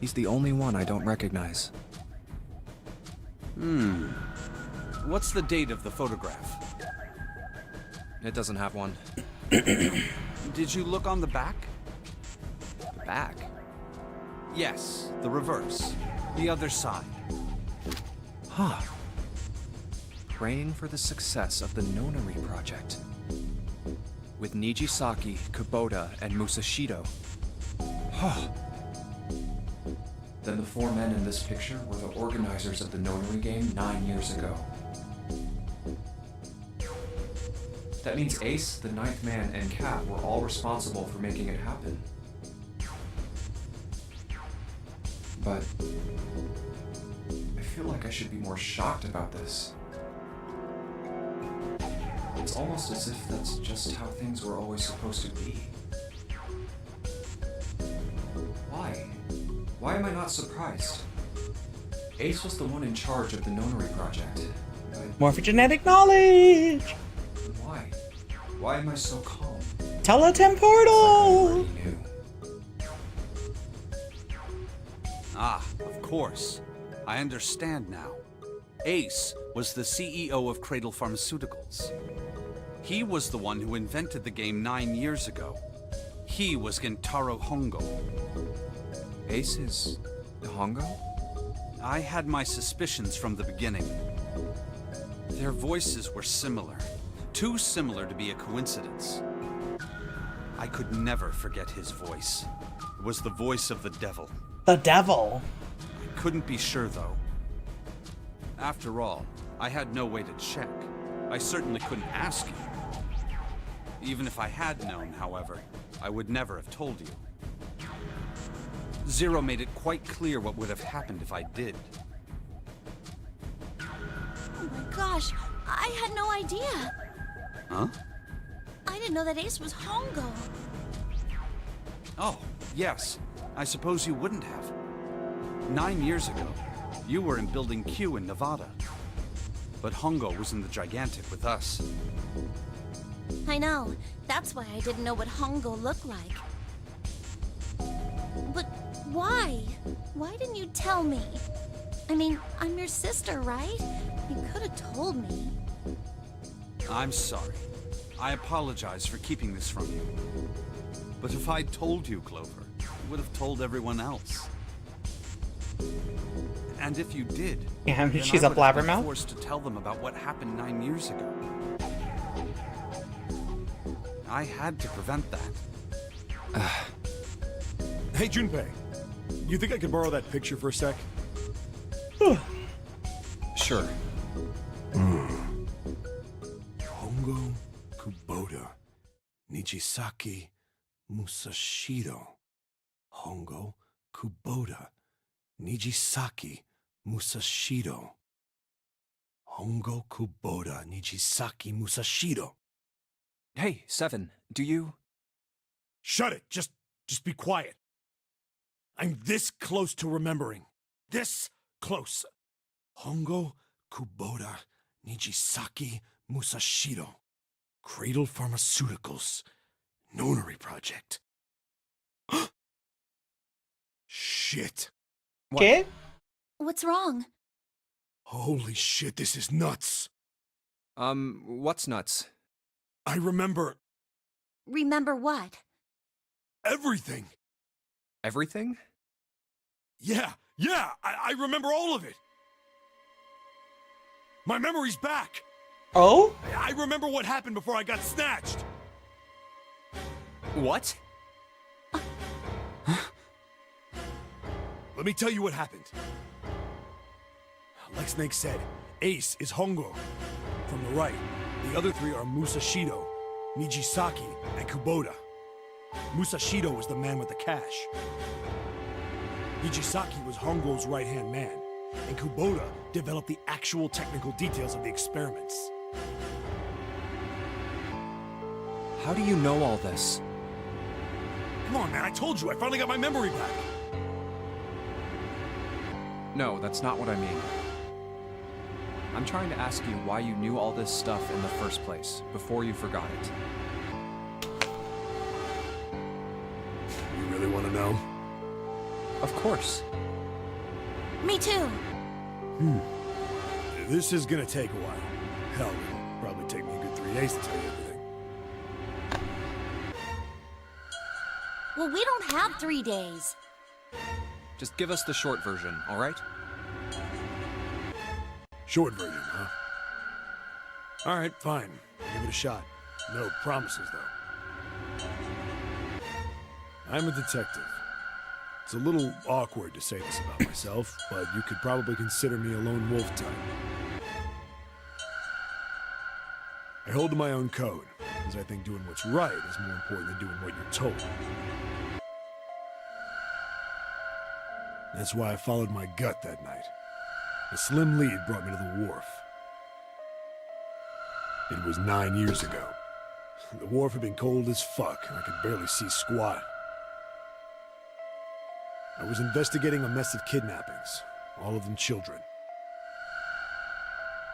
He's the only one I don't recognize. What's the date of the photograph? It doesn't have one. Did you look on the back? The back? Yes, the reverse. The other side. Huh. Praying for the success of the Nonary project. With Nijisaki, Kubota, and Musashido. Huh. Then the 4 men in this picture were the organizers of the Nonary game 9 years ago. That means Ace, the ninth man, and Cap were all responsible for making it happen. But I feel like I should be more shocked about this. It's almost as if that's just how things were always supposed to be. Why? Why am I not surprised? Ace was the one in charge of the Nonary project. Morphogenetic knowledge! Why? Why am I so calm? Teletemportal! Ah, of course. I understand now. Ace was the CEO of Cradle Pharmaceuticals. He was the one who invented the game 9 years ago. He was Gentaro Hongo. Ace is Hongo? I had my suspicions from the beginning. Their voices were similar. Too similar to be a coincidence. I could never forget his voice. It was the voice of the devil. The devil? I couldn't be sure, though. After all, I had no way to check. I certainly couldn't ask you. Even if I had known, however, I would never have told you. Zero made it quite clear what would have happened if I did. Oh my gosh, I had no idea. Huh? I didn't know that Ace was Hongo. Oh, yes. I suppose you wouldn't have. 9 years ago, you were in Building Q in Nevada. But Hongo was in the Gigantic with us. I know. That's why I didn't know what Hongo looked like. But why? Why didn't you tell me? I mean, I'm your sister, right? You could have told me. I'm sorry. I apologize for keeping this from you. But if I'd told you, Clover, you would have told everyone else. And if you did, Yeah, then she's I a would have been blabbermouth. forced to tell them about what happened 9 years ago. I had to prevent that. Hey, Junpei. You think I could borrow that picture for a sec? Sure. Hongo Kubota Nijisaki Musashiro. Hongo Kubota Nijisaki Musashiro. Hongo Kubota Nijisaki Musashiro. Hey, Seven, do you... Shut it! Just be quiet. I'm this close to remembering. This close. Hongo Kubota Nijisaki Musashiro. Cradle Pharmaceuticals. Nonary Project. Shit. Kid? What's wrong? Holy shit, this is nuts. What's nuts? I remember Remember what? everything. Everything? Yeah, I remember all of it. My memory's back. Oh? I remember what happened before I got snatched. What? Let me tell you what happened. Like Snake said, Ace is Hongo. From the right, the other three are Musashido, Nijisaki, and Kubota. Musashido was the man with the cash. Nijisaki was Hongo's right-hand man, and Kubota developed the actual technical details of the experiments. How do you know all this? Come on, man, I told you, I finally got my memory back. No, that's not what I mean. I'm trying to ask you why you knew all this stuff in the first place, before you forgot it. You really want to know? Of course. Me too. This is gonna take a while. Hell, it'll probably take me a good 3 days to tell you everything. Well, we don't have 3 days. Just give us the short version, all right? Short version, huh? All right, fine. I'll give it a shot. No promises, though. I'm a detective. It's a little awkward to say this about myself, but you could probably consider me a lone wolf type. I hold to my own code, because I think doing what's right is more important than doing what you're told. That's why I followed my gut that night. A slim lead brought me to the wharf. It was 9 years ago. The wharf had been cold as fuck, and I could barely see squat. I was investigating a mess of kidnappings, all of them children.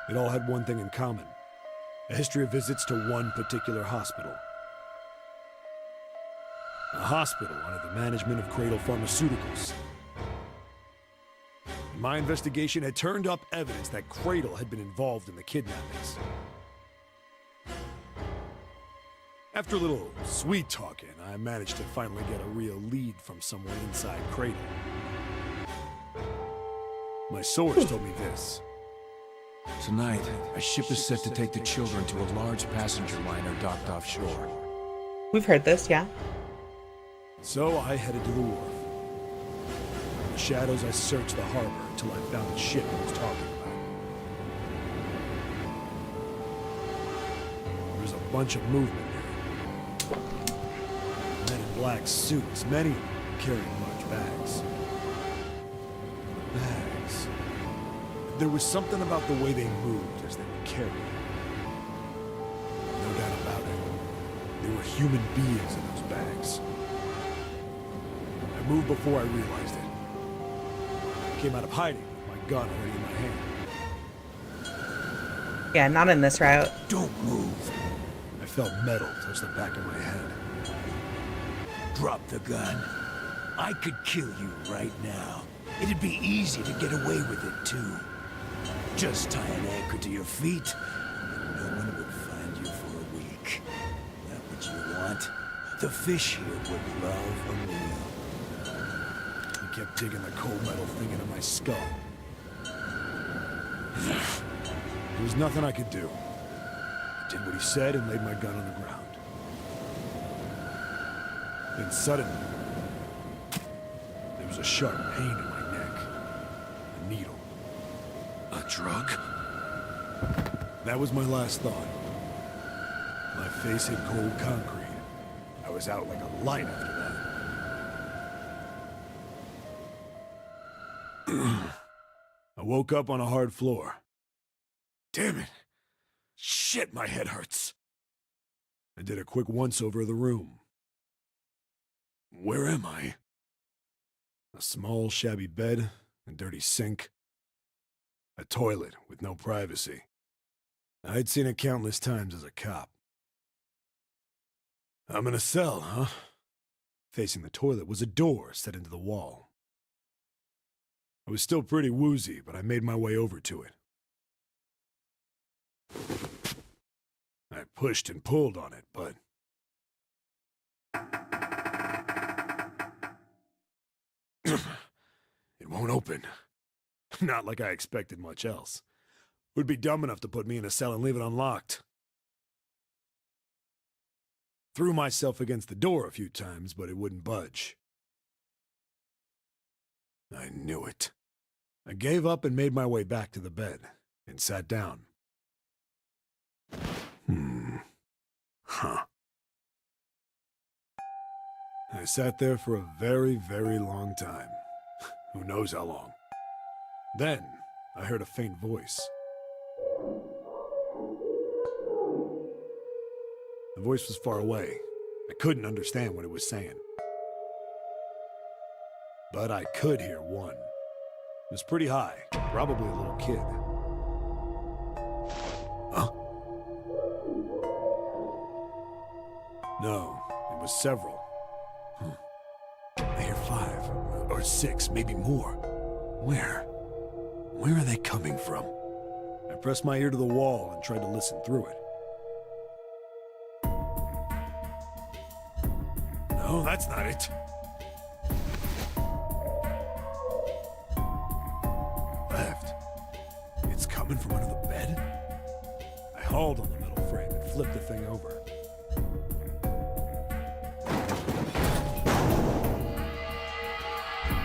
It all had one thing in common: a history of visits to one particular hospital. A hospital under the management of Cradle Pharmaceuticals. My investigation had turned up evidence that Cradle had been involved in the kidnappings. After a little sweet talking, I managed to finally get a real lead from someone inside Cradle. My source told me this. Tonight, a ship is set to take the children to a large passenger liner docked offshore. We've heard this, yeah. So I headed to the wharf. In the shadows, I searched the harbor until I found the ship I was talking about. There was a bunch of movement there. black suits, many of them carrying large bags. Bags. There was something about the way they moved as they were carried. No doubt about it. There were human beings in those bags. I moved before I realized it. I came out of hiding with my gun already in my hand. Yeah, not in this route. Don't move. I felt metal touch the back of my head. Drop the gun. I could kill you right now. It'd be easy to get away with it, too. Just tie an anchor to your feet, and no one would find you for a week. That what you want? The fish here would love a meal. He kept digging the cold metal thing into my skull. There was nothing I could do. I did what he said and laid my gun on the ground. Then suddenly, there was a sharp pain in my neck. A needle. A drug? That was my last thought. My face hit cold concrete. I was out like a light after that. I woke up on a hard floor. Damn it! Shit, my head hurts. I did a quick once-over of the room. Where am I? A small, shabby bed, a dirty sink, a toilet with no privacy. I'd seen it countless times as a cop. I'm in a cell, huh? Facing the toilet was a door set into the wall. I was still pretty woozy, but I made my way over to it. I pushed and pulled on it, but... it won't open. Not like I expected much else. It would be dumb enough to put me in a cell and leave it unlocked. Threw myself against the door a few times, but it wouldn't budge. I knew it. I gave up and made my way back to the bed, and sat down. Huh. I sat there for a very, very long time. Who knows how long. Then, I heard a faint voice. The voice was far away. I couldn't understand what it was saying. But I could hear one. It was pretty high, probably a little kid. Huh? No, it was several. I hear 5, or 6, maybe more. Where? Where are they coming from? I pressed my ear to the wall and tried to listen through it. No, that's not it. Left. It's coming from under the bed? I hauled on the metal frame and flipped the thing over.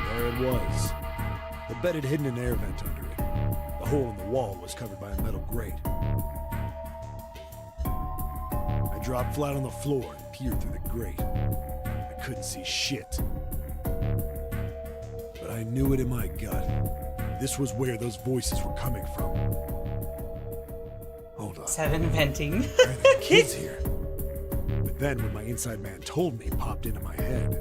There it was. The bed had hidden an air vent under it. The hole in the wall was covered by a metal grate. I dropped flat on the floor and peered through the grate. I couldn't see shit. But I knew it in my gut. This was where those voices were coming from. Hold on. 7 venting. Why are there kids here? But then when my inside man told me, popped into my head.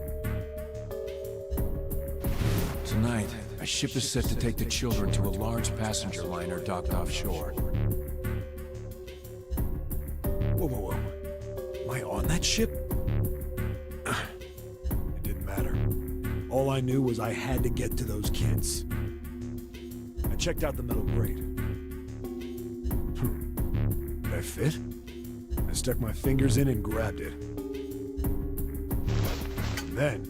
Tonight, a ship is set to take the children to a large passenger liner docked offshore. Whoa, whoa, whoa. Am I on that ship? It didn't matter. All I knew was I had to get to those kids. I checked out the metal grate. Did I fit? I stuck my fingers in and grabbed it. And then...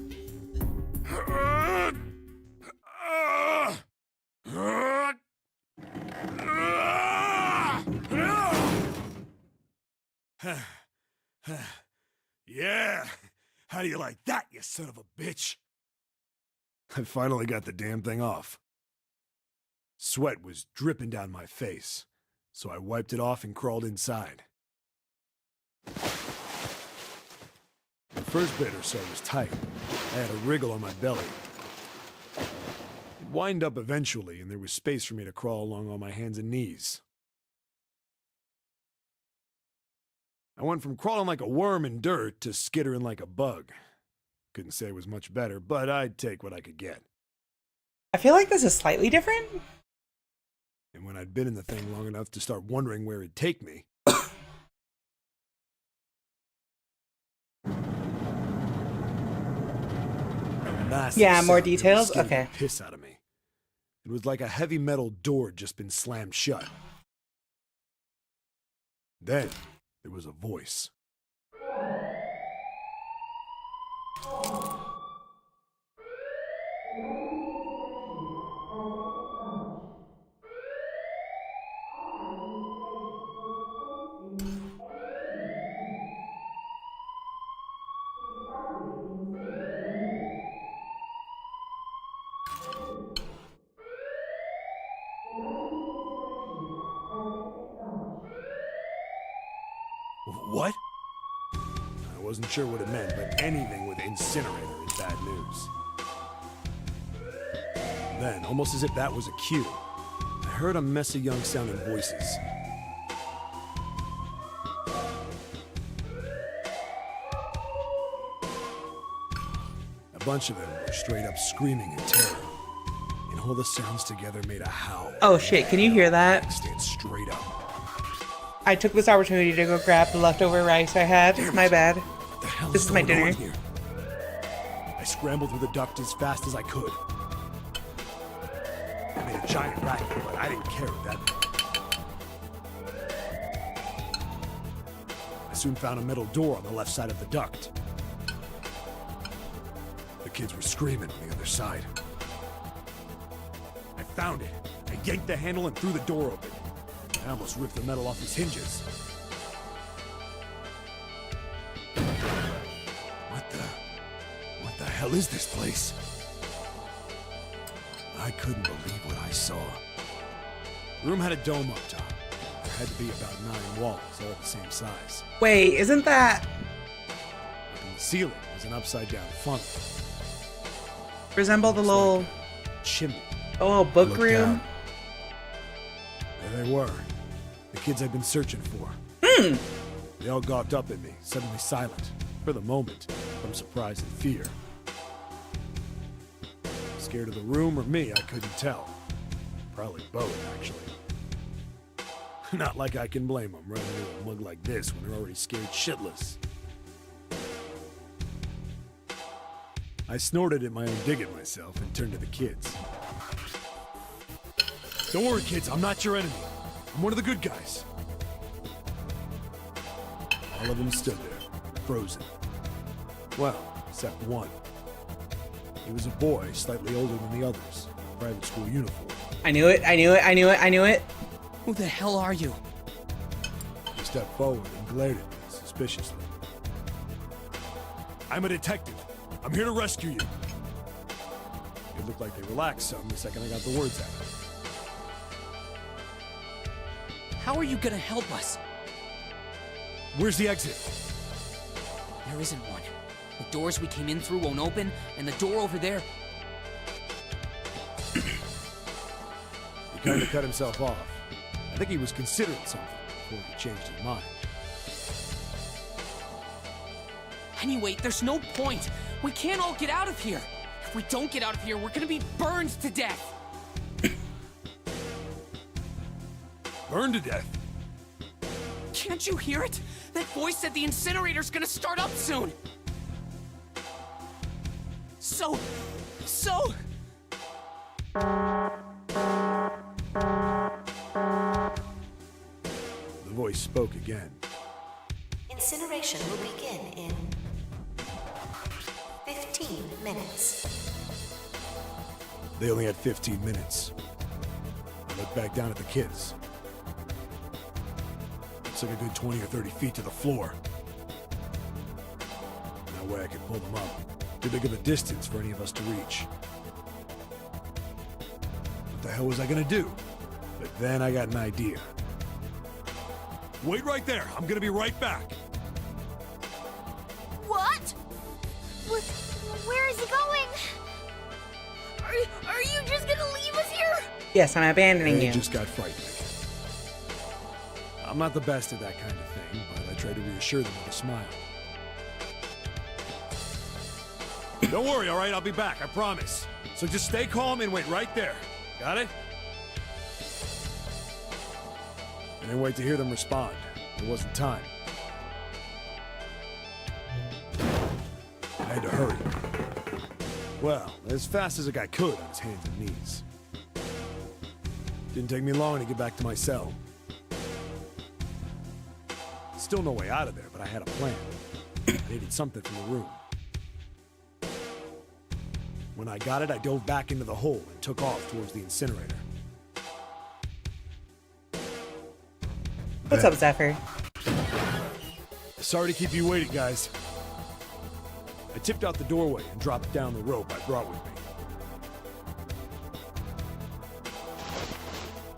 Yeah! How do you like that, you son of a bitch? I finally got the damn thing off. Sweat was dripping down my face, so I wiped it off and crawled inside. The first bit or so was tight. I had a wriggle on my belly. It wind up eventually, and there was space for me to crawl along on my hands and knees. I went from crawling like a worm in dirt to skittering like a bug. Couldn't say it was much better, but I'd take what I could get. I feel like this is slightly different. And when I'd been in the thing long enough to start wondering where it'd take me, yeah, more sound details? scared Okay. the piss out of me. It was like a heavy metal door had just been slammed shut. Then there was a voice. What? I wasn't sure what it meant, but anything with incinerator is bad news. Then, almost as if that was a cue, I heard a mess of young-sounding voices. A bunch of them were straight up screaming in terror, and all the sounds together made a howl. Oh shit, can you hear that? Stand straight up. I took this opportunity to go grab the leftover rice I had. My bad. What the hell This is my going on dinner. here? I scrambled through the duct as fast as I could. I made a giant racket, but I didn't care at that point. I soon found a metal door on the left side of the duct. The kids were screaming on the other side. I found it. I yanked the handle and threw the door open. I almost ripped the metal off its hinges. What the hell is this place? I couldn't believe what I saw. The room had a dome up top. There had to be about 9 walls, all the same size. Wait, isn't that... Up in the ceiling was an upside-down funnel. resemble the little... chimney. The little book Looked room? down. There they were. The kids I'd been searching for. They all gawked up at me, suddenly silent. For the moment, from surprise and fear. Scared of the room or me, I couldn't tell. Probably both, actually. Not like I can blame them running into a mug like this when they're already scared shitless. I snorted at my own dig at myself and turned to the kids. Don't worry, kids, I'm not your enemy. I'm one of the good guys. All of them stood there, frozen. Well, except one. He was a boy, slightly older than the others. Private school uniform. I knew it, I knew it, I knew it, I knew it. Who the hell are you? He stepped forward and glared at me suspiciously. I'm a detective. I'm here to rescue you. It looked like they relaxed some the second I got the words out. How are you gonna help us? Where's the exit? There isn't one. The doors we came in through won't open, and the door over there... He kind of cut himself off. I think he was considering something before he changed his mind. Anyway, there's no point. We can't all get out of here. If we don't get out of here, we're gonna be burned to death. Burned to death? Can't you hear it? That voice said the incinerator's gonna start up soon. So... The voice spoke again. Incineration will begin in 15 minutes. They only had 15 minutes. I looked back down at the kids. It's like a good 20 or 30 feet to the floor. No way I could pull them up. Too big of a distance for any of us to reach. What the hell was I gonna do? But then I got an idea. Wait right there. I'm gonna be right back. What? Are you just gonna leave us here? Yes, I'm abandoning They you. just got frightened. I'm not the best at that kind of thing, but I try to reassure them with a smile. Don't worry, all right? I'll be back, I promise. So just stay calm and wait right there. Got it? I didn't wait to hear them respond. There wasn't time. I had to hurry. Well, as fast as a guy could on his hands and knees. Didn't take me long to get back to my cell. Still no way out of there, but I had a plan. I needed something from the room. When I got it, I dove back into the hole and took off towards the incinerator. What's up, Zephyr? Sorry to keep you waiting, guys. I tipped out the doorway and dropped down the rope I brought with me.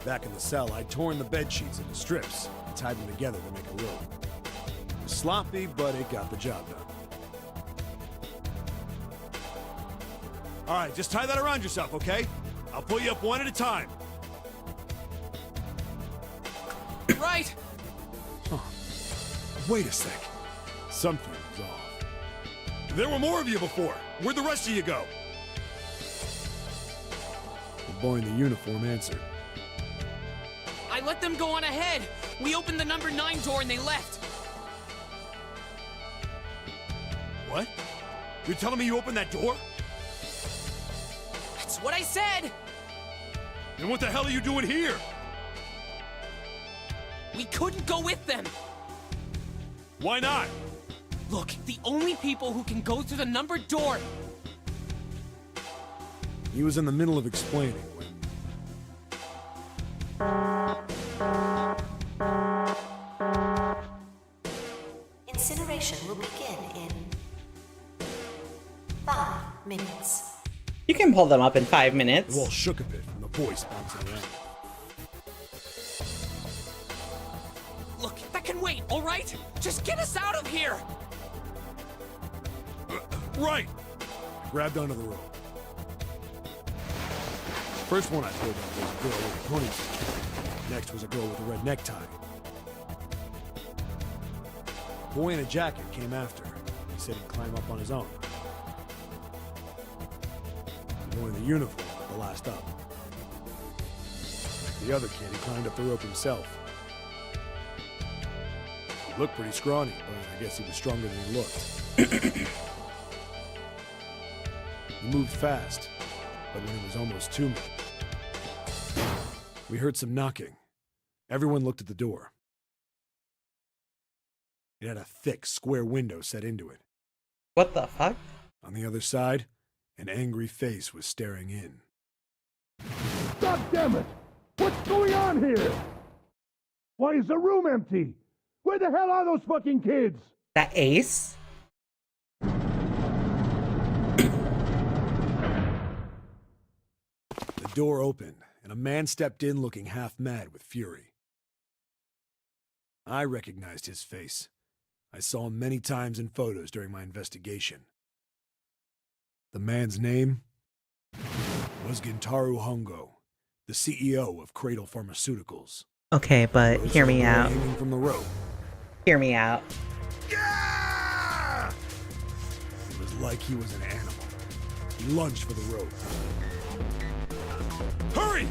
Back in the cell, I'd torn the bed sheets into strips and tied them together to make a rope. It was sloppy, but it got the job done. All right, just tie that around yourself, okay? I'll pull you up one at a time. Right. Huh. Wait a sec. Something was off. There were more of you before. Where'd the rest of you go? The boy in the uniform answered. I let them go on ahead. We opened the number 9 door and they left. What? You're telling me you opened that door? That's what I said. Then what the hell are you doing here? We couldn't go with them. Why not? Look, the only people who can go through the numbered door. He was in the middle of explaining when... Incineration will begin in 5 minutes. You can pull them up in 5 minutes. The wall shook a bit from the voice bouncing around. Look, that can wait, all right? Just get us out of here. Right! I grabbed onto the rope. First one I pulled up was a girl with a ponytail. Next was a girl with a red necktie. A boy in a jacket came after. He said he'd climb up on his own. The boy in the uniform got the last up. Like the other kid, he climbed up the rope himself. He looked pretty scrawny, but I guess he was stronger than he looked. He moved fast, but when it was almost to me, we heard some knocking. Everyone looked at the door. It had a thick, square window set into it. What the fuck? On the other side, an angry face was staring in. God damn it! What's going on here? Why is the room empty? Where the hell are those fucking kids? That Ace? The door opened, and a man stepped in looking half mad with fury. I recognized his face. I saw him many times in photos during my investigation. The man's name was Gintaro Hongo, the CEO of Cradle Pharmaceuticals. Okay, but hear me out. Hanging from the rope. Hear me out. Yeah! It was like he was an animal. He lunged for the rope. Hurry!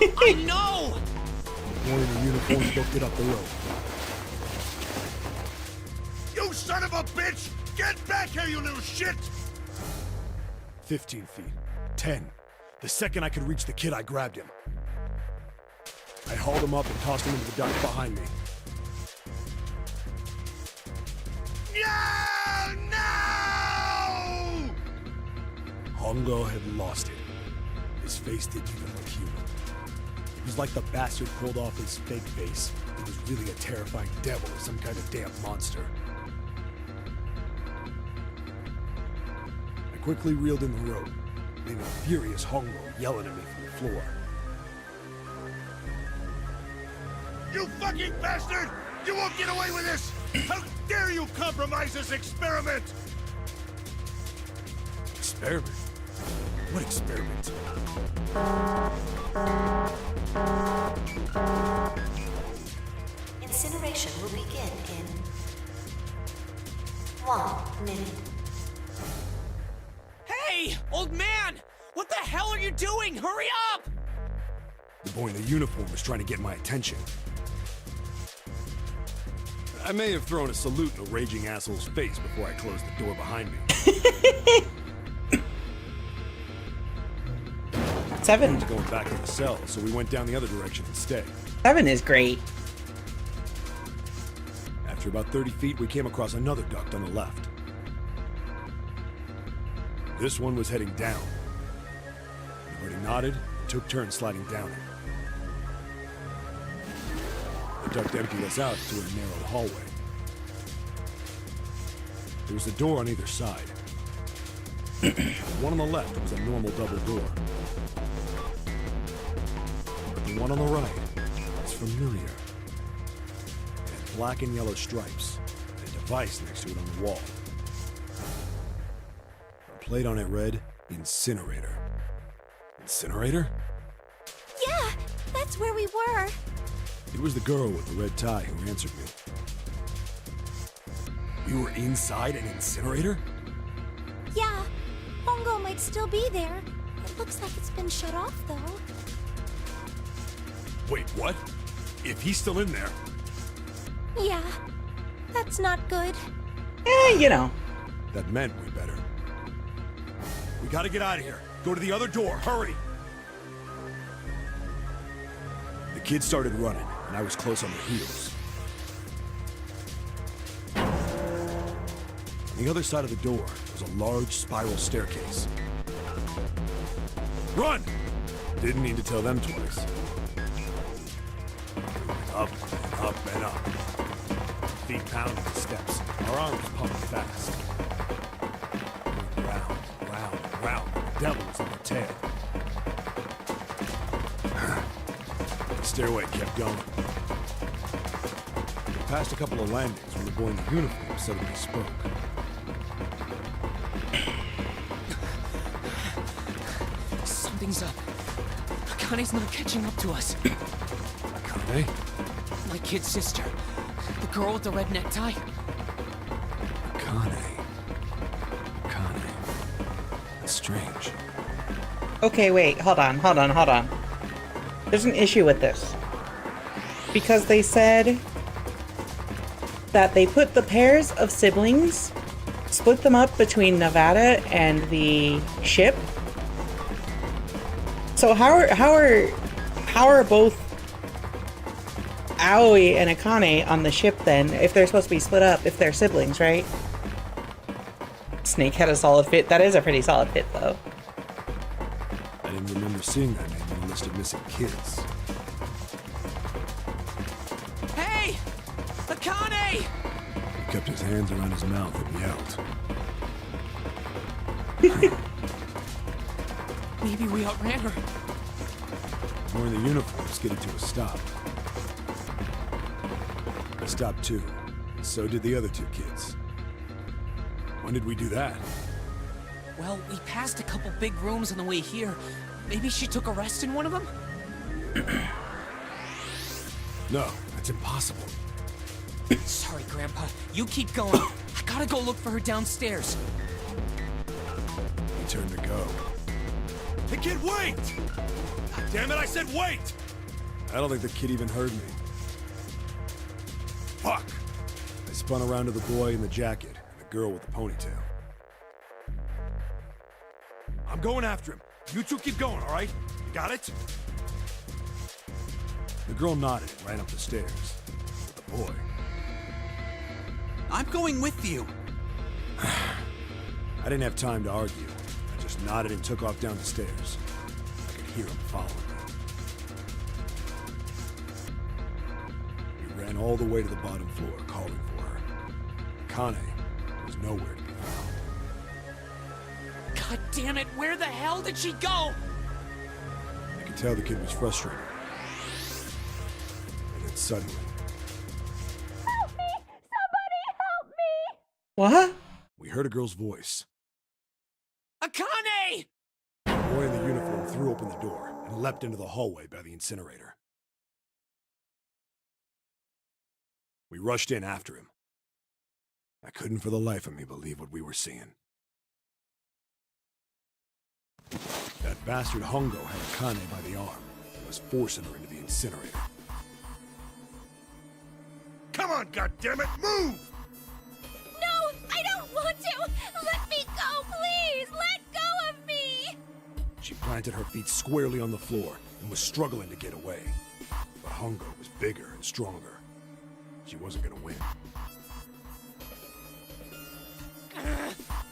I know! The boy in the uniform booked it up the rope. You son of a bitch! Get back here, you little shit! 15 feet. 10. The second I could reach the kid, I grabbed him. I hauled him up and tossed him into the duct behind me. No! No! Hongo had lost it. His face didn't even look human. It was like the bastard pulled off his fake face. It was really a terrifying devil or some kind of damn monster. I quickly reeled in the rope, leaving a furious Hongo yelling at me from the floor. You fucking bastard! You won't get away with this! How dare you compromise this experiment! Experiment? What experiment? Incineration will begin in 1 minute. Hey, old man! What the hell are you doing? Hurry up! The boy in the uniform was trying to get my attention. I may have thrown a salute in a raging asshole's face before I closed the door behind me. 7. I was going back to the cell, so we went down the other direction instead. 7 is great. After about 30 feet, we came across another duct on the left. This one was heading down. Everybody nodded and took turns sliding down it. The duct emptied us out to a narrow hallway. There was a door on either side. The one on the left was a normal double door. But the one on the right was familiar. It had black and yellow stripes, and a device next to it on the wall. The plate on it read, Incinerator. Incinerator? Yeah, that's where we were. It was the girl with the red tie who answered me. We were inside an incinerator? Yeah, Hongo might still be there. It looks like it's been shut off, though. Wait, what? If he's still in there... Yeah, that's not good. You know. That meant we better. We gotta get out of here. Go to the other door, hurry! The kids started running, and I was close on their heels. On the other side of the door was a large spiral staircase. Run! Didn't need to tell them twice. Up and up and up. Feet pounding the steps. Our arms pumping fast. Round, round, round. The devil was on our tail. The stairway kept going. We passed a couple of landings when the boy in the uniform suddenly spoke. Something's up. Akane's not catching up to us. Akane? My kid's sister. The girl with the red necktie. Akane. That's strange. Okay, wait, hold on. There's an issue with this. Because they said that they put the pairs of siblings, split them up between Nevada and the ship. So how are both Aoi and Akane on the ship then, if they're supposed to be split up, if they're siblings, right? Snake had a solid fit. That is a pretty solid fit, though. I didn't remember seeing that name on the list of missing kids. Hey! Akane! He kept his hands around his mouth and yelled. Maybe we outran her. Wearing the uniform skidded to a stop. I stopped too, and so did the other two kids. When did we do that? Well, we passed a couple big rooms on the way here. Maybe she took a rest in one of them? No, that's impossible. Sorry, Grandpa. You keep going. I gotta go look for her downstairs. He turned to go. Hey, kid, wait! God damn it, I said wait! I don't think the kid even heard me. Fuck! I spun around to the boy in the jacket and the girl with the ponytail. I'm going after him. You two keep going, all right? You got it? The girl nodded and ran up the stairs. With the boy. I'm going with you. I didn't have time to argue. I just nodded and took off down the stairs. I could hear him following me. We ran all the way to the bottom floor, calling for her. Akane was nowhere to be found. God damn it, where the hell did she go? I could tell the kid was frustrated. And then suddenly... Help me! Somebody help me! What? We heard a girl's voice. Akane! threw open the door and leapt into the hallway by the incinerator. We rushed in after him. I couldn't for the life of me believe what we were seeing. That bastard Hongo had Akane by the arm and was forcing her into the incinerator. Come on, goddammit, move! No, I don't want to! Let me go, please! Let go of me! She planted her feet squarely on the floor and was struggling to get away. But Hongo was bigger and stronger. She wasn't gonna win.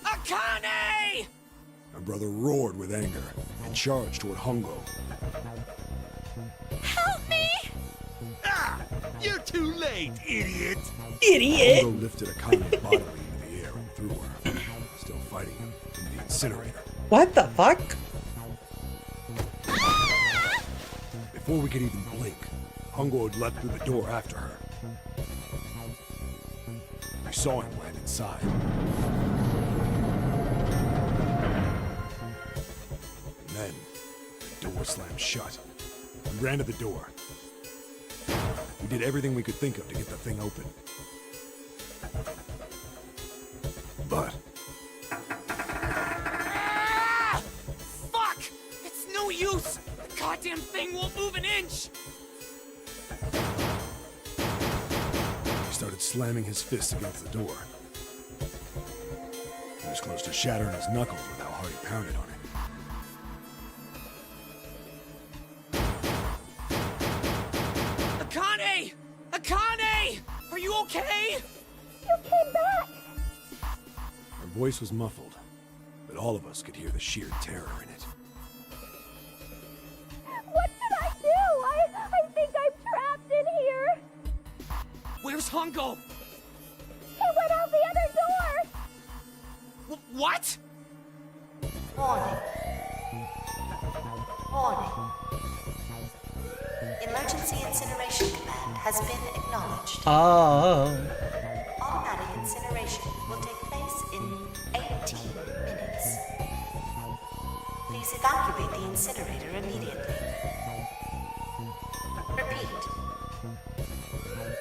Akane! My brother roared with anger and charged toward Hongo. Help me! Ah! You're too late, idiot! Idiot! Hongo lifted Akane bodily into the air and threw her, still fighting him, into the incinerator. What the fuck? Before we could even blink, Hongo had leapt through the door after her. We saw him land inside. And then, the door slammed shut. We ran to the door. We did everything we could think of to get the thing open. But Ah! Fuck! It's no use! The goddamn thing won't move an inch! he started slamming his fist against the door. He was close to shattering his knuckles with how hard he pounded on it. Akane! Akane! Are you okay? You came back! Her voice was muffled, but all of us could hear the sheer terror in it. What should I do? I think I'm trapped in here! Where's Hongo? He went out the other door! What? Warning. Warning. Emergency incineration command has been acknowledged. Oh. Automatic incineration will take place in 18 minutes. Please evacuate the incinerator immediately. Repeat.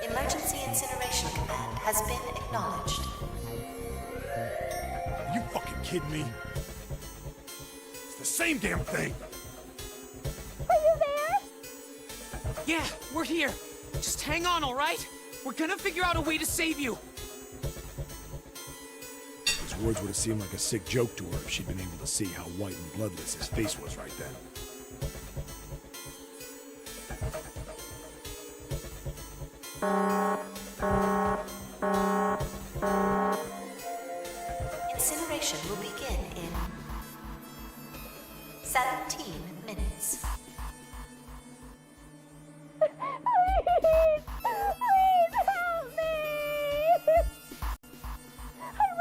Emergency incineration command has been acknowledged. Are you fucking kidding me? It's the same damn thing! Are you there? Yeah, we're here. Just hang on, alright? We're gonna figure out a way to save you. His words would have seemed like a sick joke to her if she'd been able to see how white and bloodless his face was right then. Incineration will begin in 17 minutes. Please! Please help me! I'm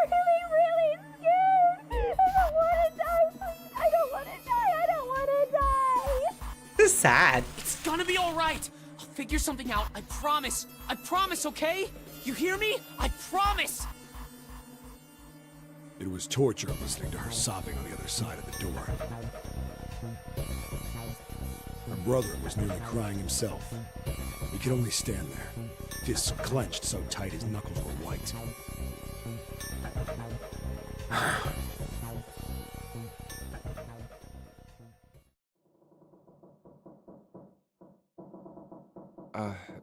really scared! I don't want to die, please! I don't want to die! I don't want to die! This is sad. It's gonna be alright. I'll figure something out. I promise. I promise, okay? You hear me? I promise! It was torture listening to her sobbing on the other side of the door. Her brother was nearly crying himself. He could only stand there, fists clenched so tight his knuckles were white.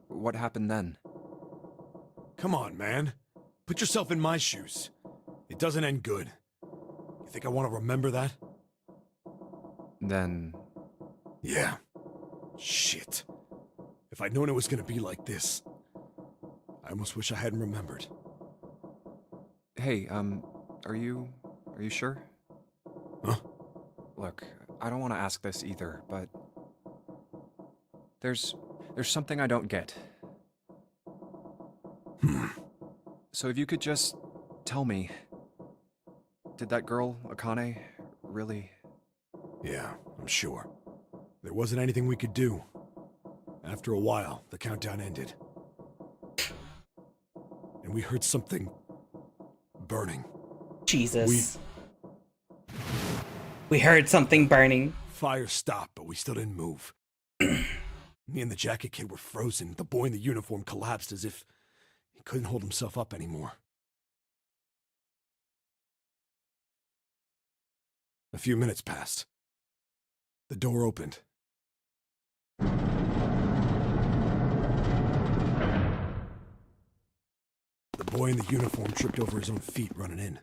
What happened then? Come on, man. Put yourself in my shoes. It doesn't end good. You think I want to remember that? Then... Yeah. Shit. If I'd known it was gonna be like this, I almost wish I hadn't remembered. Hey, are you sure? Huh? Look, I don't want to ask this either, but... There's something I don't get. So if you could just tell me, did that girl, Akane, really... Yeah, I'm sure. There wasn't anything we could do. After a while, the countdown ended. And we heard something... burning. Jesus. We heard something burning. fire stopped, but we still didn't move. Me and the jacket kid were frozen. The boy in the uniform collapsed as if he couldn't hold himself up anymore. A few minutes passed. The door opened. The boy in the uniform tripped over his own feet running in.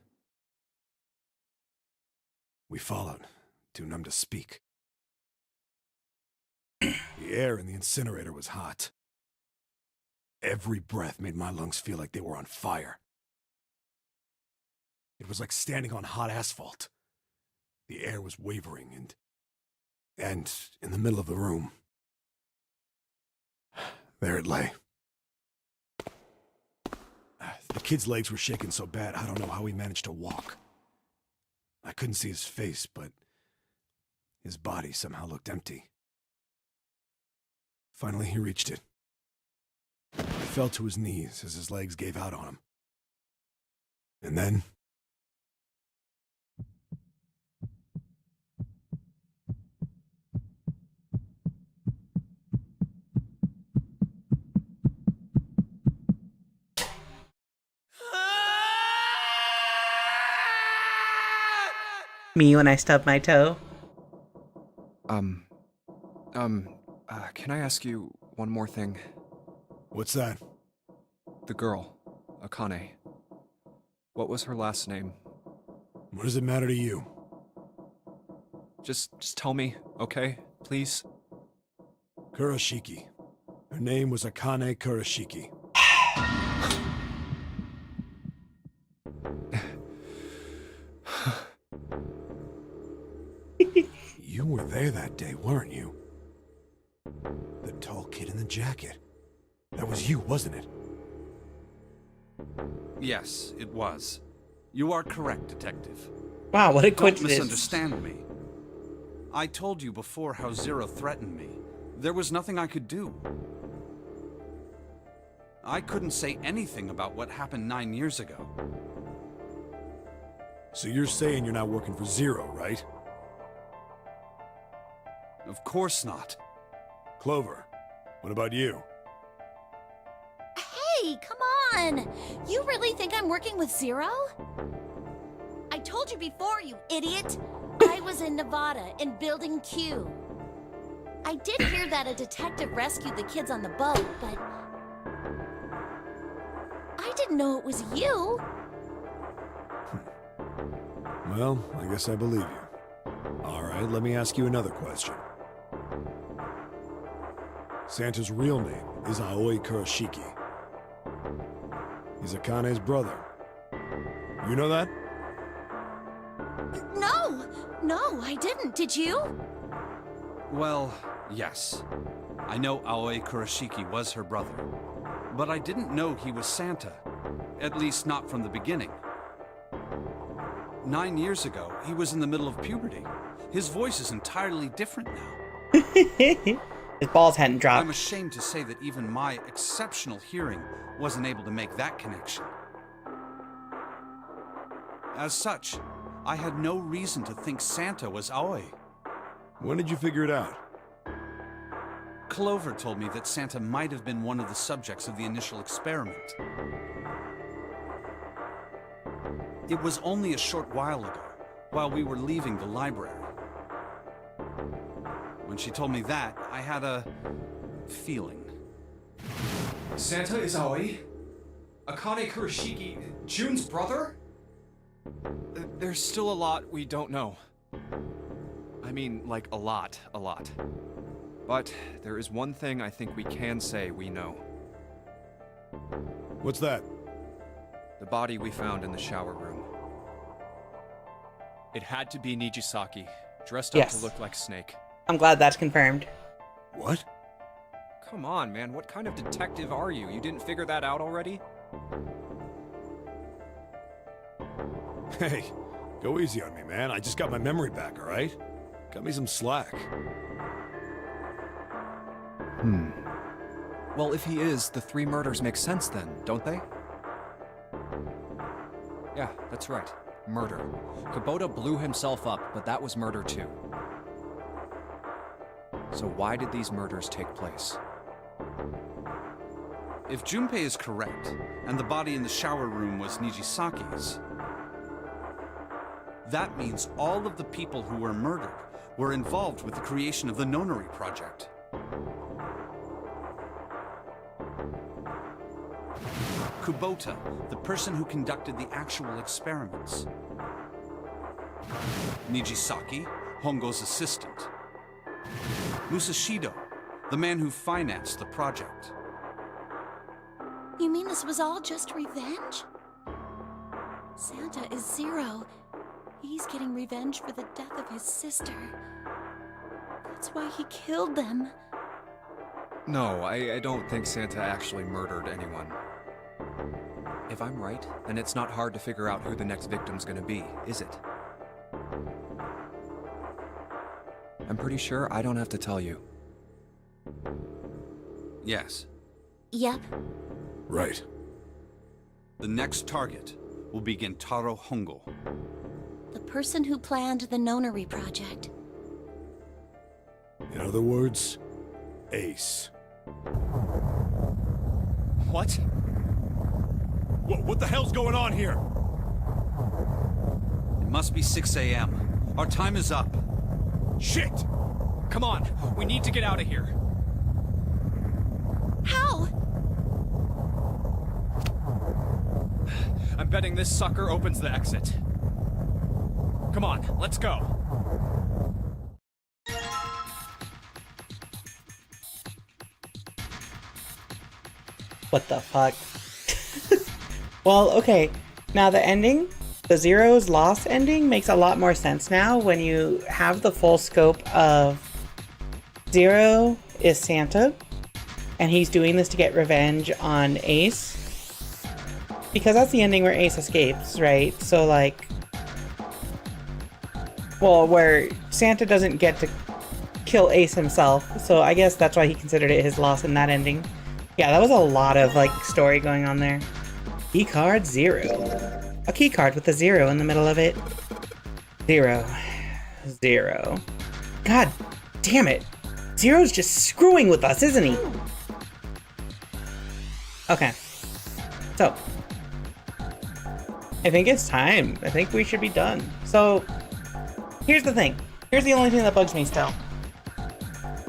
We followed, too numb to speak. The air in the incinerator was hot. Every breath made my lungs feel like they were on fire. It was like standing on hot asphalt. The air was wavering, and in the middle of the room, there it lay. The kid's legs were shaking so bad, I don't know how he managed to walk. I couldn't see his face, but his body somehow looked empty. Finally, he reached it. He fell to his knees as his legs gave out on him. And then... Me when I stub my toe. Can I ask you one more thing? What's that? The girl, Akane. What was her last name? What does it matter to you? Just tell me, okay? Please? Kurashiki. Her name was Akane Kurashiki. You were there that day, weren't you? The tall kid in the jacket. That was you, wasn't it? Yes, it was. You are correct, Detective. Wow, what a Don't coincidence. misunderstand me. I told you before how Zero threatened me. There was nothing I could do. I couldn't say anything about what happened 9 years ago. So you're saying you're not working for Zero, right? Of course not. Clover, what about you? Hey, come on! You really think I'm working with Zero? I told you before, you idiot! I was in Nevada, in Building Q. I did hear that a detective rescued the kids on the boat, but... I didn't know it was you! Well, I guess I believe you. Alright, let me ask you another question. Santa's real name is Aoi Kurashiki. He's Akane's brother. You know that? No, I didn't. Did you? Well, yes. I know Aoi Kurashiki was her brother. But I didn't know he was Santa. At least not from the beginning. 9 years ago, he was in the middle of puberty. His voice is entirely different now. His balls hadn't dropped. I'm ashamed to say that even my exceptional hearing wasn't able to make that connection. As such, I had no reason to think Santa was Aoi. When did you figure it out? Clover told me that Santa might have been one of the subjects of the initial experiment. It was only a short while ago, while we were leaving the library. When she told me that, I had a feeling. Santa is Aoi? Akane Kurashiki, June's brother? There's still a lot we don't know. I mean, like, a lot. But there is one thing I think we can say we know. What's that? The body we found in the shower room. It had to be Nijisaki, dressed up to look like Snake. I'm glad that's confirmed. What? Come on, man. What kind of detective are you? You didn't figure that out already? Hey, go easy on me, man. I just got my memory back, alright? Cut me some slack. Well, if he is, the 3 murders make sense then, don't they? Yeah, that's right. Murder. Kubota blew himself up, but that was murder too. So why did these murders take place? If Junpei is correct, and the body in the shower room was Nijisaki's, that means all of the people who were murdered were involved with the creation of the Nonary project. Kubota, the person who conducted the actual experiments. Nijisaki, Hongo's assistant. Musashido, the man who financed the project. You mean this was all just revenge? Santa is Zero. He's getting revenge for the death of his sister. That's why he killed them. No, I don't think Santa actually murdered anyone. If I'm right, then it's not hard to figure out who the next victim's gonna be, is it? I'm pretty sure I don't have to tell you. Yes. Yep. Right. The next target will be Gentaro Hongo. The person who planned the Nonary project. In other words, Ace. What? What the hell's going on here? It must be 6 a.m. Our time is up. Shit! Come on, we need to get out of here. How? I'm betting this sucker opens the exit. Come on, let's go. What the fuck? Well, okay. Now the ending, the Zero's loss ending, makes a lot more sense now when you have the full scope of Zero is Santa, and he's doing this to get revenge on Ace. Because that's the ending where Ace escapes, right? So, like... Well, where Santa doesn't get to kill Ace himself, so I guess that's why he considered it his loss in that ending. Yeah, that was a lot of, like, story going on there. Key card 0. A key card with a 0 in the middle of it. 0. 0. God damn it. Zero's just screwing with us, isn't he? Okay. So. I think it's time. I think we should be done. So, here's the thing. Here's the only thing that bugs me still.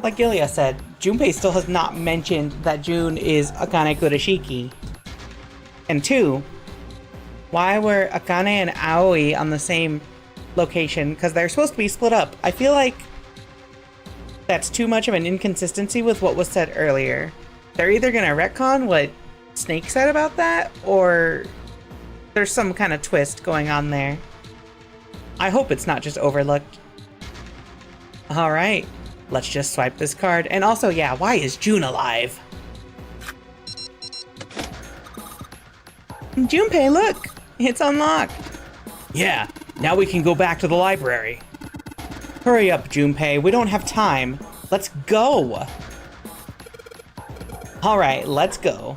Like Gilia said, Junpei still has not mentioned that June is Akane Kurashiki. And 2, why were Akane and Aoi on the same location? Because they're supposed to be split up. I feel like that's too much of an inconsistency with what was said earlier. They're either going to retcon what Snake said about that, or there's some kind of twist going on there. I hope it's not just overlooked. Alright, let's just swipe this card. And also, yeah, why is June alive? Junpei, look! It's unlocked! Yeah, now we can go back to the library. Hurry up, Junpei, we don't have time. Let's go! Alright, let's go.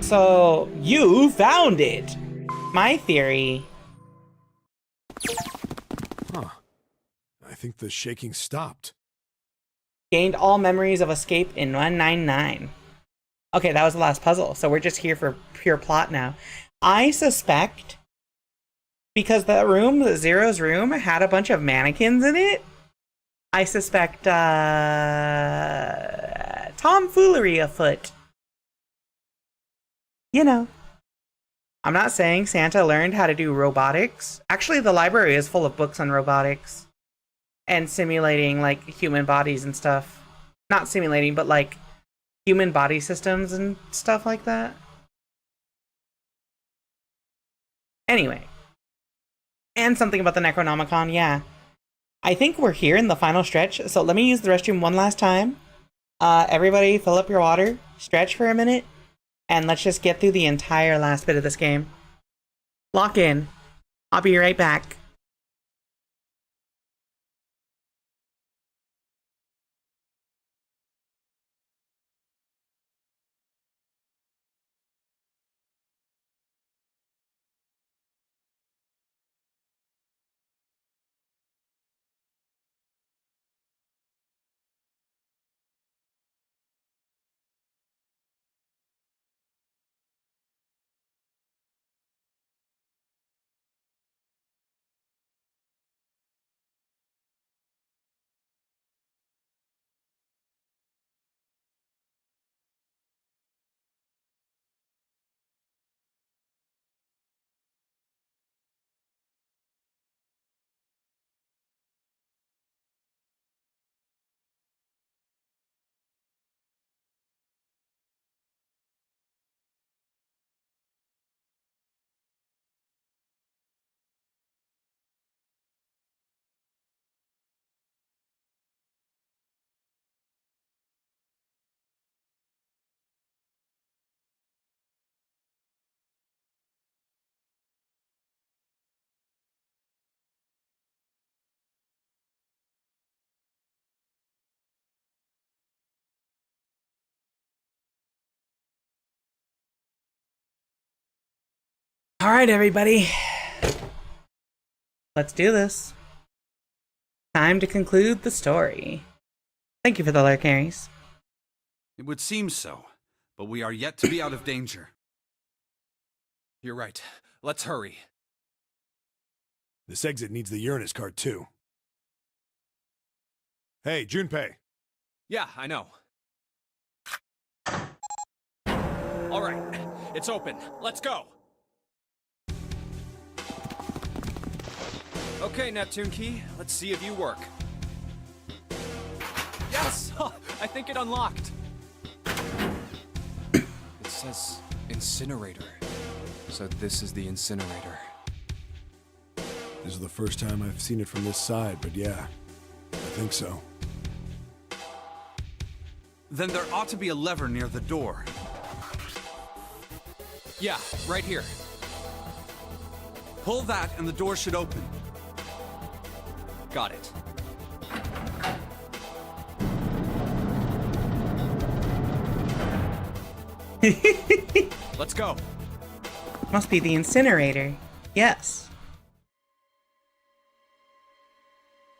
So, you found it! My theory... Huh. I think the shaking stopped. Gained all memories of escape in 199. Okay, that was the last puzzle, so we're just here for pure plot now. I suspect, because the room, the Zero's room, had a bunch of mannequins in it, I suspect, tomfoolery afoot. You know. I'm not saying Santa learned how to do robotics. Actually, the library is full of books on robotics. And simulating, like, human bodies and stuff. Not simulating, but, like, human body systems and stuff like that. Anyway. And something about the Necronomicon, yeah. I think we're here in the final stretch, so let me use the restroom one last time. Everybody fill up your water, stretch for a minute, and let's just get through the entire last bit of this game. Lock in. I'll be right back. Alright, everybody. Let's do this. Time to conclude the story. Thank you for the lurk, Aries. It would seem so, but we are yet to be out of danger. You're right. Let's hurry. This exit needs the Uranus card, too. Hey, Junpei. Yeah, I know. All right, it's open. Let's go. Okay, Neptune Key, let's see if you work. Yes! I think it unlocked. It says incinerator. So this is the incinerator. This is the first time I've seen it from this side, but yeah, I think so. Then there ought to be a lever near the door. Yeah, right here. Pull that and the door should open. Got it. Let's go. Must be the incinerator. Yes.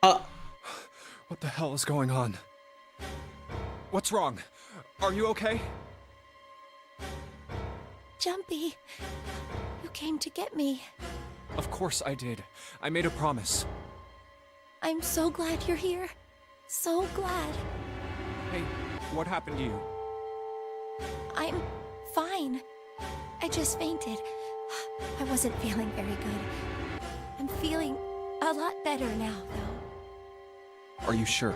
What the hell is going on? What's wrong? Are you okay? Jumpy, you came to get me. Of course I did. I made a promise. I'm so glad you're here. So glad. Hey, what happened to you? I'm fine. I just fainted. I wasn't feeling very good. I'm feeling a lot better now, though. Are you sure?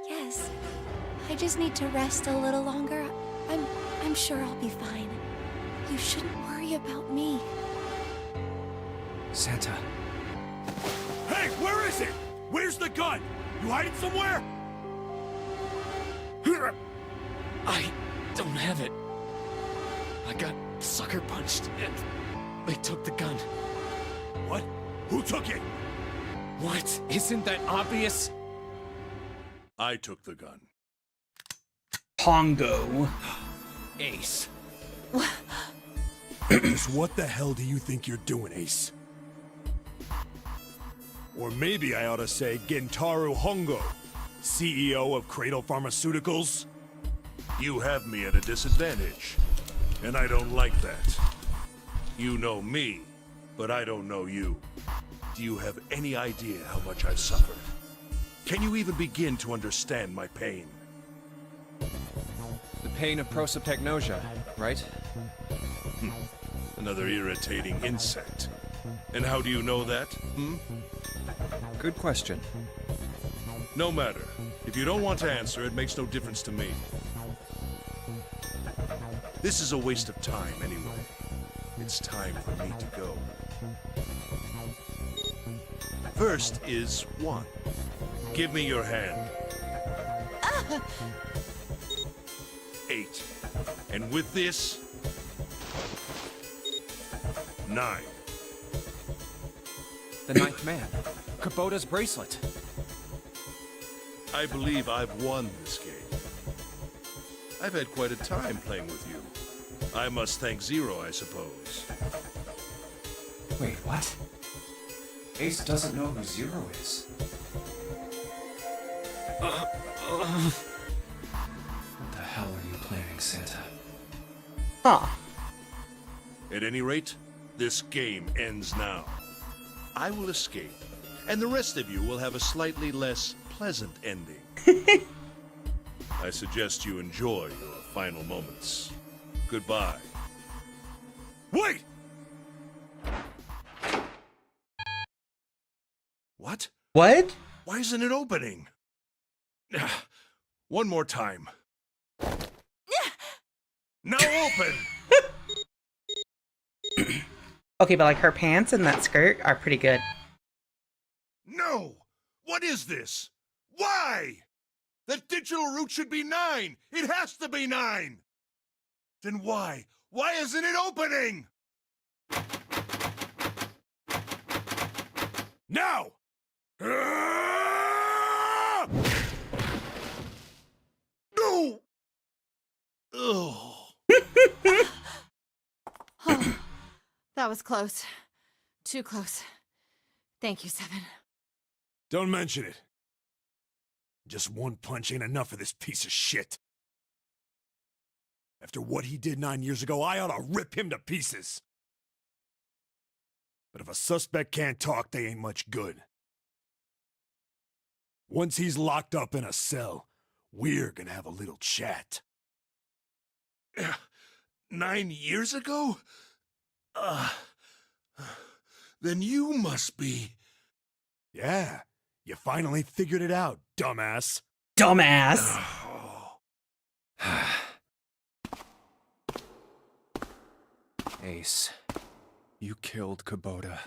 Yes. I just need to rest a little longer. I'm sure I'll be fine. You shouldn't worry about me. Santa. Hey, where is it? Where's the gun? You hide it somewhere? I don't have it. I got sucker punched and they took the gun. What? Who took it? What? Isn't that obvious? I took the gun. Pongo. Ace. Just what the hell do you think you're doing, Ace? Or maybe I ought to say Gentaro Hongo, CEO of Cradle Pharmaceuticals? You have me at a disadvantage, and I don't like that. You know me, but I don't know you. Do you have any idea how much I've suffered? Can you even begin to understand my pain? The pain of prosopagnosia, right? Another irritating insect. And how do you know that, Good question. No matter. If you don't want to answer, it makes no difference to me. This is a waste of time anyway. It's time for me to go. First is 1. Give me your hand. 8. And with this, 9. The 9th man. Kubota's bracelet. I believe I've won this game. I've had quite a time playing with you. I must thank Zero, I suppose. Wait, what? Ace doesn't know who Zero is. What the hell are you planning, Santa? Huh. At any rate, this game ends now. I will escape, and the rest of you will have a slightly less pleasant ending. I suggest you enjoy your final moments. Goodbye. Wait! What? What? Why isn't it opening? One more time. Now open! Okay, but like her pants and that skirt are pretty good. No! What is this? Why? That digital route should be 9! It has to be 9! Then why? Why isn't it opening? Now! No! Oh. That was close. Too close. Thank you, Seven. Don't mention it. Just one punch ain't enough for this piece of shit. After what he did 9 years ago, I ought to rip him to pieces. But if a suspect can't talk, they ain't much good. Once he's locked up in a cell, we're gonna have a little chat. 9 years ago? Then you must be... Yeah, you finally figured it out, dumbass. Dumbass! Ace, you killed Kubota,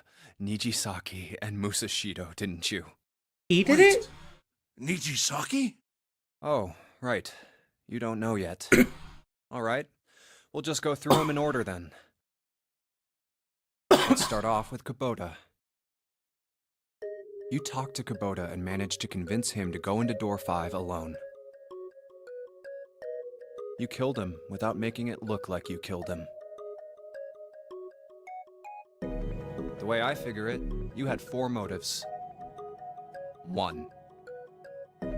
Nijisaki, and Musashido, didn't you? He did it? Nijisaki? Oh, right. You don't know yet. Alright, we'll just go through them in order then. Let's start off with Kubota. You talked to Kubota and managed to convince him to go into door 5 alone. You killed him without making it look like you killed him. The way I figure it, you had 4 motives. 1.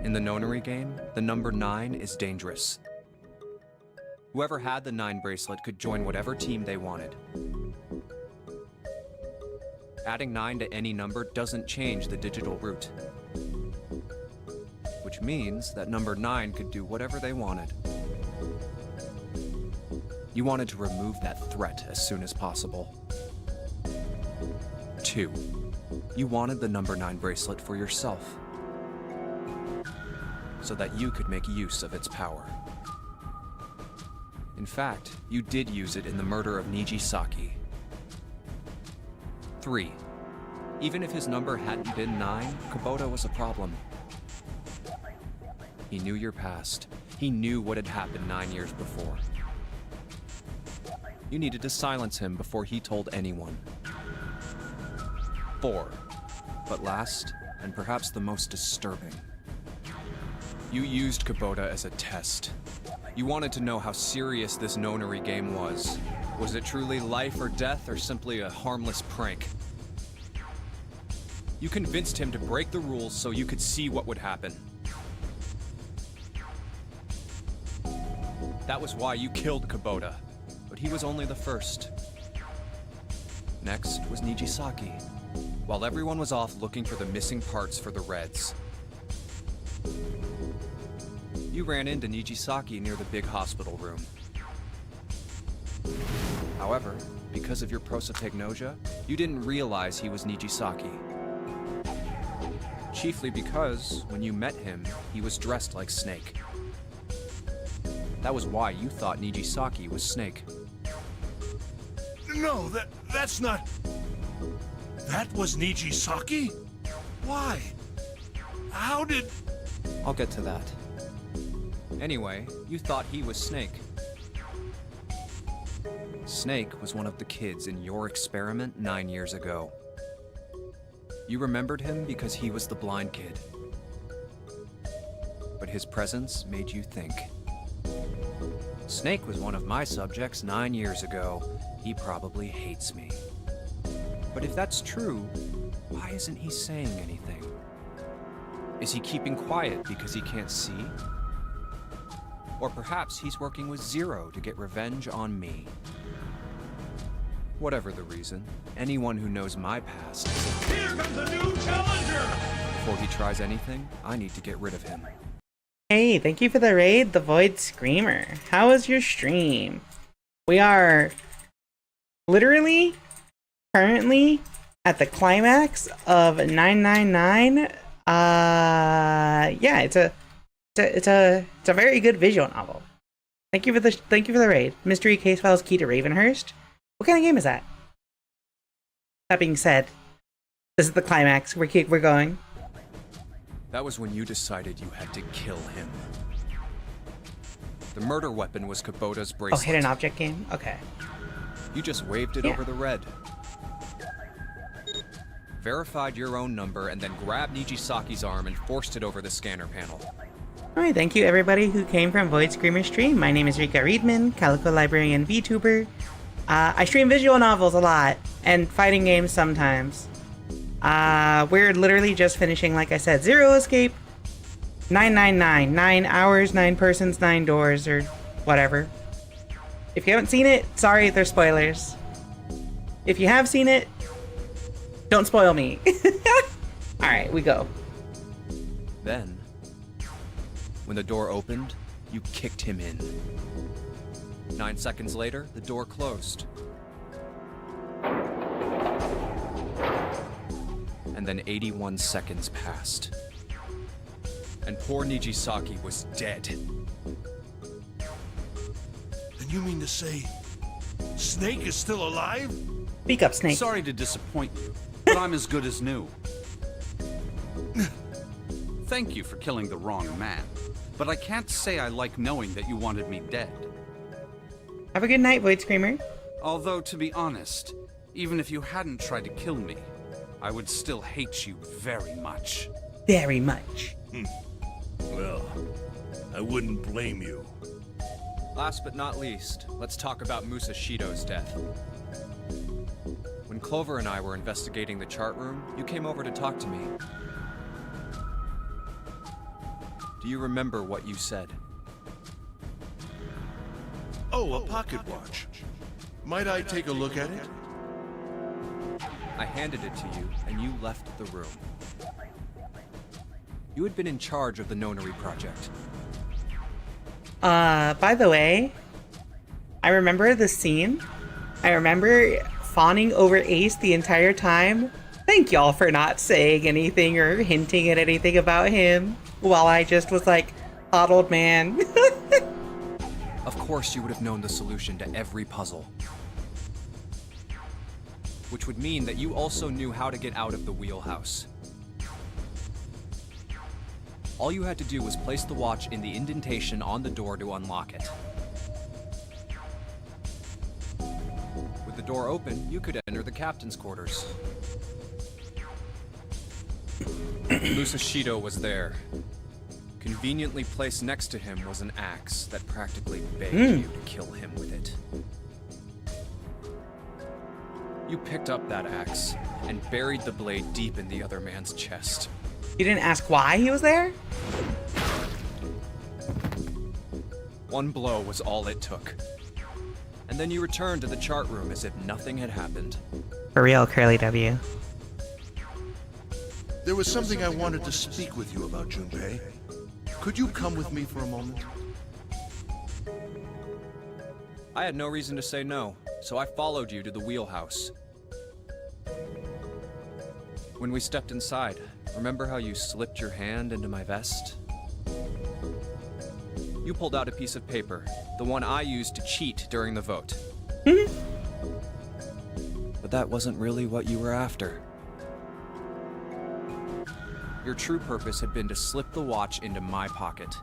In the nonary game, the number 9 is dangerous. Whoever had the 9 bracelet could join whatever team they wanted. Adding 9 to any number doesn't change the digital root. Which means that number 9 could do whatever they wanted. You wanted to remove that threat as soon as possible. 2. You wanted the number 9 bracelet for yourself, so that you could make use of its power. In fact, you did use it in the murder of Nijisaki. 3. Even if his number hadn't been 9, Kubota was a problem. He knew your past. He knew what had happened 9 years before. You needed to silence him before he told anyone. 4. But last, and perhaps the most disturbing. You used Kubota as a test. You wanted to know how serious this nonary game was. Was it truly life or death, or simply a harmless prank? You convinced him to break the rules so you could see what would happen. That was why you killed Kubota, but he was only the first. Next was Nijisaki, while everyone was off looking for the missing parts for the Reds. You ran into Nijisaki near the big hospital room. However, because of your prosopagnosia, you didn't realize he was Nijisaki. Chiefly because, when you met him, he was dressed like Snake. That was why you thought Nijisaki was Snake. No, that's not... That was Nijisaki? Why? How did... I'll get to that. Anyway, you thought he was Snake. Snake was one of the kids in your experiment 9 years ago. You remembered him because he was the blind kid. But his presence made you think. Snake was one of my subjects 9 years ago. He probably hates me. But if that's true, why isn't he saying anything? Is he keeping quiet because he can't see? Or perhaps he's working with Zero to get revenge on me. Whatever the reason, anyone who knows my past... Here comes a new challenger! Before he tries anything, I need to get rid of him. Hey, thank you for the raid, The Void Screamer. How was your stream? We are literally currently at the climax of 999. Yeah, it's a very good visual novel. Thank you for the raid. Mystery Case Files Key to Ravenhurst. What kind of game is that? That being said, this is the climax. We're going. That was when you decided you had to kill him. The murder weapon was Kubota's bracelet. Oh, hidden object game? Okay. You just waved it over the red. Verified your own number and then grabbed Nijisaki's arm and forced it over the scanner panel. Alright, thank you everybody who came from Void Screamer stream. My name is Rika Readman, Calico Librarian VTuber. I stream visual novels a lot. and fighting games sometimes. We're literally just finishing, like I said, Zero Escape 999. 9 hours, 9 persons, 9 doors, or whatever. If you haven't seen it, sorry, they're spoilers. If you have seen it, don't spoil me. Alright, we go. Then, when the door opened, you kicked him in. 9 seconds later, the door closed. And then 81 seconds passed. And poor Nijisaki was dead. And you mean to say Snake is still alive? Speak up, Snake. Sorry to disappoint you, but I'm as good as new. Thank you for killing the wrong man, but I can't say I like knowing that you wanted me dead. Have a good night, Void Screamer. Although, to be honest, even if you hadn't tried to kill me, I would still hate you very much. Very much. Well, I wouldn't blame you. Last but not least, let's talk about Musashido's death. When Clover and I were investigating the chart room, you came over to talk to me. Do you remember what you said? Oh, a pocket watch. Might I take a look at it? I handed it to you, and you left the room. You had been in charge of the Nonary project. By the way, I remember the scene. I remember fawning over Ace the entire time. Thank y'all for not saying anything or hinting at anything about him, while I just was like, hot old man. Of course you would have known the solution to every puzzle. Which would mean that you also knew how to get out of the wheelhouse. All you had to do was place the watch in the indentation on the door to unlock it. With the door open, you could enter the captain's quarters. Musashido was there. Conveniently placed next to him was an axe that practically begged you to kill him with it. You picked up that axe and buried the blade deep in the other man's chest. You didn't ask why he was there? One blow was all it took. And then you returned to the chart room as if nothing had happened. For real, Curly W. There was something I wanted to speak with you about, Junpei. Could you come with me for a moment? I had no reason to say no, so I followed you to the wheelhouse. When we stepped inside, remember how you slipped your hand into my vest? You pulled out a piece of paper, the one I used to cheat during the vote. But that wasn't really what you were after. Your true purpose had been to slip the watch into my pocket.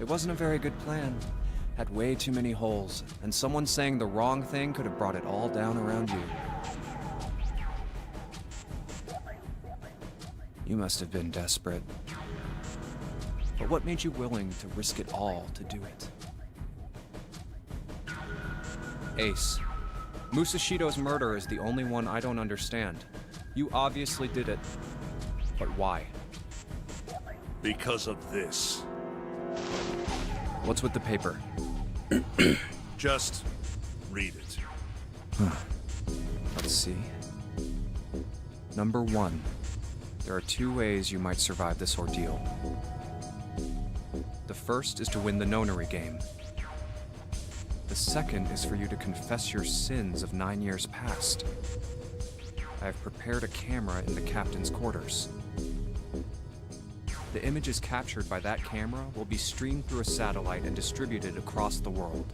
It wasn't a very good plan. Had way too many holes, and someone saying the wrong thing could have brought it all down around you. You must have been desperate. But what made you willing to risk it all to do it? Ace, Musashido's murder is the only one I don't understand. You obviously did it, but why? Because of this. What's with the paper? Just read it. Let's see. Number 1. There are 2 ways you might survive this ordeal. The first is to win the Nonary game. The second is for you to confess your sins of 9 years past. I have prepared a camera in the captain's quarters. The images captured by that camera will be streamed through a satellite and distributed across the world.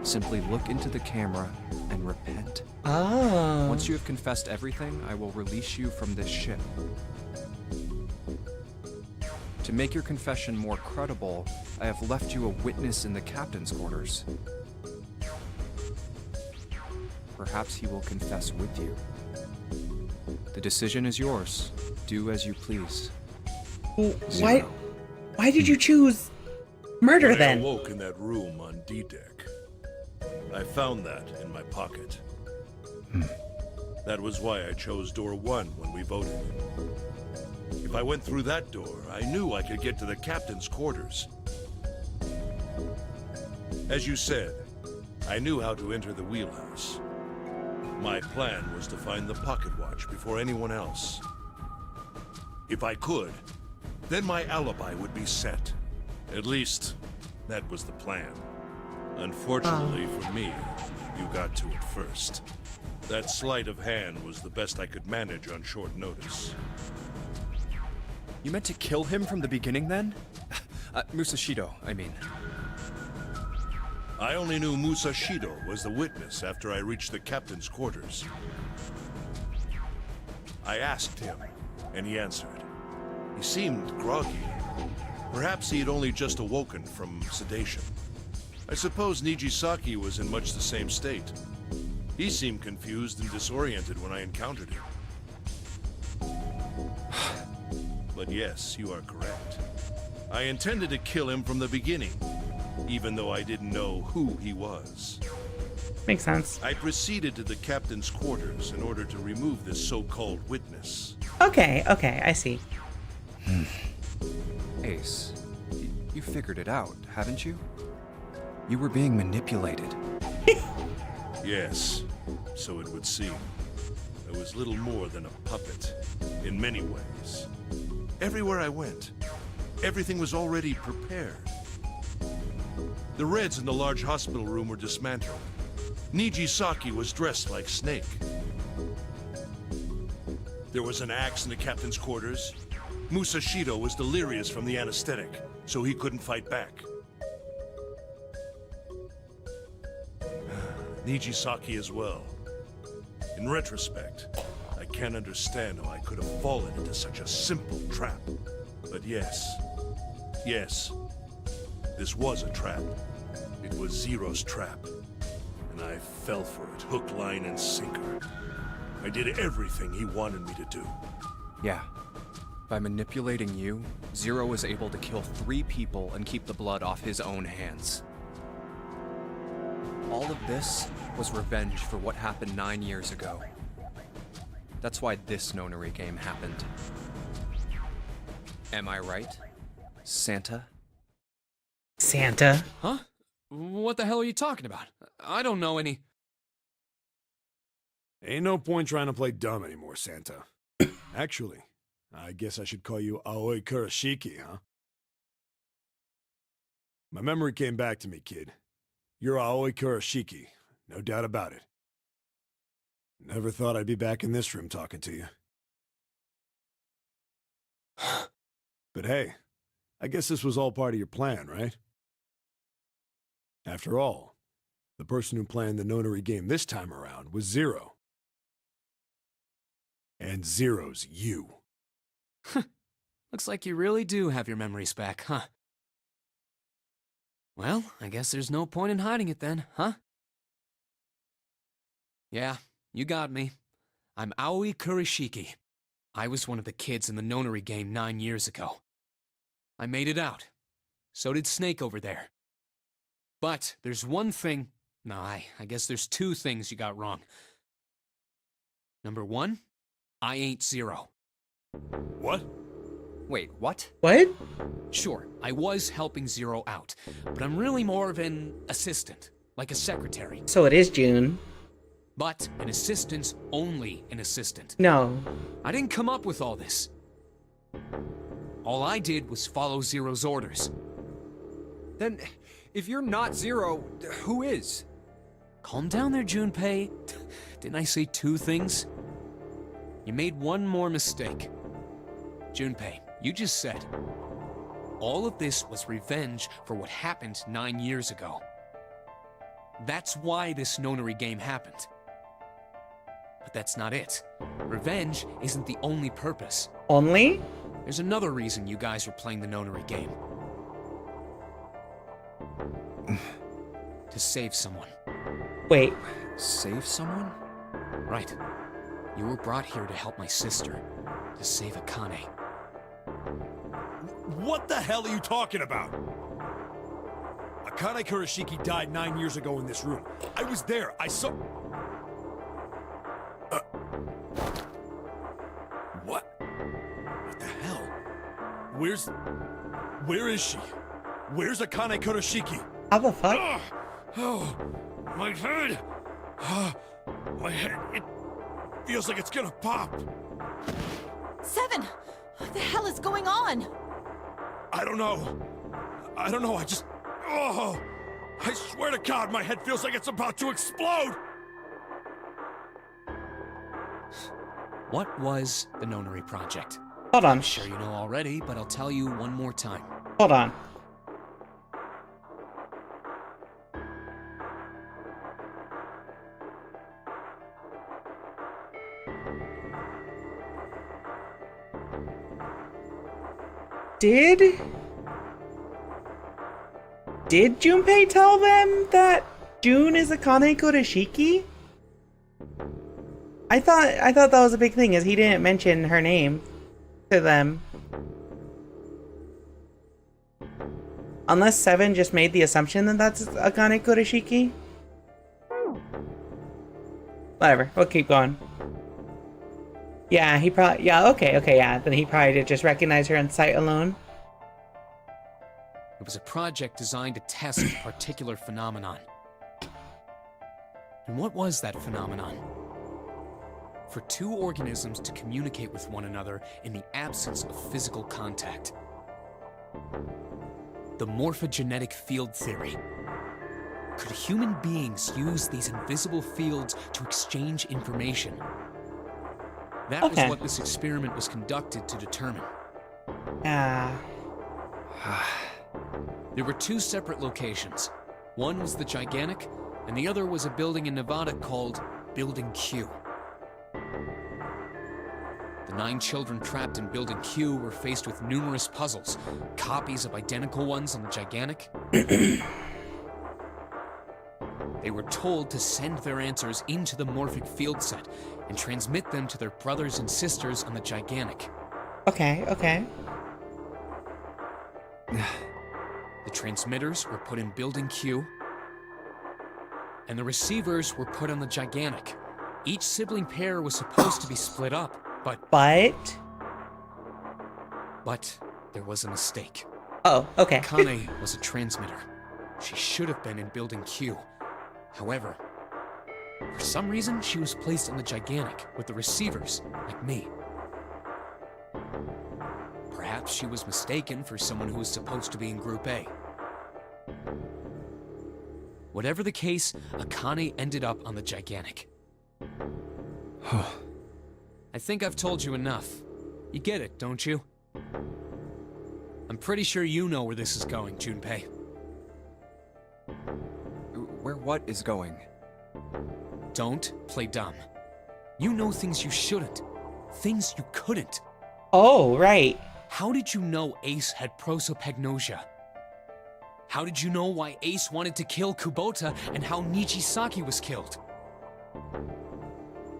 Simply look into the camera and repent. Oh. Once you have confessed everything, I will release you from this ship. To make your confession more credible, I have left you a witness in the captain's quarters. Perhaps he will confess with you. The decision is yours. Do as you please. Why did you choose murder When I then? awoke in that room on D-Deck, I found that in my pocket. That was why I chose door 1 when we voted. If I went through that door, I knew I could get to the captain's quarters. As you said, I knew how to enter the wheelhouse. My plan was to find the pocket watch before anyone else. If I could, then my alibi would be set. At least, that was the plan. Unfortunately for me, you got to it first. That sleight of hand was the best I could manage on short notice. You meant to kill him from the beginning, then? Musashido, I mean. I only knew Musashido was the witness after I reached the captain's quarters. I asked him, and he answered. He seemed groggy. Perhaps he had only just awoken from sedation. I suppose Nijisaki was in much the same state. He seemed confused and disoriented when I encountered him. But yes, you are correct. I intended to kill him from the beginning, even though I didn't know who he was. Makes sense. I proceeded to the captain's quarters in order to remove this so-called witness. Okay, I see. Ace, you figured it out, haven't you? You were being manipulated. Yes, so it would seem. I was little more than a puppet, in many ways. Everywhere I went, everything was already prepared. The Reds in the large hospital room were dismantled. Nijisaki was dressed like Snake. There was an axe in the captain's quarters. Musashido was delirious from the anesthetic, so he couldn't fight back. Nijisaki as well. In retrospect, I can't understand how I could have fallen into such a simple trap. But yes, this was a trap. It was Zero's trap. And I fell for it, hook, line, and sinker. I did everything he wanted me to do. Yeah. By manipulating you, Zero was able to kill 3 people and keep the blood off his own hands. All of this was revenge for what happened 9 years ago. That's why this nonary game happened. Am I right, Santa? Santa? Huh? What the hell are you talking about? I don't know any... Ain't no point trying to play dumb anymore, Santa. Actually, I guess I should call you Aoi Kurashiki, huh? My memory came back to me, kid. You're Aoi Kurashiki, no doubt about it. Never thought I'd be back in this room talking to you. But hey, I guess this was all part of your plan, right? After all, the person who planned the nonary game this time around was Zero. And Zero's you. Looks like you really do have your memories back, huh? Well, I guess there's no point in hiding it then, huh? Yeah, you got me. I'm Aoi Kurashiki. I was one of the kids in the nonary game 9 years ago. I made it out. So did Snake over there. But there's one thing... No, I guess there's 2 things you got wrong. Number 1, I ain't Zero. What? Wait, what? What? Sure, I was helping Zero out, but I'm really more of an assistant, like a secretary. So it is June. But an assistant's only an assistant. No. I didn't come up with all this. All I did was follow Zero's orders. Then, if you're not Zero, who is? Calm down there, Junpei. Didn't I say 2 things? You made one more mistake. Junpei, you just said, all of this was revenge for what happened 9 years ago. That's why this nonary game happened. But that's not it. Revenge isn't the only purpose. Only? There's another reason you guys were playing the nonary game. To save someone. Wait. Save someone? Right. You were brought here to help my sister. To save Akane. What the hell are you talking about? Akane Kurashiki died 9 years ago in this room. I was there. I saw... What? What the hell? Where is she? Where's Akane Kurashiki? How the fuck? Oh, my head. My head, it feels like it's gonna pop. 7! What the hell is going on? I don't know. I just... Oh! I swear to God, my head feels like it's about to explode! What was the Nonary Project? Hold on. I'm sure you know already, but I'll tell you one more time. Hold on. Did Junpei tell them that June is Akane Kurashiki? I thought that was a big thing, is he didn't mention her name to them. Unless 7 just made the assumption that that's Akane Kurashiki. Whatever, we'll keep going. Yeah, he probably... Yeah, okay, yeah. Then he probably did just recognize her on sight alone. It was a project designed to test a particular phenomenon. And what was that phenomenon? For two organisms to communicate with one another in the absence of physical contact. The morphogenetic field theory. Could human beings use these invisible fields to exchange information? That was what this experiment was conducted to determine. Yeah. There were two separate locations. One was the Gigantic, and the other was a building in Nevada called Building Q. The 9 children trapped in Building Q were faced with numerous puzzles, copies of identical ones on the Gigantic. They were told to send their answers into the morphic field set and transmit them to their brothers and sisters on the Gigantic. Okay. The transmitters were put in Building Q, and the receivers were put on the Gigantic. Each sibling pair was supposed to be split up, but there was a mistake. Oh, okay. Akane was a transmitter. She should have been in Building Q. However, for some reason, she was placed on the Gigantic with the receivers, like me. Perhaps she was mistaken for someone who was supposed to be in Group A. Whatever the case, Akane ended up on the Gigantic. I think I've told you enough. You get it, don't you? I'm pretty sure you know where this is going, Junpei. Where what is going? Don't play dumb. You know things you shouldn't. Things you couldn't. Oh, right. How did you know Ace had prosopagnosia? How did you know why Ace wanted to kill Kubota and how Nijisaki was killed?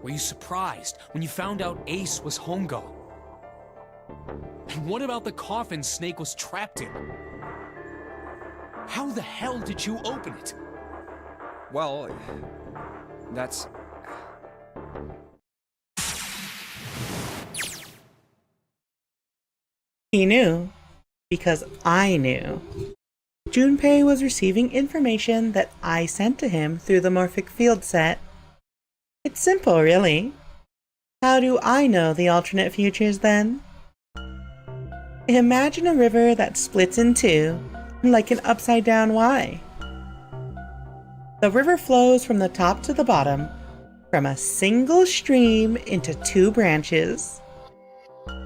Were you surprised when you found out Ace was Hongo? And what about the coffin Snake was trapped in? How the hell did you open it? Well, that's... He knew, because I knew. Junpei was receiving information that I sent to him through the morphic field set. It's simple, really. How do I know the alternate futures, then? Imagine a river that splits in two, like an upside-down Y. The river flows from the top to the bottom, from a single stream into 2 branches.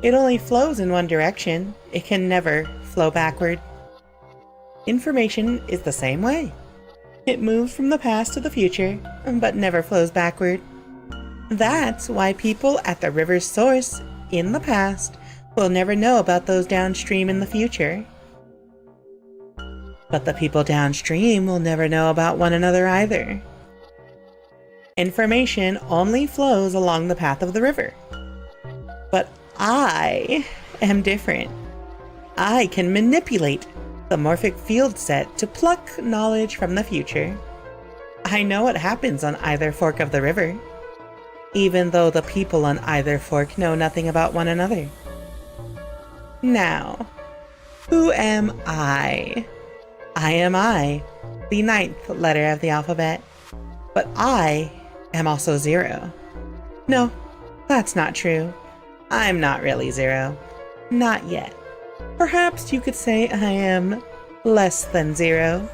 It only flows in one direction. It can never flow backward. Information is the same way. It moves from the past to the future, but never flows backward. That's why people at the river's source, in the past, will never know about those downstream in the future. But the people downstream will never know about one another either. Information only flows along the path of the river. But I am different. I can manipulate the morphic field set to pluck knowledge from the future. I know what happens on either fork of the river, even though the people on either fork know nothing about one another. Now, who am I? I am I, the 9th letter of the alphabet, but I am also 0. No, that's not true. I'm not really 0. Not yet. Perhaps you could say I am less than 0.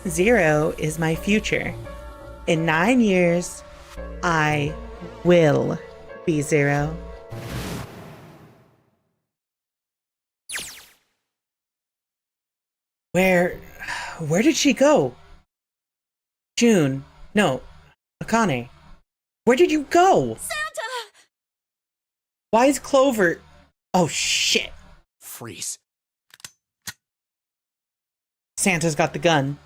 0 is my future. In 9 years, I will be 0. Where did she go? June. No. Akane. Where did you go? Santa! Why is Clover... Oh, shit. Freeze. Santa's got the gun.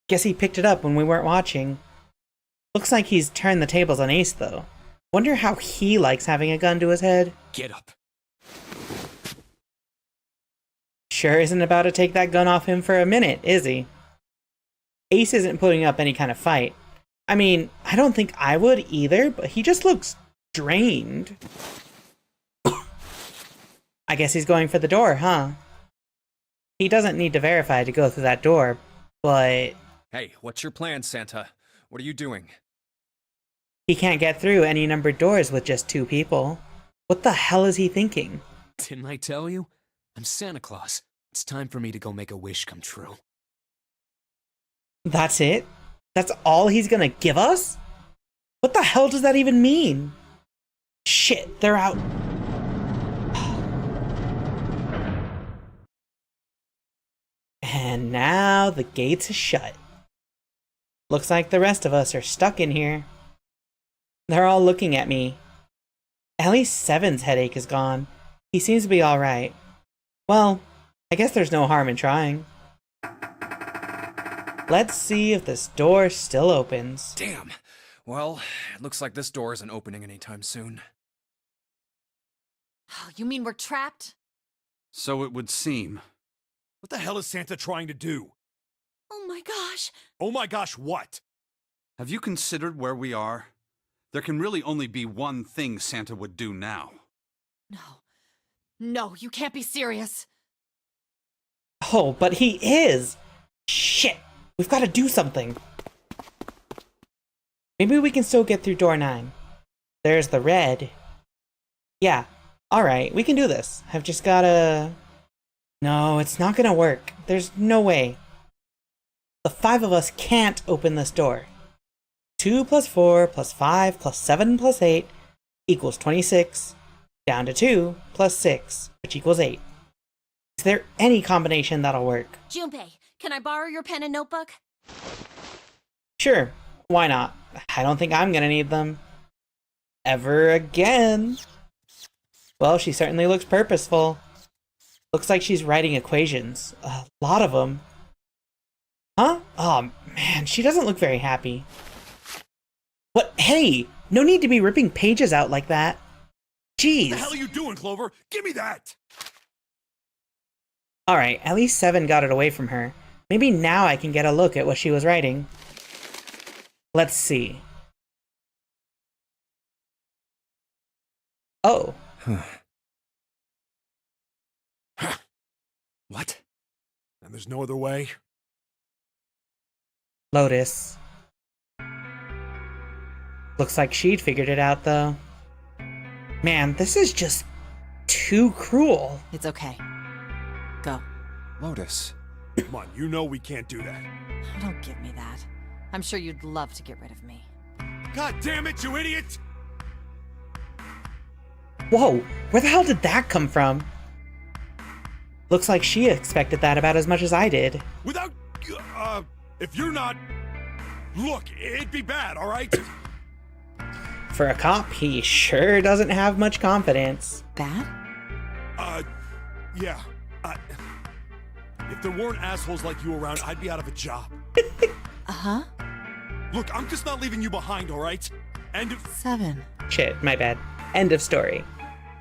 Guess he picked it up when we weren't watching. Looks like he's turned the tables on Ace, though. Wonder how he likes having a gun to his head. Get up. Sure isn't about to take that gun off him for a minute, is he? Ace isn't putting up any kind of fight. I mean, I don't think I would either, but he just looks drained. I guess he's going for the door, huh? He doesn't need to verify to go through that door, but... Hey, what's your plan, Santa? What are you doing? He can't get through any numbered doors with just 2 people. What the hell is he thinking? Didn't I tell you? I'm Santa Claus. It's time for me to go make a wish come true. That's it? That's all he's gonna give us? What the hell does that even mean? Shit, they're out. And now the gates are shut. Looks like the rest of us are stuck in here. They're all looking at me. At least 7's headache is gone. He seems to be alright. Well, I guess there's no harm in trying. Let's see if this door still opens. Damn. Well, it looks like this door isn't opening anytime soon. You mean we're trapped? So it would seem. What the hell is Santa trying to do? Oh my gosh. Oh my gosh, what? Have you considered where we are? There can really only be one thing Santa would do now. No. No, you can't be serious. Oh, but he is! Shit! We've got to do something. Maybe we can still get through door 9. There's the red. Yeah, alright, we can do this. I've just gotta... No, it's not gonna work. There's no way. The 5 of us can't open this door. 2 plus 4 plus 5 plus 7 plus 8 equals 26. Down to 2 plus 6, which equals 8. Is there any combination that'll work? Junpei, can I borrow your pen and notebook? Sure, why not? I don't think I'm gonna need them. Ever again. Well, she certainly looks purposeful. Looks like she's writing equations. A lot of them. Huh? Oh man, she doesn't look very happy. What? Hey! No need to be ripping pages out like that. Jeez. What the hell are you doing, Clover? Give me that! Alright, at least 7 got it away from her. Maybe now I can get a look at what she was writing. Let's see. Oh. What? And there's no other way? Lotus. Looks like she'd figured it out, though. Man, this is just too cruel. It's okay. Go. Lotus. Come on, you know we can't do that. Don't give me that. I'm sure you'd love to get rid of me. God damn it, you idiot! Whoa, where the hell did that come from? Looks like she expected that about as much as I did. Without, if you're not... Look, it'd be bad, alright? For a cop, he sure doesn't have much confidence. Bad? Yeah. If there weren't assholes like you around, I'd be out of a job. Uh-huh. Look, I'm just not leaving you behind, alright? And 7. Shit, my bad. End of story.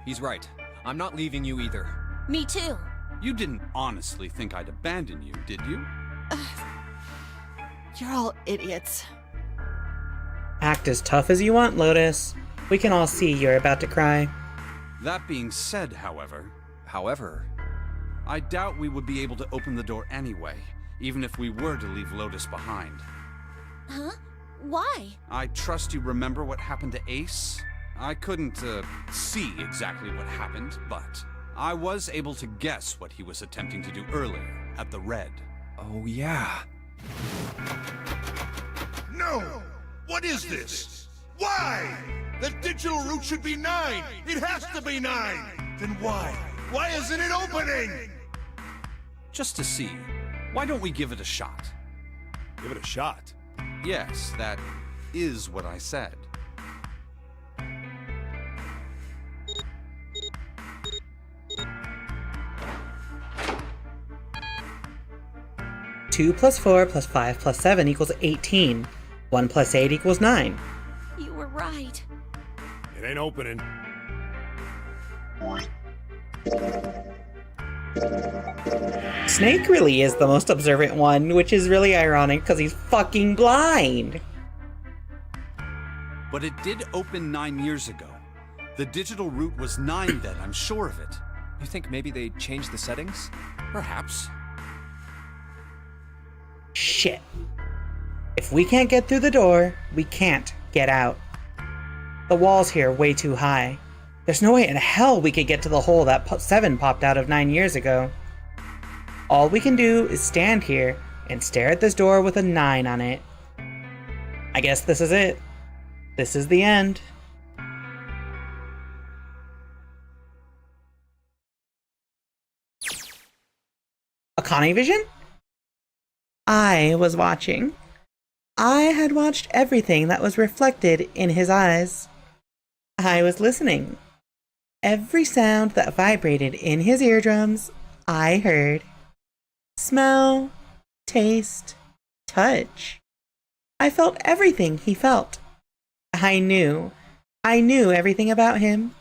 He's right. I'm not leaving you either. Me too. You didn't honestly think I'd abandon you, did you? You're all idiots. Act as tough as you want, Lotus. We can all see you're about to cry. That being said, however, I doubt we would be able to open the door anyway, even if we were to leave Lotus behind. Huh? Why? I trust you remember what happened to Ace? I couldn't, see exactly what happened, but I was able to guess what he was attempting to do earlier at the Red. Oh, yeah. No! What is this? Why? The digital route should be 9! It has to be 9! Then why? Why isn't it opening? Just to see. Why don't we give it a shot? Give it a shot? Yes, that is what I said. Two plus 4 plus 5 plus 7 equals 18. 1 plus 8 equals 9. You were right. It ain't opening. Snake really is the most observant one, which is really ironic because he's fucking blind. But it did open 9 years ago. The digital route was 9 then, I'm sure of it. You think maybe they changed the settings? Perhaps. Shit. If we can't get through the door, we can't get out. The walls here are way too high. There's no way in hell we could get to the hole that 7 popped out of 9 years ago. All we can do is stand here and stare at this door with a 9 on it. I guess this is it. This is the end. A Connie vision? I was watching. I had watched everything that was reflected in his eyes. I was listening. Every sound that vibrated in his eardrums, I heard. Smell, taste, touch. I felt everything he felt. I knew everything about him.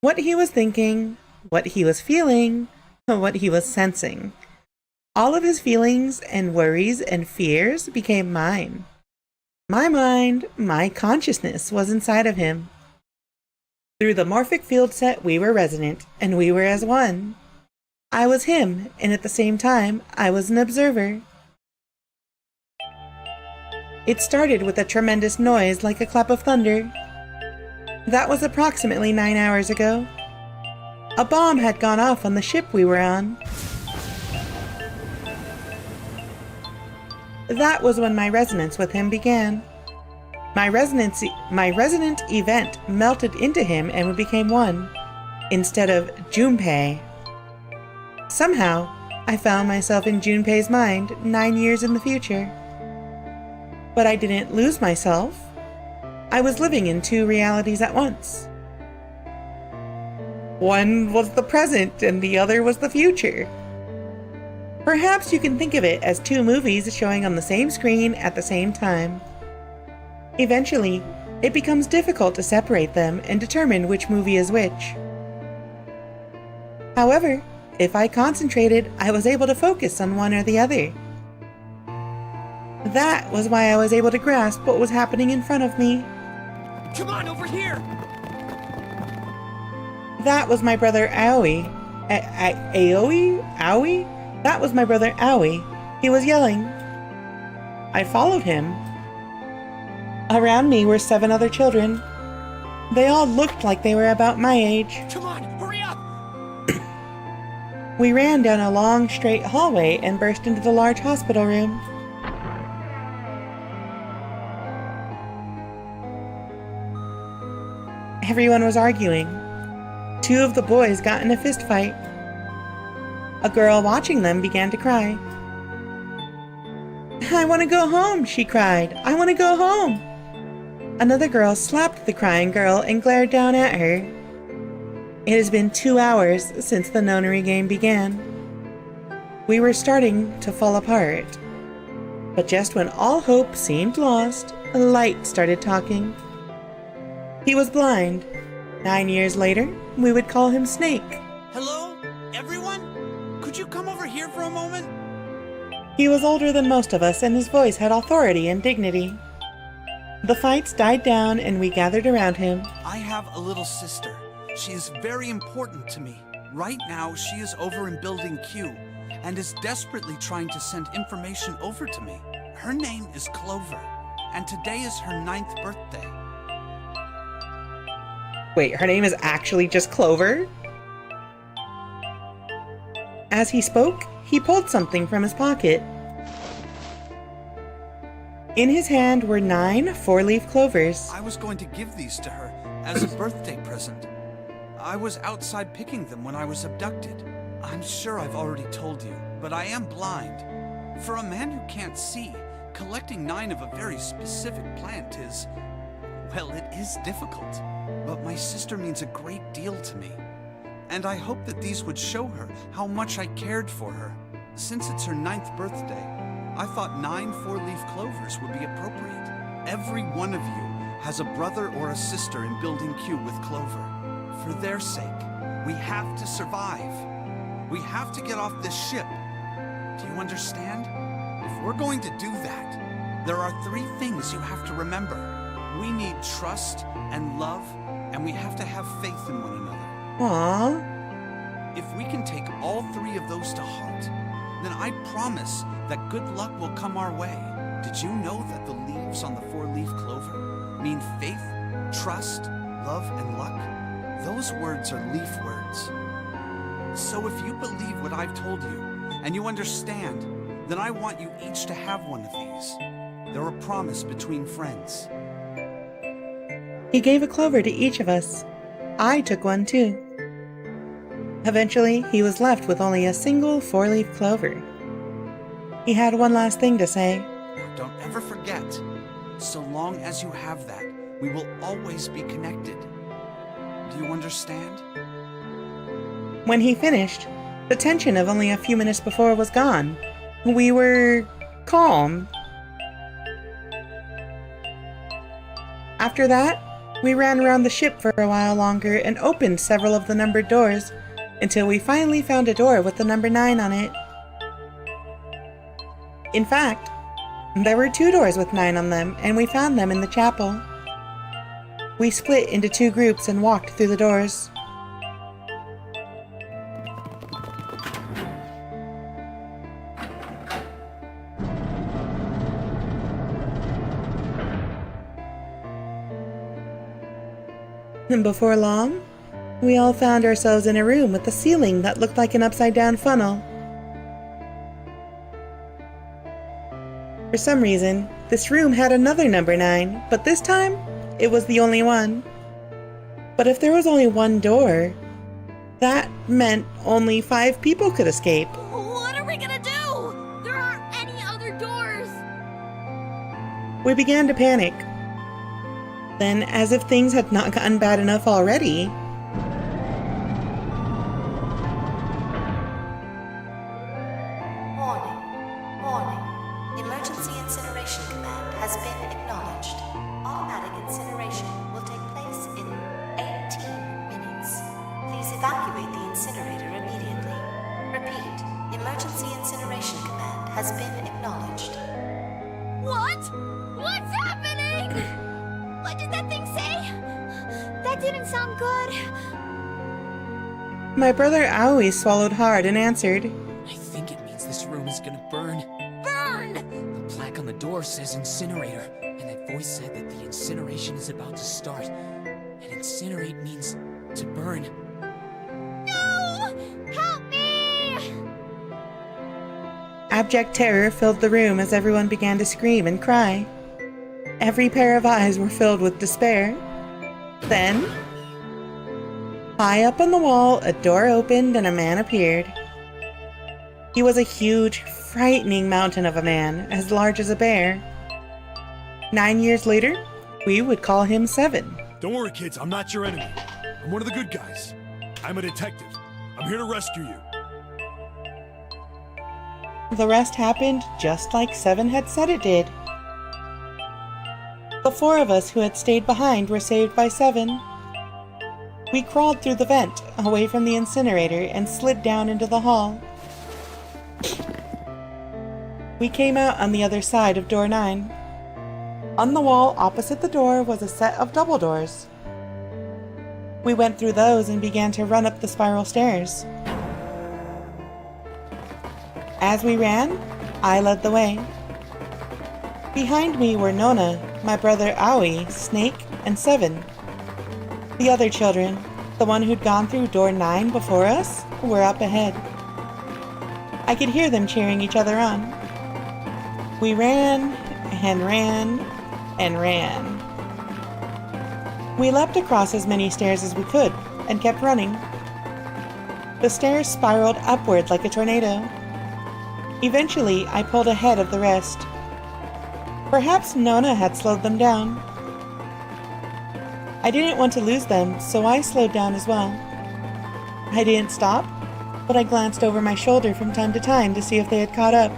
What he was thinking, what he was feeling, what he was sensing. All of his feelings and worries and fears became mine. My mind, my consciousness was inside of him. Through the morphic field set, we were resonant, and we were as one. I was him, and at the same time, I was an observer. It started with a tremendous noise like a clap of thunder. That was approximately 9 hours ago. A bomb had gone off on the ship we were on. That was when my resonance with him began. My resonant event melted into him and we became one, instead of Junpei. Somehow, I found myself in Junpei's mind 9 years in the future. But I didn't lose myself. I was living in 2 realities at once. One was the present and the other was the future. Perhaps you can think of it as 2 movies showing on the same screen at the same time. Eventually, it becomes difficult to separate them and determine which movie is which. However, if I concentrated, I was able to focus on one or the other. That was why I was able to grasp what was happening in front of me. Come on, over here! That was my brother Aoi. Aoi? That was my brother Aoi. He was yelling. I followed him. Around me were 7 other children. They all looked like they were about my age. Come on, hurry up! We ran down a long, straight hallway and burst into the large hospital room. Everyone was arguing. 2 of the boys got in a fist fight. A girl watching them began to cry. I want to go home, she cried. I want to go home. Another girl slapped the crying girl and glared down at her. It has been 2 hours since the nonary game began. We were starting to fall apart. But just when all hope seemed lost, a light started talking. He was blind. 9 years later, we would call him Snake. Hello, everyone? a moment? He was older than most of us, and his voice had authority and dignity. The fights died down, and we gathered around him. I have a little sister. She is very important to me. Right now, she is over in Building Q, and is desperately trying to send information over to me. Her name is Clover, and today is her 9th birthday. Wait, her name is actually just Clover? As he spoke, he pulled something from his pocket. In his hand were 9 four-leaf clovers. I was going to give these to her as a birthday present. I was outside picking them when I was abducted. I'm sure I've already told you, but I am blind. For a man who can't see, collecting 9 of a very specific plant is... well, it is difficult. But my sister means a great deal to me. And I hope that these would show her how much I cared for her. Since it's her 9th birthday, I thought 9 four-leaf clovers would be appropriate. Every one of you has a brother or a sister in Building Q with Clover. For their sake, we have to survive. We have to get off this ship. Do you understand? If we're going to do that, there are 3 things you have to remember. We need trust and love, and we have to have faith in one another. Aww. If we can take all 3 of those to heart, then I promise that good luck will come our way. Did you know that the leaves on the 4-leaf clover mean faith, trust, love, and luck? Those words are leaf words. So if you believe what I've told you, and you understand, then I want you each to have one of these. They're a promise between friends. He gave a clover to each of us. I took one too. Eventually, he was left with only a single 4-leaf clover. He had one last thing to say. Now, don't ever forget, so long as you have that, we will always be connected. Do you understand? When he finished, the tension of only a few minutes before was gone. We were calm. After that, we ran around the ship for a while longer and opened several of the numbered doors until we finally found a door with the number 9 on it. In fact, there were 2 doors with 9 on them, and we found them in the chapel. We split into 2 groups and walked through the doors. And before long, we all found ourselves in a room with a ceiling that looked like an upside-down funnel. For some reason, this room had another number 9, but this time, it was the only one. But if there was only one door, that meant only 5 people could escape. What are we gonna do? There aren't any other doors. We began to panic. Then, as if things had not gotten bad enough already, Warning. Warning. Emergency incineration command has been acknowledged. Automatic incineration will take place in 18 minutes. Please evacuate the incinerator immediately. Repeat. Emergency incineration command has been acknowledged. What? What's happening? What did that thing say? That didn't sound good. my brother always swallowed hard and answered, I think it means this room is gonna burn. Burn! The plaque on the door says incinerator, and that voice said that the incineration is about to start. And incinerate means to burn. No! Help me! Abject terror filled the room as everyone began to scream and cry. Every pair of eyes were filled with despair. Then, high up on the wall, a door opened and a man appeared. He was a huge, frightening mountain of a man, as large as a bear. 9 years later, we would call him 7. Don't worry, kids, I'm not your enemy. I'm one of the good guys. I'm a detective. I'm here to rescue you. The rest happened just like 7 had said it did. The 4 of us who had stayed behind were saved by 7. We crawled through the vent, away from the incinerator, and slid down into the hall. We came out on the other side of door 9. On the wall opposite the door was a set of double doors. We went through those and began to run up the spiral stairs. As we ran, I led the way. Behind me were Nona, my brother Aoi, Snake, and Seven. The other children, the one who'd gone through door 9 before us, were up ahead. I could hear them cheering each other on. We ran, and ran, and ran. We leapt across as many stairs as we could, and kept running. The stairs spiraled upward like a tornado. Eventually, I pulled ahead of the rest. Perhaps Nona had slowed them down. I didn't want to lose them, so I slowed down as well. I didn't stop, but I glanced over my shoulder from time to time to see if they had caught up.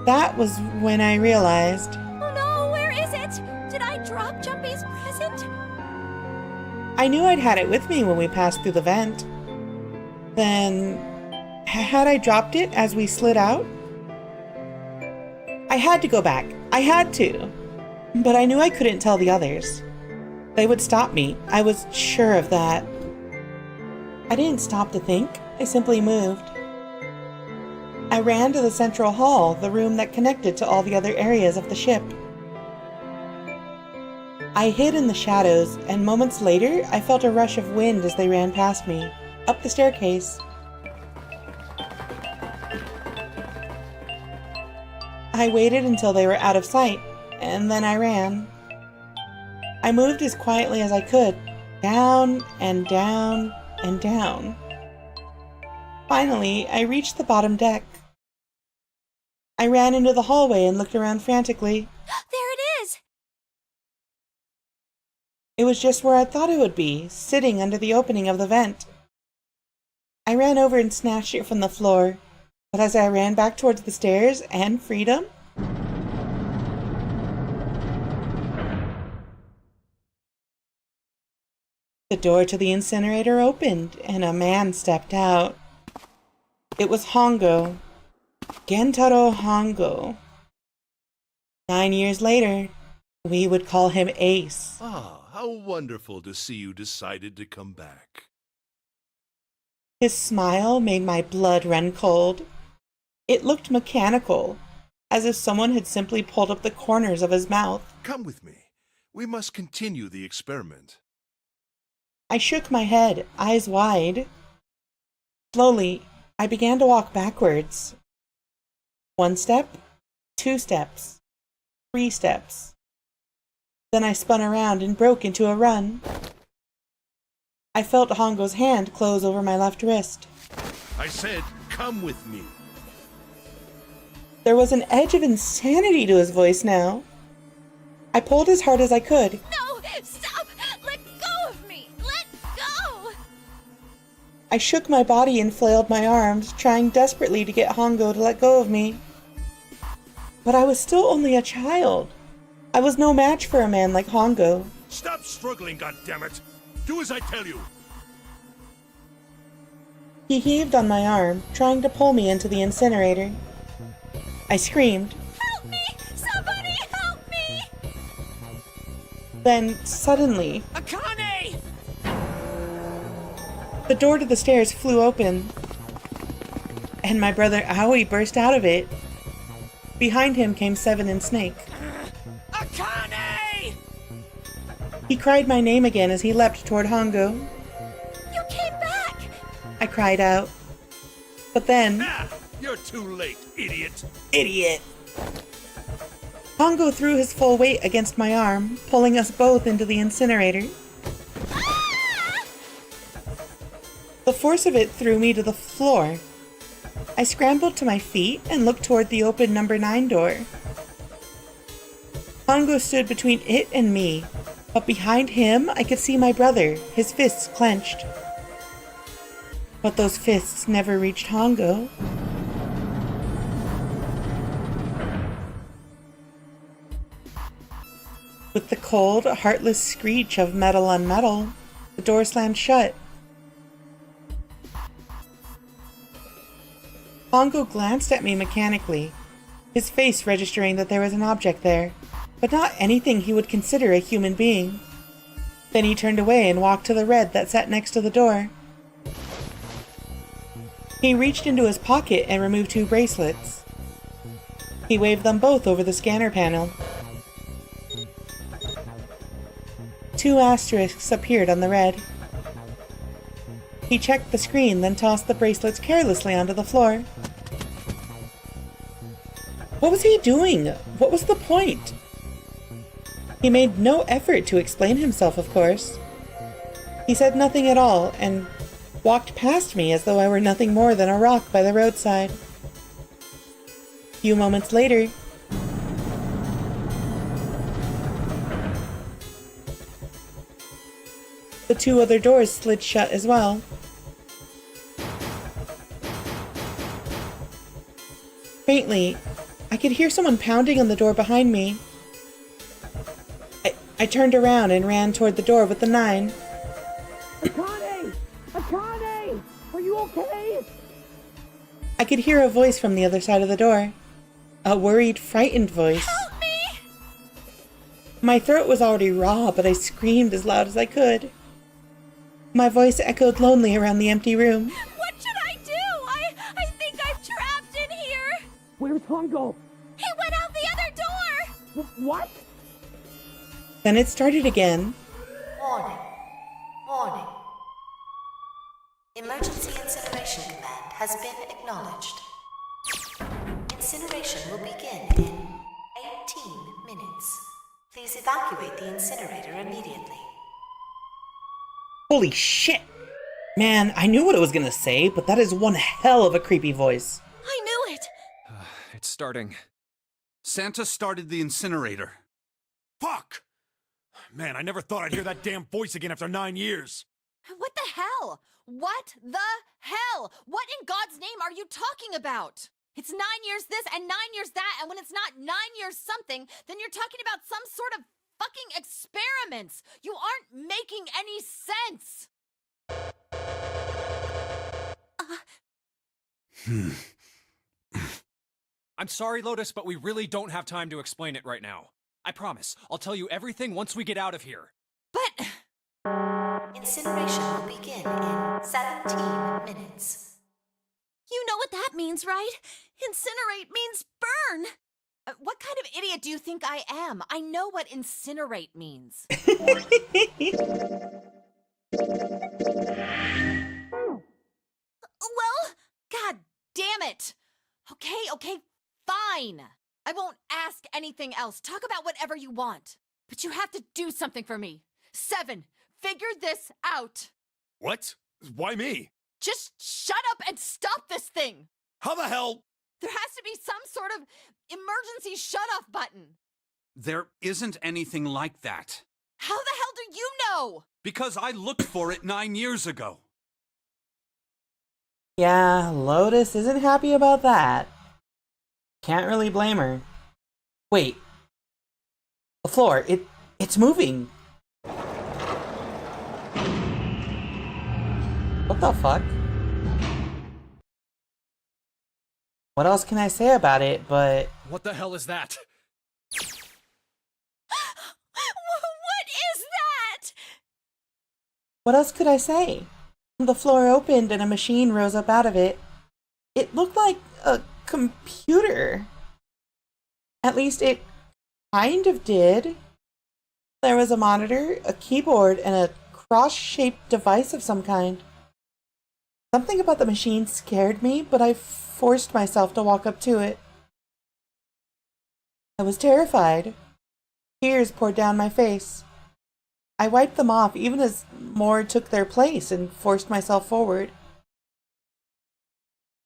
That was when I realized... Oh no, where is it? Did I drop Jumpy's present? I knew I'd had it with me when we passed through the vent. Then... had I dropped it as we slid out? I had to go back. I had to. But I knew I couldn't tell the others. They would stop me. I was sure of that. I didn't stop to think. I simply moved. I ran to the central hall, the room that connected to all the other areas of the ship. I hid in the shadows, and moments later, I felt a rush of wind as they ran past me, up the staircase. I waited until they were out of sight, and then I ran. I moved as quietly as I could, down and down and down. Finally, I reached the bottom deck. I ran into the hallway and looked around frantically. There it is! It was just where I thought it would be, sitting under the opening of the vent. I ran over and snatched it from the floor, but as I ran back towards the stairs and freedom, the door to the incinerator opened, and a man stepped out. It was Hongo. Gentaro Hongo. 9 years later, we would call him Ace. Ah, how wonderful to see you decided to come back. His smile made my blood run cold. It looked mechanical, as if someone had simply pulled up the corners of his mouth. Come with me. We must continue the experiment. I shook my head, eyes wide. Slowly, I began to walk backwards. 1 step, 2 steps, 3 steps. Then I spun around and broke into a run. I felt Hongo's hand close over my left wrist. I said, come with me. There was an edge of insanity to his voice now. I pulled as hard as I could. No! Stop! Let go of me! Let go! I shook my body and flailed my arms, trying desperately to get Hongo to let go of me. But I was still only a child. I was no match for a man like Hongo. Stop struggling, goddammit! Do as I tell you! He heaved on my arm, trying to pull me into the incinerator. I screamed. Help me! Somebody help me! Then, suddenly, Akane! the door to the stairs flew open, and my brother Aoi burst out of it. Behind him came Seven and Snake. Akane! He cried my name again as he leapt toward Hongo. You came back! I cried out. But then... Ah, you're too late, idiot! Idiot! Hongo threw his full weight against my arm, pulling us both into the incinerator. Ah! The force of it threw me to the floor. I scrambled to my feet and looked toward the open number 9 door. Hongo stood between it and me, but behind him I could see my brother, his fists clenched. But those fists never reached Hongo. With the cold, heartless screech of metal on metal, the door slammed shut. Pongo glanced at me mechanically, his face registering that there was an object there, but not anything he would consider a human being. Then he turned away and walked to the red that sat next to the door. He reached into his pocket and removed 2 bracelets. He waved them both over the scanner panel. 2 asterisks appeared on the red. He checked the screen, then tossed the bracelets carelessly onto the floor. What was he doing? What was the point? He made no effort to explain himself, of course. He said nothing at all and walked past me as though I were nothing more than a rock by the roadside. A few moments later, the 2 other doors slid shut as well. Faintly, I could hear someone pounding on the door behind me. I turned around and ran toward the door with the 9. Akane! Akane! Are you okay? I could hear a voice from the other side of the door. A worried, frightened voice. Help me! My throat was already raw, but I screamed as loud as I could. My voice echoed lonely around the empty room. What should I do? I think I'm trapped in here! Where's Hongo? He went out the other door! What? Then it started again. Warning. Warning. Emergency incineration command has been acknowledged. Incineration will begin in 18 minutes. Please evacuate the incinerator immediately. Holy shit! Man, I knew what it was gonna say, but that is one hell of a creepy voice. I knew it! It's starting. Santa started the incinerator. Fuck! Man, I never thought I'd hear that damn voice again after 9 years. What the hell? What the hell? What in God's name are you talking about? It's 9 years this and 9 years that, and when it's not 9 years something, then you're talking about some sort of fucking experiments. You aren't making any sense. I'm sorry, Lotus, but we really don't have time to explain it right now. I promise, I'll tell you everything once we get out of here. But... Incineration will begin in 17 minutes. You know what that means, right? Incinerate means burn. What kind of idiot do you think I am? I know what incinerate means. Well, god damn it. Okay, fine. I won't ask anything else. Talk about whatever you want. But you have to do something for me. 7, figure this out. What? Why me? Just shut up and stop this thing. How the hell? There has to be some sort of emergency shut-off button. There isn't anything like that. How the hell do you know? Because I looked for it 9 years ago. Yeah, Lotus isn't happy about that. Can't really blame her. Wait. The floor, it's moving. What the fuck? What else can I say about it, but... What the hell is that? What is that? What else could I say? The floor opened and a machine rose up out of it. It looked like a computer. At least it kind of did. There was a monitor, a keyboard, and a cross-shaped device of some kind. Something about the machine scared me, but I forced myself to walk up to it. I was terrified. Tears poured down my face. I wiped them off even as more took their place and forced myself forward.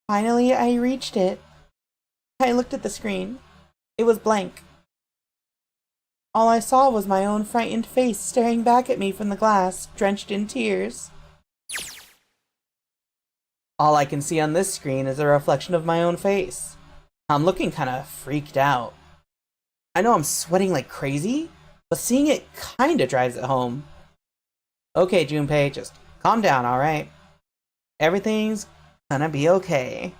Finally, I reached it. I looked at the screen. It was blank. All I saw was my own frightened face staring back at me from the glass, drenched in tears. All I can see on this screen is a reflection of my own face. I'm looking kinda freaked out. I know I'm sweating like crazy, but seeing it kinda drives it home. Okay, Junpei, just calm down, alright? Everything's gonna be okay.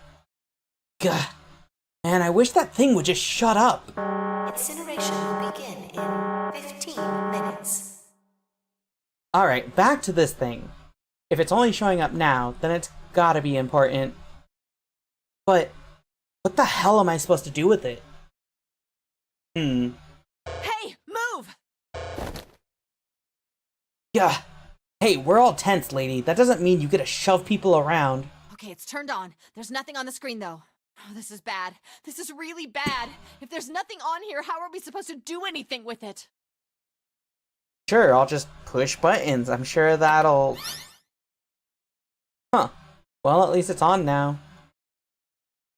Gah. Man, I wish that thing would just shut up. Incineration will begin in 15 minutes. Alright, back to this thing. If it's only showing up now, then it's gotta be important. But what the hell am I supposed to do with it? Hey, move! Yeah. Hey, we're all tense, lady. That doesn't mean you get to shove people around. Okay, it's turned on. There's nothing on the screen, though. Oh, this is bad. This is really bad. If there's nothing on here, how are we supposed to do anything with it? Sure, I'll just push buttons. I'm sure that'll... Huh. Well, at least it's on now.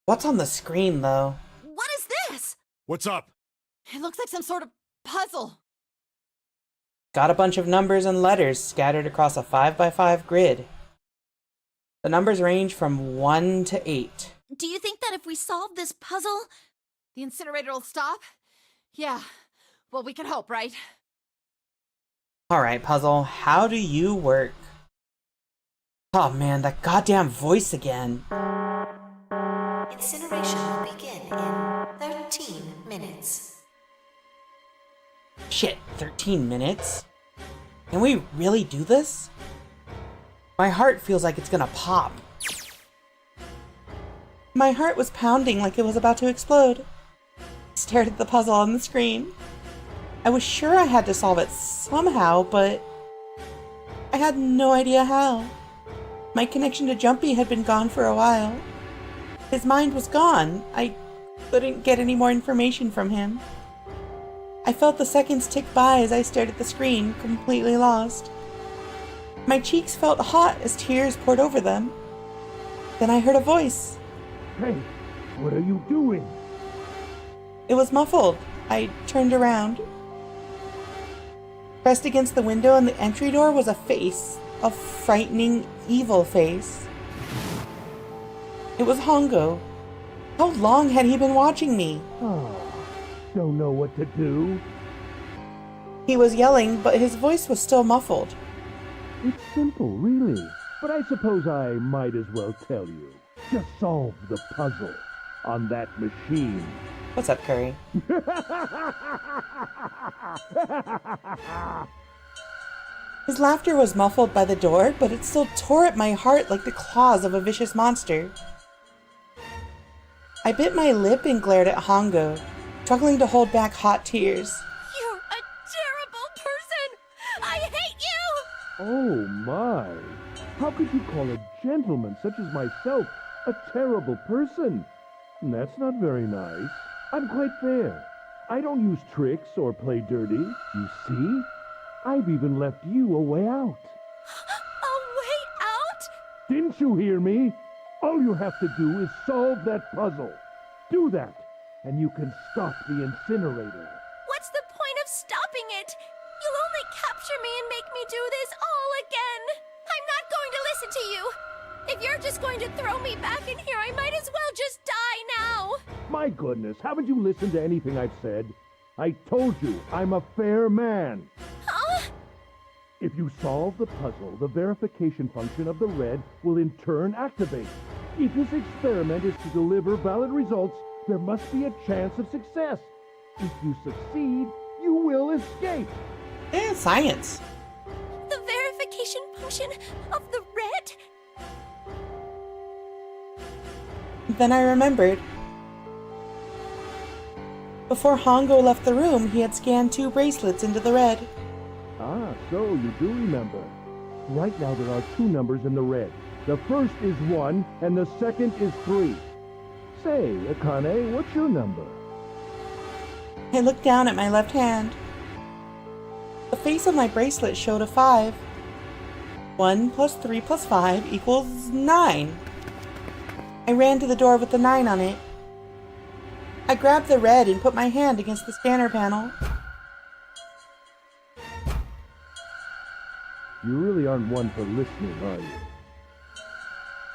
What's on the screen, though? What is this? What's up? It looks like some sort of puzzle. Got a bunch of numbers and letters scattered across a 5x5 grid. The numbers range from 1 to 8. Do you think that if we solve this puzzle... The incinerator will stop? Yeah. Well, we can hope, right? Alright, puzzle, how do you work? Oh man, that goddamn voice again. Incineration will begin in 13 minutes. Shit, 13 minutes? Can we really do this? My heart feels like it's gonna pop. My heart was pounding like it was about to explode. I stared at the puzzle on the screen. I was sure I had to solve it somehow, but I had no idea how. My connection to Jumpy had been gone for a while. His mind was gone. I couldn't get any more information from him. I felt the seconds tick by as I stared at the screen, completely lost. My cheeks felt hot as tears poured over them. Then I heard a voice. Hey, what are you doing? It was muffled. I turned around. Pressed against the window in the entry door was a face. A frightening, evil face. It was Hongo. How long had he been watching me? Oh, don't know what to do. He was yelling, but his voice was still muffled. It's simple, really. But I suppose I might as well tell you. Just solve the puzzle on that machine. What's up, Curry? His laughter was muffled by the door, but it still tore at my heart like the claws of a vicious monster. I bit my lip and glared at Hongo, struggling to hold back hot tears. You're a terrible person! I hate you! Oh my! How could you call a gentleman such as myself a terrible person? That's not very nice. I'm quite fair. I don't use tricks or play dirty. You see? I've even left you a way out. A way out? Didn't you hear me? All you have to do is solve that puzzle. Do that, and you can stop the incinerator. What's the point of stopping it? You'll only capture me and make me do this all again. I'm not going to listen to you. If you're just going to throw me back in here, I might as well just die now. My goodness, haven't you listened to anything I've said? I told you, I'm a fair man. Huh? If you solve the puzzle, the verification function of the red will in turn activate. If this experiment is to deliver valid results, there must be a chance of success. If you succeed, you will escape. Science. The verification function of the red? Then I remembered. Before Hongo left the room, he had scanned 2 bracelets into the red. Ah, so you do remember. Right now there are 2 numbers in the red. The first is 1, and the second is 3. Say, Akane, what's your number? I looked down at my left hand. The face of my bracelet showed a 5. 1 plus 3 plus 5 equals 9. I ran to the door with the 9 on it. I grabbed the red and put my hand against the scanner panel. You really aren't one for listening, are you?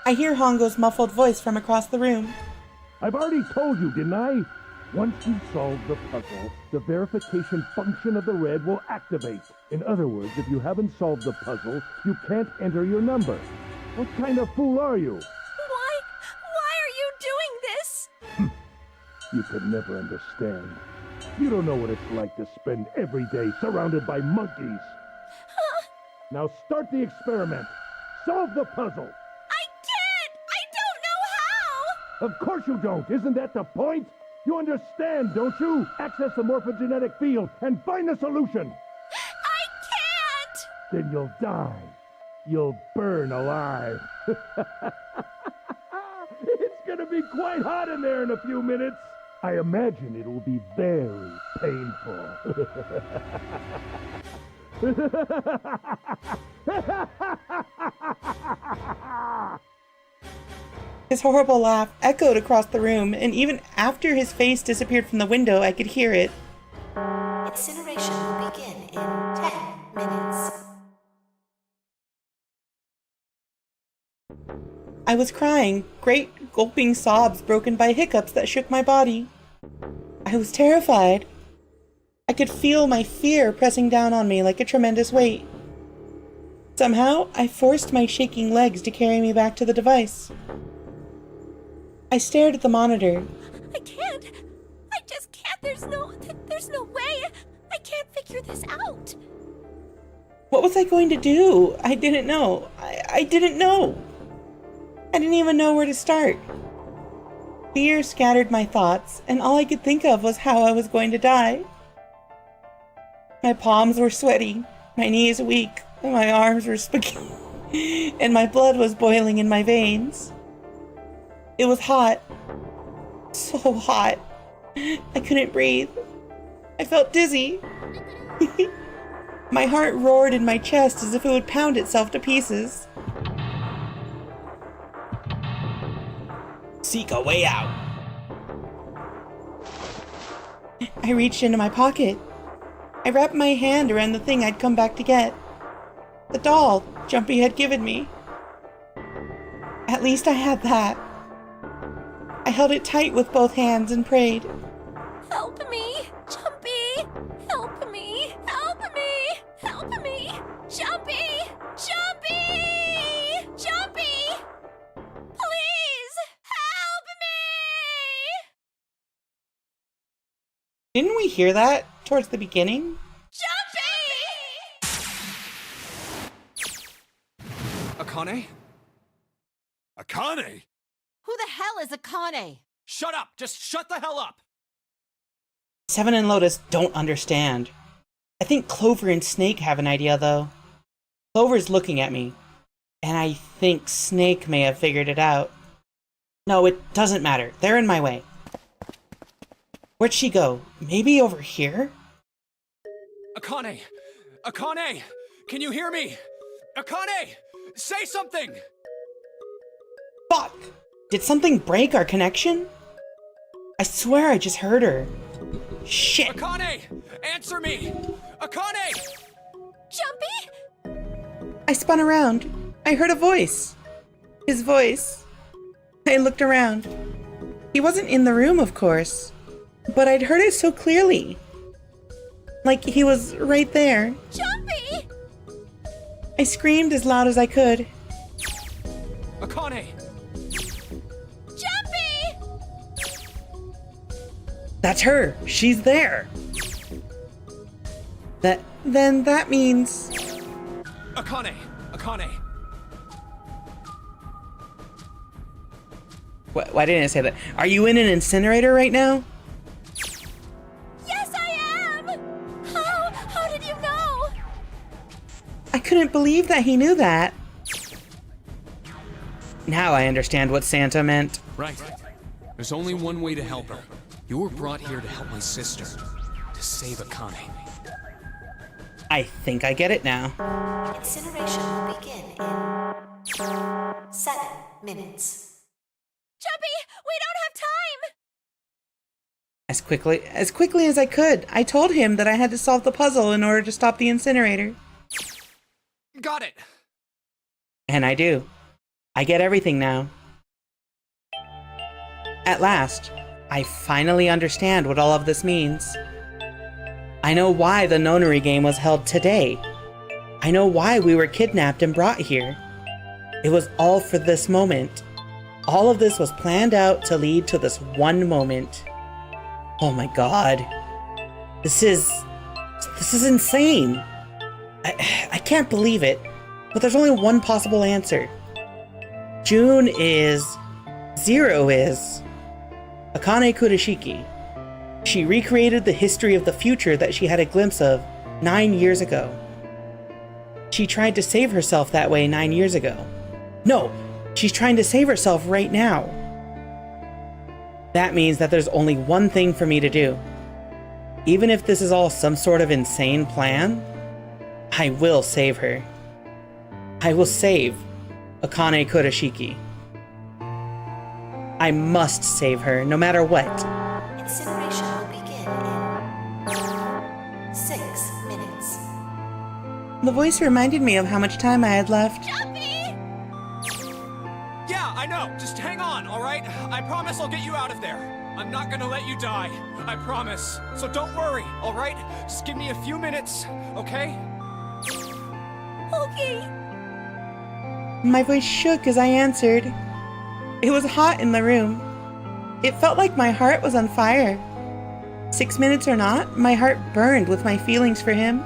I hear Hongo's muffled voice from across the room. I've already told you, didn't I? Once you solve the puzzle, the verification function of the red will activate. In other words, if you haven't solved the puzzle, you can't enter your number. What kind of fool are you? Why are you doing this? You could never understand. You don't know what it's like to spend every day surrounded by monkeys. Now start the experiment. Solve the puzzle. I can't! I don't know how! Of course you don't. Isn't that the point? You understand, don't you? Access the morphogenetic field and find the solution. I can't! Then you'll die. You'll burn alive. It's gonna be quite hot in there in a few minutes. I imagine it will be very painful. His horrible laugh echoed across the room, and even after his face disappeared from the window, I could hear it. Incineration will begin in 10 minutes. I was crying, great gulping sobs broken by hiccups that shook my body. I was terrified. I could feel my fear pressing down on me like a tremendous weight. Somehow, I forced my shaking legs to carry me back to the device. I stared at the monitor. I can't. I just can't. There's no way. I can't figure this out. What was I going to do? I didn't know. I didn't know. I didn't even know where to start. Fear scattered my thoughts, and all I could think of was how I was going to die. My palms were sweaty, my knees weak, and my arms were spaghetti, and my blood was boiling in my veins. It was hot. So hot. I couldn't breathe. I felt dizzy. My heart roared in my chest as if it would pound itself to pieces. Seek a way out. I reached into my pocket. I wrapped my hand around the thing I'd come back to get. The doll Jumpy had given me. At least I had that. I held it tight with both hands and prayed. Help me, Jumpy! Help me! Help me! Help me! Jumpy! Jumpy! Jumpy! Please! Help me! Didn't we hear that towards the beginning? Akane? Akane? Who the hell is Akane? Shut up! Just shut the hell up! Seven and Lotus don't understand. I think Clover and Snake have an idea, though. Clover's looking at me, and I think Snake may have figured it out. No, it doesn't matter. They're in my way. Where'd she go? Maybe over here? Akane! Akane! Can you hear me? Akane! Say something! Fuck! Did something break our connection? I swear I just heard her. Shit! Akane! Answer me! Akane! Jumpy? I spun around. I heard a voice. His voice. I looked around. He wasn't in the room, of course, but I'd heard it so clearly. Like he was right there. Jumpy! I screamed as loud as I could. Akane! Jumpy! That's her. She's there. Then that means... Akane! Akane! Why didn't I say that? Are you in an incinerator right now? Yes, I am! How did you know? I couldn't believe that he knew that. Now I understand what Santa meant. Right. There's only one way to help her. You were brought here to help my sister. To save Akane. I think I get it now. Incineration will begin in 7 minutes. Jumpy, we don't have time! As quickly as I could, I told him that I had to solve the puzzle in order to stop the incinerator. Got it! And I do. I get everything now. At last, I finally understand what all of this means. I know why the nonary game was held today. I know why we were kidnapped and brought here. It was all for this moment. All of this was planned out to lead to this one moment. Oh my god. This is insane. I can't believe it, but there's only one possible answer. June is, Zero is, Akane Kurashiki. She recreated the history of the future that she had a glimpse of 9 years ago. She tried to save herself that way 9 years ago. No, she's trying to save herself right now. That means that there's only one thing for me to do. Even if this is all some sort of insane plan, I will save her. I will save Akane Kurashiki. I must save her, no matter what. Incineration will begin in 6 minutes. The voice reminded me of how much time I had left. Yeah, I know. Just hang on, all right? I promise I'll get you out of there. I'm not gonna let you die. I promise. So don't worry, all right? Just give me a few minutes, okay? Okay. My voice shook as I answered. It was hot in the room. It felt like my heart was on fire. 6 minutes or not, my heart burned with my feelings for him.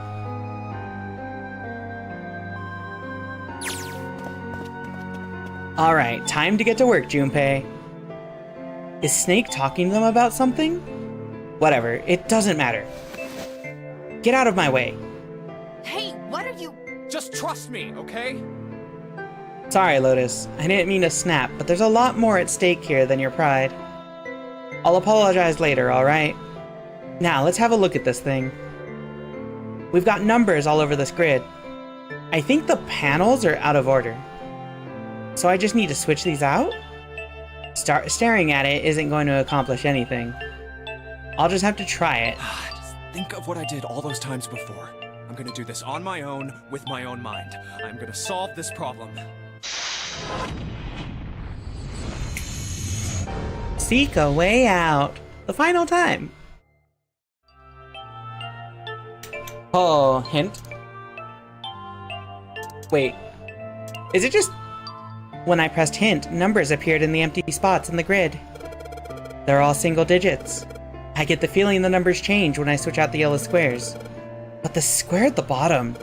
Alright, time to get to work, Junpei. Is Snake talking to them about something? Whatever, it doesn't matter. Get out of my way. Hey, what are you... Just trust me, okay? Sorry, Lotus. I didn't mean to snap, but there's a lot more at stake here than your pride. I'll apologize later, alright? Now, let's have a look at this thing. We've got numbers all over this grid. I think the panels are out of order. So I just need to switch these out? Staring at it isn't going to accomplish anything. I'll just have to try it. Just think of what I did all those times before. I'm gonna do this on my own, with my own mind. I'm gonna solve this problem. Seek a way out. The final time. Oh, hint. Wait. Is it just... When I pressed hint, numbers appeared in the empty spots in the grid. They're all single digits. I get the feeling the numbers change when I switch out the yellow squares. But the square at the bottom...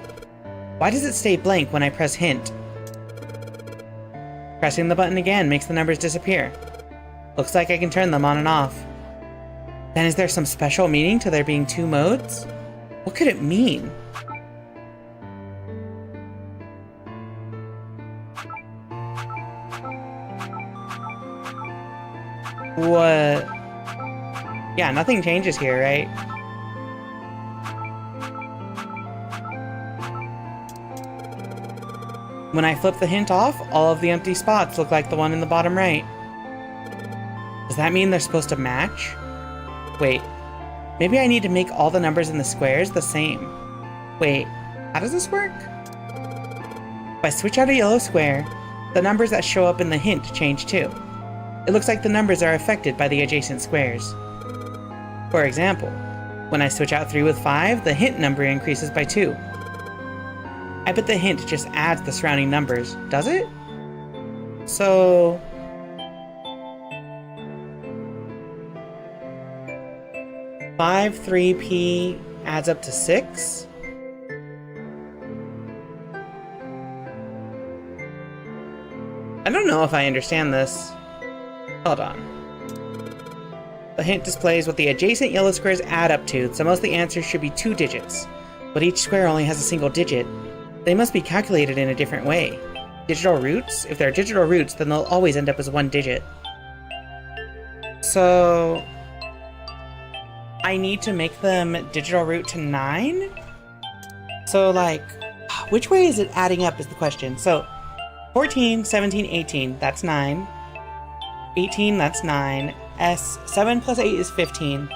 Why does it stay blank when I press hint? Pressing the button again makes the numbers disappear. Looks like I can turn them on and off. Then is there some special meaning to there being 2 modes? What could it mean? What? Yeah, nothing changes here, right? When I flip the hint off, all of the empty spots look like the one in the bottom right. Does that mean they're supposed to match? Wait, maybe I need to make all the numbers in the squares the same. Wait, how does this work? If I switch out a yellow square, the numbers that show up in the hint change too. It looks like the numbers are affected by the adjacent squares. For example, when I switch out 3 with 5, the hint number increases by 2. I bet the hint just adds the surrounding numbers, does it? So... Five 3p adds up to 6? I don't know if I understand this. Hold on. The hint displays what the adjacent yellow squares add up to, so most of the answers should be 2 digits. But each square only has a single digit. They must be calculated in a different way. Digital roots? If they're digital roots, then they'll always end up as 1 digit. So... I need to make them digital root to 9? So, like, which way is it adding up is the question. So, 14, 17, 18, that's 9. 18, that's 9. 7 plus 8 is 15.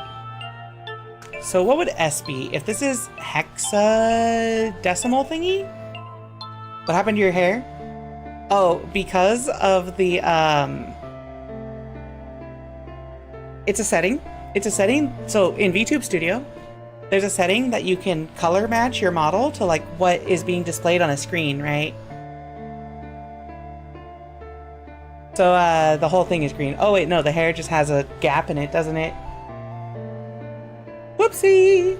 So what would S be? If this is hexadecimal thingy? What happened to your hair? Oh, because of the, it's a setting. It's a setting. So in VTube Studio, there's a setting that you can color match your model to like what is being displayed on a screen, right? So the whole thing is green. Oh wait, no, the hair just has a gap in it, doesn't it? Whoopsie!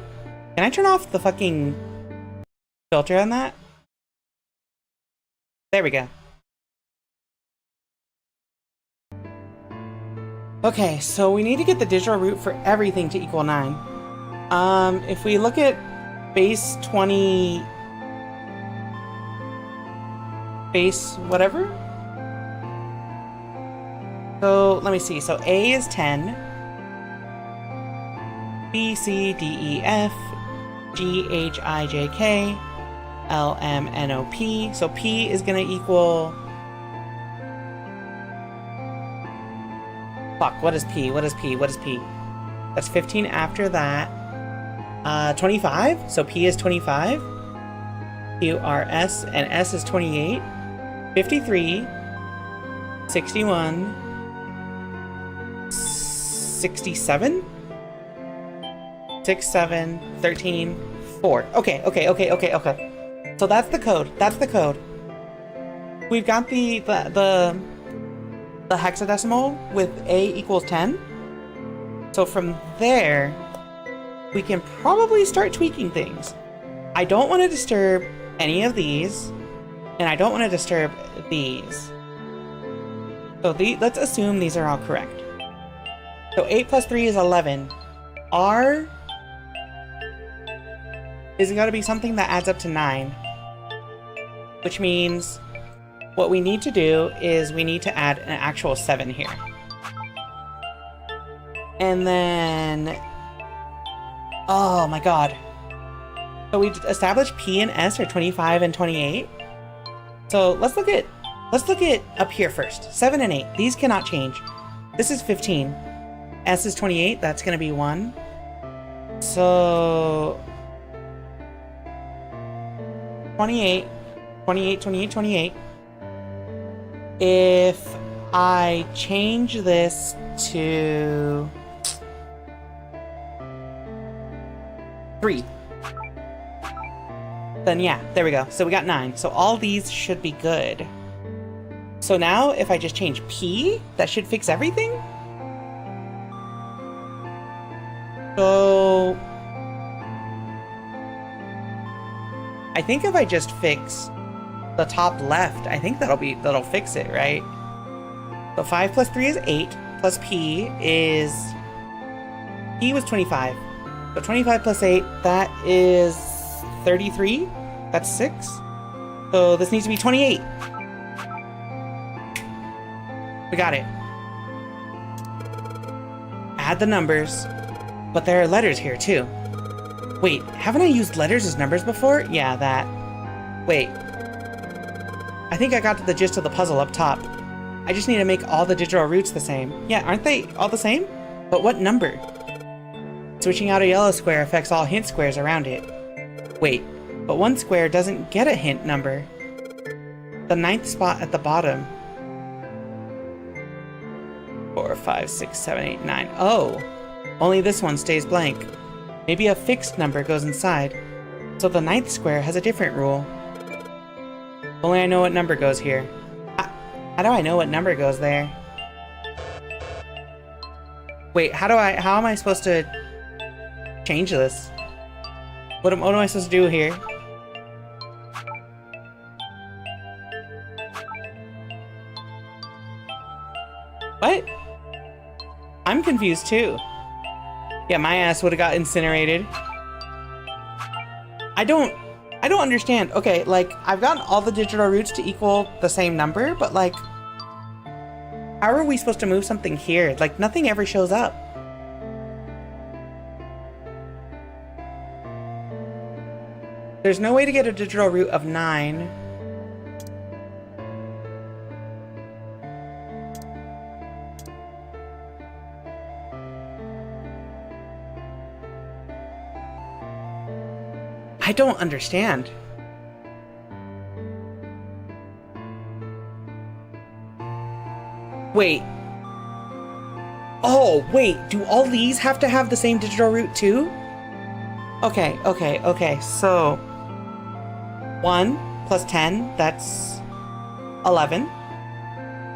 Can I turn off the fucking filter on that? There we go. Okay, so we need to get the digital root for everything to equal 9. If we look at base 20... base whatever? So, let me see. So A is 10. B, C, D, E, F, G, H, I, J, K, L, M, N, O, P. So P is going to equal... Fuck, what is P? What is P? What is P? That's 15 after that. 25? So P is 25. Q, R, S, and S is 28. 53. 61. 67? 6, 7, 13, 4. Okay. So that's the code. That's the code. We've got the hexadecimal with A equals 10. So from there, we can probably start tweaking things. I don't want to disturb any of these, and I don't want to disturb these. So let's assume these are all correct. So 8 plus 3 is 11. R is got to be something that adds up to 9. Which means what we need to do is we need to add an actual 7 here. And then... oh my god. So we established P and S are 25 and 28. So let's look at up here first. 7 and 8. These cannot change. This is 15. S is 28. That's going to be 1. So 28, 28, 28, 28. If I change this to 3, then yeah, there we go. So we got 9. So all these should be good. So now if I just change P, that should fix everything? So I think if I just fix the top left, I think that'll fix it, right? So 5 plus 3 is 8, plus P was 25. So 25 plus 8, that is 33. That's 6. So this needs to be 28. We got it. Add the numbers, but there are letters here too. Wait, haven't I used letters as numbers before? Yeah, that. Wait. I think I got to the gist of the puzzle up top. I just need to make all the digital roots the same. Yeah, aren't they all the same? But what number? Switching out a yellow square affects all hint squares around it. Wait, but one square doesn't get a hint number. The 9th spot at the bottom. 4, 5, 6, 7, 8, 9. Oh! Only this one stays blank. Maybe a fixed number goes inside. So the 9th square has a different rule. Only I know what number goes here. How do I know what number goes there? Wait, how am I supposed to change this? What am I supposed to do here? What? I'm confused too. Yeah, my ass would have got incinerated. I don't understand. Okay, like, I've gotten all the digital roots to equal the same number, but like, how are we supposed to move something here? Like, nothing ever shows up. There's no way to get a digital root of 9. I don't understand. Wait. Oh, wait. Do all these have to have the same digital root too? Okay. So 1 plus 10, that's 11.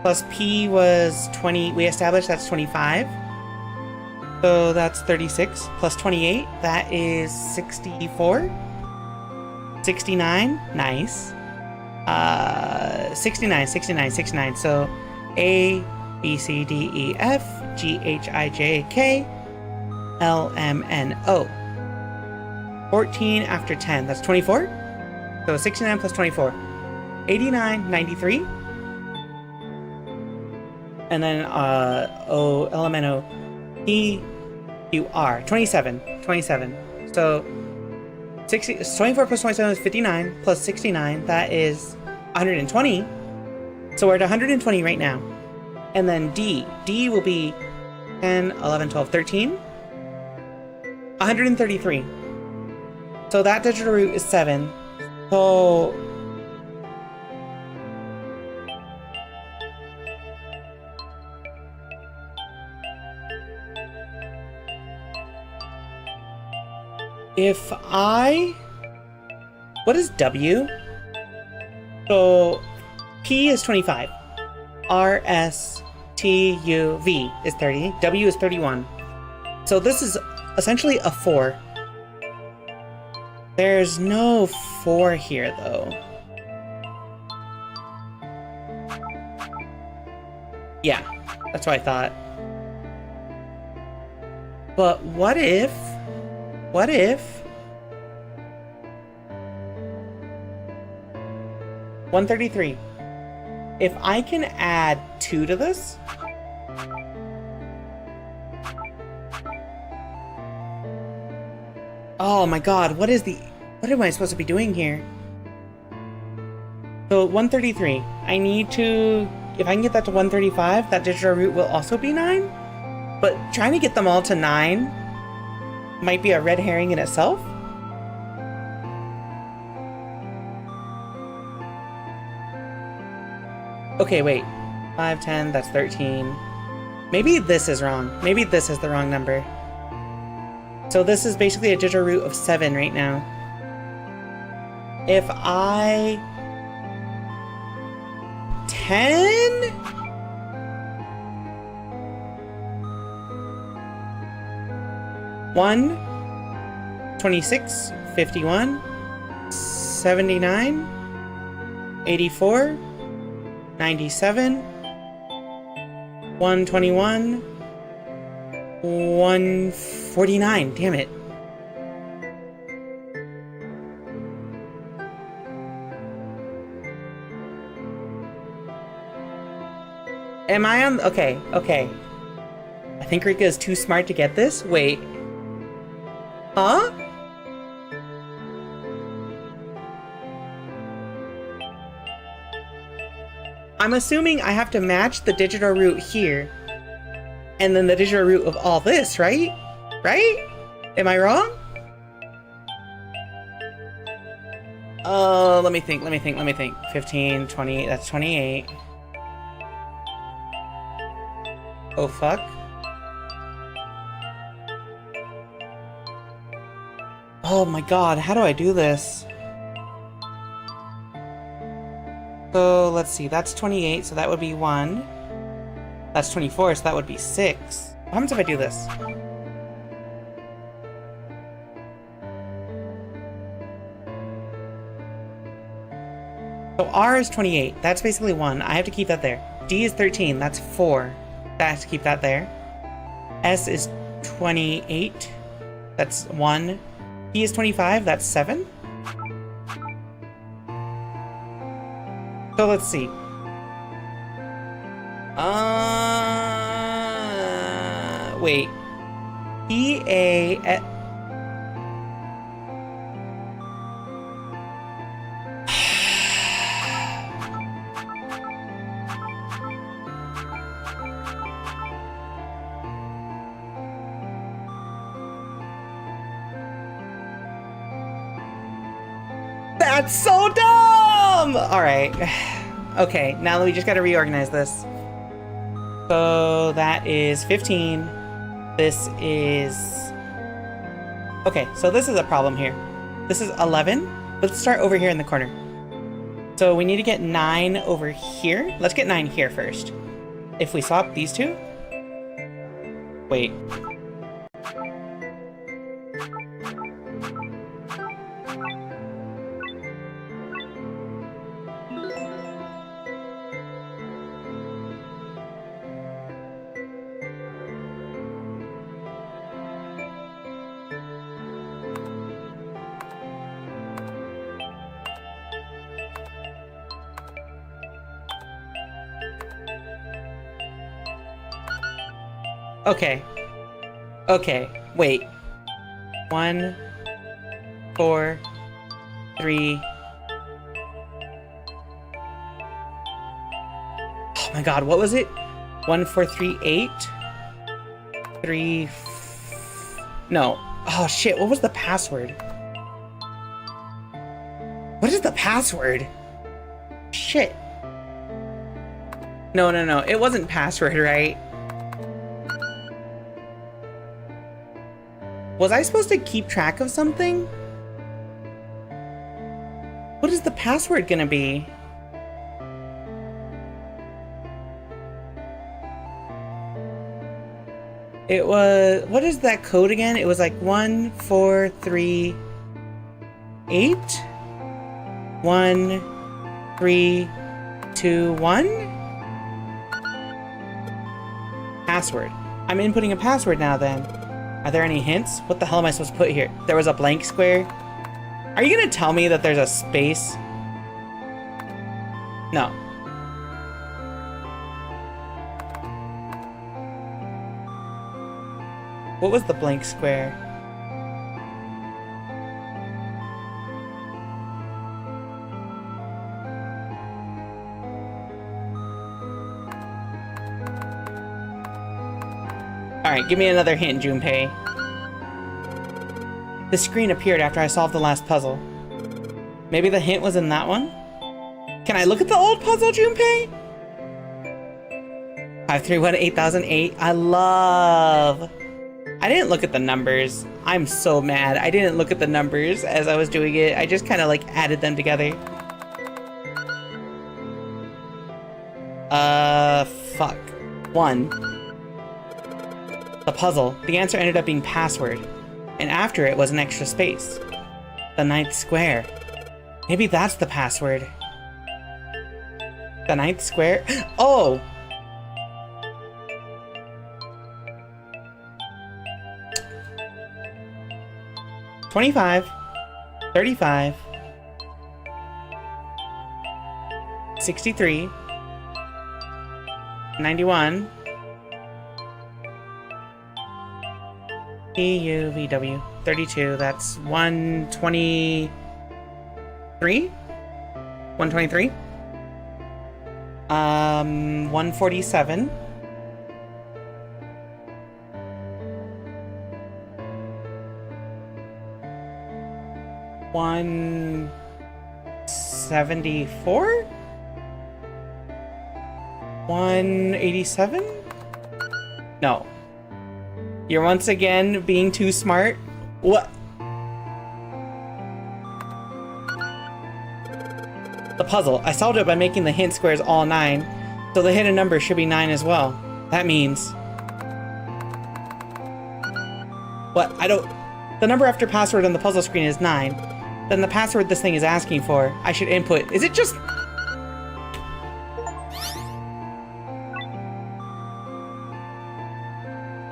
Plus P was 20. We established that's 25. So that's 36 plus 28. That is 64. 69. Nice. 69. So A, B, C, D, E, F, G, H, I, J, K, L, M, N, O. 14 after 10. That's 24. So 69 plus 24. 89, 93. And then O, L, M, N, O, P, Q, R. 27. So 24 plus 27 is 59 plus 69. That is 120. So we're at 120 right now. And then D. D will be 10, 11, 12, 13. 133. So that digital root is 7. So if I... What is W? So P is 25. R, S, T, U, V is 30. W is 31. So this is essentially a 4. There's no 4 here, though. Yeah, that's what I thought. But what if... 133. If I can add 2 to this... Oh my god, what am I supposed to be doing here? So 133. I need to... If I can get that to 135, that digital root will also be 9? But trying to get them all to 9 might be a red herring in itself. Okay, wait. 5, 10, that's 13. Maybe this is wrong. Maybe this is the wrong number. So this is basically a digital root of 7 right now. If I... 10? One, 26, 51, 79, 84, 97, 121, 149. Damn it. Am I on... Okay. I think Rika is too smart to get this. Wait. Huh? I'm assuming I have to match the digital root here and then the digital root of all this, right? Right? Am I wrong? Let me think. 15, 28, that's 28. Oh, fuck. Oh my god, how do I do this? So, let's see, that's 28, so that would be 1. That's 24, so that would be 6. What happens if I do this? So R is 28, that's basically 1. I have to keep that there. D is 13, that's 4. I have to keep that there. S is 28, that's 1. P is 25, that's 7. So let's see. Wait. E-A... That's so dumb! Alright. Okay, now we just gotta reorganize this. So that is 15. This is... Okay, so this is a problem here. This is 11. Let's start over here in the corner. So we need to get 9 over here. Let's get 9 here first. If we swap these two... Wait. Okay. Okay, wait. 1, 4, 3. Oh my god, what was it? 1, 4, 3, 8? 3... No. Oh shit, what was the password? What is the password? Shit. No, it wasn't password, right? Was I supposed to keep track of something? What is the password gonna be? It was... What is that code again? It was like 1, 4, 3, 8? 1, 3, 2, 1? Password. I'm inputting a password now then. Are there any hints? What the hell am I supposed to put here? There was a blank square? Are you gonna tell me that there's a space? No. What was the blank square? Alright, give me another hint, Junpei. The screen appeared after I solved the last puzzle. Maybe the hint was in that one? Can I look at the old puzzle, Junpei? 531 8008. I love... I didn't look at the numbers. I'm so mad. I didn't look at the numbers as I was doing it. I just kind of like added them together. Fuck. 1. The puzzle. The answer ended up being password. And after it was an extra space. The 9th square. Maybe that's the password. The 9th square? Oh! $25, $35, $63, $91, EUVW, 32, that's 123? 123? 147. $174? 187? No. You're once again being too smart. What? The puzzle. I solved it by making the hint squares all 9, so the hidden number should be 9 as well. That means... What? I don't... The number after password on the puzzle screen is 9. Then the password this thing is asking for, I should input. Is it just...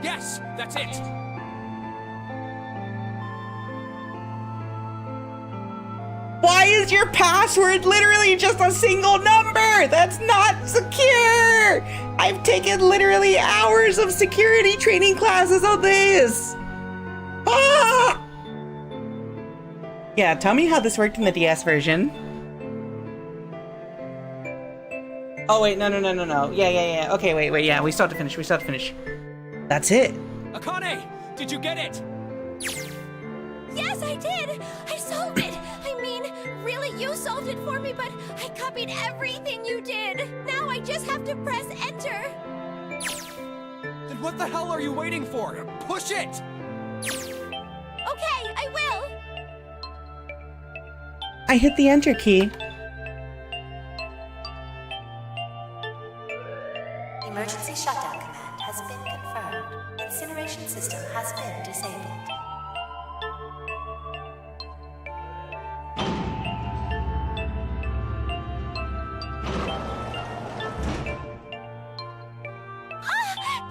Yes, that's it. Why is your password literally just a single number? That's not secure! I've taken literally hours of security training classes on this! Ah! Yeah, tell me how this worked in the DS version. Oh wait, no. Yeah. Okay, wait, yeah, we still have to finish. That's it. Akane, did you get it? Yes, I did! I solved it! I mean, really, you solved it for me, but I copied everything you did! Now I just have to press enter! Then what the hell are you waiting for? Push it! Okay, I will! I hit the enter key. Emergency shutdown command has been confirmed. Incineration system has been disabled.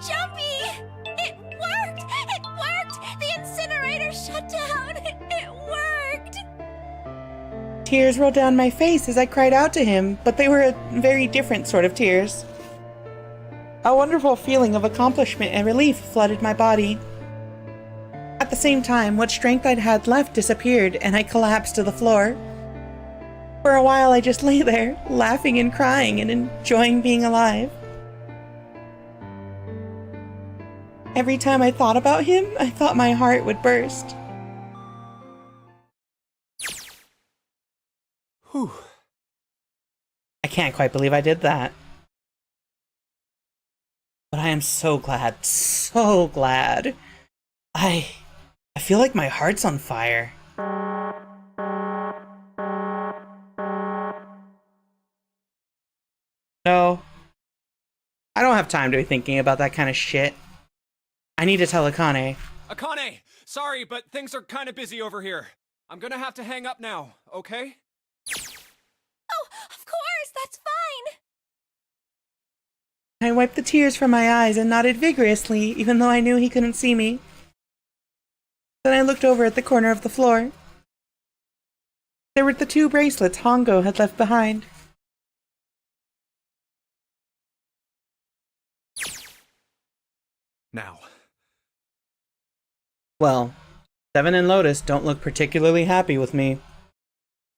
Jumpy! It worked! It worked! The incinerator shut down! It worked! Tears rolled down my face as I cried out to him, but they were a very different sort of tears. A wonderful feeling of accomplishment and relief flooded my body. At the same time, what strength I'd had left disappeared, and I collapsed to the floor. For a while, I just lay there, laughing and crying and enjoying being alive. Every time I thought about him, I thought my heart would burst. Whew. I can't quite believe I did that. But I am so glad, so glad. I feel like my heart's on fire. No. I don't have time to be thinking about that kind of shit. I need to tell Akane. Akane! Sorry, but things are kind of busy over here. I'm gonna have to hang up now, okay? Oh, of course, that's fine. I wiped the tears from my eyes and nodded vigorously, even though I knew he couldn't see me. Then I looked over at the corner of the floor. There were the 2 bracelets Hongo had left behind. Now. Well, Seven and Lotus don't look particularly happy with me.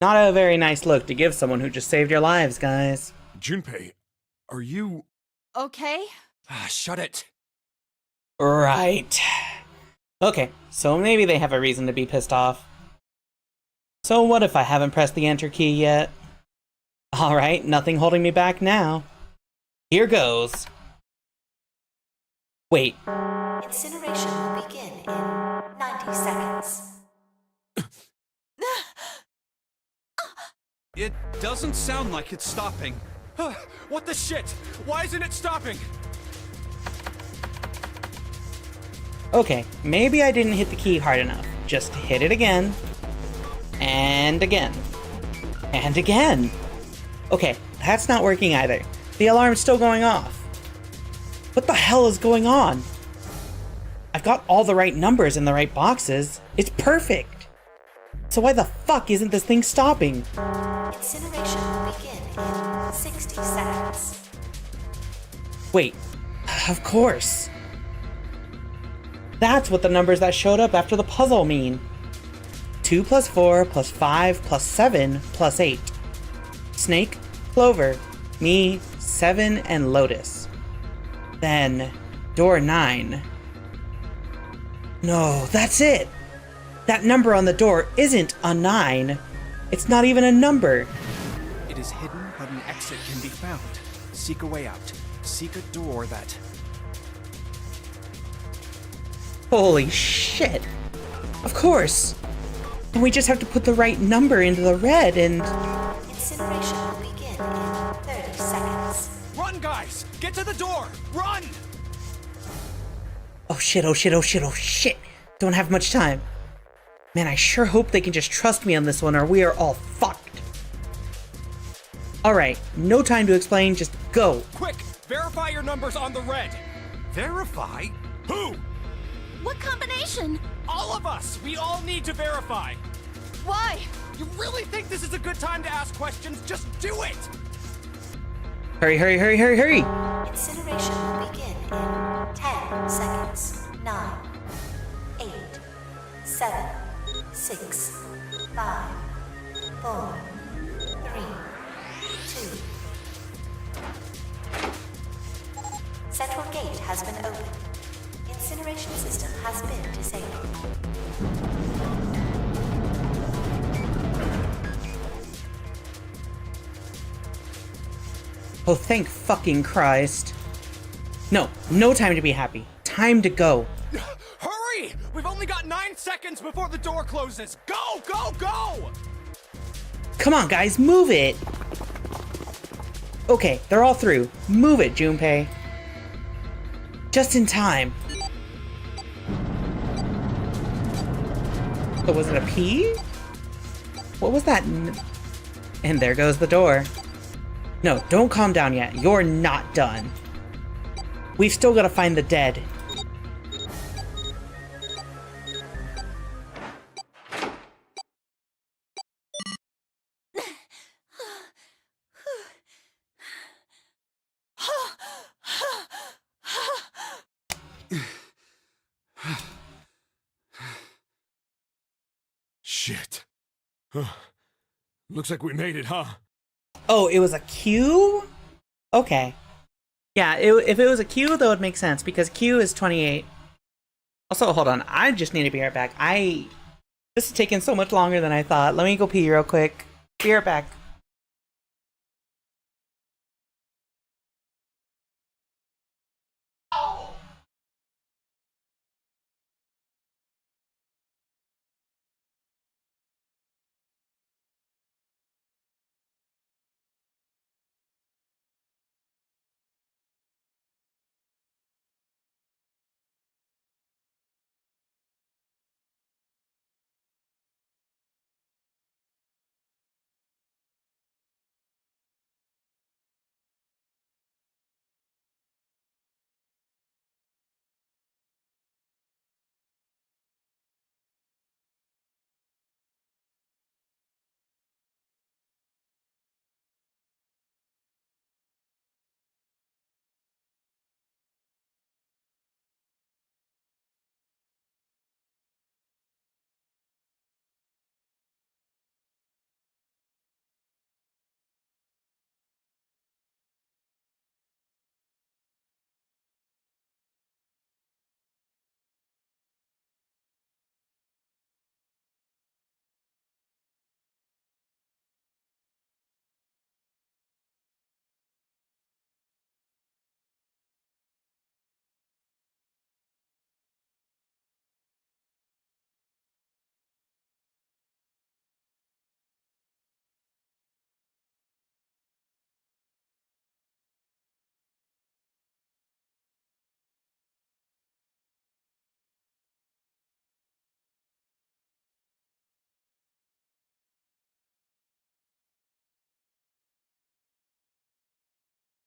Not a very nice look to give someone who just saved your lives, guys. Junpei, are you... Okay. Shut it. Right. Okay, so maybe they have a reason to be pissed off. So what if I haven't pressed the enter key yet? Alright, nothing holding me back now. Here goes. Wait. Incineration will begin in 90 seconds. It doesn't sound like it's stopping. What the shit? Why isn't it stopping? Okay, maybe I didn't hit the key hard enough. Just hit it again. And again. And again. Okay, that's not working either. The alarm's still going off. What the hell is going on? I've got all the right numbers in the right boxes. It's perfect. So why the fuck isn't this thing stopping? Incineration will begin in 60 seconds. Wait, of course. That's what the numbers that showed up after the puzzle mean. 2 plus 4 plus 5 plus 7 plus 8. Snake, Clover, me, 7, and Lotus. Then, door 9. No, that's it! That number on the door isn't a 9. It's not even a number. It is hidden, but an exit can be found. Seek a way out. Seek a door that... Holy shit! Of course! And we just have to put the right number into the red and... Incineration will begin in 30 seconds. Run, guys! Get to the door! Run! Oh shit, oh shit, oh shit, oh shit! Don't have much time. Man, I sure hope they can just trust me on this one or we are all fucked. Alright, no time to explain, just go. Quick! Verify your numbers on the red! Verify? Who? What combination? All of us! We all need to verify! Why? You really think this is a good time to ask questions? Just do it! Hurry, hurry, hurry, hurry, hurry! Incineration will begin in 10 seconds. 9, 8, 7, 6, 5, 4, 3, 2. Central gate has been opened. Incineration system has been disabled. Oh, thank fucking Christ. No, no time to be happy. Time to go. Hurry! We've only got 9 seconds before the door closes! Go, go, go! Come on, guys, move it! Okay, they're all through. Move it, Junpei. Just in time. Oh, was it a P? What was that? And there goes the door. No, don't calm down yet. You're not done. We've still got to find the dead. Looks like we made it, huh? Oh, it was a Q? Okay. Yeah, if it was a Q, that would make sense, because Q is 28. Also, hold on, I just need to be right back. This is taking so much longer than I thought. Let me go pee real quick. Be right back.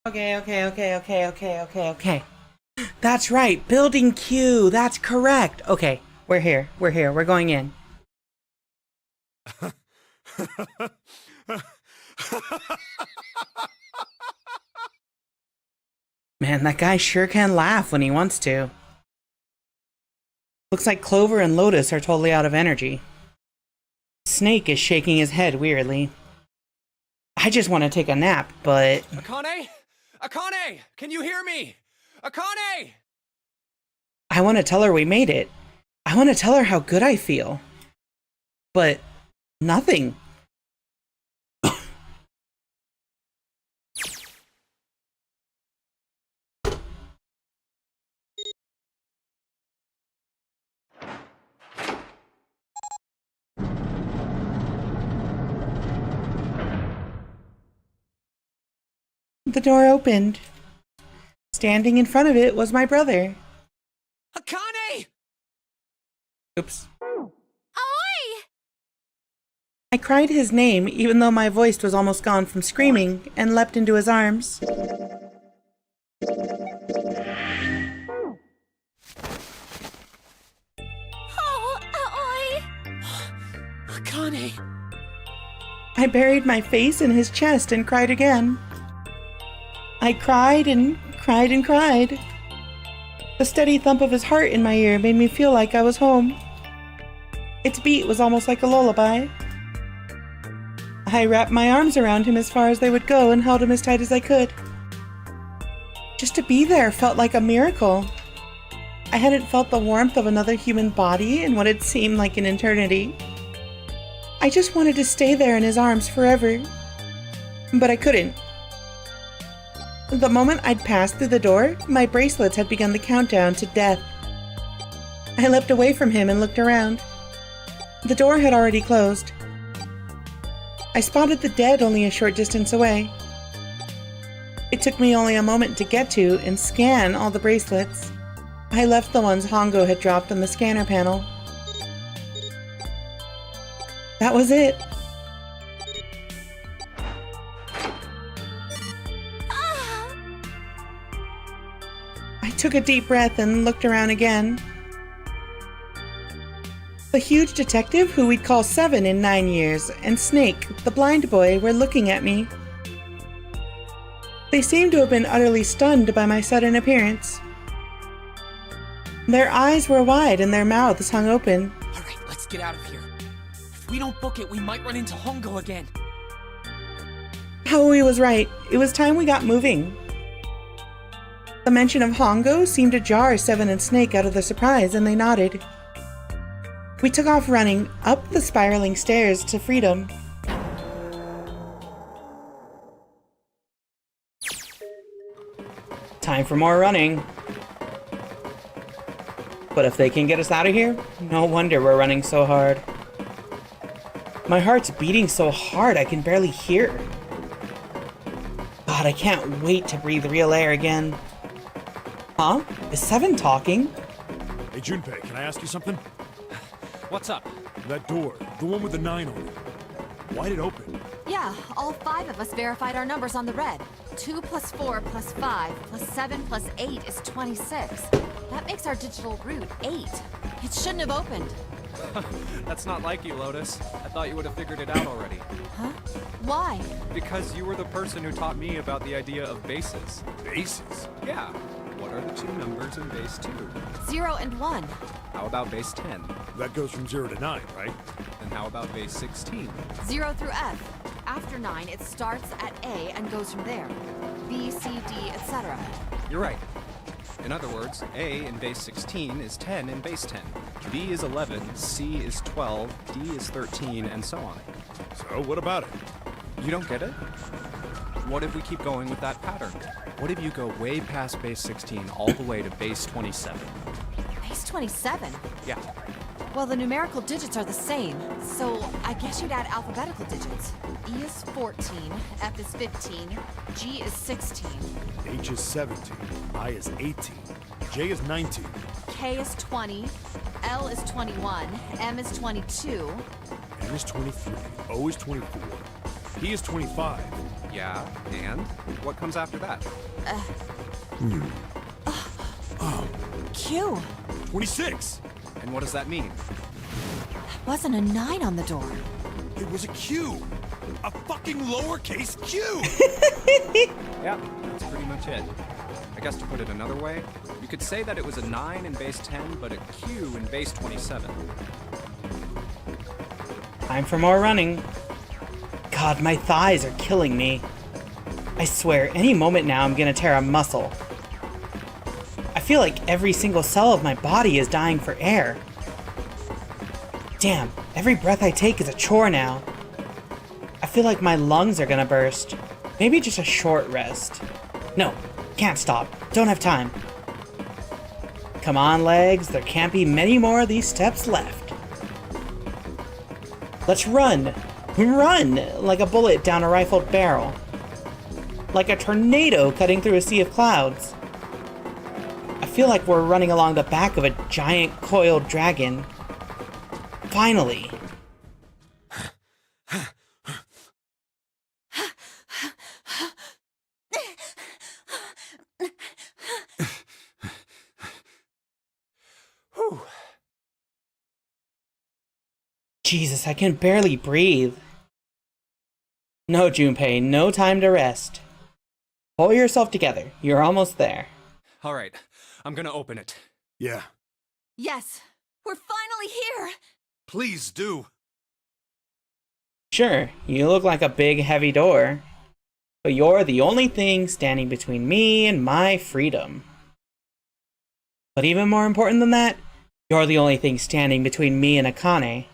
Okay. That's right, building Q, that's correct. Okay, we're here, we're going in. Man, that guy sure can laugh when he wants to. Looks like Clover and Lotus are totally out of energy. Snake is shaking his head weirdly. I just want to take a nap, but... Akane? Akane! Can you hear me? Akane! I want to tell her we made it. I want to tell her how good I feel. But... nothing. The door opened. Standing in front of it was my brother. Akane! Oops. Oi! I cried his name, even though my voice was almost gone from screaming, and leapt into his arms. Oh, oi! Akane! I buried my face in his chest and cried again. I cried and cried and cried. The steady thump of his heart in my ear made me feel like I was home. Its beat was almost like a lullaby. I wrapped my arms around him as far as they would go and held him as tight as I could. Just to be there felt like a miracle. I hadn't felt the warmth of another human body in what had seemed like an eternity. I just wanted to stay there in his arms forever. But I couldn't. The moment I'd passed through the door, my bracelets had begun the countdown to death. I leapt away from him and looked around. The door had already closed. I spotted the dead only a short distance away. It took me only a moment to get to and scan all the bracelets. I left the ones Hongo had dropped on the scanner panel. That was it. I took a deep breath and looked around again. The huge detective, who we'd call 7 in 9 years, and Snake, the blind boy, were looking at me. They seemed to have been utterly stunned by my sudden appearance. Their eyes were wide and their mouths hung open. Alright, let's get out of here. we don't book it, we might run into Hongo again. Howie was right. It was time we got moving. The mention of Hongo seemed to jar Seven and Snake out of their surprise, and they nodded. We took off running up the spiraling stairs to freedom. Time for more running. But if they can get us out of here, no wonder we're running so hard. My heart's beating so hard I can barely hear. God, I can't wait to breathe real air again. Huh? Is Seven talking? Hey, Junpei, can I ask you something? What's up? That door, the one with the 9 on it. Why'd it open? Yeah, all 5 of us verified our numbers on the red. 2 plus 4 plus 5 plus 7 plus 8 is 26. That makes our digital route 8. It shouldn't have opened. That's not like you, Lotus. I thought you would have figured it out already. Huh? Why? Because you were the person who taught me about the idea of bases. Bases? Yeah. What are the 2 numbers in base 2? 0 and 1. How about base 10? That goes from 0 to 9, right? And how about base 16? 0 through F. After 9, it starts at A and goes from there. B, C, D, etc. You're right. In other words, A in base 16 is 10 in base 10. B is 11, C is 12, D is 13, and so on. So, what about it? You don't get it? What if we keep going with that pattern? What if you go way past base 16 all the way to base 27? Base 27? Yeah. Well, the numerical digits are the same, so I guess you'd add alphabetical digits. E is 14, F is 15, G is 16. H is 17, I is 18, J is 19. K is 20, L is 21, M is 22. N is 23, O is 24, P is 25. Yeah, and? What comes after that? Q. 26! And what does that mean? Wasn't a 9 on the door. It was a Q! A fucking lowercase q! Yeah, that's pretty much it. I guess to put it another way, you could say that it was a 9 in base 10, but a Q in base 27. Time for more running. God, my thighs are killing me. I swear, any moment now I'm gonna tear a muscle. I feel like every single cell of my body is dying for air. Damn, every breath I take is a chore now. I feel like my lungs are gonna burst. Maybe just a short rest. No, can't stop. Don't have time. Come on, legs. There can't be many more of these steps left. Let's run. Run like a bullet down a rifled barrel. Like a tornado cutting through a sea of clouds. I feel like we're running along the back of a giant coiled dragon. Finally. Jesus, I can barely breathe. No, Junpei, no time to rest. Pull yourself together. You're almost there. All right, I'm gonna open it. Yeah. Yes, we're finally here. Please do. Sure, you look like a big, heavy door. But you're the only thing standing between me and my freedom. But even more important than that, you're the only thing standing between me and Akane.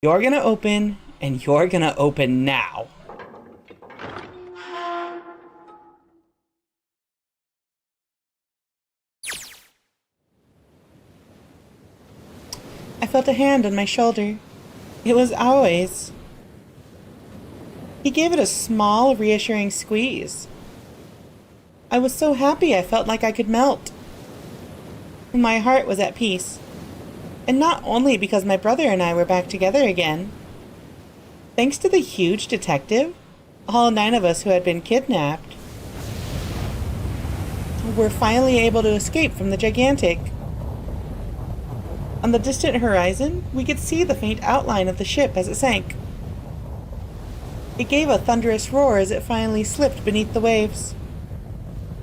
You're gonna open, and you're gonna open now. I felt a hand on my shoulder. It was Aoi's. He gave it a small, reassuring squeeze. I was so happy I felt like I could melt. My heart was at peace. And not only because my brother and I were back together again. Thanks to the huge detective, all 9 of us who had been kidnapped were finally able to escape from the gigantic. On the distant horizon, we could see the faint outline of the ship as it sank. It gave a thunderous roar as it finally slipped beneath the waves.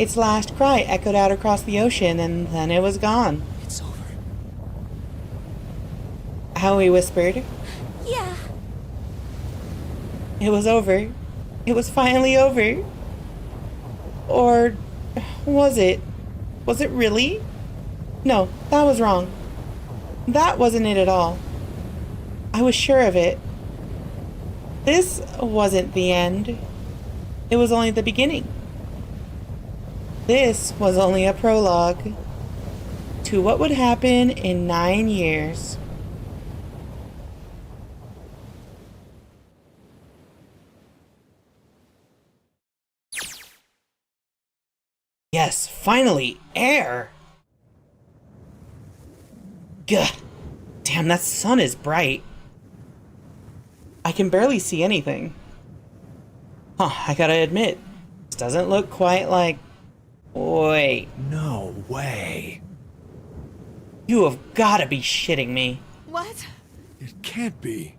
Its last cry echoed out across the ocean, and then it was gone. It's over. Howie whispered, Yeah. It was over. It was finally over. Or was it? Was it really? No, that was wrong. That wasn't it at all. I was sure of it. This wasn't the end. It was only the beginning. This was only a prologue to what would happen in 9 years. Yes, finally, air! Gah! Damn, that sun is bright. I can barely see anything. Huh, I gotta admit, this doesn't look quite like... Wait. No way. You have gotta be shitting me. What? It can't be.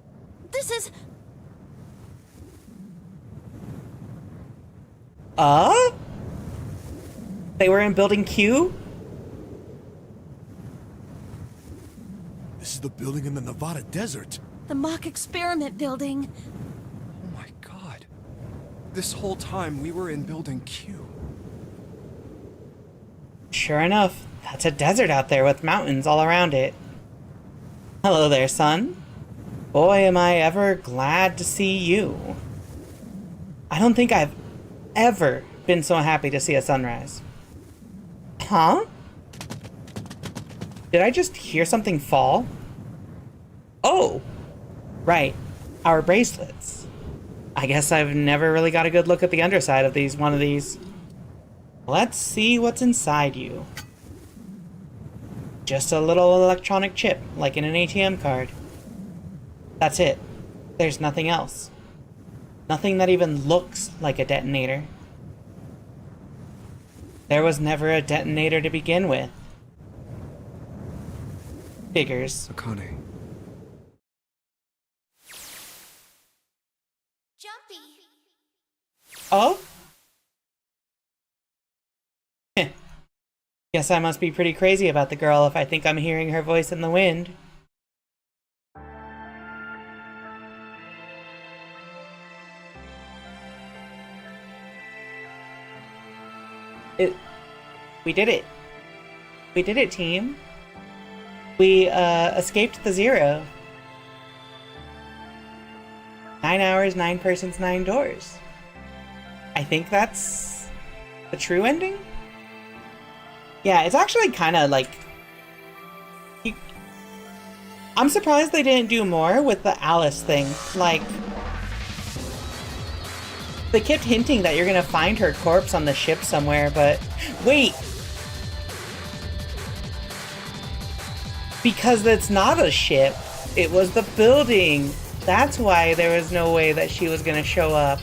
This is... They were in Building Q? This is the building in the Nevada desert. The mock experiment building. Oh my god. This whole time we were in Building Q. Sure enough, that's a desert out there with mountains all around it. Hello there, son. Boy, am I ever glad to see you. I don't think I've ever been so happy to see a sunrise. Huh? Did I just hear something fall? Oh! Right. Our bracelets. I guess I've never really got a good look at the underside of one of these. Let's see what's inside you. Just a little electronic chip, like in an ATM card. That's it. There's nothing else. Nothing that even looks like a detonator. There was never a detonator to begin with. Figures. Akane. Jumpy. Oh? Guess I must be pretty crazy about the girl if I think I'm hearing her voice in the wind. We did it. We did it, team. We, escaped the zero. 9 hours, 9 persons, 9 doors. I think that's the true ending? Yeah, it's actually kind of like... I'm surprised they didn't do more with the Alice thing. Like... They kept hinting that you're gonna find her corpse on the ship somewhere, but... Wait! Because it's not a ship. It was the building. That's why there was no way that she was gonna show up.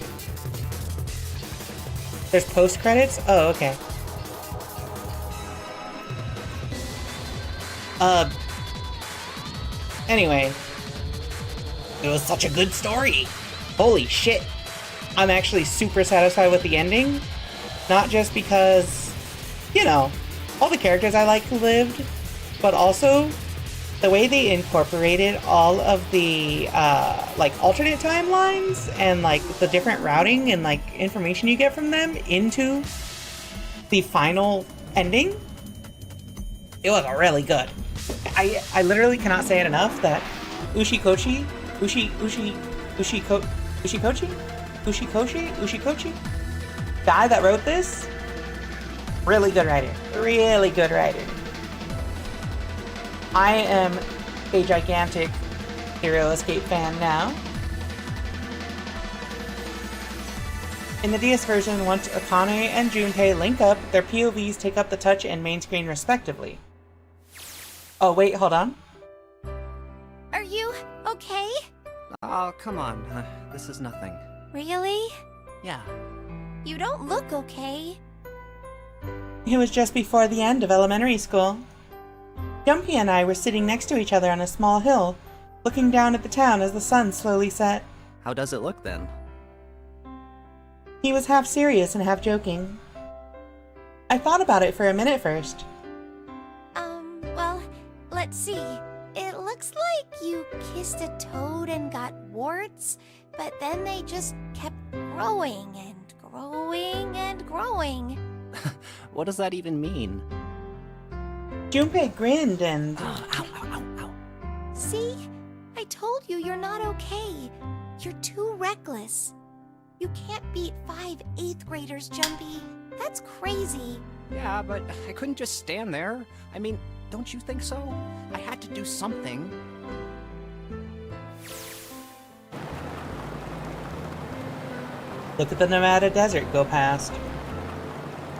There's post-credits? Oh, okay. Anyway. It was such a good story. Holy shit. I'm actually super satisfied with the ending. Not just because, you know, all the characters I liked lived, but also the way they incorporated all of the, like, alternate timelines and, like, the different routing and, like, information you get from them into the final ending. It was really good. I literally cannot say it enough that Ushikoshi, guy that wrote this, really good writer. Really good writer. I am a gigantic Hero Escape fan now. In the DS version, once Akane and Junpei link up, their POVs take up the touch and main screen respectively. Oh wait, hold on. Are you okay? Oh, come on. This is nothing. Really? Yeah. You don't look okay. It was just before the end of elementary school. Jumpy and I were sitting next to each other on a small hill, looking down at the town as the sun slowly set. How does it look then? He was half serious and half joking. I thought about it for a minute first. Well, let's see. It looks like you kissed a toad and got warts, but then they just kept growing and growing and growing. What does that even mean? Junpei grinned and... See? I told you you're not okay. You're too reckless. You can't beat 5 8th graders, Jumpy. That's crazy. Yeah, but I couldn't just stand there. I mean, don't you think so? I had to do something. Look at the Nevada desert go past.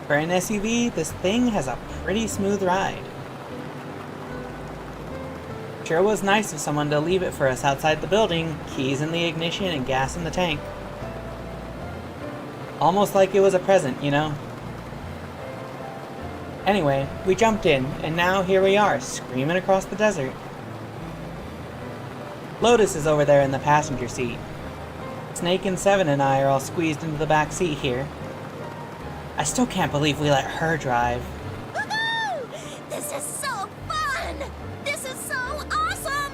For an SUV, this thing has a pretty smooth ride. Sure was nice of someone to leave it for us outside the building, keys in the ignition and gas in the tank. Almost like it was a present, you know? Anyway, we jumped in, and now here we are, screaming across the desert. Lotus is over there in the passenger seat. Snake and Seven and I are all squeezed into the back seat here. I still can't believe we let her drive. Woohoo! This is so fun! This is so awesome!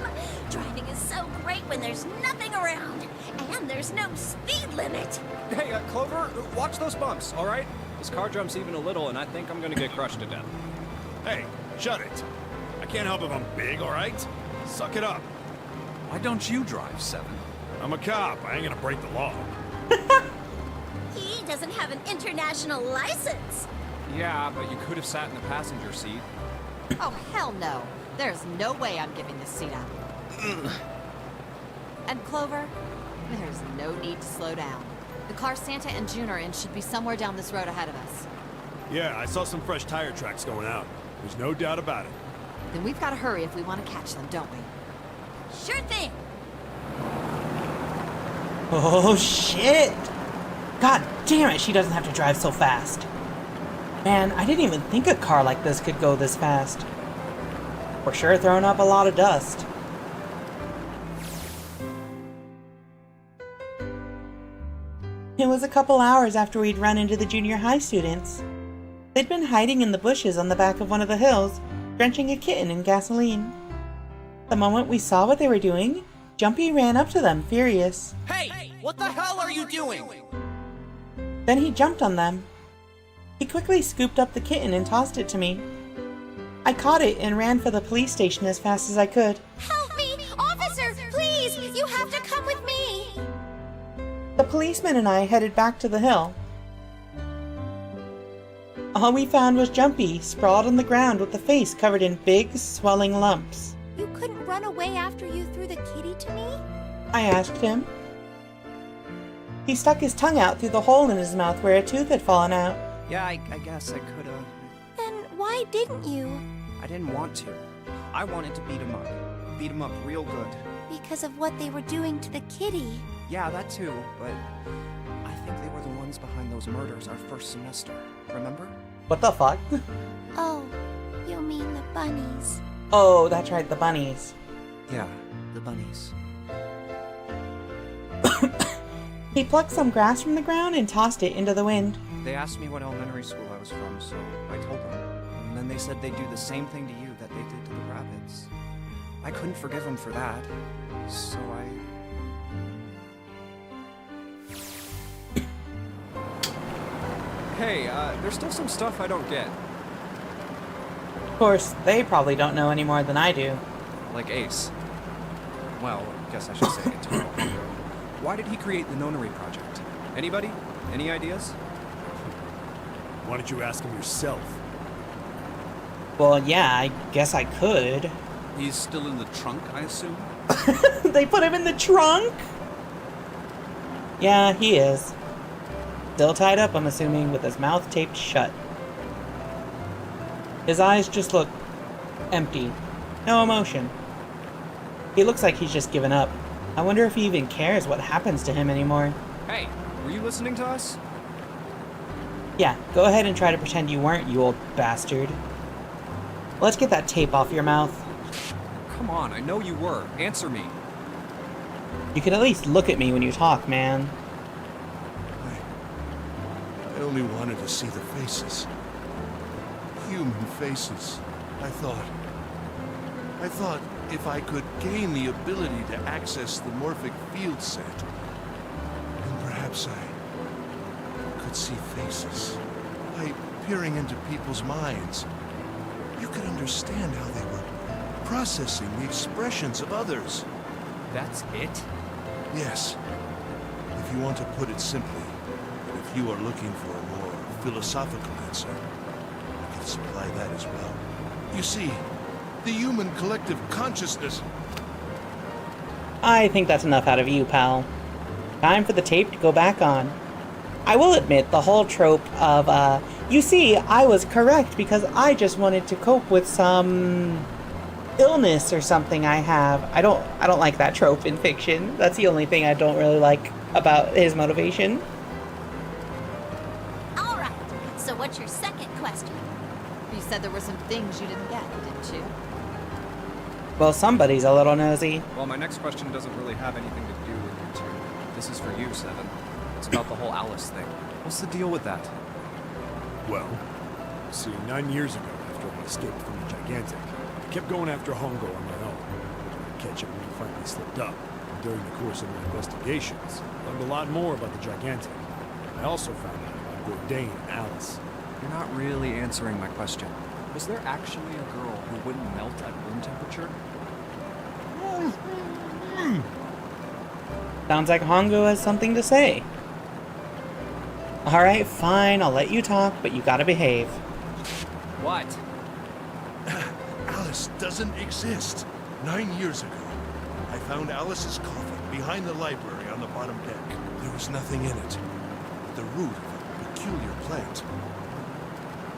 Driving is so great when there's nothing around, and there's no speed limit. Hey, Clover, watch those bumps, all right? This car jumps even a little, and I think I'm gonna get crushed to death. Hey, shut it. I can't help if I'm big, all right? Suck it up. Why don't you drive, Seven? I'm a cop. I ain't gonna break the law. He doesn't have an international license. Yeah, but you could have sat in the passenger seat. Oh, hell no. There's no way I'm giving this seat up. And Clover, there's no need to slow down. The car Santa and June are in should be somewhere down this road ahead of us. Yeah, I saw some fresh tire tracks going out. There's no doubt about it. Then we've got to hurry if we want to catch them, don't we? Sure thing. Oh shit! God damn it, she doesn't have to drive so fast. Man, I didn't even think a car like this could go this fast. We're sure throwing up a lot of dust. It was a couple hours after we'd run into the junior high students. They'd been hiding in the bushes on the back of one of the hills, drenching a kitten in gasoline. The moment we saw what they were doing, Jumpy ran up to them, furious. Hey! What the hell are you doing? Then he jumped on them. He quickly scooped up the kitten and tossed it to me. I caught it and ran for the police station as fast as I could. Help me! Officer, please! You have to come with me! The policeman and I headed back to the hill. All we found was Jumpy, sprawled on the ground with the face covered in big, swelling lumps. You couldn't run away after you threw the kitty to me? I asked him. He stuck his tongue out through the hole in his mouth where a tooth had fallen out. Yeah, I guess I could've. Then why didn't you? I didn't want to. I wanted to beat him up. Beat him up real good. Because of what they were doing to the kitty. Yeah, that too, but I think they were the ones behind those murders our first semester. Remember? What the fuck? Oh, you mean the bunnies. Oh, that's right, the bunnies. Yeah, the bunnies. He plucked some grass from the ground and tossed it into the wind. They asked me what elementary school I was from, so I told them. And then they said they'd do the same thing to you that they did to the rabbits. I couldn't forgive them for that, so Hey, there's still some stuff I don't get. Of course, they probably don't know any more than I do. Like Ace. Well, I guess I should say it too. Why did he create the Nonary Project? Anybody? Any ideas? Why don't you ask him yourself? Well, yeah, I guess I could. He's still in the trunk, I assume? They put him in the trunk? Yeah, he is. Still tied up, I'm assuming, with his mouth taped shut. His eyes just look empty. No emotion. He looks like he's just given up. I wonder if he even cares what happens to him anymore. Hey, were you listening to us? Yeah, go ahead and try to pretend you weren't, you old bastard. Let's get that tape off your mouth. Come on, I know you were. Answer me. You can at least look at me when you talk, man. I only wanted to see the faces. Human faces. I thought if I could gain the ability to access the morphic field set, then perhaps I could see faces. By peering into people's minds, you could understand how they were processing the expressions of others. That's it? Yes. If you want to put it simply, and if you are looking for a more philosophical answer, I can supply that as well. You see, the human collective consciousness... I think that's enough out of you, pal. Time for the tape to go back on. I will admit, the whole trope of, you see, I was correct because I just wanted to cope with some illness or something I have. I don't like that trope in fiction. That's the only thing I don't really like about his motivation. All right. So what's your second question? You said there were some things you didn't get, didn't you? Well, somebody's a little nosy. Well, my next question doesn't really have anything to do with you two. This is for you, Seven. It's about the whole Alice thing. What's the deal with that? Well, see, 9 years ago, after I escaped from the Gigantic, I kept going after Hongo on my own, trying to catch him when he finally slipped up. And during the course of my investigations, I learned a lot more about the Gigantic. I also found out about Bourdain and Alice. You're not really answering my question. Was there actually a girl who wouldn't melt at room temperature? Sounds like Hongo has something to say. Alright, fine, I'll let you talk, but you gotta behave. What? Alice doesn't exist. 9 years ago, I found Alice's coffin behind the library on the bottom deck. There was nothing in it but the root of a peculiar plant.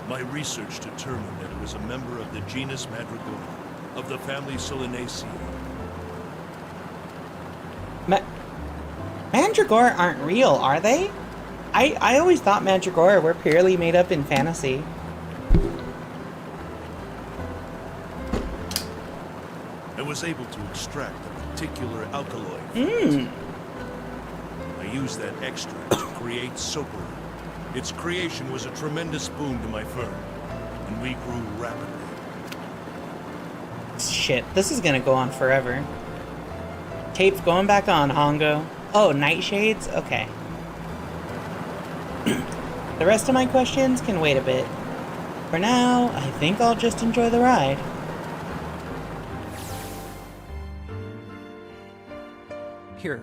My research determined that it was a member of the genus Mandragora, of the family Solanaceae. Mandragora aren't real, are they? I always thought Mandragora were purely made up in fantasy. I was able to extract a particular alkaloid. I used that extract to create Soper. Its creation was a tremendous boon to my firm, and we grew rapidly. Shit, this is gonna go on forever. Tape's going back on, Hongo. Oh, nightshades? Okay. The rest of my questions can wait a bit. For now, I think I'll just enjoy the ride. Here,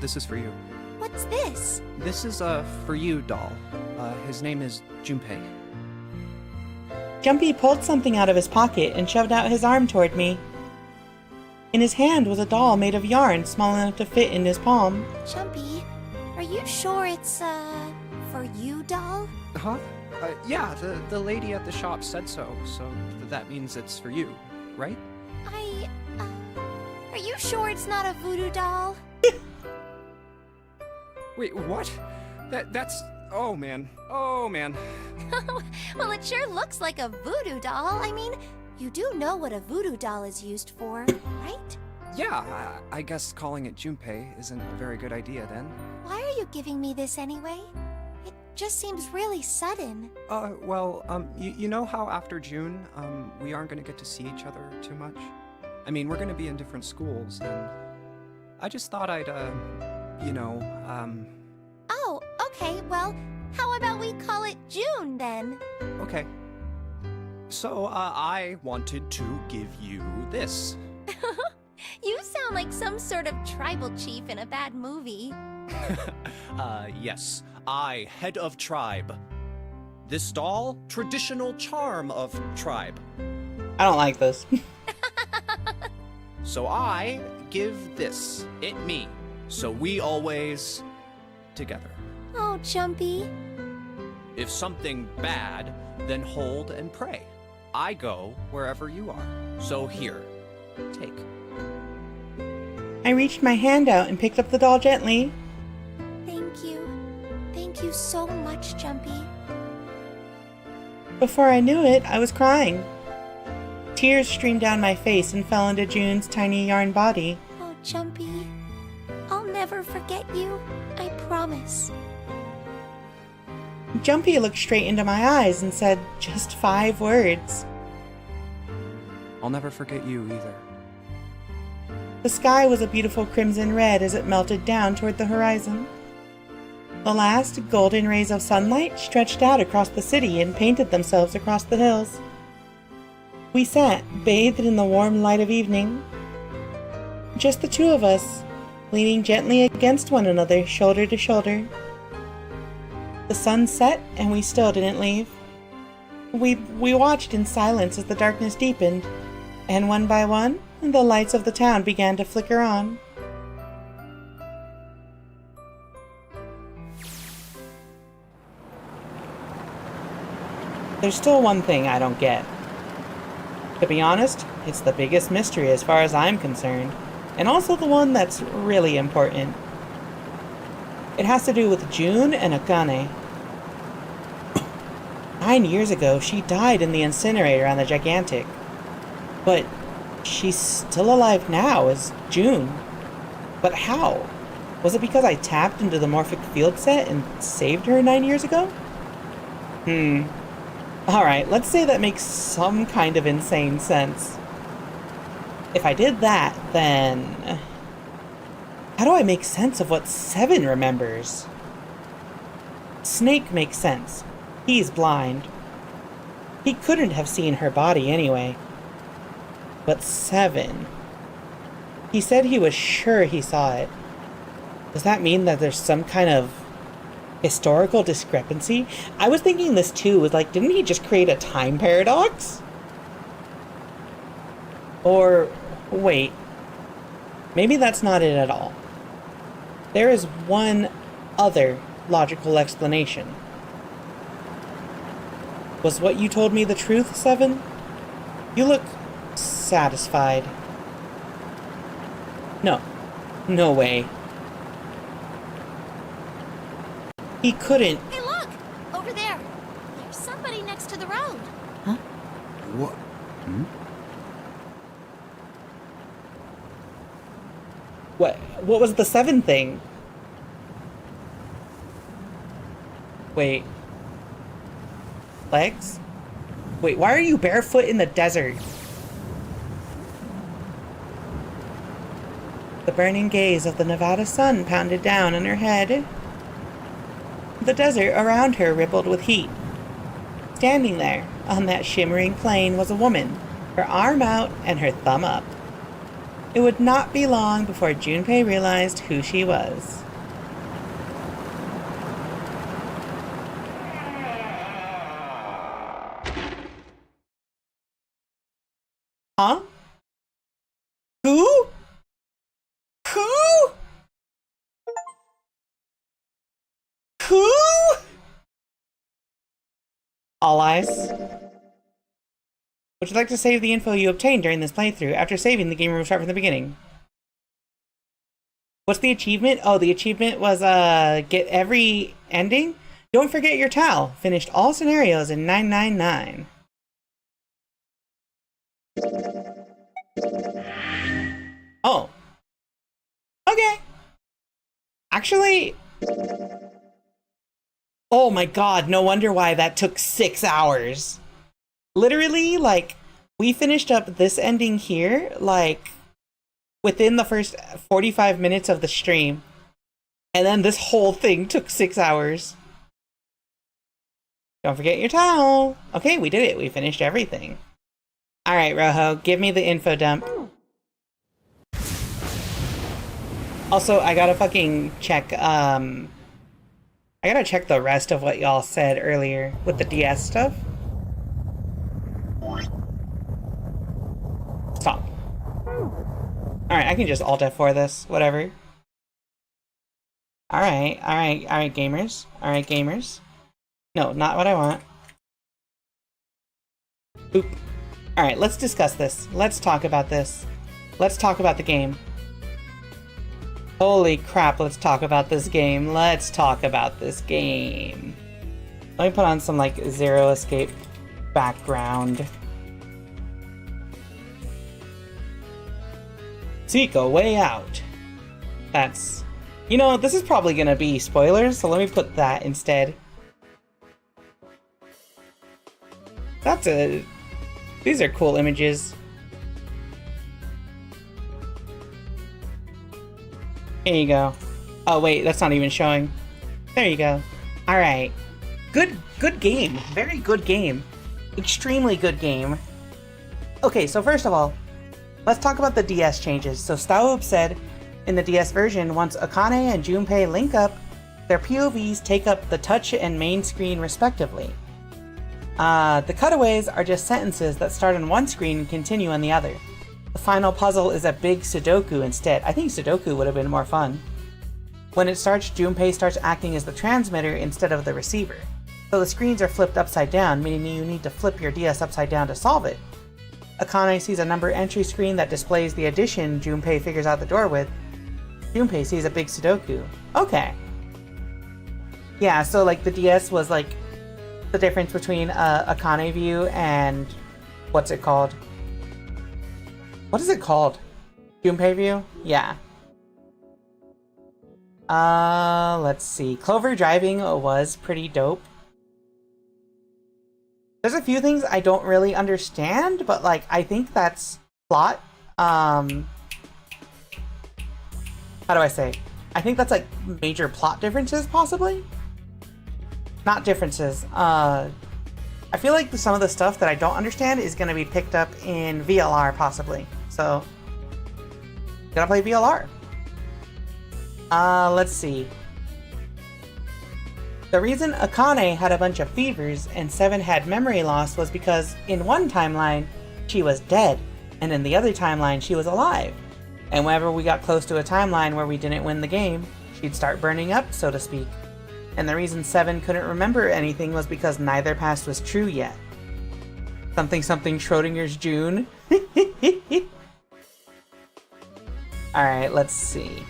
this is for you. What's this? This is a for you doll. His name is Junpei. Jumpy pulled something out of his pocket and shoved out his arm toward me. In his hand was a doll made of yarn small enough to fit in his palm. Jumpy, are you sure it's, for you, doll? Huh? Yeah, the lady at the shop said so that means it's for you, right? Are you sure it's not a voodoo doll? Wait, what? That's... Oh, man. Oh, man. Well, it sure looks like a voodoo doll. I mean, you do know what a voodoo doll is used for, right? Yeah, I guess calling it Junpei isn't a very good idea then. Why are you giving me this anyway? It just seems really sudden. You know how after June, we aren't gonna get to see each other too much? I mean, we're gonna be in different schools, and I just thought I'd, Oh, okay, well, how about we call it June then? Okay. So, I wanted to give you this. You sound like some sort of tribal chief in a bad movie. Yes. I, head of tribe. This doll, traditional charm of tribe. I don't like this. So I give this, it me. So we always together. Oh, Jumpy. If something bad, then hold and pray. I go wherever you are. So here, take. I reached my hand out and picked up the doll gently. Thank you. Thank you so much, Jumpy. Before I knew it, I was crying. Tears streamed down my face and fell into June's tiny yarn body. Oh, Jumpy. I'll never forget you. I promise. Jumpy looked straight into my eyes and said just 5 words. I'll never forget you either. The sky was a beautiful crimson red as it melted down toward the horizon. The last golden rays of sunlight stretched out across the city and painted themselves across the hills. We sat, bathed in the warm light of evening. Just the two of us, leaning gently against one another, shoulder to shoulder. The sun set and we still didn't leave. We watched in silence as the darkness deepened, and one by one, the lights of the town began to flicker on. There's still one thing I don't get. To be honest, it's the biggest mystery as far as I'm concerned, and also the one that's really important. It has to do with June and Akane. 9 years ago, she died in the incinerator on the Gigantic. But she's still alive now as June. But how? Was it because I tapped into the morphic field set and saved her 9 years ago? Alright, let's say that makes some kind of insane sense. If I did that, then... how do I make sense of what Seven remembers? Snake makes sense. He's blind. He couldn't have seen her body anyway. But Seven... he said he was sure he saw it. Does that mean that there's some kind of historical discrepancy? I was thinking this too, was like, didn't he just create a time paradox? Or, wait, maybe that's not it at all. There is one other logical explanation. Was what you told me the truth, Seven? You look satisfied. No. No way. He couldn't. Hey, look! Over there! There's somebody next to the road. Huh? What? What was the Seven thing? Wait. Legs? Wait, why are you barefoot in the desert? The burning gaze of the Nevada sun pounded down on her head. The desert around her rippled with heat. Standing there, on that shimmering plain, was a woman, her arm out and her thumb up. It would not be long before Junpei realized who she was. Huh? Who? Who? Who? All eyes. Would you like to save the info you obtained during this playthrough? After saving, the game will start from the beginning. What's the achievement? Oh, the achievement was, get every ending? Don't forget your towel. Finished all scenarios in 999. Oh. Okay. Actually... oh my god, no wonder why that took 6 hours. Literally, like, we finished up this ending here, like, within the first 45 minutes of the stream. And then this whole thing took 6 hours. Don't forget your towel. Okay, we did it. We finished everything. Alright, Rojo, give me the info dump. Also, I gotta fucking check, I gotta check the rest of what y'all said earlier with the DS stuff. Stop. Alright, I can just Alt F4 this, whatever. Alright, gamers. Alright, gamers. No, not what I want. Oop. Alright, let's discuss this. Let's talk about this. Let's talk about the game. Holy crap, let's talk about this game. Let's talk about this game. Let me put on some, like, Zero Escape background. Seek a way out. That's... you know, this is probably gonna be spoilers, so let me put that instead. That's a... these are cool images. Here you go. Oh wait, that's not even showing. There you go. Alright. Good game. Very good game. Extremely good game. Okay, so first of all, let's talk about the DS changes. So Staub said in the DS version, once Akane and Junpei link up, their POVs take up the touch and main screen respectively. The cutaways are just sentences that start on one screen and continue on the other. The final puzzle is a big Sudoku instead. I think Sudoku would have been more fun. When it starts, Junpei starts acting as the transmitter instead of the receiver. So the screens are flipped upside down, meaning you need to flip your DS upside down to solve it. Akane sees a number entry screen that displays the addition Junpei figures out the door with. Junpei sees a big Sudoku. Okay. Yeah, so like the DS was like the difference between Akane view and what's it called? What is it called? Junpei view? Yeah. Let's see. Clover driving was pretty dope. There's a few things I don't really understand, but like I think that's plot. How do I say? I think that's like major plot differences, possibly? Not differences. I feel like some of the stuff that I don't understand is going to be picked up in VLR, possibly. So, gotta play VLR. Let's see. The reason Akane had a bunch of fevers and Seven had memory loss was because in one timeline, she was dead, and in the other timeline, she was alive. And whenever we got close to a timeline where we didn't win the game, she'd start burning up, so to speak. And the reason Seven couldn't remember anything was because neither past was true yet. Something Schrodinger's June. Alright, let's see.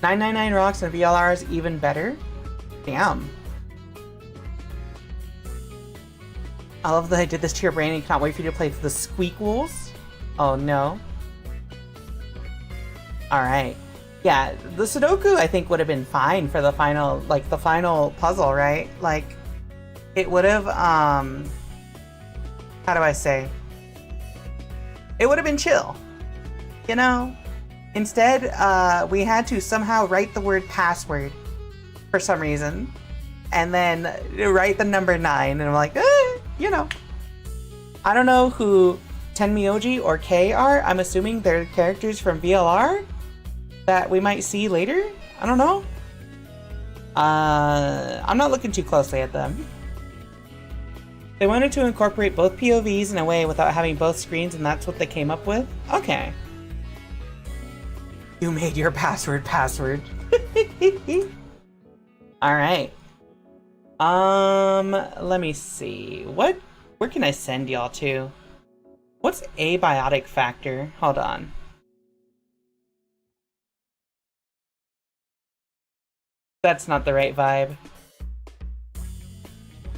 999 Rocks and VLR is even better? Damn. I love that I did this to your brain and cannot wait for you to play the Squeakquels. Oh no. Alright. Yeah, the Sudoku I think would have been fine for the final, like the final puzzle, right? Like, it would have, how do I say? It would have been chill. You know? Instead, we had to somehow write the word password for some reason, and then write the number 9, and I'm like, you know. I don't know who Tenmyoji or K are. I'm assuming they're characters from VLR that we might see later. I don't know. I'm not looking too closely at them. They wanted to incorporate both POVs in a way without having both screens, and that's what they came up with? Okay. You made your password. Alright. Let me see. Where can I send y'all to? What's abiotic factor? Hold on. That's not the right vibe.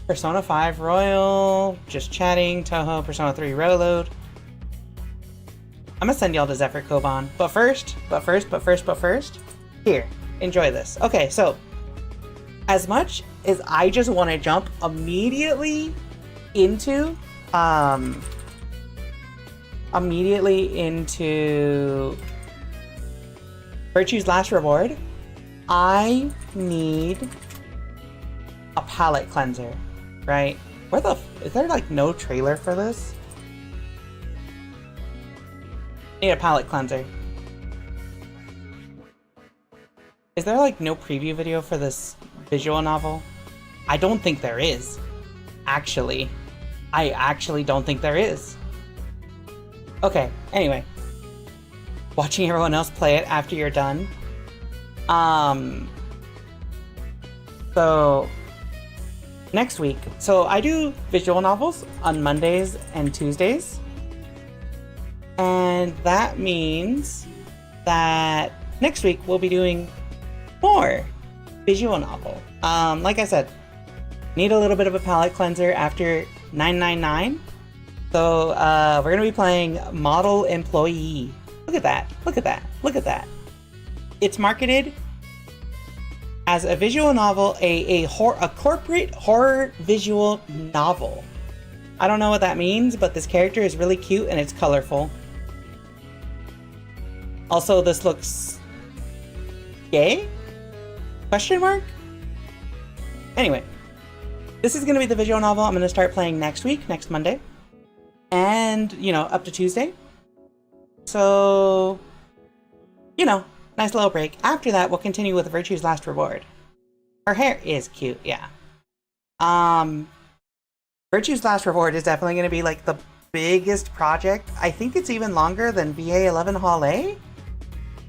Persona 5 Royal, just chatting, Toho, Persona 3 Reload. I'm gonna send y'all to Zephyr Koban. But first, here, enjoy this. Okay, so, as much as I just want to jump immediately into, Virtue's Last Reward, I need a palette cleanser, right? Is there like no trailer for this? Need a palette cleanser. Is there like no preview video for this visual novel? I don't think there is. Actually. I actually don't think there is. Okay, anyway. Watching everyone else play it after you're done. So next week. So I do visual novels on Mondays and Tuesdays. And that means that next week we'll be doing more visual novel. Like I said, need a little bit of a palette cleanser after 999. So we're gonna be playing Model Employee. Look at that, look at that, look at that. It's marketed as a visual novel, a corporate horror visual novel. I don't know what that means, but this character is really cute and it's colorful. Also, this looks Yay? Question mark? Anyway, this is going to be the visual novel I'm going to start playing next week, next Monday. And, you know, up to Tuesday. So, you know, nice little break. After that, we'll continue with Virtue's Last Reward. Her hair is cute, yeah. Virtue's Last Reward is definitely going to be like the biggest project. I think it's even longer than VA 11 Hall A.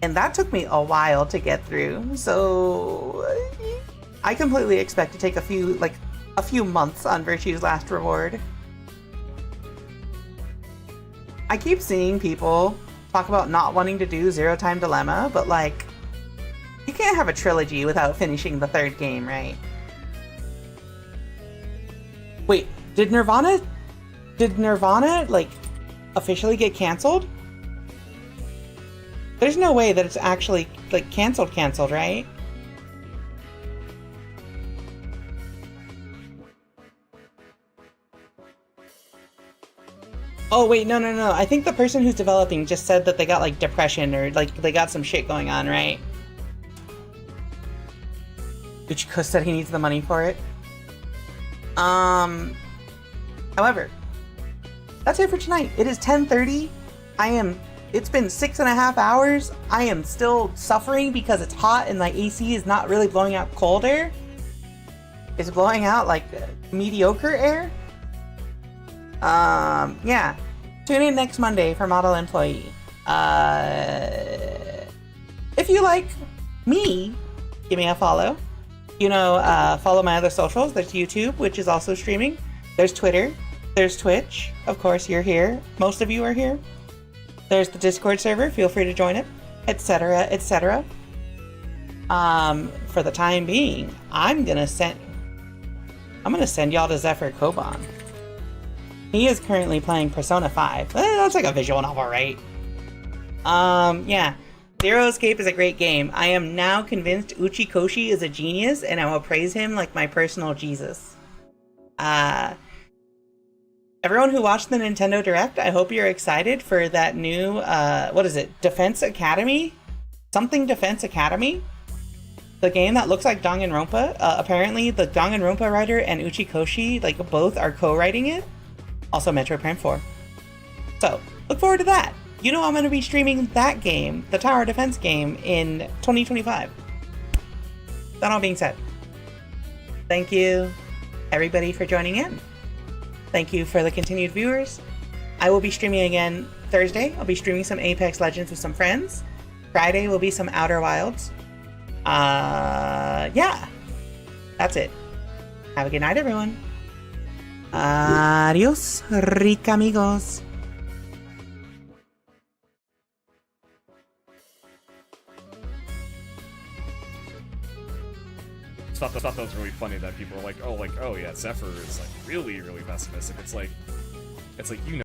And that took me a while to get through. So I completely expect to take a few months on Virtue's Last Reward. I keep seeing people talk about not wanting to do Zero Time Dilemma, but like, you can't have a trilogy without finishing the third game, right? Wait, did Nirvana like officially get canceled? There's no way that it's actually like canceled, right? Oh wait, no. I think the person who's developing just said that they got like depression or like they got some shit going on, right? Uchiko said he needs the money for it. However, that's it for tonight. It is 10:30. It's been 6.5 hours. I am still suffering because it's hot and my AC is not really blowing out cold air. It's blowing out like mediocre air. Yeah. Tune in next Monday for Model Employee. If you like me, give me a follow. You know, follow my other socials. There's YouTube, which is also streaming. There's Twitter. There's Twitch. Of course, you're here. Most of you are here. There's the Discord server. Feel free to join it, etc., etc. For the time being, I'm gonna send y'all to Zephyr Koban. He is currently playing Persona 5. That's like a visual novel, right? Yeah. Zero Escape is a great game. I am now convinced Uchikoshi is a genius, and I will praise him like my personal Jesus. Everyone who watched the Nintendo Direct, I hope you're excited for that new, what is it? Defense Academy? Something Defense Academy? The game that looks like Danganronpa. Apparently, the Danganronpa writer and Uchikoshi, like, both are co-writing it. Also, Metro Prime 4. So, look forward to that. You know I'm going to be streaming that game, the Tower Defense game, in 2025. That all being said, thank you, everybody, for joining in. Thank you for the continued viewers. I will be streaming again Thursday. I'll be streaming some Apex Legends with some friends. Friday will be some Outer Wilds. Yeah. That's it. Have a good night, everyone. Adios, Rika amigos. I thought that was really funny that people were like, oh yeah, Zephyr is like really, really pessimistic. It's like, you know.